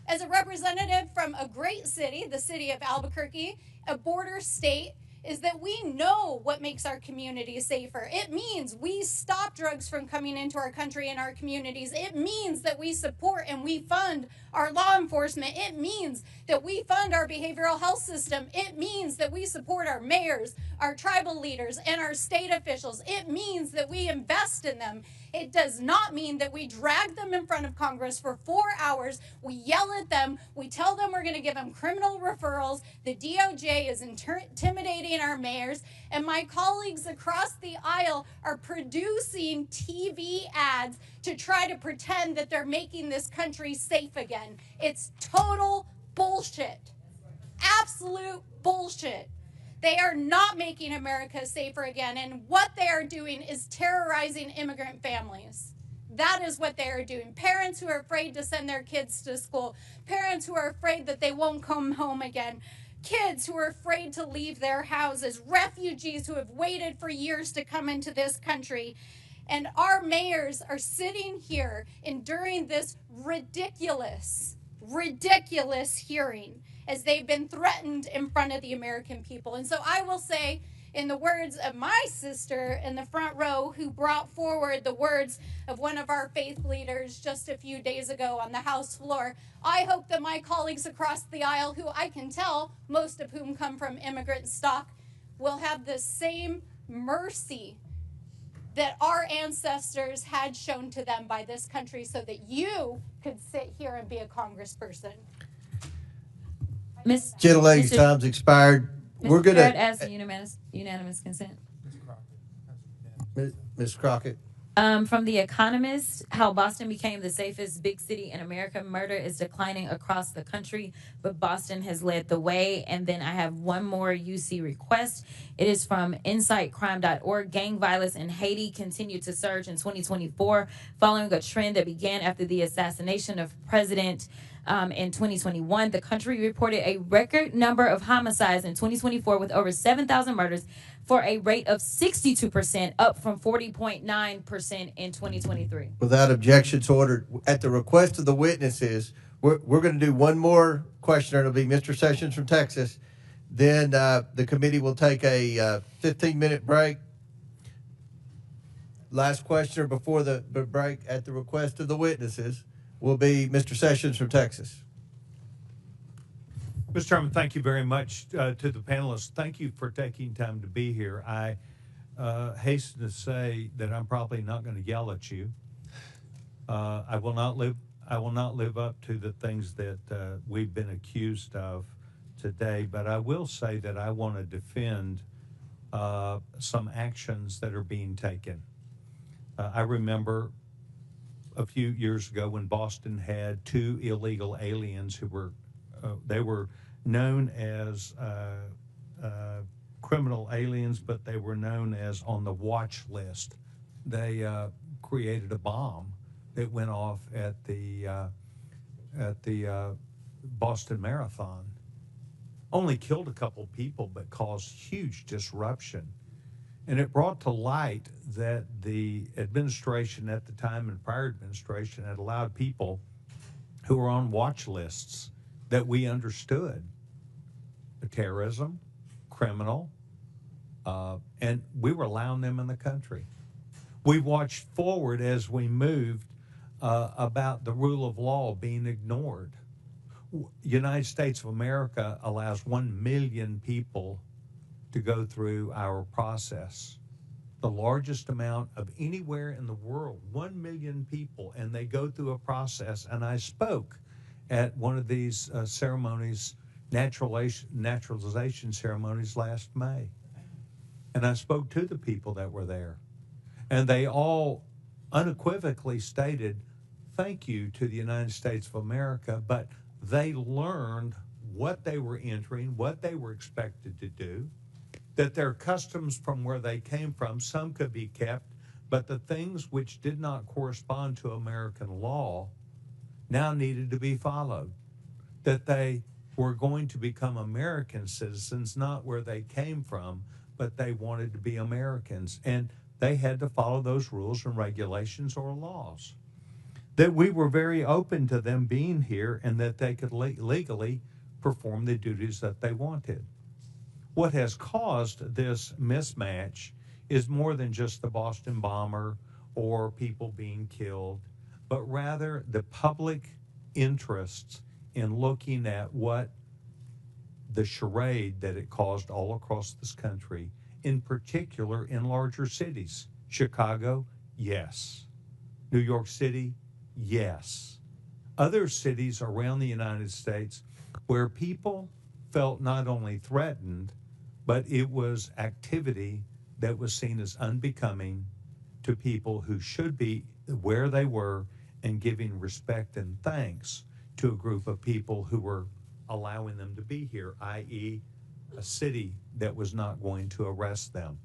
as a representative from a great city, the city of Albuquerque, a border state, is that we know what makes our communities safer. It means we stop drugs from coming into our country and our communities. It means that we support and we fund our law enforcement. It means that we fund our behavioral health system. It means that we support our mayors, our tribal leaders, and our state officials. It means that we invest in them. It does not mean that we drag them in front of Congress for 4 hours. We yell at them. We tell them we're going to give them criminal referrals. The DOJ is intimidating our mayors. And my colleagues across the aisle are producing TV ads to try to pretend that they're making this country safe again. It's total bullshit. Absolute bullshit. They are not making America safer again, and what they are doing is terrorizing immigrant families. That is what they are doing. Parents who are afraid to send their kids to school, parents who are afraid that they won't come home again, kids who are afraid to leave their houses, refugees who have waited for years to come into this country. And our mayors are sitting here enduring this ridiculous hearing as they've been threatened in front of the American people. And so I will say, in the words of my sister in the front row who brought forward the words of one of our faith leaders just a few days ago on the House floor, I hope that my colleagues across the aisle, who I can tell, most of whom come from immigrant stock, will have the same mercy that our ancestors had shown to them by this country so that you could sit here and be a congressperson. Gentle lady's time's expired. We're going to to ask for unanimous consent. Ms. Crockett. From The Economist, how Boston became the safest big city in America. Murder is declining across the country, but Boston has led the way. And then I have one more UC request. It is from insightcrime.org. Gang violence in Haiti continued to surge in 2024, following a trend that began after the assassination of President in 2021. The country reported a record number of homicides in 2024 with over 7,000 murders for a rate of 62%, up from 40.9% in 2023. Without objections ordered, at the request of the witnesses, we're going to do one more questioner. It'll be Mr. Sessions from Texas. Then the committee will take a 15-minute break. Last questioner before the break at the request of the witnesses will be Mr. Sessions from Texas. Mr. Chairman, thank you very much to the panelists. Thank you for taking time to be here. I hasten to say that I'm probably not going to yell at you. I will not live up to the things that we've been accused of today, but I will say that I want to defend some actions that are being taken. I remember a few years ago when Boston had 2 illegal aliens who were they were known as criminal aliens, but they were known as on the watch list. They created a bomb that went off at the Boston Marathon. Only killed a couple people, but caused huge disruption. And it brought to light that the administration at the time and prior administration had allowed people who were on watch lists that we understood terrorism, criminal, and we were allowing them in the country. We watched forward as we moved about the rule of law being ignored. United States of America allows 1 million people to go through our process, the largest amount of anywhere in the world, 1 million people, and they go through a process. And I spoke at one of these ceremonies, naturalization ceremonies last May. And I spoke to the people that were there. And they all unequivocally stated, thank you to the United States of America, but they learned what they were entering, what they were expected to do, that their customs from where they came from, some could be kept, but the things which did not correspond to American law now needed to be followed, that they were going to become American citizens, not where they came from, but they wanted to be Americans, and they had to follow those rules and regulations or laws. That we were very open to them being here and that they could legally perform the duties that they wanted. What has caused this mismatch is more than just the Boston bomber or people being killed, but rather the public interests in looking at what the charade that it caused all across this country, in particular in larger cities. Chicago, yes. New York City, yes. Other cities around the United States where people felt not only threatened, but it was activity that was seen as unbecoming to people who should be where they were and giving respect and thanks to a group of people who were allowing them to be here, i.e., a city that was not going to arrest them.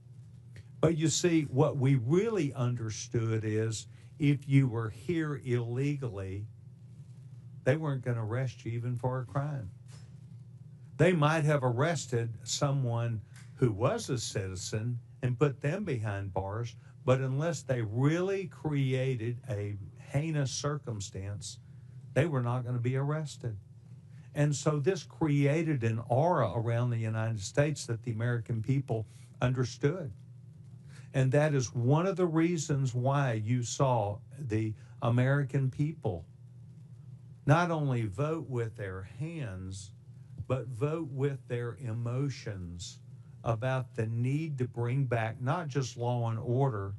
But you see, what we really understood is if you were here illegally, they weren't going to arrest you even for a crime. They might have arrested someone who was a citizen and put them behind bars, but unless they really created a heinous circumstance, they were not going to be arrested. And so this created an aura around the United States that the American people understood. And that is one of the reasons why you saw the American people not only vote with their hands, but vote with their emotions about the need to bring back not just law and order,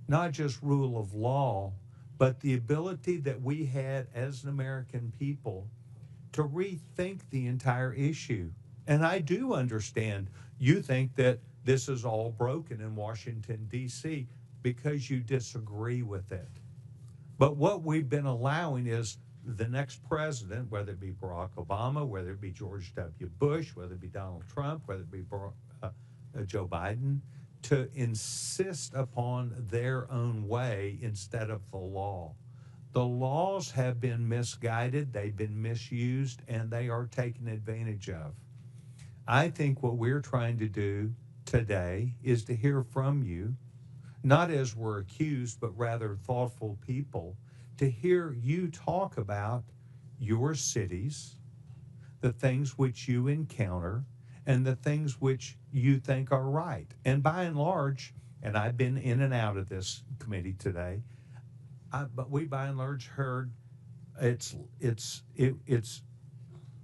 not just rule of law, but the ability that we had as an American people to rethink the entire issue. And I do understand you think that this is all broken in Washington, D.C. because you disagree with it. But what we've been allowing is the next president, whether it be Barack Obama, whether it be George W. Bush, whether it be Donald Trump, whether it be Joe Biden, to insist upon their own way instead of the law. The laws have been misguided, they've been misused, and they are taken advantage of. I think what we're trying to do today is to hear from you, not as we're accused, but rather thoughtful people, to hear you talk about your cities, the things which you encounter, and the things which you think are right. And by and large, and I've been in and out of this committee today, but we by and large heard it's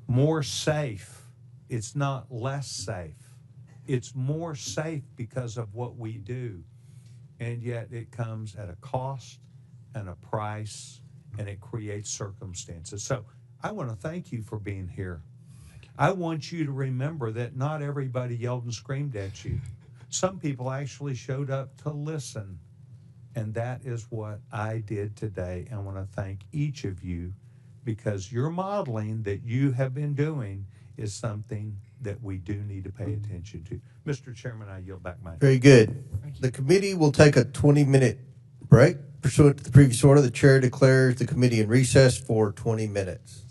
more safe. It's not less safe. It's more safe because of what we do. And yet it comes at a cost and a price, and it creates circumstances. So I want to thank you for being here. I want you to remember that not everybody yelled and screamed at you. Some people actually showed up to listen. And that is what I did today. I want to thank each of you because your modeling that you have been doing is something that we do need to pay attention to. Mr. Chairman, I yield back my. Very good. The committee will take a 20-minute break. Pursuant to the previous order, the chair declares the committee in recess for 20 minutes.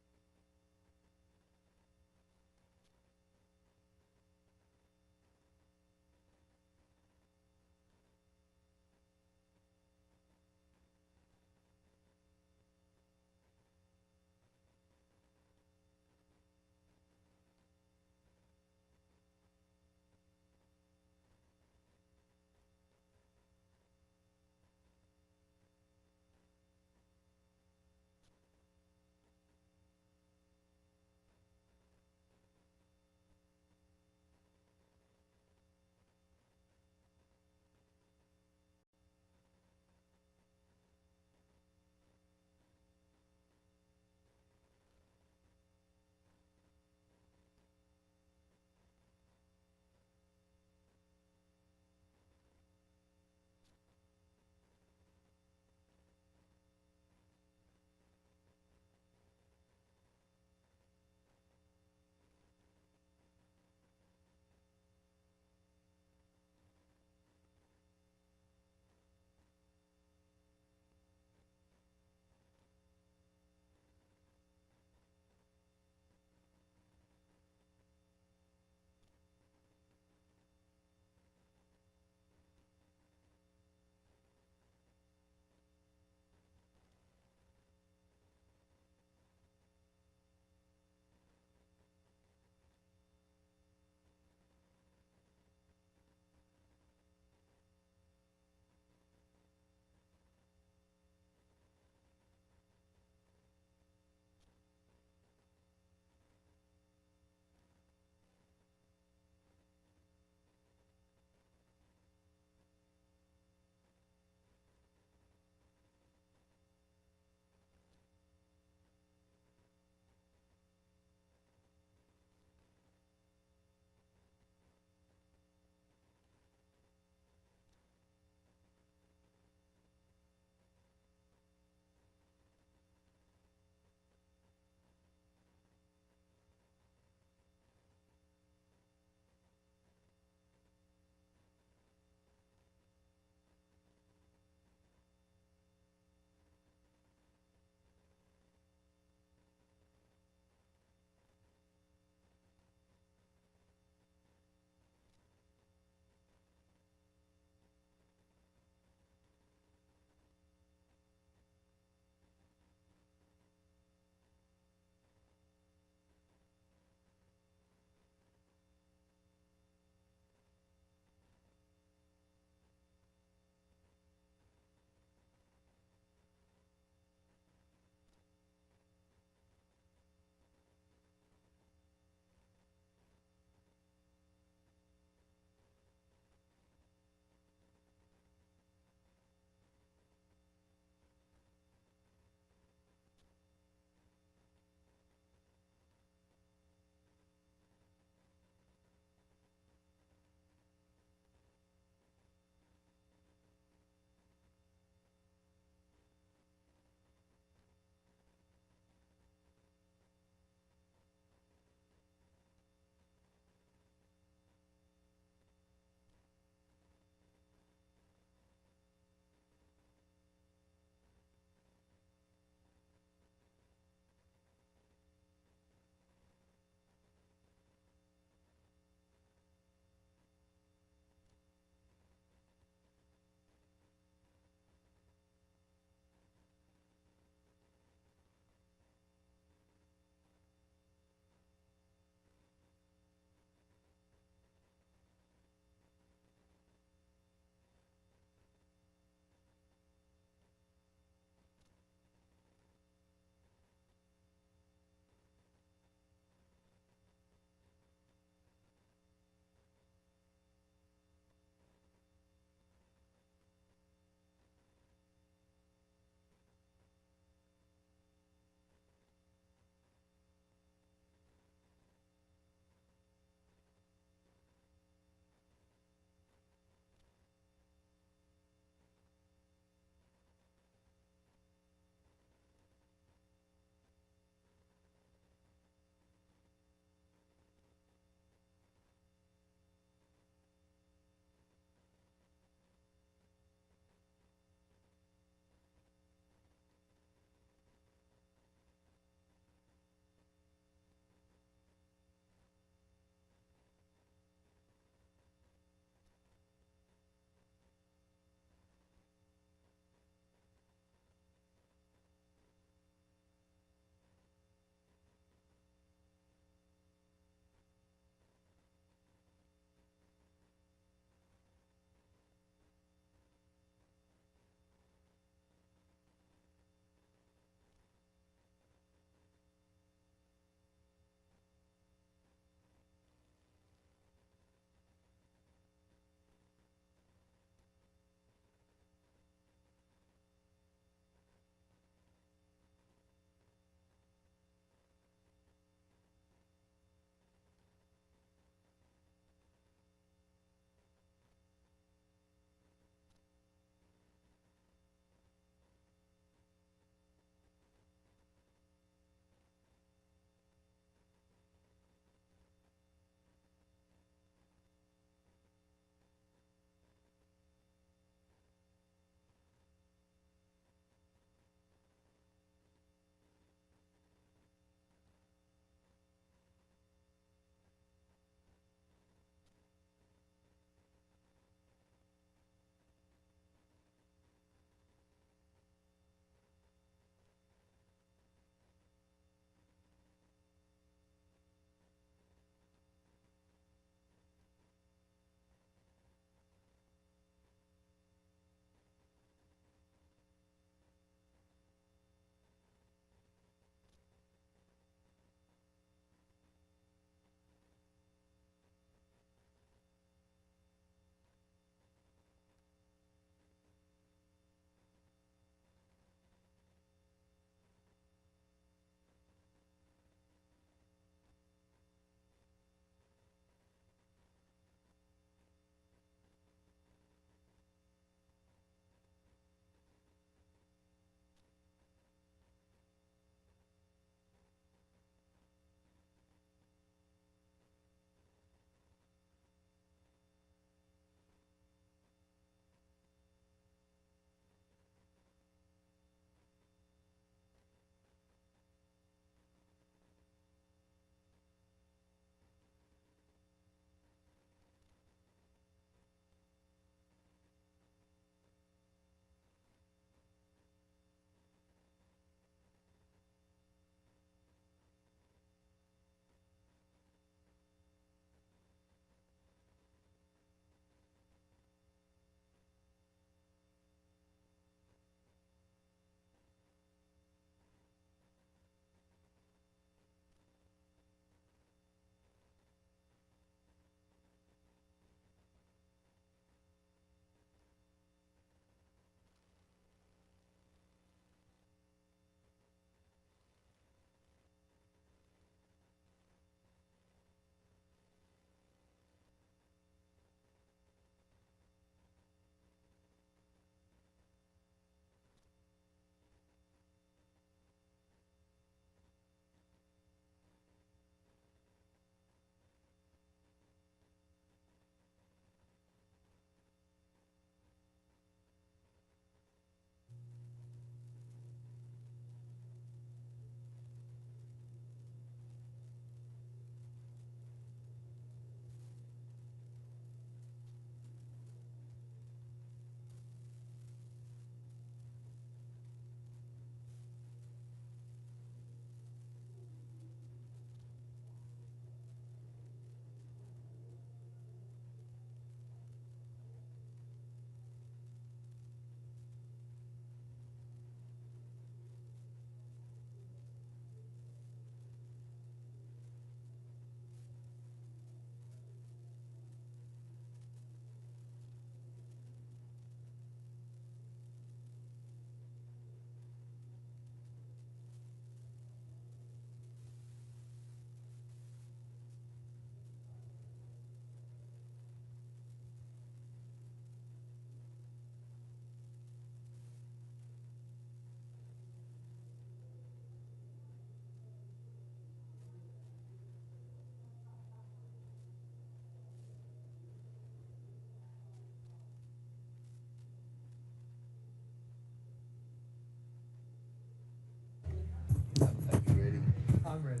I'm ready.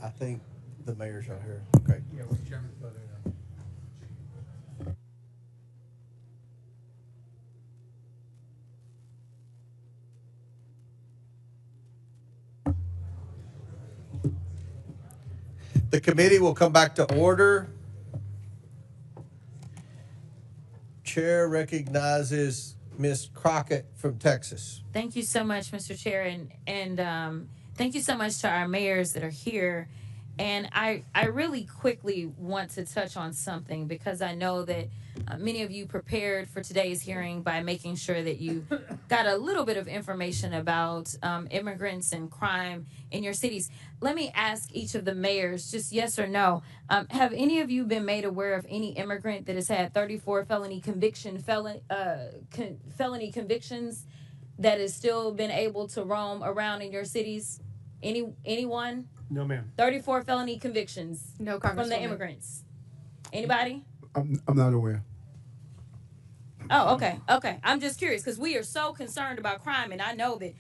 I think the mayor's out here. Okay. Yeah, well, Chairman, put it up. The committee will come back to order. Chair recognizes Ms. Crockett from Texas. Thank you so much, Mr. Chair, and thank you so much to our mayors that are here. And I really quickly want to touch on something because I know that many of you prepared for today's hearing by making sure that you got a little bit of information about immigrants and crime in your cities. Let me ask each of the mayors, just yes or no. Have any of you been made aware of any immigrant that has had 34 felony convictions that has still been able to roam around in your cities? Anyone? No, ma'am. 34 felony convictions. No, from the Congresswoman. immigrants. Anybody? I'm not aware. Oh, okay. I'm just curious because we are so concerned about crime, and I know that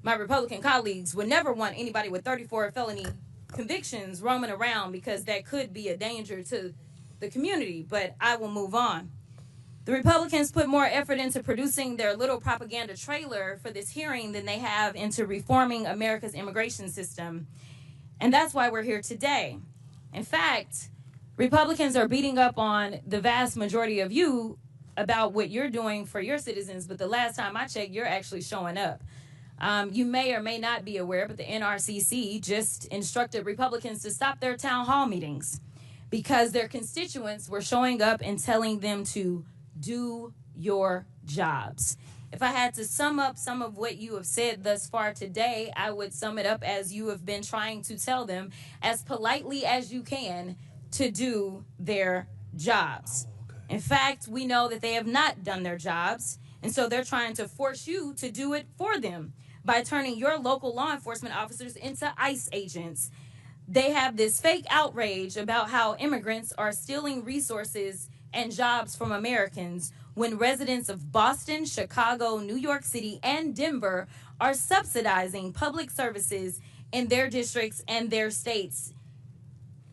my Republican colleagues would never want anybody with 34 felony convictions roaming around because that could be a danger to the community, but I will move on. The Republicans put more effort into producing their little propaganda trailer for this hearing than they have into reforming America's immigration system. And that's why we're here today. In fact, Republicans are beating up on the vast majority of you about what you're doing for your citizens, but the last time I checked, you're actually showing up. You may or may not be aware, but the NRCC just instructed Republicans to stop their town hall meetings because their constituents were showing up and telling them to do your jobs. If I had to sum up some of what you have said thus far today, I would sum it up as you have been trying to tell them as politely as you can to do their jobs. In fact, we know that they have not done their jobs, and so they're trying to force you to do it for them by turning your local law enforcement officers into ICE agents. They have this fake outrage about how immigrants are stealing resources and jobs from Americans when residents of Boston, Chicago, New York City, and Denver are subsidizing public services in their districts and their states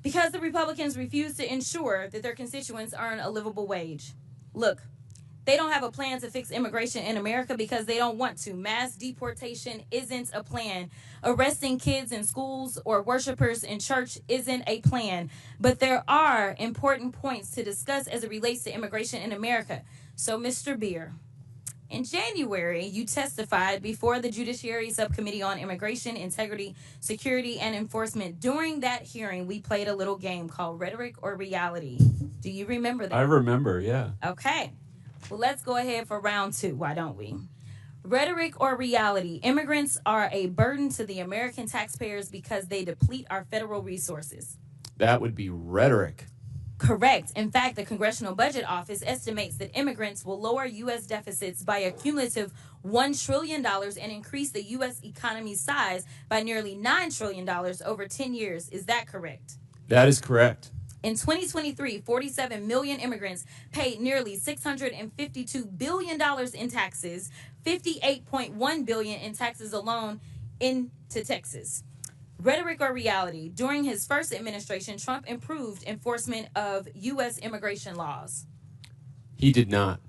because the Republicans refuse to ensure that their constituents earn a livable wage. Look, they don't have a plan to fix immigration in America because they don't want to. Mass deportation isn't a plan. Arresting kids in schools or worshipers in church isn't a plan. But there are important points to discuss as it relates to immigration in America. So, Mr. Beer, in January, you testified before the Judiciary Subcommittee on Immigration, Integrity, Security, and Enforcement. During that hearing, we played a little game called Rhetoric or Reality. Do you remember that? I remember, yeah. Okay. Well, let's go ahead for round two. Why don't we? Rhetoric or reality? Immigrants are a burden to the American taxpayers because they deplete our federal resources. That would be rhetoric. Correct. In fact, the Congressional Budget Office estimates that immigrants will lower U.S. deficits by a cumulative $1 trillion and increase the U.S. economy's size by nearly $9 trillion over 10 years. Is that correct? That is correct. In 2023, 47 million immigrants paid nearly $652 billion in taxes, $58.1 billion in taxes alone into Texas. Rhetoric or reality? During his first administration, Trump improved enforcement of U.S. immigration laws. He did not.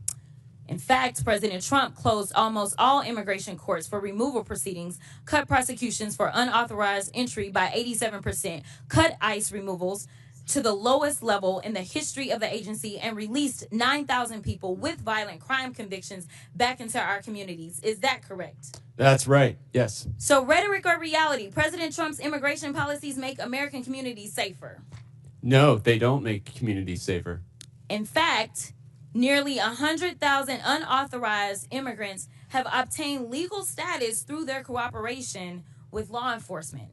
In fact, President Trump closed almost all immigration courts for removal proceedings, cut prosecutions for unauthorized entry by 87%, cut ICE removals to the lowest level in the history of the agency, and released 9,000 people with violent crime convictions back into our communities. Is that correct? That's right. Yes. So, rhetoric or reality? President Trump's immigration policies make American communities safer. No, they don't make communities safer. In fact, nearly 100,000 unauthorized immigrants have obtained legal status through their cooperation with law enforcement.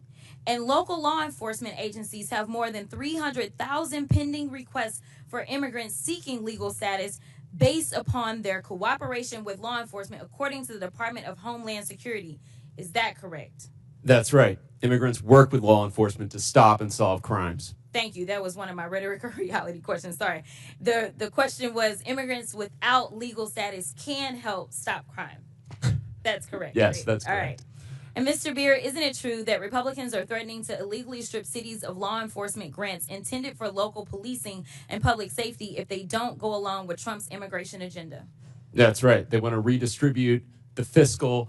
And local law enforcement agencies have more than 300,000 pending requests for immigrants seeking legal status based upon their cooperation with law enforcement, according to the Department of Homeland Security. Is that correct? That's right. Immigrants work with law enforcement to stop and solve crimes. Thank you. That was one of my rhetoric or reality questions. Sorry. The question was immigrants without legal status can help stop crime. That's correct. Yes, right? that's correct. All right. And Mr. Beer, isn't it true that Republicans are threatening to illegally strip cities of law enforcement grants intended for local policing and public safety if they don't go along with Trump's immigration agenda? That's right. They want to redistribute the fiscal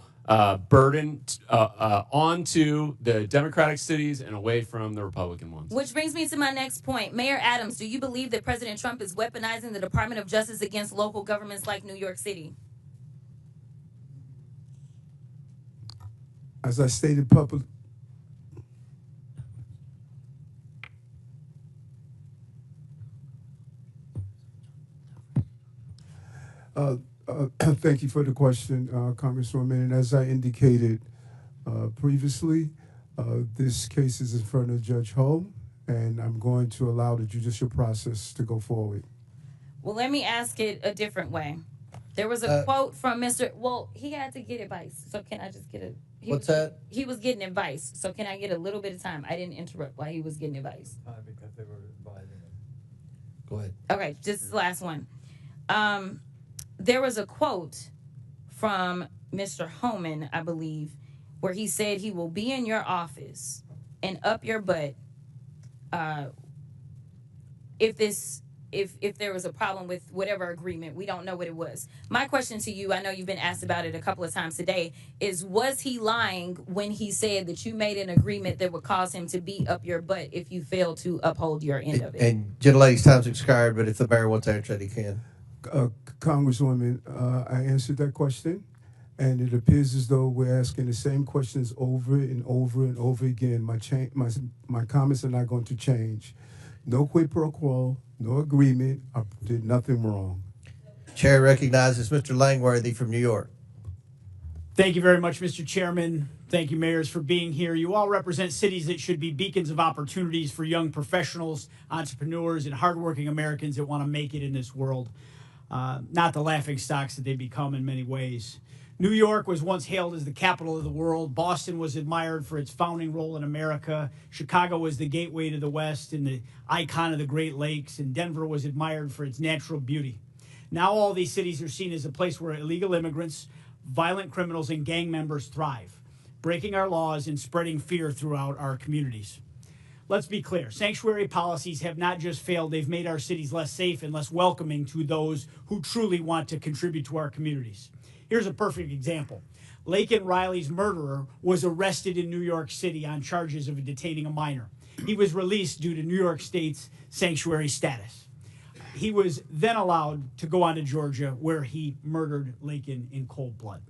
burden onto the Democratic cities and away from the Republican ones. Which brings me to my next point. Mayor Adams, do you believe that President Trump is weaponizing the Department of Justice against local governments like New York City? As I stated publicly, thank you for the question, Congresswoman. And as I indicated previously, this case is in front of Judge Hull, and I'm going to allow the judicial process to go forward. Well, let me ask it a different way. There was a quote from Mr. Well, he had to get advice, so can I just get a... What's that? He was getting advice, so can I get a little bit of time? I didn't interrupt while he was getting advice. Because they were advising him. Go ahead. Okay, this is the last one. There was a quote from Mr. Homan, I believe, where he said he will be in your office and up your butt if there was a problem with whatever agreement. We don't know what it was. My question to you, I know you've been asked about it a couple of times today, is was he lying when he said that you made an agreement that would cause him to be up your butt if you failed to uphold your end of it? And gentlelady's time's expired, but if the mayor wants to answer that, he can. Congresswoman, I answered that question, and it appears as though we're asking the same questions over and over and over again. My comments are not going to change. No quid pro quo, no agreement. I did nothing wrong. Chair recognizes Mr. Langworthy from New York. Thank you very much, Mr. Chairman. Thank you, mayors, for being here. You all represent cities that should be beacons of opportunities for young professionals, entrepreneurs, and hardworking Americans that want to make it in this world. Not the laughing stocks that they become in many ways. New York was once hailed as the capital of the world. Boston was admired for its founding role in America. Chicago was the gateway to the West and the icon of the Great Lakes. And Denver was admired for its natural beauty. Now all these cities are seen as a place where illegal immigrants, violent criminals, and gang members thrive, breaking our laws and spreading fear throughout our communities. Let's be clear. Sanctuary policies have not just failed, they've made our cities less safe and less welcoming to those who truly want to contribute to our communities. Here's a perfect example. Laken Riley's murderer was arrested in New York City on charges of detaining a minor. He was released due to New York State's sanctuary status. He was then allowed to go on to Georgia, where he murdered Laken in cold blood.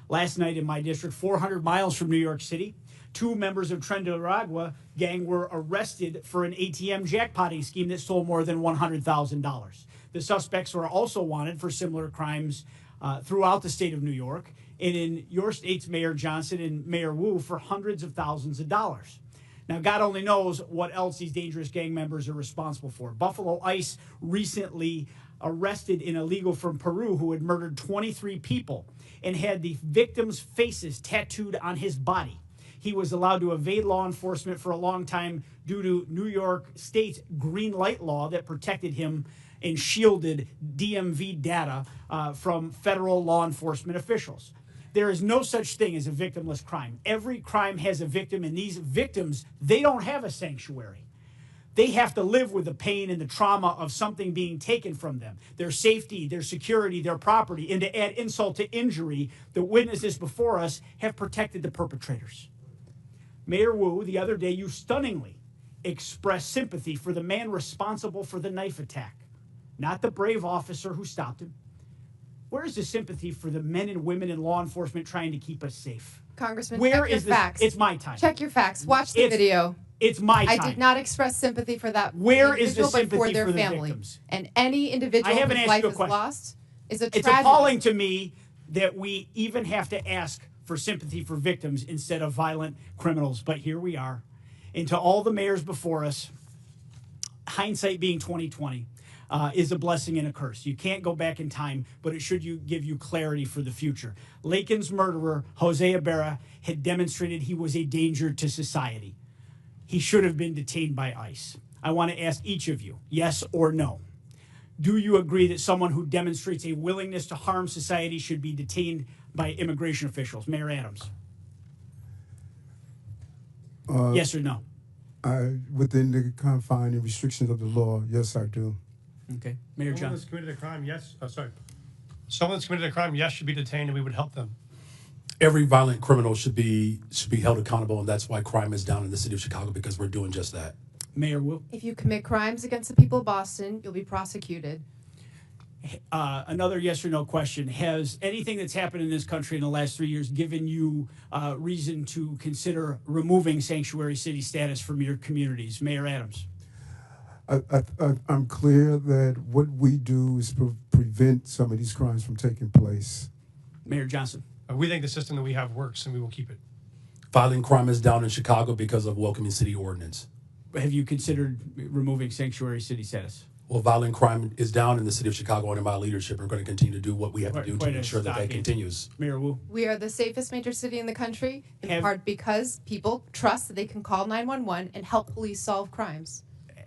Last night in my district, 400 miles from New York City, 2 members of Trendaragua gang were arrested for an ATM jackpotting scheme that stole more than $100,000. The suspects were also wanted for similar crimes throughout the state of New York, and in your state's Mayor Johnson and Mayor Wu for hundreds of thousands of dollars. Now, God only knows what else these dangerous gang members are responsible for. Buffalo ICE recently arrested an illegal from Peru who had murdered 23 people and had the victims' faces tattooed on his body. He was allowed to evade law enforcement for a long time due to New York State's green light law that protected him and shielded DMV data from federal law enforcement officials. There is no such thing as a victimless crime. Every crime has a victim, and these victims, they don't have a sanctuary. They have to live with the pain and the trauma of something being taken from them, their safety, their security, their property, and to add insult to injury, the witnesses before us have protected the perpetrators. Mayor Wu, the other day, you stunningly expressed sympathy for the man responsible for the knife attack, not the brave officer who stopped him. Where is the sympathy for the men and women in law enforcement trying to keep us safe? Congressman, Where check your is this? facts. It's my time. Check your facts. Watch the video. It's my time. I did not express sympathy for that Where is the individual, but sympathy for their for the family. victims? And any individual I haven't whose asked life you a is question. lost is a It's tragedy. appalling to me that we even have to ask for sympathy for victims instead of violent criminals. But here we are. And to all the mayors before us, hindsight being 20/20, is a blessing and a curse. You can't go back in time, but it should give you clarity for the future. Laken's murderer, Jose Ibarra, had demonstrated he was a danger to society. He should have been detained by ICE. I want to ask each of you, yes or no. Do you agree that someone who demonstrates a willingness to harm society should be detained by immigration officials? Mayor Adams. Yes or no? Within the confine and restrictions of the law, yes, I do. Okay. Mayor Someone John. that's committed a crime, yes. Someone that's committed a crime, yes, should be detained, and we would help them. Every violent criminal should be held accountable, and that's why crime is down in the city of Chicago, because we're doing just that. Mayor Wu. If you commit crimes against the people of Boston, you'll be prosecuted. Another yes or no question. Has anything that's happened in this country in the last 3 years given you reason to consider removing sanctuary city status from your communities? Mayor Adams. I'm clear that what we do is prevent some of these crimes from taking place. Mayor Johnson. We think the system that we have works, and we will keep it. Violent crime is down in Chicago because of welcoming city ordinance. Have you considered removing sanctuary city status? Well, violent crime is down in the city of Chicago under my leadership. We're going to continue to do what we have to do to ensure that that continues. Mayor Wu. We are the safest major city in the country, in Have- part because people trust that they can call 911 and help police solve crimes.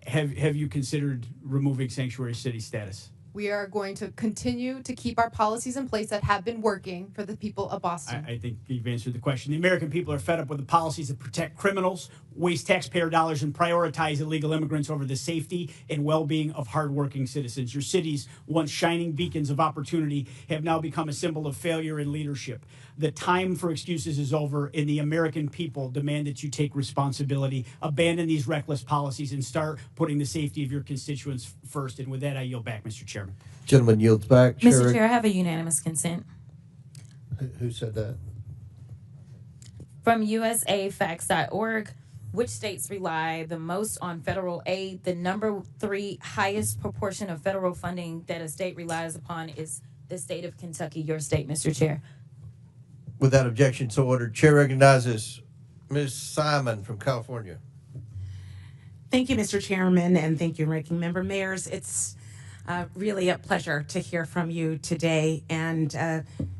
Have you considered removing sanctuary city status? We are going to continue to keep our policies in place that have been working for the people of Boston. I think you've answered the question. The American people are fed up with the policies that protect criminals, waste taxpayer dollars, and prioritize illegal immigrants over the safety and well-being of hardworking citizens. Your cities, once shining beacons of opportunity, have now become a symbol of failure in leadership. The time for excuses is over, and the American people demand that you take responsibility, abandon these reckless policies, and start putting the safety of your constituents first. And with that, I yield back, Mr. Chairman. Gentleman yields back. Mr. Chair, I have a unanimous consent. Who said that? From usafacts.org, which states rely the most on federal aid? The number 3 highest proportion of federal funding that a state relies upon is the state of Kentucky, your state, Mr. Chair. Without objection, so ordered. Chair recognizes Ms. Simon from California. Thank you, Mr. Chairman, and thank you, Ranking Member Mayors. It's really a pleasure to hear from you today. And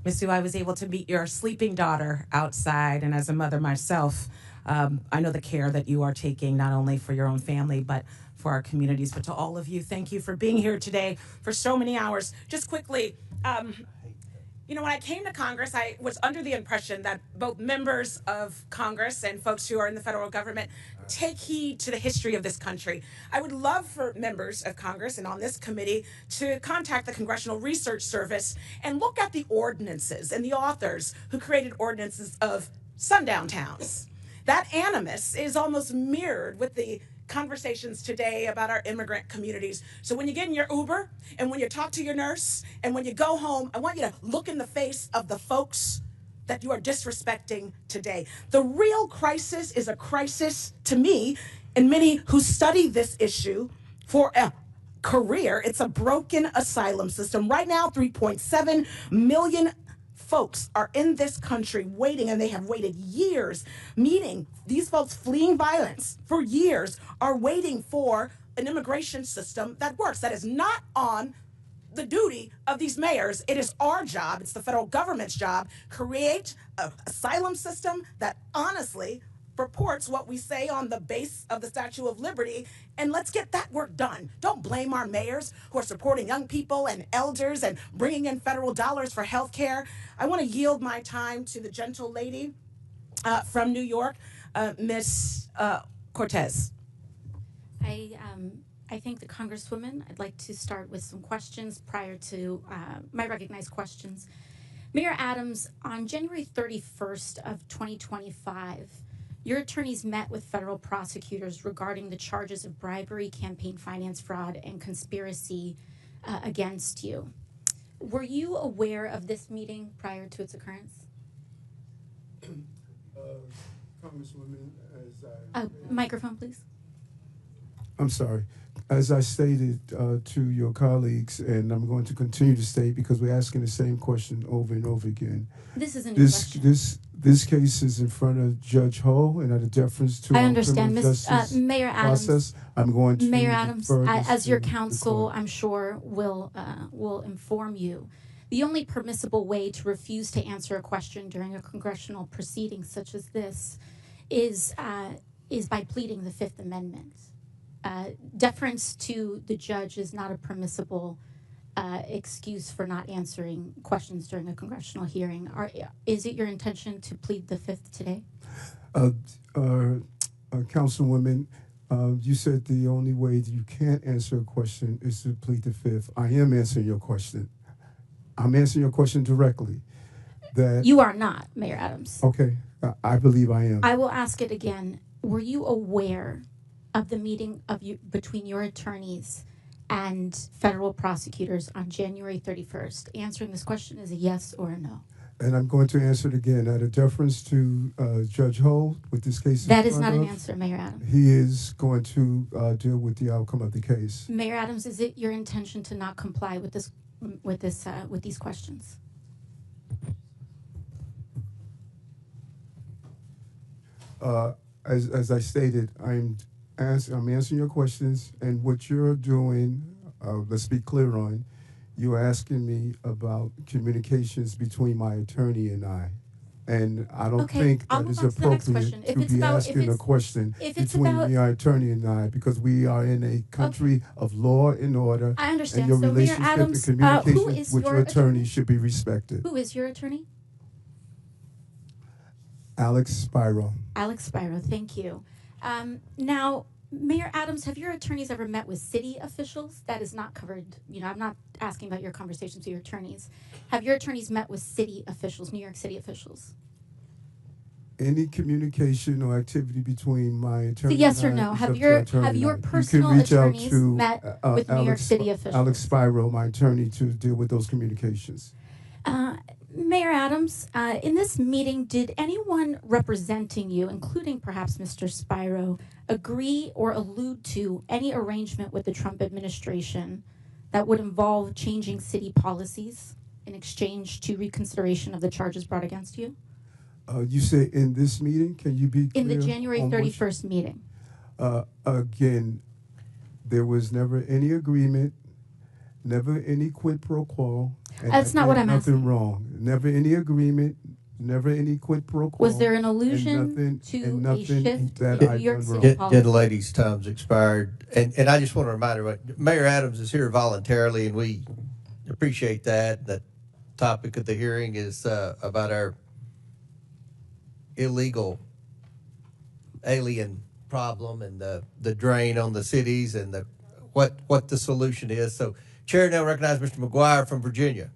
Ms. Sue, I was able to meet your sleeping daughter outside, and as a mother myself, I know the care that you are taking not only for your own family, but for our communities. But to all of you, thank you for being here today for so many hours. Just quickly, you know, when I came to Congress, I was under the impression that both members of Congress and folks who are in the federal government take heed to the history of this country. I would love for members of Congress and on this committee to contact the Congressional Research Service and look at the ordinances and the authors who created ordinances of sundown towns. That animus is almost mirrored with the conversations today about our immigrant communities. So when you get in your Uber and when you talk to your nurse and when you go home, I want you to look in the face of the folks that you are disrespecting today. The real crisis is a crisis to me and many who study this issue for a career. It's a broken asylum system. Right now, 3.7 million folks are in this country waiting, and they have waited years, meaning these folks fleeing violence for years are waiting for an immigration system that works. That is not on the duty of these mayors. It is our job, it's the federal government's job, create an asylum system that honestly purports what we say on the base of the Statue of Liberty, and let's get that work done. Don't blame our mayors who are supporting young people and elders and bringing in federal dollars for health care. I want to yield my time to the gentle lady from New York, Ms. Cortez. I thank the Congresswoman. I'd like to start with some questions prior to my recognized questions. Mayor Adams, on January 31st of 2025, your attorneys met with federal prosecutors regarding the charges of bribery, campaign finance fraud, and conspiracy against you. Were you aware of this meeting prior to its occurrence? Congresswoman, Microphone, please. I'm sorry. As I stated to your colleagues, and I'm going to continue to state because we're asking the same question over and over again. This is a new question. This case is in front of Judge Ho, and out of deference to I our understand, criminal justice Mayor Adams. process, I'm going to Mayor Adams, defer this as your to the counsel, court. I'm sure will inform you. The only permissible way to refuse to answer a question during a congressional proceeding such as this is by pleading the Fifth Amendment. Deference to the judge is not a permissible excuse for not answering questions during a congressional hearing. Is it your intention to plead the Fifth today? Councilwoman, you said the only way that you can't answer a question is to plead the fifth. I am answering your question. I'm answering your question directly. That You are not, Mayor Adams. Okay, I believe I am. I will ask it again. Were you aware of the meeting between your attorneys and federal prosecutors on January 31st? Answering this question is a yes or a no. And I'm going to answer it again. Out of deference to Judge Ho, with this case. That is not an answer, Mayor Adams. He is going to deal with the outcome of the case. Mayor Adams, is it your intention to not comply with these questions? As I stated, I'm answering your questions, and what you're doing, let's be clear on, you're asking me about communications between my attorney and I. And I don't think that is appropriate to be asking a question between my attorney and I, because we are in a country of law and order. I understand. And your So, Mayor relationship Adams, and communication with your attorney should be respected. Who is your attorney? Alex Spiro. Alex Spiro, thank you. Now, Mayor Adams, have your attorneys ever met with city officials? That is not covered. I'm not asking about your conversations with your attorneys. Have your attorneys met with city officials, New York City officials? Any communication or activity between my attorney yes or and I no? is Have up to your attorney have your and I. personal You can reach out attorneys to, met with New York City officials? Alex Spiro, my attorney, to deal with those communications. Mayor Adams, in this meeting, did anyone representing you, including perhaps Mr. Spiro, agree or allude to any arrangement with the Trump administration that would involve changing city policies in exchange to reconsideration of the charges brought against you? You say in this meeting? Can you be clear? In the January on 31st meeting. Again, there was never any agreement, never any quid pro quo. That's not what I'm asking. Nothing wrong. Never any agreement, never any quid pro quo. Was there an allusion to a shift that in I've New York done City wrong. policy? Gentlelady's time's expired. And I just want to remind everybody, Mayor Adams is here voluntarily, and we appreciate that. The topic of the hearing is about our illegal alien problem and the drain on the cities and what the solution is. So, Chair now recognize Mr. McGuire from Virginia.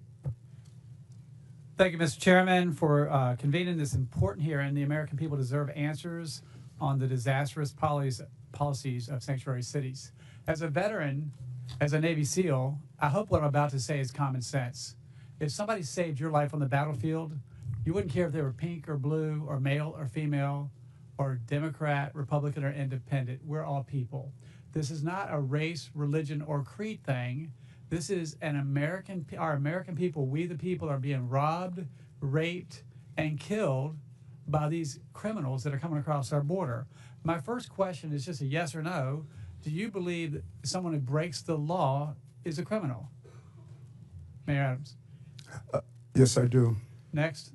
Thank you, Mr. Chairman, for convening this important hearing. The American people deserve answers on the disastrous policies of sanctuary cities. As a veteran, as a Navy SEAL, I hope what I'm about to say is common sense. If somebody saved your life on the battlefield, you wouldn't care if they were pink or blue or male or female or Democrat, Republican, or independent. We're all people. This is not a race, religion, or creed thing. This is our American people, we the people, are being robbed, raped, and killed by these criminals that are coming across our border. My first question is just a yes or no. Do you believe that someone who breaks the law is a criminal? Mayor Adams. Yes, I do. Next.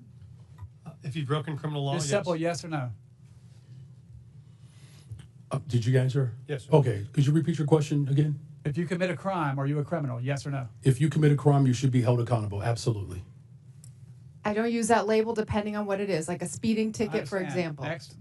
If you've broken criminal law, Just simple yes or no. Did you answer? Yes, sir. Okay. Could you repeat your question again? If you commit a crime, are you a criminal? Yes or no? If you commit a crime, you should be held accountable. Absolutely. I don't use that label depending on what it is, like a speeding ticket, for Understand. example. Next.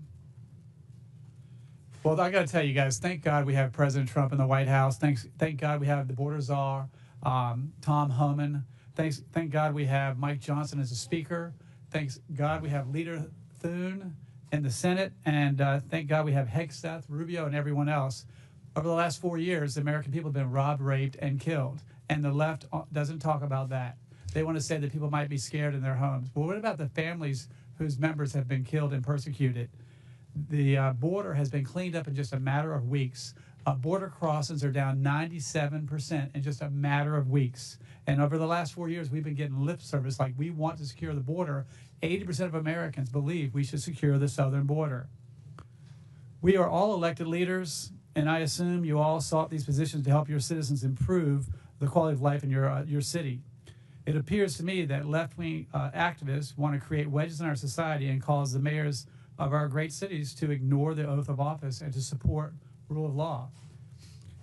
Well, I got to tell you guys, thank God we have President Trump in the White House. Thank God we have the border czar, Tom Homan. Thank God we have Mike Johnson as a speaker. Thanks God we have Leader Thune in the Senate. And thank God we have Hegseth, Rubio, and everyone else. Over the last 4 years, the American people have been robbed, raped, and killed. And the left doesn't talk about that. They want to say that people might be scared in their homes. But what about the families whose members have been killed and persecuted? The border has been cleaned up in just a matter of weeks. Border crossings are down 97% in just a matter of weeks. And over the last 4 years, we've been getting lip service like we want to secure the border. 80% of Americans believe we should secure the southern border. We are all elected leaders, and I assume you all sought these positions to help your citizens improve the quality of life in your city. It appears to me that left-wing activists want to create wedges in our society and cause the mayors of our great cities to ignore the oath of office and to support rule of law.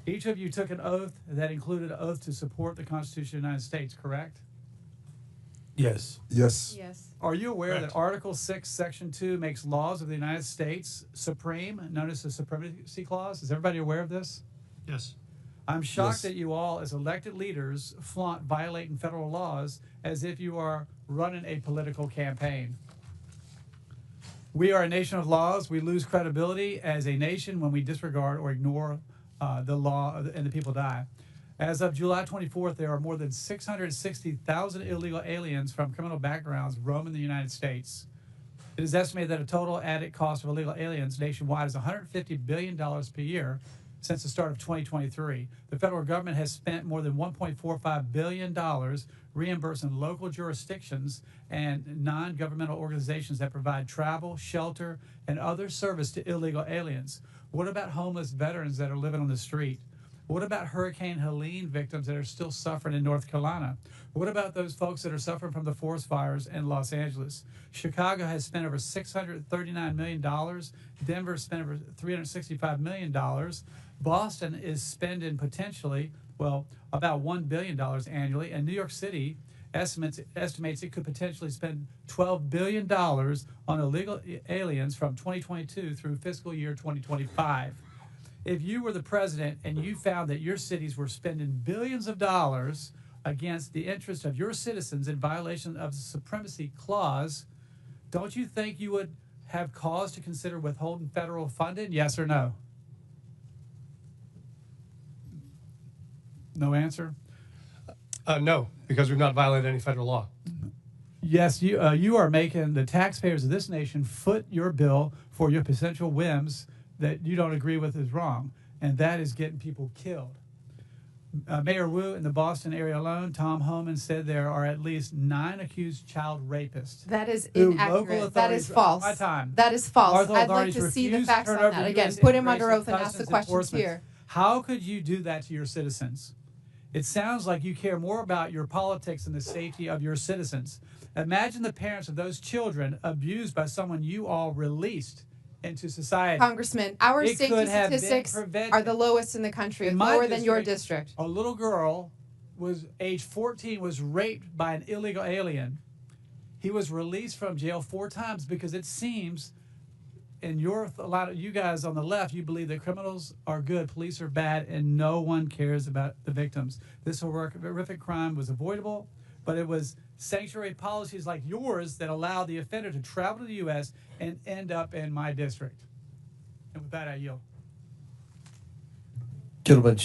Each of you took an oath that included an oath to support the Constitution of the United States, correct? Yes. Yes. Yes. Are you aware Correct. that Article 6, Section 2 makes laws of the United States supreme, known as the Supremacy Clause? Is everybody aware of this? Yes. I'm shocked Yes. that you all, as elected leaders, flaunt violating federal laws as if you are running a political campaign. We are a nation of laws. We lose credibility as a nation when we disregard or ignore the law and the people die. As of July 24th, there are more than 660,000 illegal aliens from criminal backgrounds roaming the United States. It is estimated that a total added cost of illegal aliens nationwide is $150 billion per year since the start of 2023. The federal government has spent more than $1.45 billion reimbursing local jurisdictions and non-governmental organizations that provide travel, shelter, and other service to illegal aliens. What about homeless veterans that are living on the street? What about Hurricane Helene victims that are still suffering in North Carolina? What about those folks that are suffering from the forest fires in Los Angeles? Chicago has spent over $639 million. Denver spent over $365 million. Boston is spending potentially, well, about $1 billion annually. And New York City estimates it could potentially spend $12 billion on illegal aliens from 2022 through fiscal year 2025. If you were the president and you found that your cities were spending billions of dollars against the interest of your citizens in violation of the Supremacy Clause, don't you think you would have cause to consider withholding federal funding? Yes or no? No answer? No, because we've not violated any federal law. Yes, you are making the taxpayers of this nation foot your bill for your potential whims that you don't agree with is wrong, and that is getting people killed. Mayor Wu, in the Boston area alone, Tom Homan said there are at least 9 accused child rapists. That is who inaccurate. That is false. My time. That is false. Local I'd like authorities to see the refuse to facts turn on over that. to Again, US put him under Immigration oath and ask the Customs questions Enforcement. here. How could you do that to your citizens? It sounds like you care more about your politics than the safety of your citizens. Imagine the parents of those children abused by someone you all released into society. Congressman, our It safety could have been statistics prevented. are the lowest in the country, In my lower than your district. A little girl was age 14, was raped by an illegal alien. He was released from jail 4 times because it seems, and a lot of you guys on the left, you believe that criminals are good, police are bad, and no one cares about the victims. This horrific crime was avoidable, but it was sanctuary policies like yours that allow the offender to travel to the U.S. and end up in my district. And with that, I yield. Gentleman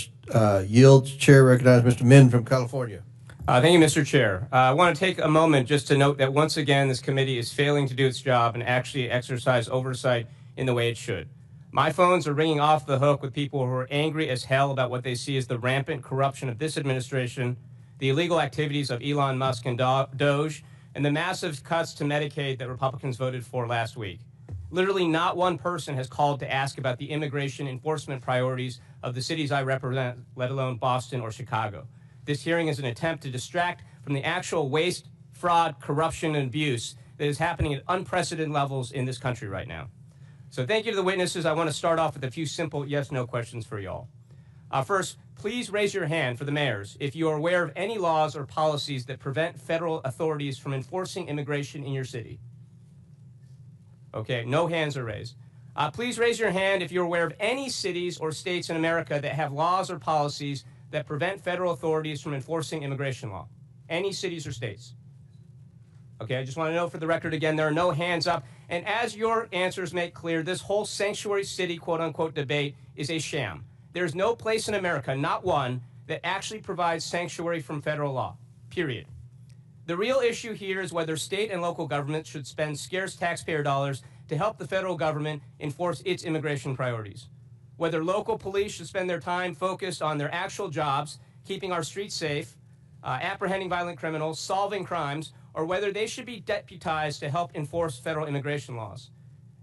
yields. Chair recognizes Mr. Min from California. Thank you, Mr. Chair. I want to take a moment just to note that once again, this committee is failing to do its job and actually exercise oversight in the way it should. My phones are ringing off the hook with people who are angry as hell about what they see as the rampant corruption of this administration, the illegal activities of Elon Musk and Doge, and the massive cuts to Medicaid that Republicans voted for last week. Literally not one person has called to ask about the immigration enforcement priorities of the cities I represent, let alone Boston or Chicago. This hearing is an attempt to distract from the actual waste, fraud, corruption, and abuse that is happening at unprecedented levels in this country right now. So thank you to the witnesses. I want to start off with a few simple yes-no questions for y'all. First, please raise your hand for the mayors if you are aware of any laws or policies that prevent federal authorities from enforcing immigration in your city. Okay, no hands are raised. Please raise your hand if you're aware of any cities or states in America that have laws or policies that prevent federal authorities from enforcing immigration law. Any cities or states. Okay, I just want to know for the record again, there are no hands up. And as your answers make clear, this whole sanctuary city, quote unquote, debate is a sham. There's no place in America, not one, that actually provides sanctuary from federal law, period. The real issue here is whether state and local governments should spend scarce taxpayer dollars to help the federal government enforce its immigration priorities. Whether local police should spend their time focused on their actual jobs, keeping our streets safe, apprehending violent criminals, solving crimes, or whether they should be deputized to help enforce federal immigration laws.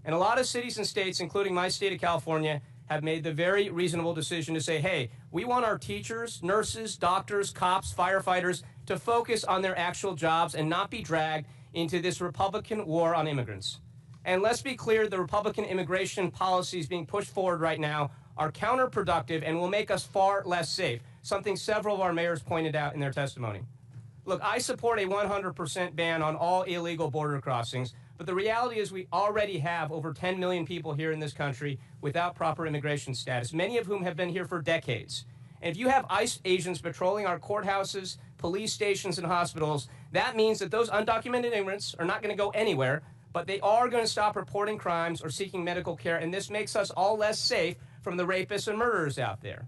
And a lot of cities and states, including my state of California, have made the very reasonable decision to say, hey, we want our teachers, nurses, doctors, cops, firefighters to focus on their actual jobs and not be dragged into this Republican war on immigrants. And let's be clear, the Republican immigration policies being pushed forward right now are counterproductive and will make us far less safe, something several of our mayors pointed out in their testimony. Look, I support a 100% ban on all illegal border crossings, but the reality is we already have over 10 million people here in this country without proper immigration status, many of whom have been here for decades. And if you have ICE agents patrolling our courthouses, police stations, and hospitals, that means that those undocumented immigrants are not going to go anywhere, but they are going to stop reporting crimes or seeking medical care, and this makes us all less safe from the rapists and murderers out there.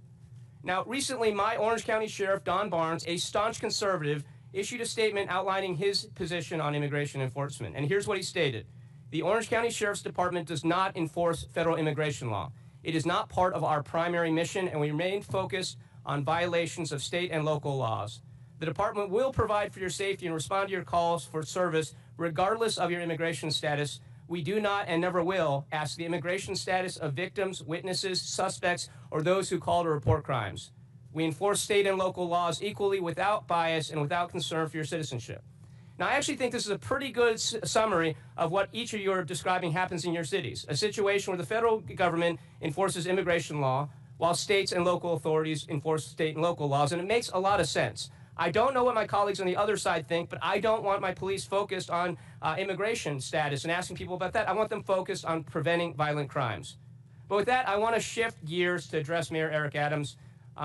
Now, recently, my Orange County Sheriff, Don Barnes, a staunch conservative, issued a statement outlining his position on immigration enforcement. And here's what he stated. The Orange County Sheriff's Department does not enforce federal immigration law. It is not part of our primary mission, and we remain focused on violations of state and local laws. The department will provide for your safety and respond to your calls for service regardless of your immigration status. We do not and never will ask the immigration status of victims, witnesses, suspects, or those who call to report crimes. We enforce state and local laws equally without bias and without concern for your citizenship. Now, I actually think this is a pretty good summary of what each of you are describing happens in your cities. A situation where the federal government enforces immigration law while states and local authorities enforce state and local laws, and it makes a lot of sense. I don't know what my colleagues on the other side think, but I don't want my police focused on immigration status and asking people about that. I want them focused on preventing violent crimes. But with that, I want to shift gears to address Mayor Eric Adams.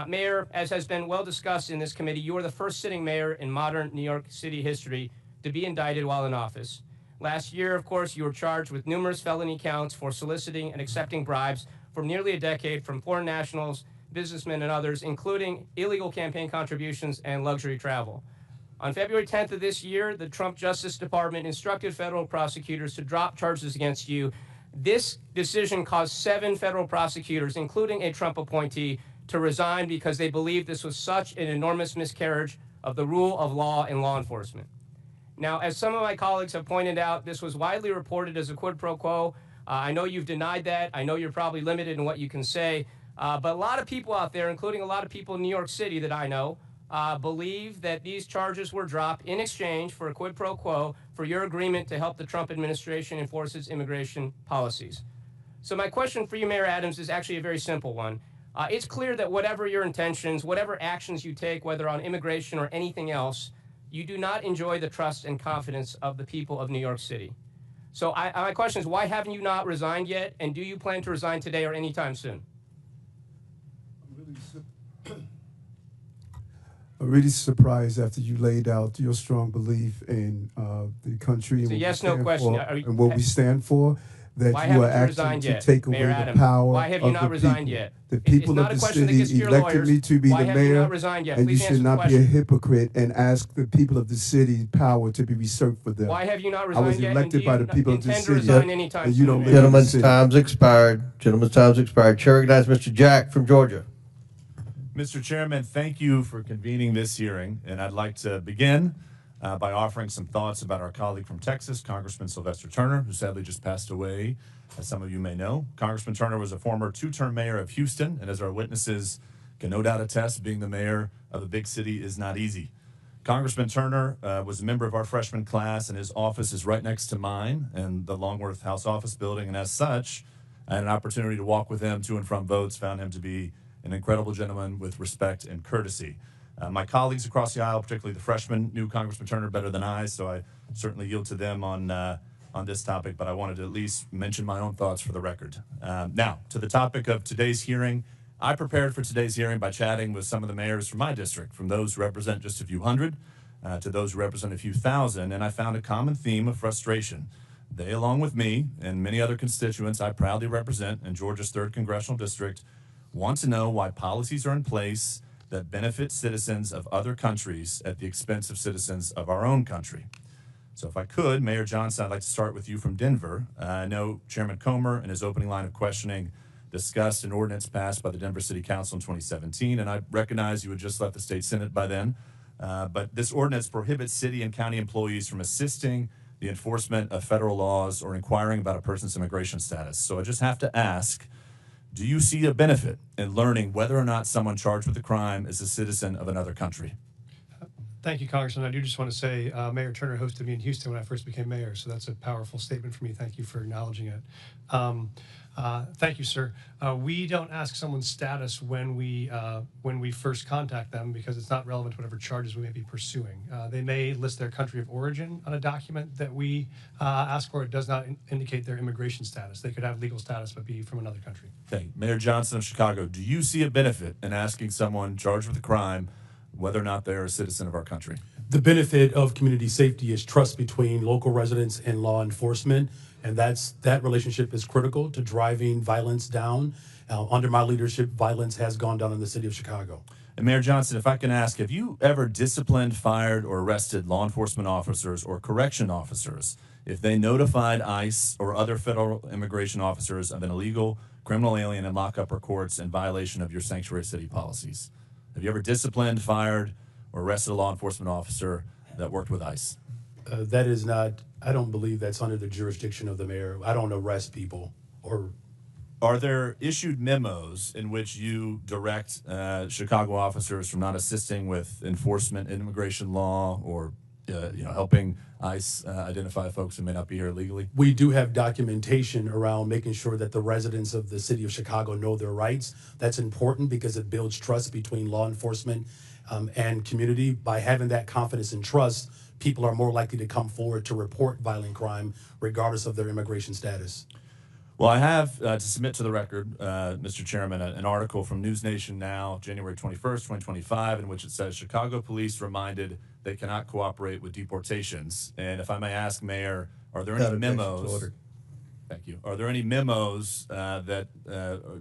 Mayor, as has been well discussed in this committee, you are the first sitting mayor in modern New York City history to be indicted while in office. Last year, of course, you were charged with numerous felony counts for soliciting and accepting bribes for nearly a decade from foreign nationals, businessmen, and others, including illegal campaign contributions and luxury travel. On February 10th of this year, the Trump Justice Department instructed federal prosecutors to drop charges against you. This decision caused 7 federal prosecutors, including a Trump appointee, to resign because they believed this was such an enormous miscarriage of the rule of law in law enforcement. Now, as some of my colleagues have pointed out, this was widely reported as a quid pro quo. I know you've denied that. I know you're probably limited in what you can say. But a lot of people out there, including a lot of people in New York City that I know, believe that these charges were dropped in exchange for a quid pro quo for your agreement to help the Trump administration enforce its immigration policies. So my question for you, Mayor Adams, is actually a very simple one. It's clear that whatever your intentions, whatever actions you take, whether on immigration or anything else, you do not enjoy the trust and confidence of the people of New York City. So my question is, why haven't you not resigned yet, and do you plan to resign today or anytime soon? I'm really surprised after you laid out your strong belief in the country and, yes/no question. And what we stand for, that why you are haven't you acting to yet, take Mayor away Adams? the power Why have you of not the resigned people. yet? The It's people not of a the question that gets city to your elected lawyers. me to be Why the have you mayor, not resigned yet? and Please you answer should the not be a question. hypocrite and ask the people of the city power to be reserved for them. Why have you not I resigned was yet? elected And do by you the people of the intend to city, resign anytime and you don't soon? live in the Gentlemen's city. time's expired. Gentlemen's time's expired. Chair recognizes Mr. Jack from Georgia. Mr. Chairman, thank you for convening this hearing, and I'd like to begin by offering some thoughts about our colleague from Texas, Congressman Sylvester Turner, who sadly just passed away, as some of you may know. Congressman Turner was a former 2-term mayor of Houston, and as our witnesses can no doubt attest, being the mayor of a big city is not easy. Congressman Turner was a member of our freshman class, and his office is right next to mine in the Longworth House Office Building, and as such, I had an opportunity to walk with him to and from votes, found him to be an incredible gentleman with respect and courtesy. My colleagues across the aisle, particularly the freshmen, knew Congressman Turner better than I, so I certainly yield to them on this topic, but I wanted to at least mention my own thoughts for the record. Now, to the topic of today's hearing, I prepared for today's hearing by chatting with some of the mayors from my district, from those who represent just a few hundred to those who represent a few thousand, and I found a common theme of frustration. They, along with me and many other constituents I proudly represent in Georgia's 3rd Congressional District, want to know why policies are in place that benefit citizens of other countries at the expense of citizens of our own country. So if I could, Mayor Johnson, I'd like to start with you from Denver. I know Chairman Comer, in his opening line of questioning, discussed an ordinance passed by the Denver City Council in 2017, and I recognize you had just left the state Senate by then. But this ordinance prohibits city and county employees from assisting the enforcement of federal laws or inquiring about a person's immigration status. So I just have to ask, do you see a benefit in learning whether or not someone charged with a crime is a citizen of another country? Thank you, Congressman. I do just want to say Mayor Turner hosted me in Houston when I first became mayor, so that's a powerful statement for me. Thank you for acknowledging it. Thank you, sir. We don't ask someone's status when we first contact them because it's not relevant to whatever charges we may be pursuing. They may list their country of origin on a document that we ask for. It does not indicate their immigration status. They could have legal status but be from another country. Thank you. Mayor Johnson of Chicago, do you see a benefit in asking someone charged with a crime whether or not they're a citizen of our country? The benefit of community safety is trust between local residents and law enforcement, and that relationship is critical to driving violence down. Under my leadership, violence has gone down in the city of Chicago. And Mayor Johnson, if I can ask, have you ever disciplined, fired, or arrested law enforcement officers or correction officers if they notified ICE or other federal immigration officers of an illegal criminal alien in lockup or courts in violation of your sanctuary city policies? Have you ever disciplined, fired, or arrested a law enforcement officer that worked with ICE? That is not, I don't believe that's under the jurisdiction of the mayor. I don't arrest people. Or are there issued memos in which you direct Chicago officers from not assisting with enforcement in immigration law or helping ICE identify folks who may not be here legally? We do have documentation around making sure that the residents of the city of Chicago know their rights. That's important because it builds trust between law enforcement and community. By having that confidence and trust, people are more likely to come forward to report violent crime regardless of their immigration status. Well, I have to submit to the record, Mr. Chairman, an article from News Nation Now, January 21st, 2025, in which it says Chicago police reminded they cannot cooperate with deportations. And if I may ask, Mayor, are there any memos? Thank you. Are there any memos that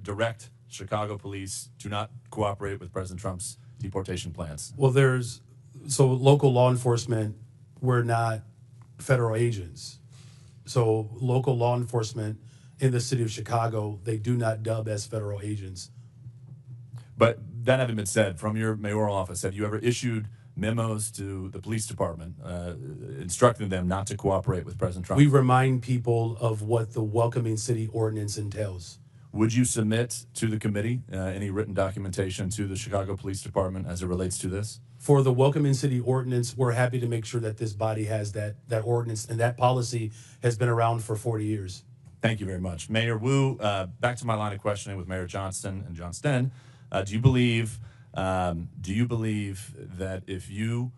direct Chicago police to not cooperate with President Trump's deportation plans? Well, so local law enforcement, we're not federal agents. So local law enforcement in the city of Chicago, they do not dub as federal agents. But that having been said, from your mayoral office, have you ever issued memos to the police department instructing them not to cooperate with President Trump? We remind people of what the Welcoming City Ordinance entails. Would you submit to the committee any written documentation to the Chicago Police Department as it relates to this? For the Welcoming City Ordinance, we're happy to make sure that this body has that ordinance, and that policy has been around for 40 years. Thank you very much. Mayor Wu, back to my line of questioning with Mayor Johnston and Johnston. Do you believe that if you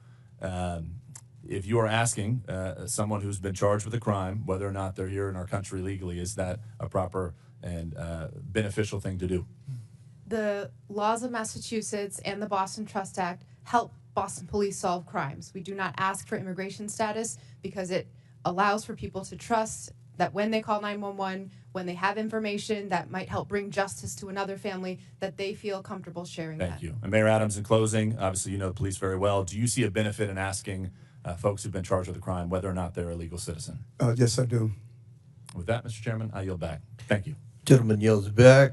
are asking someone who's been charged with a crime, whether or not they're here in our country legally, is that a proper and beneficial thing to do? The laws of Massachusetts and the Boston Trust Act help Boston police solve crimes. We do not ask for immigration status because it allows for people to trust that when they call 911, when they have information that might help bring justice to another family, that they feel comfortable sharing that. Thank you. And Mayor Adams, in closing, obviously you know the police very well. Do you see a benefit in asking folks who've been charged with a crime whether or not they're a legal citizen? Yes, I do. With that, Mr. Chairman, I yield back. Thank you. Gentleman yields back.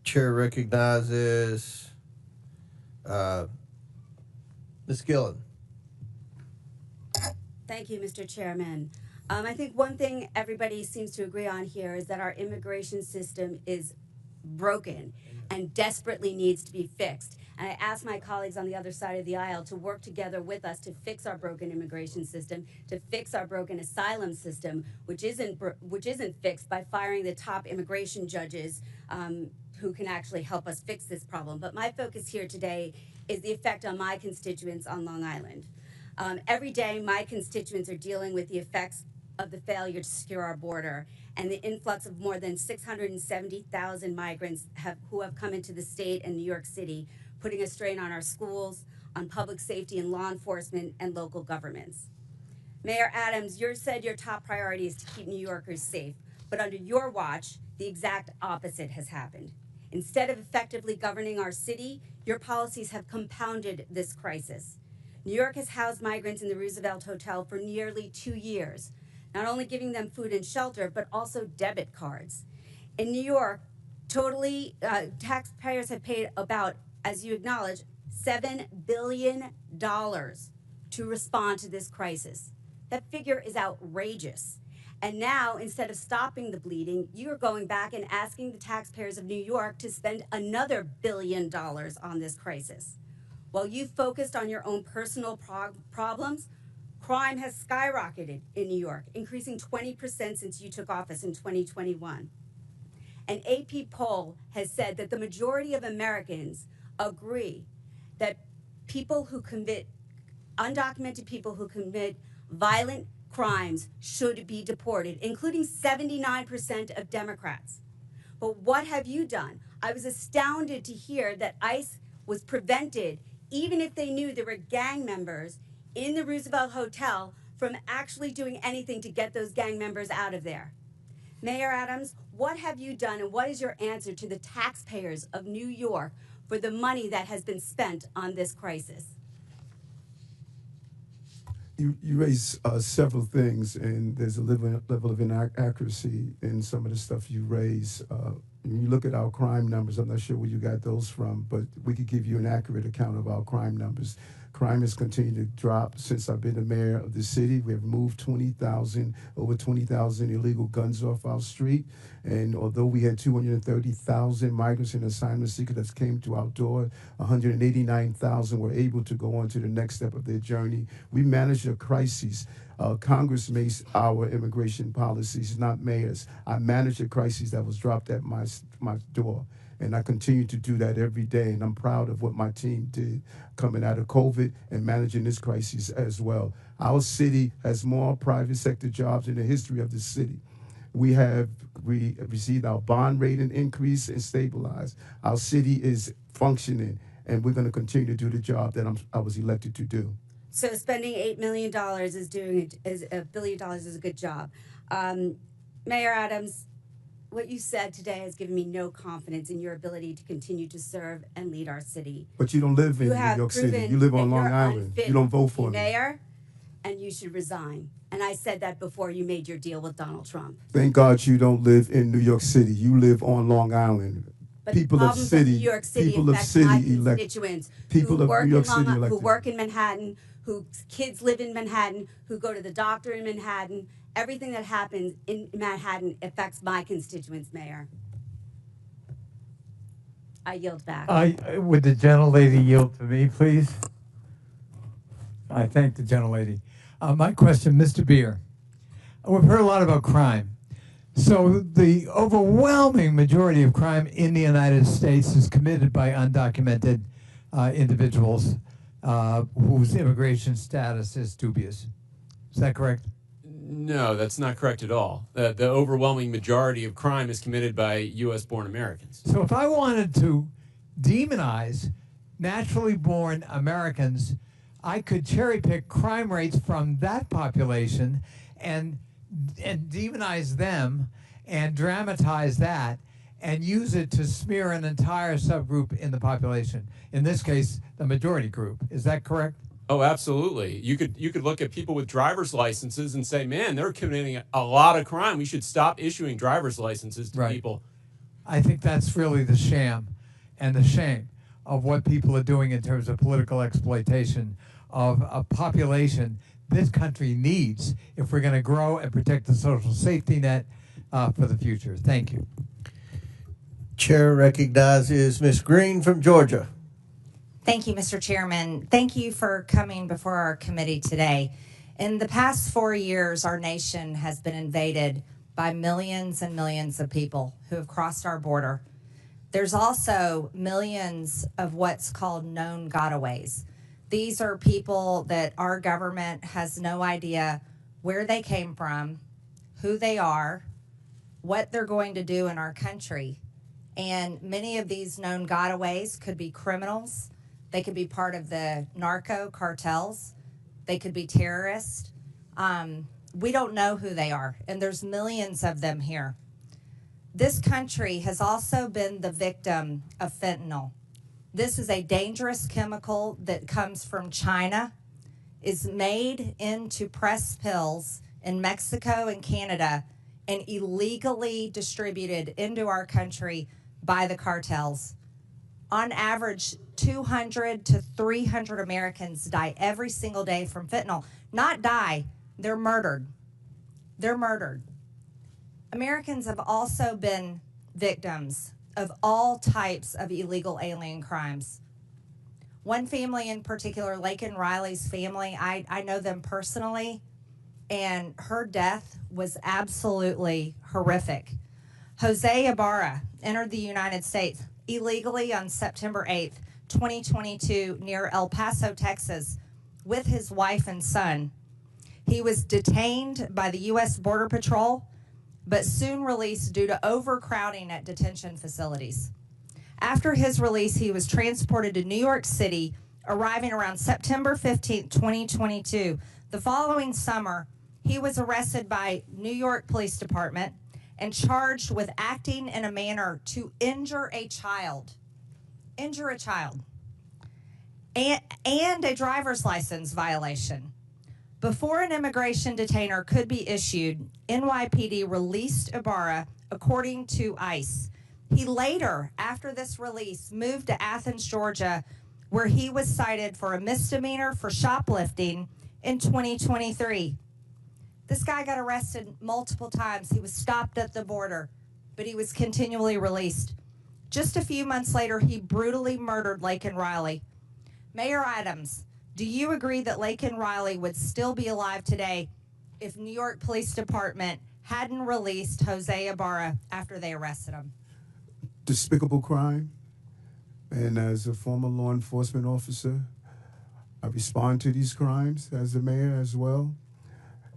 Chair recognizes Ms. Gillen. Thank you, Mr. Chairman. I think one thing everybody seems to agree on here is that our immigration system is broken and desperately needs to be fixed. And I ask my colleagues on the other side of the aisle to work together with us to fix our broken immigration system, to fix our broken asylum system, which isn't fixed by firing the top immigration judges who can actually help us fix this problem. But my focus here today is the effect on my constituents on Long Island. Every day, my constituents are dealing with the effects of the failure to secure our border and the influx of more than 670,000 migrants who have come into the state and New York City, putting a strain on our schools, on public safety and law enforcement, and local governments. Mayor Adams, you said your top priority is to keep New Yorkers safe, but under your watch, the exact opposite has happened. Instead of effectively governing our city, your policies have compounded this crisis. New York has housed migrants in the Roosevelt Hotel for nearly 2 years, not only giving them food and shelter, but also debit cards. In New York, taxpayers have paid about, as you acknowledge, $7 billion to respond to this crisis. That figure is outrageous. And now, instead of stopping the bleeding, you are going back and asking the taxpayers of New York to spend another $1 billion on this crisis. While you focused on your own personal problems, crime has skyrocketed in New York, increasing 20% since you took office in 2021. An AP poll has said that the majority of Americans agree that undocumented people who commit violent crimes should be deported, including 79% of Democrats. But what have you done? I was astounded to hear that ICE was prevented, even if they knew there were gang members in the Roosevelt Hotel, from actually doing anything to get those gang members out of there. Mayor Adams, what have you done and what is your answer to the taxpayers of New York for the money that has been spent on this crisis? You raise several things, and there's a level of inaccuracy in some of the stuff you raise. When you look at our crime numbers, I'm not sure where you got those from, but we could give you an accurate account of our crime numbers. Crime has continued to drop since I've been the mayor of the city. We have moved over 20,000 illegal guns off our street. And although we had 230,000 migrants and asylum seekers that came to our door, 189,000 were able to go on to the next step of their journey. We managed a crisis. Congress makes our immigration policies, not mayors. I managed a crisis that was dropped at my door. And I continue to do that every day, and I'm proud of what my team did coming out of COVID and managing this crisis as well. Our city has more private sector jobs in the history of the city. We received our bond rating increase and stabilized. Our city is functioning, and we're going to continue to do the job that I was elected to do. So spending $8 million $1 billion is a good job. Mayor Adams, what you said today has given me no confidence in your ability to continue to serve and lead our city. But you don't live in New York City. You live on Long Island. You don't vote for me. Mayor, and you should resign. And I said that before you made your deal with Donald Trump. Thank God you don't live in New York City. You live on Long Island. But people of city, New York City people of affect city my elect. Constituents People of New York City elected. who work in Manhattan, whose kids live in Manhattan, who go to the doctor in Manhattan. Everything that happens in Manhattan affects my constituents, Mayor. I yield back. Would the gentlelady yield to me, please? I thank the gentlelady. My question, Mr. Beer. We've heard a lot about crime. So the overwhelming majority of crime in the United States is committed by undocumented individuals whose immigration status is dubious. Is that correct? No, that's not correct at all. The overwhelming majority of crime is committed by U.S.-born Americans. So if I wanted to demonize naturally born Americans, I could cherry pick crime rates from that population and demonize them and dramatize that and use it to smear an entire subgroup in the population. In this case, the majority group. Is that correct? Oh, absolutely. You could look at people with driver's licenses and say, man, they're committing a lot of crime. We should stop issuing driver's licenses to people. I think that's really the sham and the shame of what people are doing in terms of political exploitation of a population this country needs if we're going to grow and protect the social safety net for the future. Thank you. Chair recognizes Ms. Green from Georgia. Thank you, Mr. Chairman. Thank you for coming before our committee today. In the past 4 years, our nation has been invaded by millions and millions of people who have crossed our border. There's also millions of what's called known gotaways. These are people that our government has no idea where they came from, who they are, what they're going to do in our country. And many of these known gotaways could be criminals. They could be part of the narco cartels. They could be terrorists. We don't know who they are, and there's millions of them here. This country has also been the victim of fentanyl. This is a dangerous chemical that comes from China, is made into pressed pills in Mexico and Canada, and illegally distributed into our country by the cartels. On average, 200 to 300 Americans die every single day from fentanyl. Not die, they're murdered. They're murdered. Americans have also been victims of all types of illegal alien crimes. One family in particular, Laken Riley's family, I know them personally, and her death was absolutely horrific. Jose Ibarra entered the United States illegally on September 8th, 2022, near El Paso, Texas, with his wife and son. He was detained by the U.S. Border Patrol, but soon released due to overcrowding at detention facilities. After his release, he was transported to New York City, arriving around September 15th, 2022. The following summer, he was arrested by New York Police Department and charged with acting in a manner to injure a child. Injure a child. And a driver's license violation. Before an immigration detainer could be issued, NYPD released Ibarra according to ICE. He later, after this release, moved to Athens, Georgia, where he was cited for a misdemeanor for shoplifting in 2023. This guy got arrested multiple times. He was stopped at the border, but he was continually released. Just a few months later, he brutally murdered Laken Riley. Mayor Adams, do you agree that Laken Riley would still be alive today if New York Police Department hadn't released Jose Ibarra after they arrested him? Despicable crime. And as a former law enforcement officer, I respond to these crimes as the mayor as well.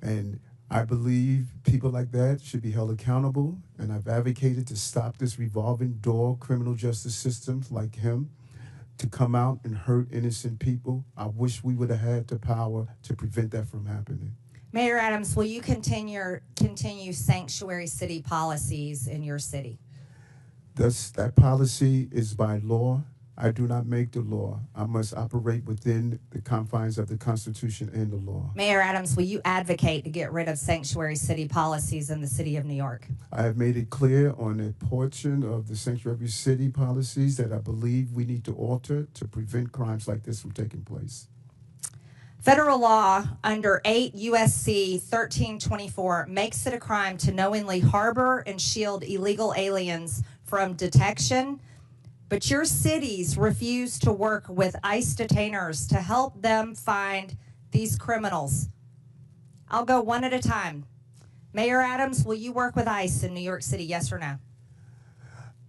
And I believe people like that should be held accountable. And I've advocated to stop this revolving door criminal justice system like him to come out and hurt innocent people. I wish we would have had the power to prevent that from happening. Mayor Adams, will you continue sanctuary city policies in your city? That policy is by law. I do not make the law. I must operate within the confines of the Constitution and the law. Mayor Adams, will you advocate to get rid of sanctuary city policies in the city of New York? I have made it clear on a portion of the sanctuary city policies that I believe we need to alter to prevent crimes like this from taking place. Federal law under 8 U.S.C. 1324 makes it a crime to knowingly harbor and shield illegal aliens from detection, but your cities refuse to work with ICE detainers to help them find these criminals. I'll go one at a time. Mayor Adams, will you work with ICE in New York City, yes or no?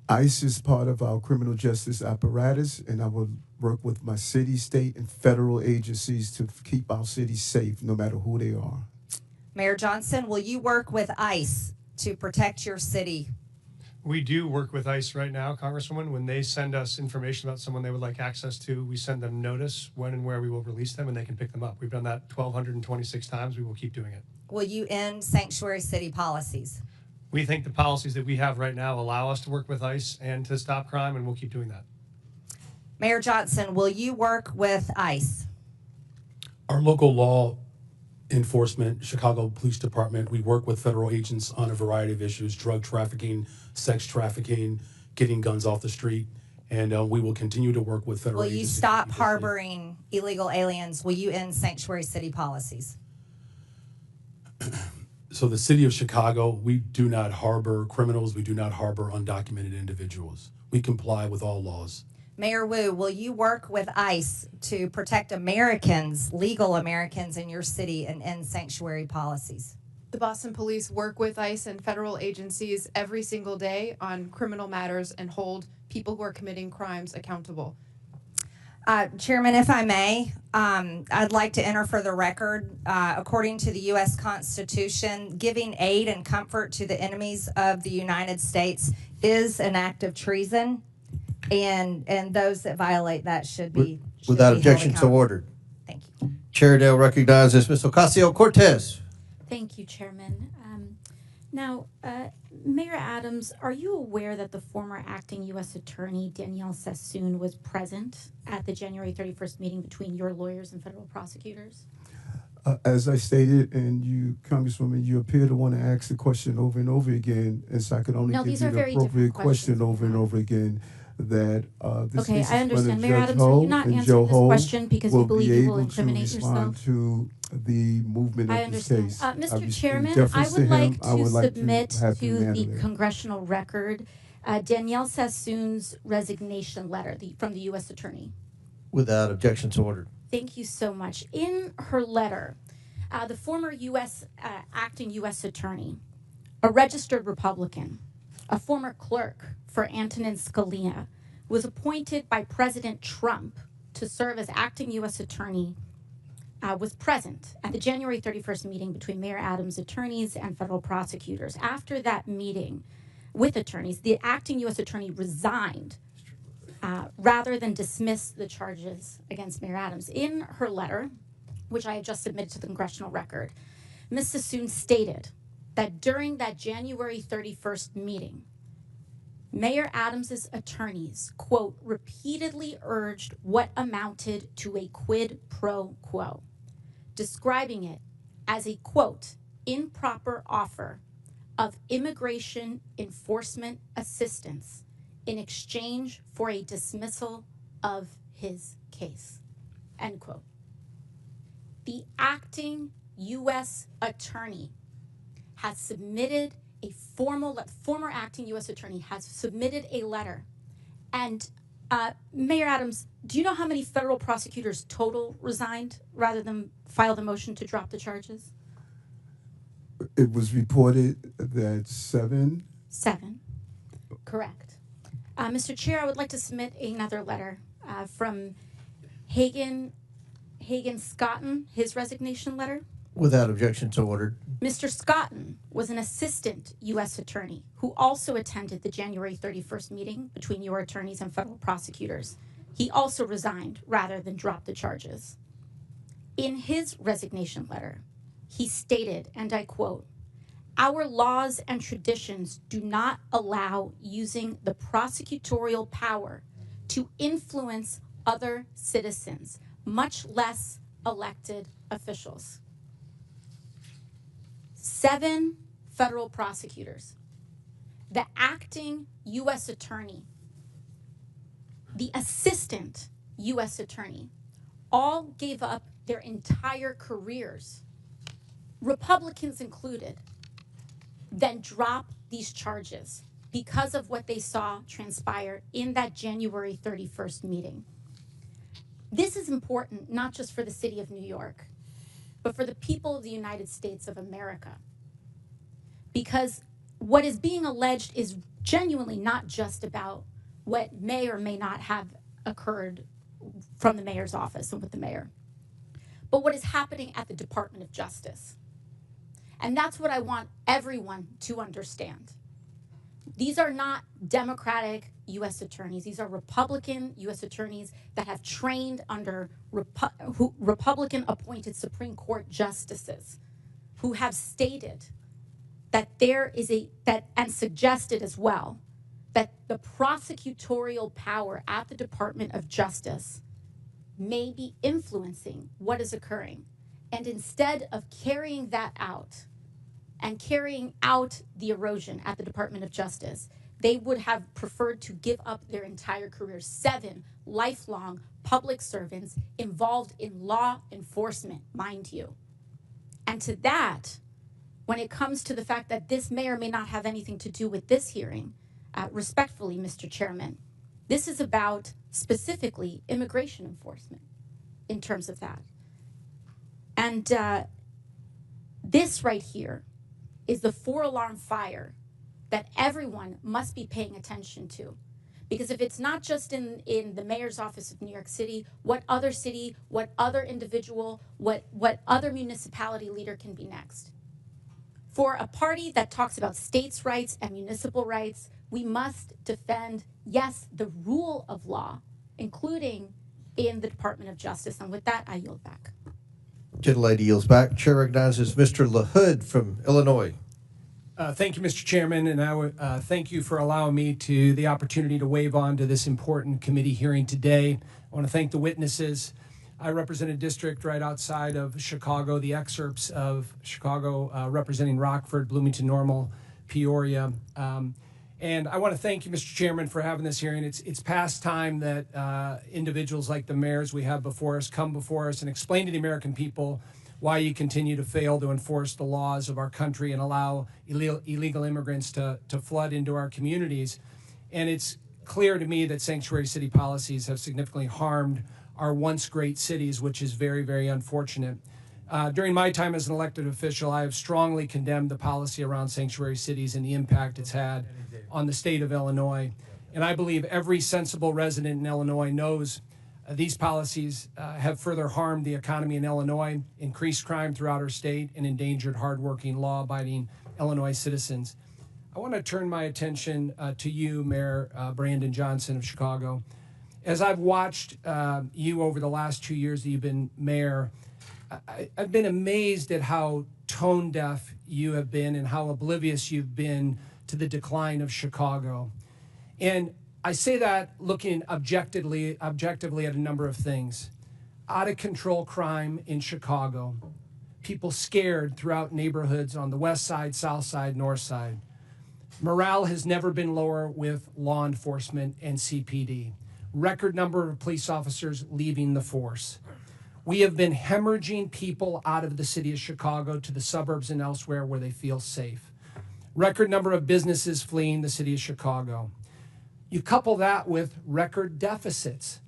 ICE is part of our criminal justice apparatus, and I will work with my city, state, and federal agencies to keep our cities safe, no matter who they are. Mayor Johnson, will you work with ICE to protect your city? We do work with ICE right now, Congresswoman. When they send us information about someone they would like access to, we send them notice when and where we will release them, and they can pick them up. We've done that 1,226 times. We will keep doing it. Will you end sanctuary city policies? We think the policies that we have right now allow us to work with ICE and to stop crime, and we'll keep doing that. Mayor Johnson, will you work with ICE? Our local law enforcement, Chicago Police Department, we work with federal agents on a variety of issues: drug trafficking, sex trafficking, getting guns off the street, and we will continue to work with federal Will agencies. you stop harboring illegal aliens? Will you end sanctuary city policies? So the city of Chicago, we do not harbor criminals. We do not harbor undocumented individuals. We comply with all laws. Mayor Wu, will you work with ICE to protect Americans, legal Americans in your city, and end sanctuary policies? The Boston Police work with ICE and federal agencies every single day on criminal matters and hold people who are committing crimes accountable. Chairman, if I may, I'd like to enter for the record, according to the U.S. Constitution, giving aid and comfort to the enemies of the United States is an act of treason, and those that violate that should be Without objection, so ordered. Thank you. Chair Dale recognizes Ms. Ocasio-Cortez. Thank you, Chairman. Now, Mayor Adams, are you aware that the former acting U.S. Attorney Danielle Sassoon was present at the January 31st meeting between your lawyers and federal prosecutors? As I stated, and you, Congresswoman, you appear to want to ask the question over and over again, and so I can only give you the appropriate question over and over again. That this okay, case I is understand. Judge Mayor Adams, Ho, will you not and answer Joe this Ho question because you believe you will incriminate yourself? To the movement I of this understand. case. Mr. Chairman, I would like to submit to the congressional record Danielle Sassoon's resignation letter from the U.S. Attorney. Without objection, so ordered. Thank you so much. In her letter, the former acting U.S. attorney, a registered Republican, a former clerk for Antonin Scalia, was appointed by President Trump to serve as acting U.S. attorney, was present at the January 31st meeting between Mayor Adams' attorneys and federal prosecutors. After that meeting with attorneys, the acting U.S. attorney resigned rather than dismiss the charges against Mayor Adams. In her letter, which I have just submitted to the congressional record, Ms. Sassoon stated that during that January 31st meeting, Mayor Adams's attorneys, quote, repeatedly urged what amounted to a quid pro quo, describing it as a, quote, improper offer of immigration enforcement assistance in exchange for a dismissal of his case, end quote. The acting U.S. attorney has submitted a former acting U.S. attorney has submitted a letter. And Mayor Adams, do you know how many federal prosecutors total resigned rather than file the motion to drop the charges? It was reported that 7. 7, correct. Mr. Chair, I would like to submit another letter from Hagen Scotton, his resignation letter. Without objection, so ordered. Mr. Scotton was an assistant U.S. attorney who also attended the January 31st meeting between your attorneys and federal prosecutors. He also resigned rather than drop the charges. In his resignation letter, he stated, and I quote, "Our laws and traditions do not allow using the prosecutorial power to influence other citizens, much less elected officials." 7 federal prosecutors, the acting U.S. attorney, the assistant U.S. attorney, all gave up their entire careers, Republicans included, then drop these charges because of what they saw transpire in that January 31st meeting. This is important not just for the city of New York, but for the people of the United States of America. Because what is being alleged is genuinely not just about what may or may not have occurred from the mayor's office and with the mayor, but what is happening at the Department of Justice. And that's what I want everyone to understand. These are not Democratic U.S. attorneys. These are Republican U.S. attorneys that have trained under Republican-appointed Supreme Court justices who have stated that there is and suggested as well, that the prosecutorial power at the Department of Justice may be influencing what is occurring. And instead of carrying that out and carrying out the erosion at the Department of Justice, they would have preferred to give up their entire careers. 7 lifelong public servants involved in law enforcement, mind you. And to that, when it comes to the fact that this may or may not have anything to do with this hearing, respectfully, Mr. Chairman, this is about specifically immigration enforcement in terms of that. And this right here is the 4-alarm fire that everyone must be paying attention to. Because if it's not just in the mayor's office of New York City, what other city, what other individual, what other municipality leader can be next? For a party that talks about states' rights and municipal rights, we must defend, yes, the rule of law, including in the Department of Justice. And with that, I yield back. Gentlelady yields back. Chair recognizes Mr. LaHood from Illinois. Thank you, Mr. Chairman, and I would thank you for allowing me the opportunity to wave on to this important committee hearing today. I want to thank the witnesses. I represent a district right outside of Chicago, the excerpts of Chicago representing Rockford, Bloomington Normal, Peoria. And I want to thank you, Mr. Chairman, for having this hearing. It's past time that individuals like the mayors we have before us come before us and explain to the American people why you continue to fail to enforce the laws of our country and allow illegal immigrants to flood into our communities. And it's clear to me that sanctuary city policies have significantly harmed our once great cities, which is very, very unfortunate. During my time as an elected official, I have strongly condemned the policy around sanctuary cities and the impact it's had on the state of Illinois. And I believe every sensible resident in Illinois knows these policies have further harmed the economy in Illinois, increased crime throughout our state, and endangered hardworking, law-abiding Illinois citizens. I want to turn my attention to you, Mayor Brandon Johnson of Chicago. As I've watched you over the last 2 years that you've been mayor, I've been amazed at how tone deaf you have been and how oblivious you've been to the decline of Chicago. And I say that looking objectively at a number of things. Out of control crime in Chicago, people scared throughout neighborhoods on the west side, south side, north side. Morale has never been lower with law enforcement and CPD. Record number of police officers leaving the force. We have been hemorrhaging people out of the city of Chicago to the suburbs and elsewhere where they feel safe. Record number of businesses fleeing the city of Chicago. You couple that with record deficits.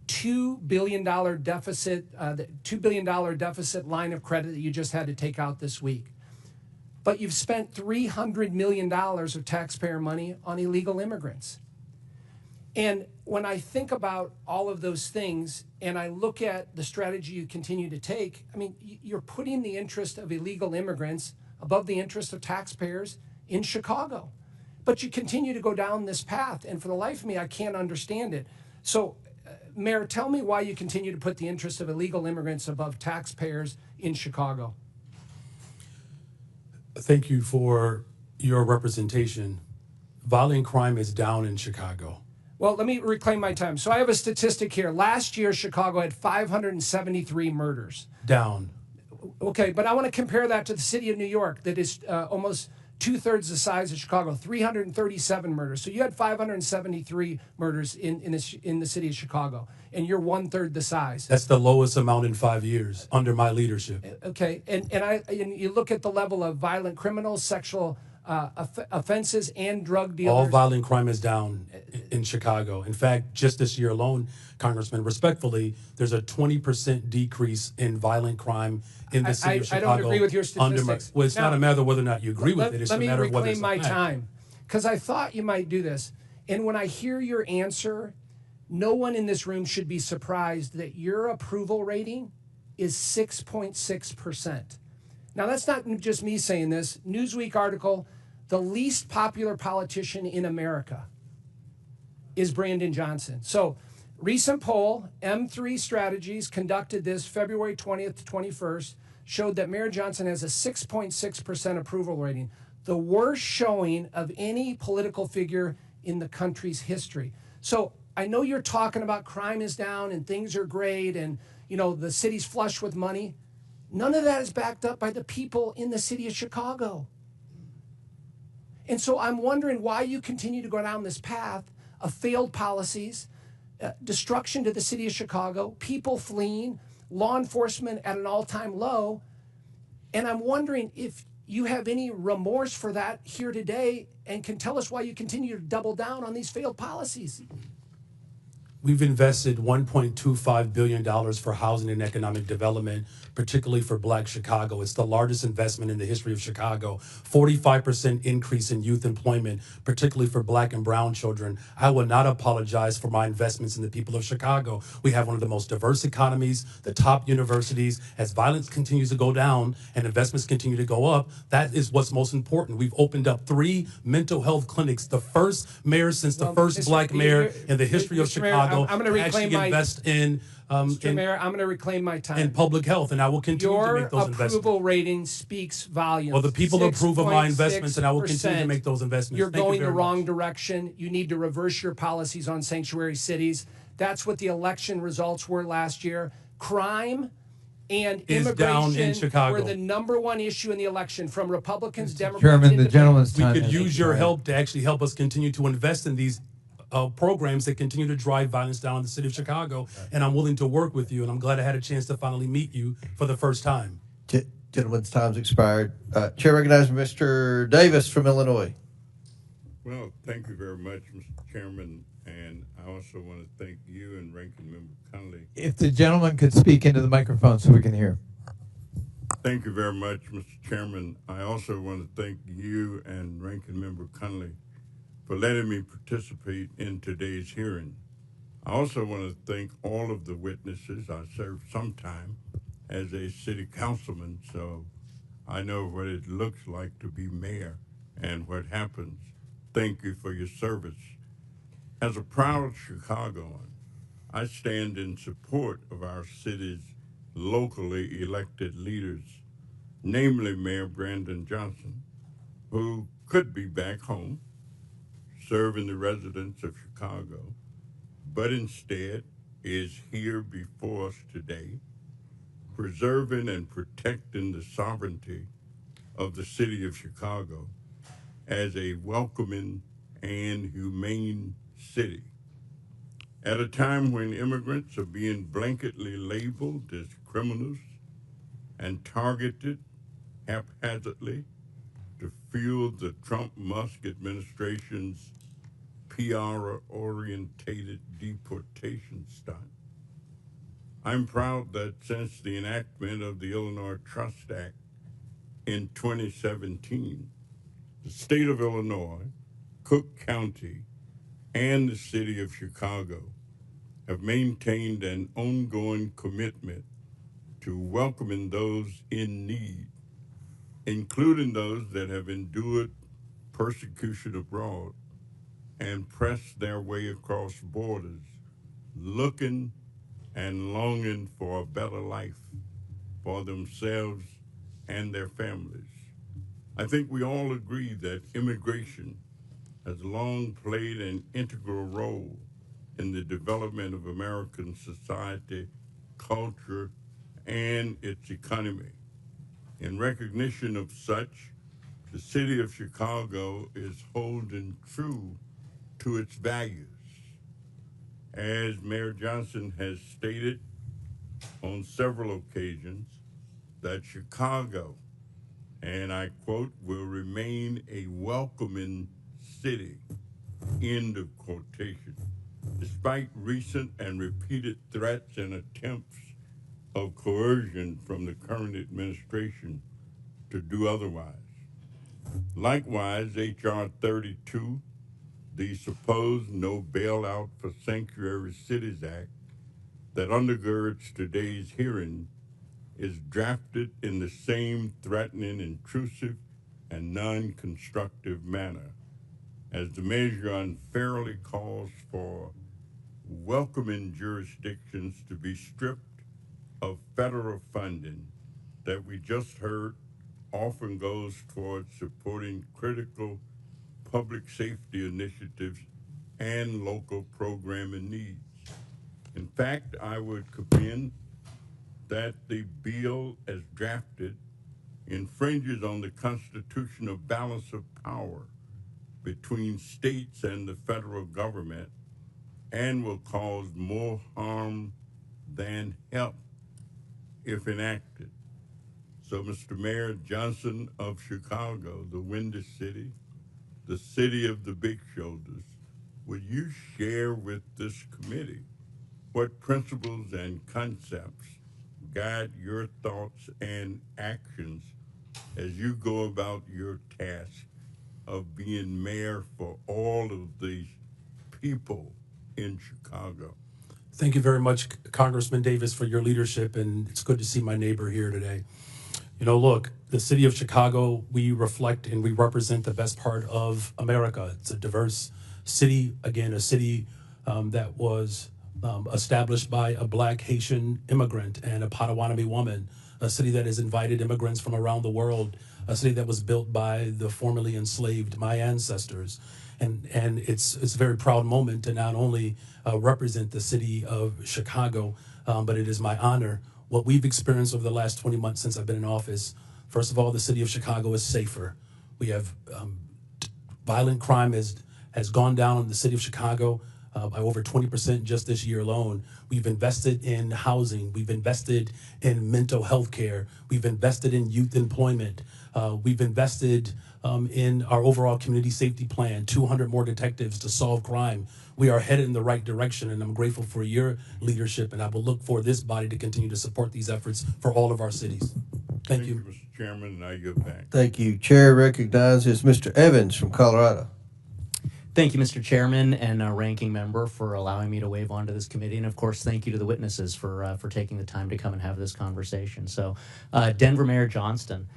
$2 billion deficit, the $2 billion deficit line of credit that you just had to take out this week. But you've spent $300 million of taxpayer money on illegal immigrants. And when I think about all of those things and I look at the strategy you continue to take, I mean, you're putting the interest of illegal immigrants above the interest of taxpayers in Chicago. But you continue to go down this path, and for the life of me, I can't understand it. So, Mayor, tell me why you continue to put the interest of illegal immigrants above taxpayers in Chicago. Thank you for your representation. Violent crime is down in Chicago. Well, let me reclaim my time. So I have a statistic here. Last year, Chicago had 573 murders. Down. Okay, but I want to compare that to the city of New York that is almost two-thirds the size of Chicago, 337 murders. So you had 573 murders in the city of Chicago, and you're one-third the size. That's the lowest amount in 5 years under my leadership. Okay, and you look at the level of violent criminals, sexual offenses, and drug dealers. All violent crime is down in Chicago. In fact, just this year alone, Congressman, respectfully, there's a 20% decrease in violent crime in the city of Chicago. I don't agree with your statistics. Well, it's not a matter of whether or not you agree with it. It's a matter of whether it's a fact. Let me reclaim my time, because I thought you might do this. And when I hear your answer, no one in this room should be surprised that your approval rating is 6.6%. Now, that's not just me saying this. Newsweek article, the least popular politician in America is Brandon Johnson. So, recent poll, M3 Strategies conducted this February 20th to 21st, showed that Mayor Johnson has a 6.6% approval rating, the worst showing of any political figure in the country's history. So, I know you're talking about crime is down and things are great and, you know, the city's flush with money. None of that is backed up by the people in the city of Chicago. And so I'm wondering why you continue to go down this path of failed policies, destruction to the city of Chicago, people fleeing, law enforcement at an all-time low. And I'm wondering if you have any remorse for that here today and can tell us why you continue to double down on these failed policies. We've invested $1.25 billion for housing and economic development, particularly for Black Chicago. It's the largest investment in the history of Chicago. 45% increase in youth employment, particularly for Black and brown children. I will not apologize for my investments in the people of Chicago. We have one of the most diverse economies, the top universities. As violence continues to go down and investments continue to go up, that is what's most important. We've opened up 3 mental health clinics, the first mayor since the first Black mayor in the history of Chicago. I'm going to reclaim my invest in Mr. Mayor, I'm going to reclaim my time. In public health, and I will continue to make those investments. Your approval rating speaks volumes. Well, the people approve of my investments, and I will continue to make those investments. You're going the wrong direction. You need to reverse your policies on sanctuary cities. That's what the election results were last year. Crime and immigration were the #1 issue in the election, from Republicans, Democrats, Chairman, the gentleman's time. We could use your help to actually help us continue to invest in these programs that continue to drive violence down in the city of Chicago, and I'm willing to work with you, and I'm glad I had a chance to finally meet you for the first time. Gentleman's time's expired. Chair recognizes Mr. Davis from Illinois. Well, thank you very much, Mr. Chairman, and I also want to thank you and Ranking Member Connolly. If the gentleman could speak into the microphone so we can hear. Thank you very much, Mr. Chairman. I also want to thank you and Ranking Member Connolly for letting me participate in today's hearing. I also want to thank all of the witnesses. I served some time as a city councilman, so I know what it looks like to be mayor and what happens. Thank you for your service. As a proud Chicagoan, I stand in support of our city's locally elected leaders, namely Mayor Brandon Johnson, who could be back home, serving the residents of Chicago, but instead is here before us today, preserving and protecting the sovereignty of the city of Chicago as a welcoming and humane city. At a time when immigrants are being blanketly labeled as criminals and targeted haphazardly to fuel the Trump-Musk administration's PR-orientated deportation stunt, I'm proud that since the enactment of the Illinois Trust Act in 2017, the state of Illinois, Cook County, and the city of Chicago have maintained an ongoing commitment to welcoming those in need, including those that have endured persecution abroad and pressed their way across borders, looking and longing for a better life for themselves and their families. I think we all agree that immigration has long played an integral role in the development of American society, culture, and its economy. In recognition of such, the city of Chicago is holding true to its values. As Mayor Johnson has stated on several occasions, that Chicago, and I quote, will remain a welcoming city, end of quotation, despite recent and repeated threats and attempts of coercion from the current administration to do otherwise. Likewise, H.R. 32, the supposed No Bailout for Sanctuary Cities Act that undergirds today's hearing, is drafted in the same threatening, intrusive, and non-constructive manner, as the measure unfairly calls for welcoming jurisdictions to be stripped of federal funding that we just heard often goes towards supporting critical public safety initiatives and local programming needs. In fact, I would commend that the bill as drafted infringes on the constitutional balance of power between states and the federal government and will cause more harm than help if enacted. So, Mr. Mayor Johnson of Chicago, the Windy City, the city of the big shoulders, would you share with this committee what principles and concepts guide your thoughts and actions as you go about your task of being mayor for all of these people in Chicago? Thank you very much, Congressman Davis, for your leadership, and it's good to see my neighbor here today. You know, look, the city of Chicago, we reflect and we represent the best part of America. It's a diverse city, again, a city that was established by a Black Haitian immigrant and a Potawatomi woman, a city that has invited immigrants from around the world, a city that was built by the formerly enslaved, my ancestors. And it's a very proud moment to not only represent the city of Chicago, but it is my honor. What we've experienced over the last 20 months since I've been in office, first of all, the city of Chicago is safer. We have violent crime has gone down in the city of Chicago by over 20% just this year alone. We've invested in housing. We've invested in mental health care. We've invested in youth employment. We've invested in our overall community safety plan, 200 more detectives to solve crime. We are headed in the right direction, and I'm grateful for your leadership, and I will look for this body to continue to support these efforts for all of our cities. Thank you. Mr. Chairman, and I give back. Thank you. Chair recognizes Mr. Evans from Colorado. Thank you, Mr. Chairman and Ranking Member, for allowing me to wave onto this committee. And of course, thank you to the witnesses for taking the time to come and have this conversation. So, Denver Mayor Johnston.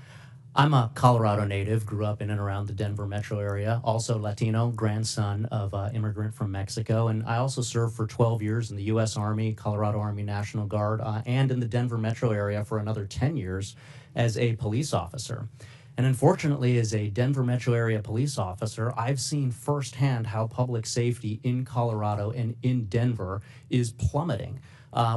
I'm a Colorado native, grew up in and around the Denver metro area, also Latino, grandson of an immigrant from Mexico. And I also served for 12 years in the U.S. Army, Colorado Army National Guard, and in the Denver metro area for another 10 years as a police officer. And unfortunately, as a Denver metro area police officer, I've seen firsthand how public safety in Colorado and in Denver is plummeting.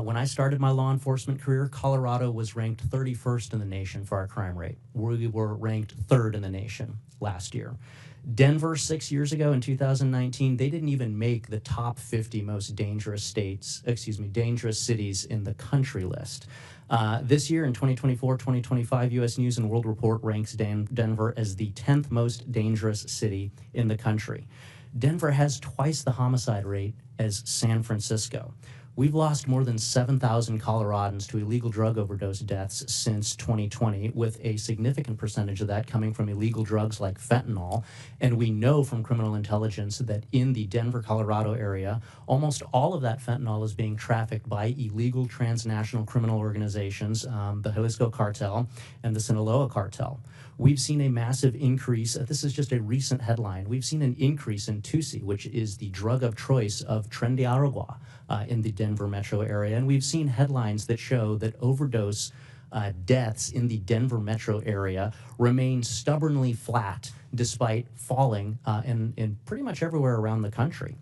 When I started my law enforcement career, Colorado was ranked 31st in the nation for our crime rate. We were ranked 3rd in the nation last year. Denver, 6 years ago in 2019, they didn't even make the top 50 most dangerous dangerous cities in the country list. This year in 2024-2025, U.S. News and World Report ranks Denver as the 10th most dangerous city in the country. Denver has twice the homicide rate as San Francisco. We've lost more than 7,000 Coloradans to illegal drug overdose deaths since 2020, with a significant percentage of that coming from illegal drugs like fentanyl. And we know from criminal intelligence that in the Denver, Colorado area, almost all of that fentanyl is being trafficked by illegal transnational criminal organizations, the Jalisco Cartel and the Sinaloa Cartel. We've seen a massive increase. This is just a recent headline. We've seen an increase in Tusi, which is the drug of choice of Tren de Aragua in the Denver metro area. And we've seen headlines that show that overdose deaths in the Denver metro area remain stubbornly flat despite falling in pretty much everywhere around the country.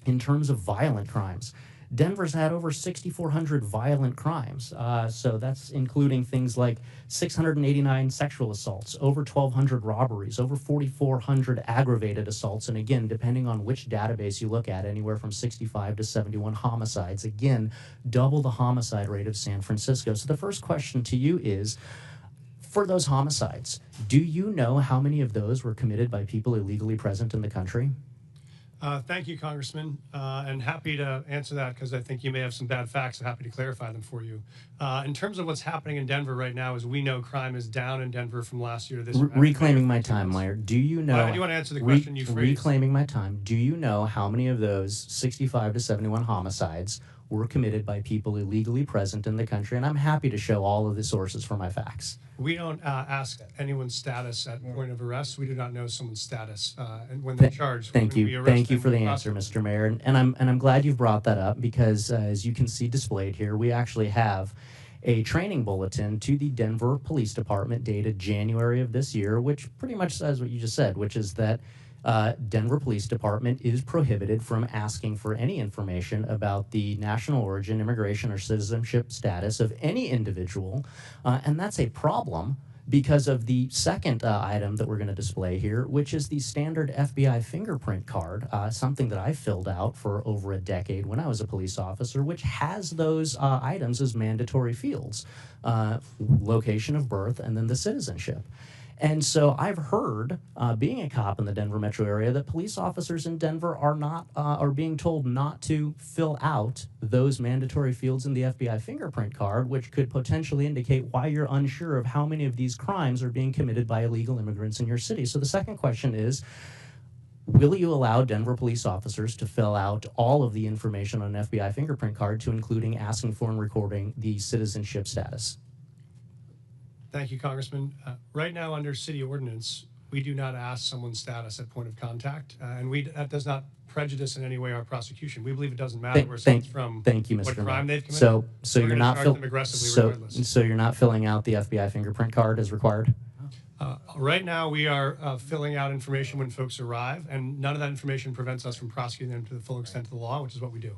In terms of violent crimes, Denver's had over 6,400 violent crimes. So that's including things like 689 sexual assaults, over 1,200 robberies, over 4,400 aggravated assaults. And again, depending on which database you look at, anywhere from 65 to 71 homicides. Again, double the homicide rate of San Francisco. So the first question to you is, for those homicides, do you know how many of those were committed by people illegally present in the country? Thank you, Congressman, and happy to answer that because I think you may have some bad facts. I'm happy to clarify them for you. In terms of what's happening in Denver right now, as we know, crime is down in Denver from last year to this year. Reclaiming my time, Meyer. Do you know? I do want to answer the question you phrased. Reclaiming my time. Do you know how many of those 65 to 71 homicides were committed by people illegally present in the country? And I'm happy to show all of the sources for my facts. We don't ask anyone's status at point of arrest. We do not know someone's status and when they're charged. Thank you for the answer, Mr. Mayor. And I'm glad you've brought that up because as you can see displayed here, we actually have a training bulletin to the Denver Police Department dated January of this year, which pretty much says what you just said, which is that Denver Police Department is prohibited from asking for any information about the national origin, immigration, or citizenship status of any individual. And that's a problem because of the second item that we're going to display here, which is the standard FBI fingerprint card, something that I filled out for over a decade when I was a police officer, which has those items as mandatory fields, location of birth and then the citizenship. And so I've heard, being a cop in the Denver metro area, that police officers in Denver are being told not to fill out those mandatory fields in the FBI fingerprint card, which could potentially indicate why you're unsure of how many of these crimes are being committed by illegal immigrants in your city. So the second question is, will you allow Denver police officers to fill out all of the information on an FBI fingerprint card, to including asking for and recording the citizenship status? Thank you, Congressman. Right now, under city ordinance, we do not ask someone's status at point of contact, and that does not prejudice in any way our prosecution. We believe it doesn't matter where someone's from, thank you, Mr. what crime they've committed. So you're not so you're not filling out the FBI fingerprint card as required? Right now, we are filling out information when folks arrive, and none of that information prevents us from prosecuting them to the full extent of the law, which is what we do.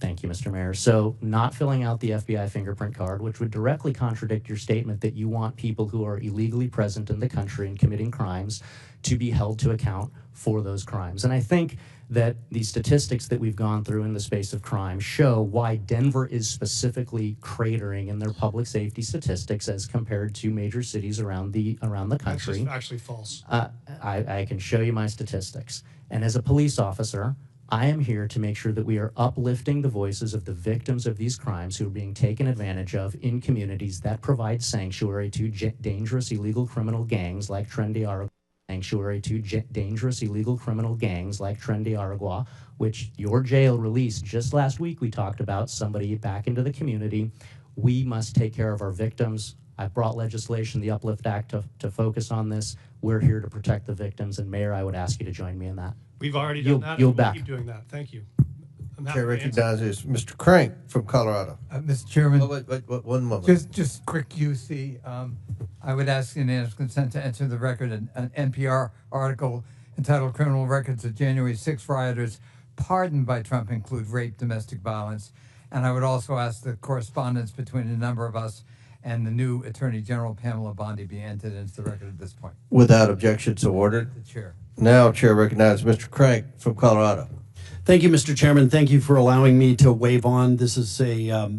Thank you, Mr. Mayor. So not filling out the FBI fingerprint card, which would directly contradict your statement that you want people who are illegally present in the country and committing crimes to be held to account for those crimes. And I think that the statistics that we've gone through in the space of crime show why Denver is specifically cratering in their public safety statistics as compared to major cities around the country. That's actually false. I can show you my statistics. And as a police officer, I am here to make sure that we are uplifting the voices of the victims of these crimes who are being taken advantage of in communities that provide sanctuary to dangerous illegal criminal gangs like Trendy Aragua, which your jail released just last week. We talked about somebody back into the community. We must take care of our victims. I brought legislation, the Uplift Act, to focus on this. We're here to protect the victims. And Mayor, I would ask you to join me in that. We've already done that. You'll and we'll back. keep doing that. Thank you. I'm happy Chair to answer. recognizes Mr. Crank from Colorado. Mr. Chairman. Oh, wait, one moment. Just quick UC. I would ask unanimous consent to enter the record an NPR article entitled Criminal Records of January 6 Rioters Pardoned by Trump Include Rape, Domestic Violence. And I would also ask the correspondence between a number of us and the new Attorney General, Pamela Bondi, be entered into the record at this point. Without objection, so ordered. The chair. Now, Chair recognizes Mr. Crank from Colorado. Thank you, Mr. Chairman. Thank you for allowing me to wave on. This is a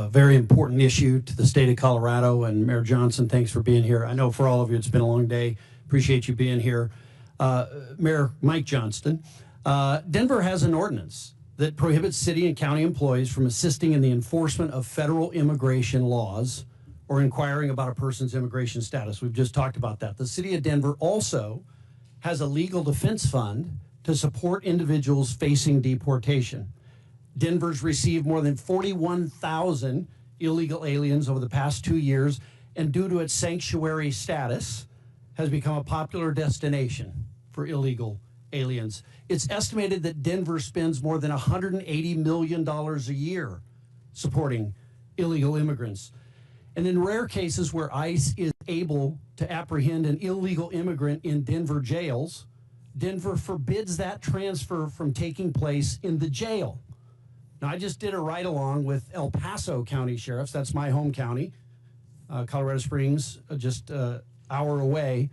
very important issue to the state of Colorado. And Mayor Johnson, thanks for being here. I know for all of you, it's been a long day. Appreciate you being here. Mayor Mike Johnston, Denver has an ordinance that prohibits city and county employees from assisting in the enforcement of federal immigration laws or inquiring about a person's immigration status. We've just talked about that. The city of Denver also has a legal defense fund to support individuals facing deportation. Denver's received more than 41,000 illegal aliens over the past 2 years, and due to its sanctuary status, has become a popular destination for illegal aliens. It's estimated that Denver spends more than $180 million a year supporting illegal immigrants. And in rare cases where ICE is able to apprehend an illegal immigrant in Denver jails, Denver forbids that transfer from taking place in the jail. Now, I just did a ride-along with El Paso County Sheriffs. That's my home county. Colorado Springs, just an hour away.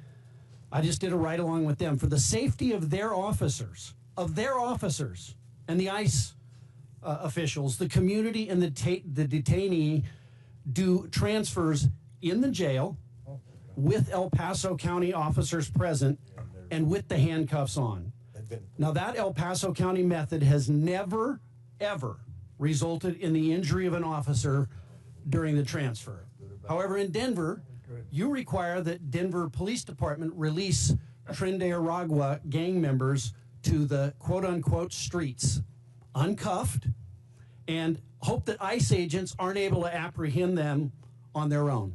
I just did a ride-along with them for the safety of their officers, and the ICE officials. The community and the detainee do transfers in the jail with El Paso County officers present and with the handcuffs on. Now, that El Paso County method has never, ever resulted in the injury of an officer during the transfer. However, in Denver, you require that Denver Police Department release Trendy Aragua gang members to the quote-unquote streets, uncuffed, and hope that ICE agents aren't able to apprehend them on their own.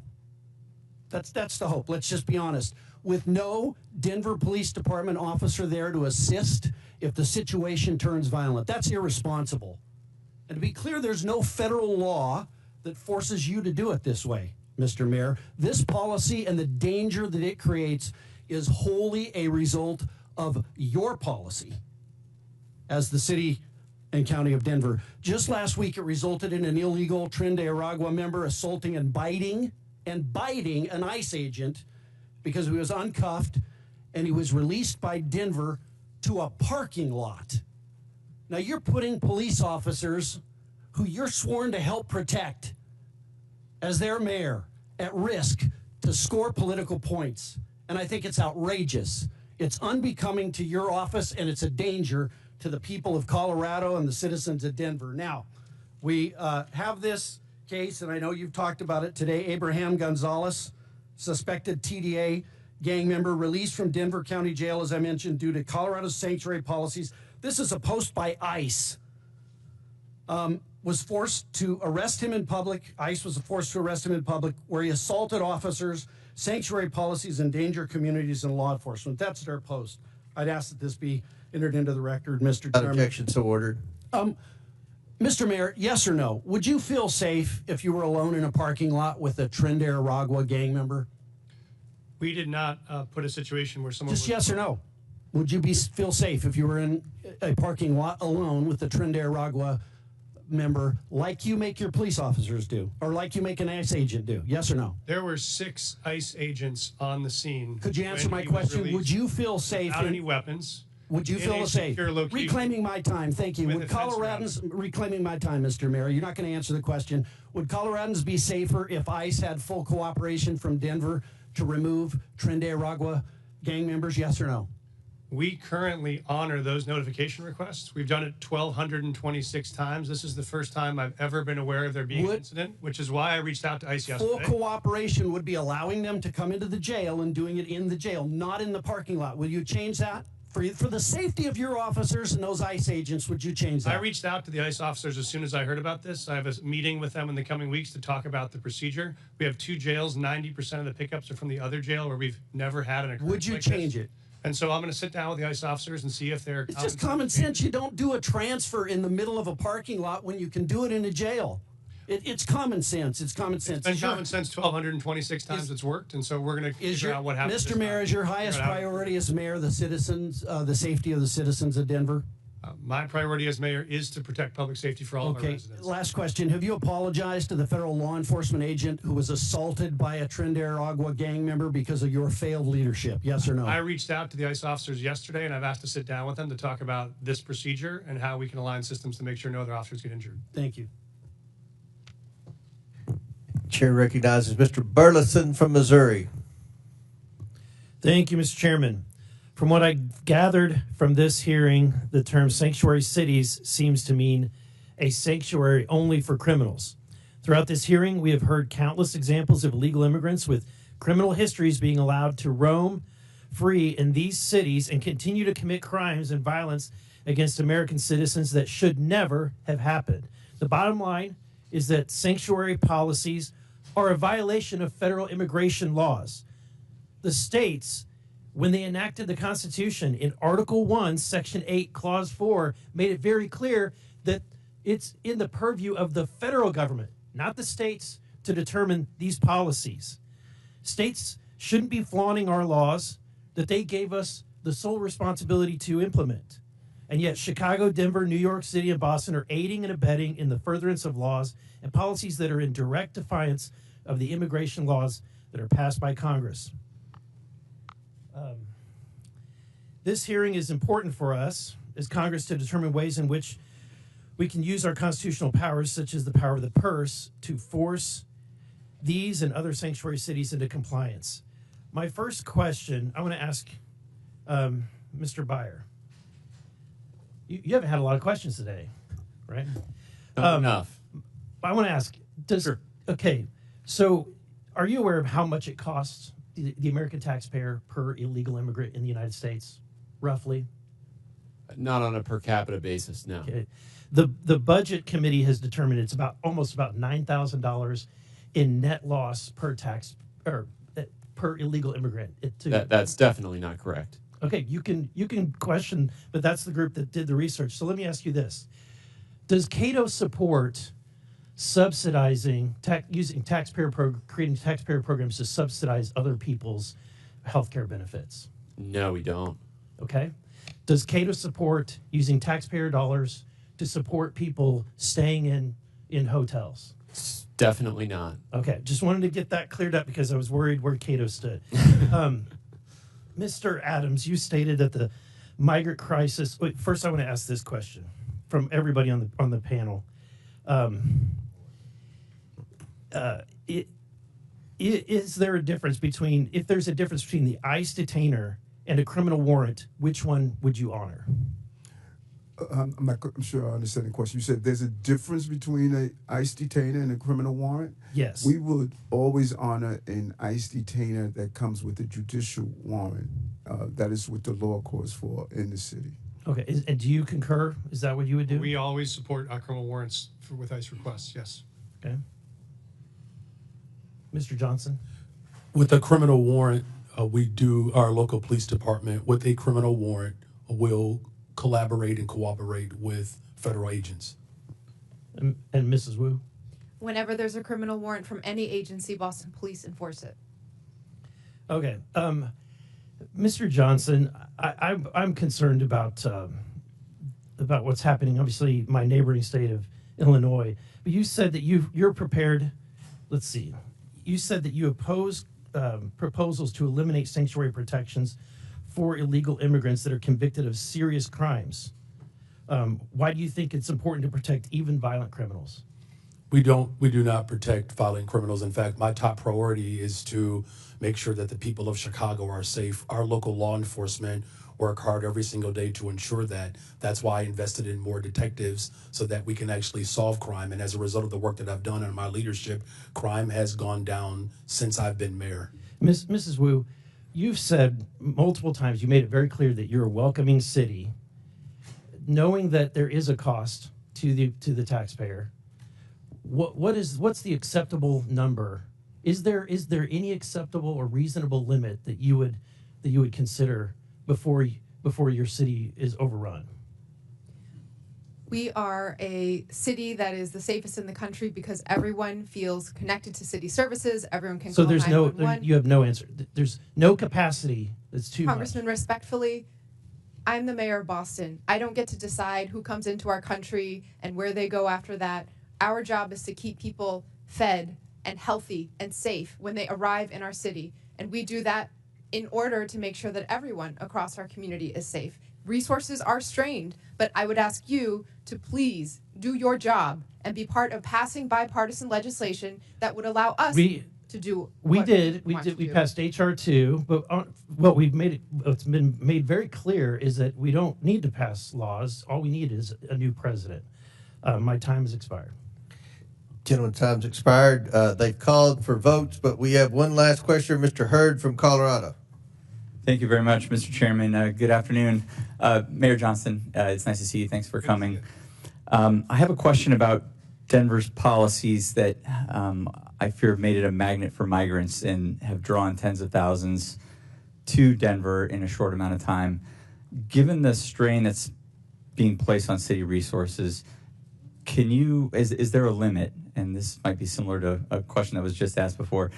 That's the hope. Let's just be honest. With no Denver Police Department officer there to assist if the situation turns violent, that's irresponsible. And to be clear, there's no federal law that forces you to do it this way, Mr. Mayor. This policy and the danger that it creates is wholly a result of your policy as the city and county of Denver. Just last week, it resulted in an illegal Trendy Aragua member assaulting and biting an ICE agent because he was uncuffed and he was released by Denver to a parking lot. Now, you're putting police officers who you're sworn to help protect as their mayor at risk to score political points. And I think it's outrageous. It's unbecoming to your office, and it's a danger to the people of Colorado and the citizens of Denver. Now, we have this case, and I know you've talked about it today. Abraham Gonzalez, suspected TDA gang member, released from Denver County Jail, as I mentioned, due to Colorado's sanctuary policies. This is a post by ICE. Was forced to arrest him in public. ICE was forced to arrest him in public where he assaulted officers, sanctuary policies, endanger communities, and law enforcement. That's their post. I'd ask that this be entered into the record, Mr. Chairman. Objection, so ordered. Mr. Mayor, yes or no? Would you feel safe if you were alone in a parking lot with a Trendy Aragua gang member? We did not put a situation where someone Just yes or no? Would you feel safe if you were in a parking lot alone with the Trendy Aragua member like you make your police officers do, or like you make an ICE agent do? Yes or no? There were 6 ICE agents on the scene. Could you answer when my he was question? released Would you feel safe without in- any weapons? Would you in feel a safe? secure location. Reclaiming my time, thank you. With Would a fence around Coloradans, reclaiming my time, Mr. Mayor, you're not going to answer the question. Would Coloradans be safer if ICE had full cooperation from Denver to remove Tren de Aragua gang members, yes or no? We currently honor those notification requests. We've done it 1,226 times. This is the first time I've ever been aware of there being an incident, which is why I reached out to ICE yesterday. Full cooperation would be allowing them to come into the jail and doing it in the jail, not in the parking lot. Will you change that? For the safety of your officers and those ICE agents, would you change that? I reached out to the ICE officers as soon as I heard about this. I have a meeting with them in the coming weeks to talk about the procedure. We have 2 jails. 90% of the pickups are from the other jail where we've never had an occurrence. Would you like change this. it? And so I'm going to sit down with the ICE officers and see if they're. It's just common sense. You don't do a transfer in the middle of a parking lot when you can do it in a jail. It's common sense. It's common sense. It's been common sense 1,226 times it's worked, and so we're going to figure out what happens. Mr. Mayor, is your highest priority as mayor the citizens, the safety of the citizens of Denver? My priority as mayor is to protect public safety for all of our Okay, residents. last question. Have you apologized to the federal law enforcement agent who was assaulted by a Tren de Aragua gang member because of your failed leadership? Yes or no? I reached out to the ICE officers yesterday, and I've asked to sit down with them to talk about this procedure and how we can align systems to make sure no other officers get injured. Thank you. Chair recognizes Mr. Burleson from Missouri. Thank you, Mr. Chairman. From what I gathered from this hearing, the term sanctuary cities seems to mean a sanctuary only for criminals. Throughout this hearing, we have heard countless examples of illegal immigrants with criminal histories being allowed to roam free in these cities and continue to commit crimes and violence against American citizens that should never have happened. The bottom line is that sanctuary policies are a violation of federal immigration laws. The states, when they enacted the Constitution in Article 1, Section 8, Clause 4, made it very clear that it's in the purview of the federal government, not the states, to determine these policies. States shouldn't be flaunting our laws that they gave us the sole responsibility to implement. And yet Chicago, Denver, New York City, and Boston are aiding and abetting in the furtherance of laws and policies that are in direct defiance of the immigration laws that are passed by Congress. This hearing is important for us as Congress to determine ways in which we can use our constitutional powers, such as the power of the purse, to force these and other sanctuary cities into compliance. My first question, I want to ask Mr. Byer. You haven't had a lot of questions today, right? Not enough. I want to ask, okay, so are you aware of how much it costs the American taxpayer per illegal immigrant in the United States, roughly? Not on a per capita basis, no. Okay. The budget committee has determined it's almost about $9,000 in net loss per per illegal immigrant. That's definitely not correct. Okay, you can question, but that's the group that did the research. So let me ask you this: does Cato support subsidizing creating taxpayer programs to subsidize other people's health care benefits? No, we don't. Okay. Does Cato support using taxpayer dollars to support people staying in hotels? Definitely not. Okay, just wanted to get that cleared up because I was worried where Cato stood. Mr. Adams, you stated that the migrant crisis. Wait, first, I want to ask this question from everybody on the panel. Is there a difference between, if there's a difference between the ICE detainer and a criminal warrant, which one would you honor? I'm sure I understand the question. You said there's a difference between an ICE detainer and a criminal warrant? Yes. We would always honor an ICE detainer that comes with a judicial warrant. That is what the law calls for in the city. Okay, and do you concur? Is that what you would do? We always support criminal warrants with ICE requests, yes. Okay. Mr. Johnson? With a criminal warrant, our local police department, with a criminal warrant, will collaborate and cooperate with federal agents. And Mrs. Wu? Whenever there's a criminal warrant from any agency, Boston Police enforce it. Okay. Mr. Johnson, I'm concerned about what's happening. Obviously, my neighboring state of Illinois. But you said that you're prepared. Let's see. You said that you oppose proposals to eliminate sanctuary protections for illegal immigrants that are convicted of serious crimes. Why do you think it's important to protect even violent criminals? We do not protect violent criminals. In fact, my top priority is to make sure that the people of Chicago are safe. Our local law enforcement work hard every single day to ensure that. That's why I invested in more detectives so that we can actually solve crime. And as a result of the work that I've done in my leadership, crime has gone down since I've been mayor. Mrs. Wu, you've said multiple times, you made it very clear that you're a welcoming city, knowing that there is a cost to the taxpayer. What's the acceptable number? Is there any acceptable or reasonable limit that you would consider before your city is overrun? We are a city that is the safest in the country because everyone feels connected to city services. Everyone can So call there's 911. you have no answer. There's no capacity. That's too much. Congressman, respectfully, I'm the mayor of Boston. I don't get to decide who comes into our country and where they go after that. Our job is to keep people fed and healthy and safe when they arrive in our city. And we do that in order to make sure that everyone across our community is safe. Resources are strained, but I would ask you to please do your job and be part of passing bipartisan legislation that would allow us to do We what did. want to We do. passed HR 2, but what's been made very clear is that we don't need to pass laws. All we need is a new president. My time has expired. Gentlemen, time's expired. They've called for votes, but we have one last question. Mr. Hurd from Colorado. Thank you very much, Mr. Chairman. Good afternoon. Mayor Johnston, it's nice to see you. Thanks for coming. I have a question about Denver's policies that I fear have made it a magnet for migrants and have drawn tens of thousands to Denver in a short amount of time. Given the strain that's being placed on city resources, is there a limit? And this might be similar to a question that was just asked before.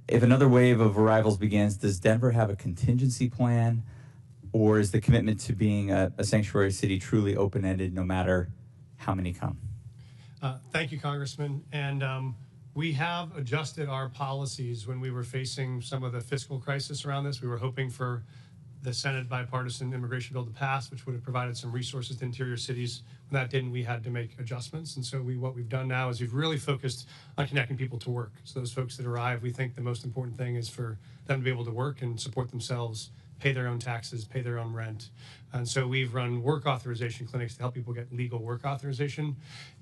If another wave of arrivals begins, does Denver have a contingency plan, or is the commitment to being a sanctuary city truly open-ended no matter how many come? Thank you, Congressman. And we have adjusted our policies when we were facing some of the fiscal crisis around this. We were hoping for the Senate bipartisan immigration bill to pass, which would have provided some resources to interior cities. When that didn't, we had to make adjustments. And so what we've done now is we've really focused on connecting people to work. So those folks that arrive, we think the most important thing is for them to be able to work and support themselves, pay their own taxes, pay their own rent. And so we've run work authorization clinics to help people get legal work authorization.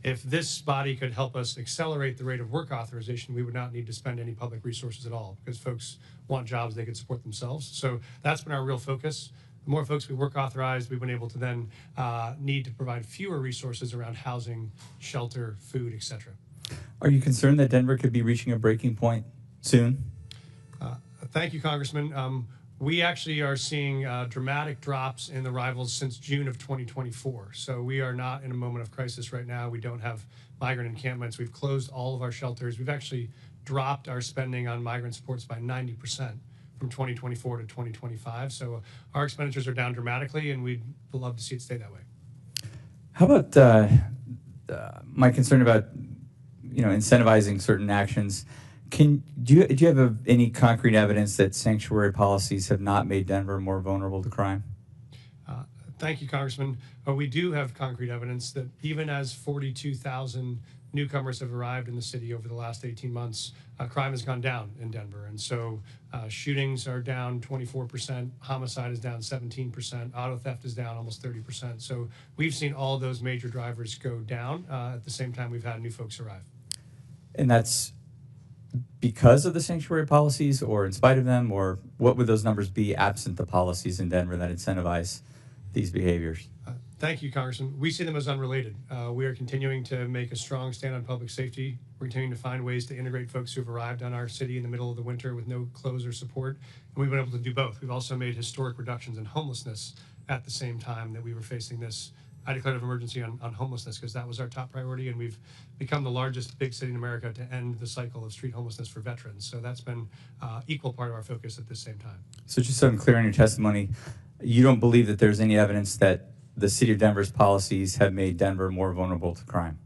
If this body could help us accelerate the rate of work authorization, we would not need to spend any public resources at all because folks want jobs they could support themselves. So that's been our real focus. The more folks we work authorized, we've been able to then need to provide fewer resources around housing, shelter, food, etc. Are you concerned that Denver could be reaching a breaking point soon? Thank you, Congressman. We actually are seeing dramatic drops in the arrivals since June of 2024. So we are not in a moment of crisis right now. We don't have migrant encampments. We've closed all of our shelters. We've actually dropped our spending on migrant supports by 90% from 2024 to 2025. So our expenditures are down dramatically, and we'd love to see it stay that way. How about my concern about incentivizing certain actions? Do you have any concrete evidence that sanctuary policies have not made Denver more vulnerable to crime? Thank you, Congressman. We do have concrete evidence that even as 42,000 newcomers have arrived in the city over the last 18 months, crime has gone down in Denver. And so shootings are down 24%, homicide is down 17%, auto theft is down almost 30%. So we've seen all those major drivers go down at the same time we've had new folks arrive. And that's because of the sanctuary policies or in spite of them, or what would those numbers be absent the policies in Denver that incentivize these behaviors? Thank you, Congressman. We see them as unrelated. We are continuing to make a strong stand on public safety. We're continuing to find ways to integrate folks who have arrived on our city in the middle of the winter with no clothes or support. And we've been able to do both. We've also made historic reductions in homelessness at the same time that we were facing this. I declared an emergency on homelessness because that was our top priority, and we've become the largest big city in America to end the cycle of street homelessness for veterans. So that's been equal part of our focus at the same time. So just so I'm clear on your testimony, you don't believe that there's any evidence that the city of Denver's policies have made Denver more vulnerable to crime?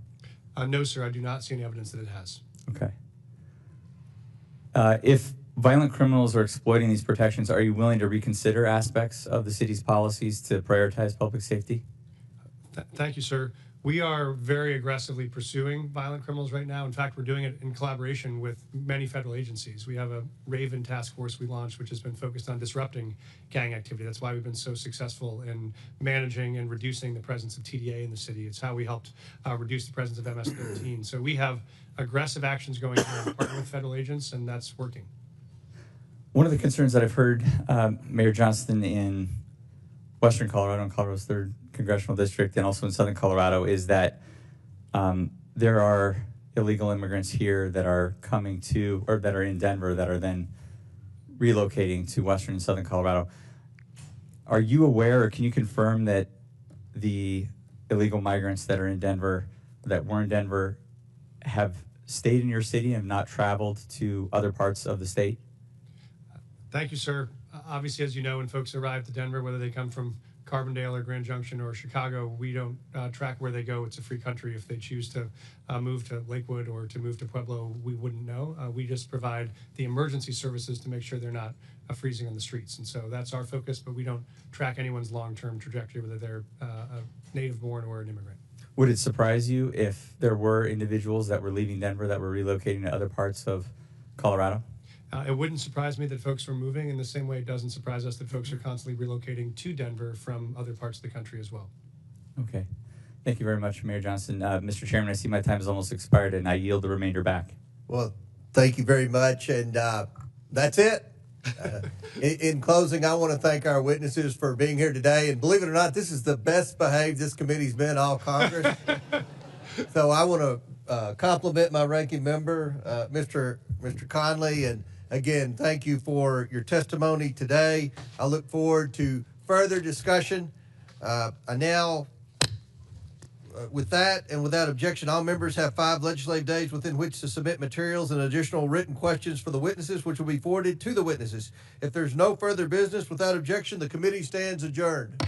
No, sir, I do not see any evidence that it has. Okay. If violent criminals are exploiting these protections, are you willing to reconsider aspects of the city's policies to prioritize public safety? Thank you, sir. We are very aggressively pursuing violent criminals right now. In fact, we're doing it in collaboration with many federal agencies. We have a Raven task force we launched, which has been focused on disrupting gang activity. That's why we've been so successful in managing and reducing the presence of TDA in the city. It's how we helped reduce the presence of MS-13. So we have aggressive actions going on, partnering with federal agents, and that's working. One of the concerns that I've heard, Mayor Johnston, in Western Colorado and Colorado's 3rd Congressional District and also in Southern Colorado is that there are illegal immigrants here that are coming to, or that are in Denver that are then relocating to Western and Southern Colorado. Are you aware, or can you confirm that the illegal migrants that are in Denver, that were in Denver, have stayed in your city and have not traveled to other parts of the state? Thank you, sir. Obviously, as you know, when folks arrive to Denver, whether they come from Carbondale or Grand Junction or Chicago, we don't track where they go. It's a free country. If they choose to move to Lakewood or to move to Pueblo, we wouldn't know. We just provide the emergency services to make sure they're not freezing on the streets. And so that's our focus, but we don't track anyone's long-term trajectory, whether they're a native-born or an immigrant. Would it surprise you if there were individuals that were leaving Denver that were relocating to other parts of Colorado? It wouldn't surprise me that folks were moving in the same way it doesn't surprise us that folks are constantly relocating to Denver from other parts of the country as well. Okay. Thank you very much, Mayor Johnson. Mr. Chairman, I see my time has almost expired, and I yield the remainder back. Well, thank you very much, and that's it. In closing, I want to thank our witnesses for being here today, and believe it or not, this is the best behaved this committee's been all Congress. So I want to compliment my ranking member, Mr. Conley, and again, thank you for your testimony today. I look forward to further discussion. With that and without objection, all members have 5 legislative days within which to submit materials and additional written questions for the witnesses, which will be forwarded to the witnesses. If there's no further business, without objection, the committee stands adjourned.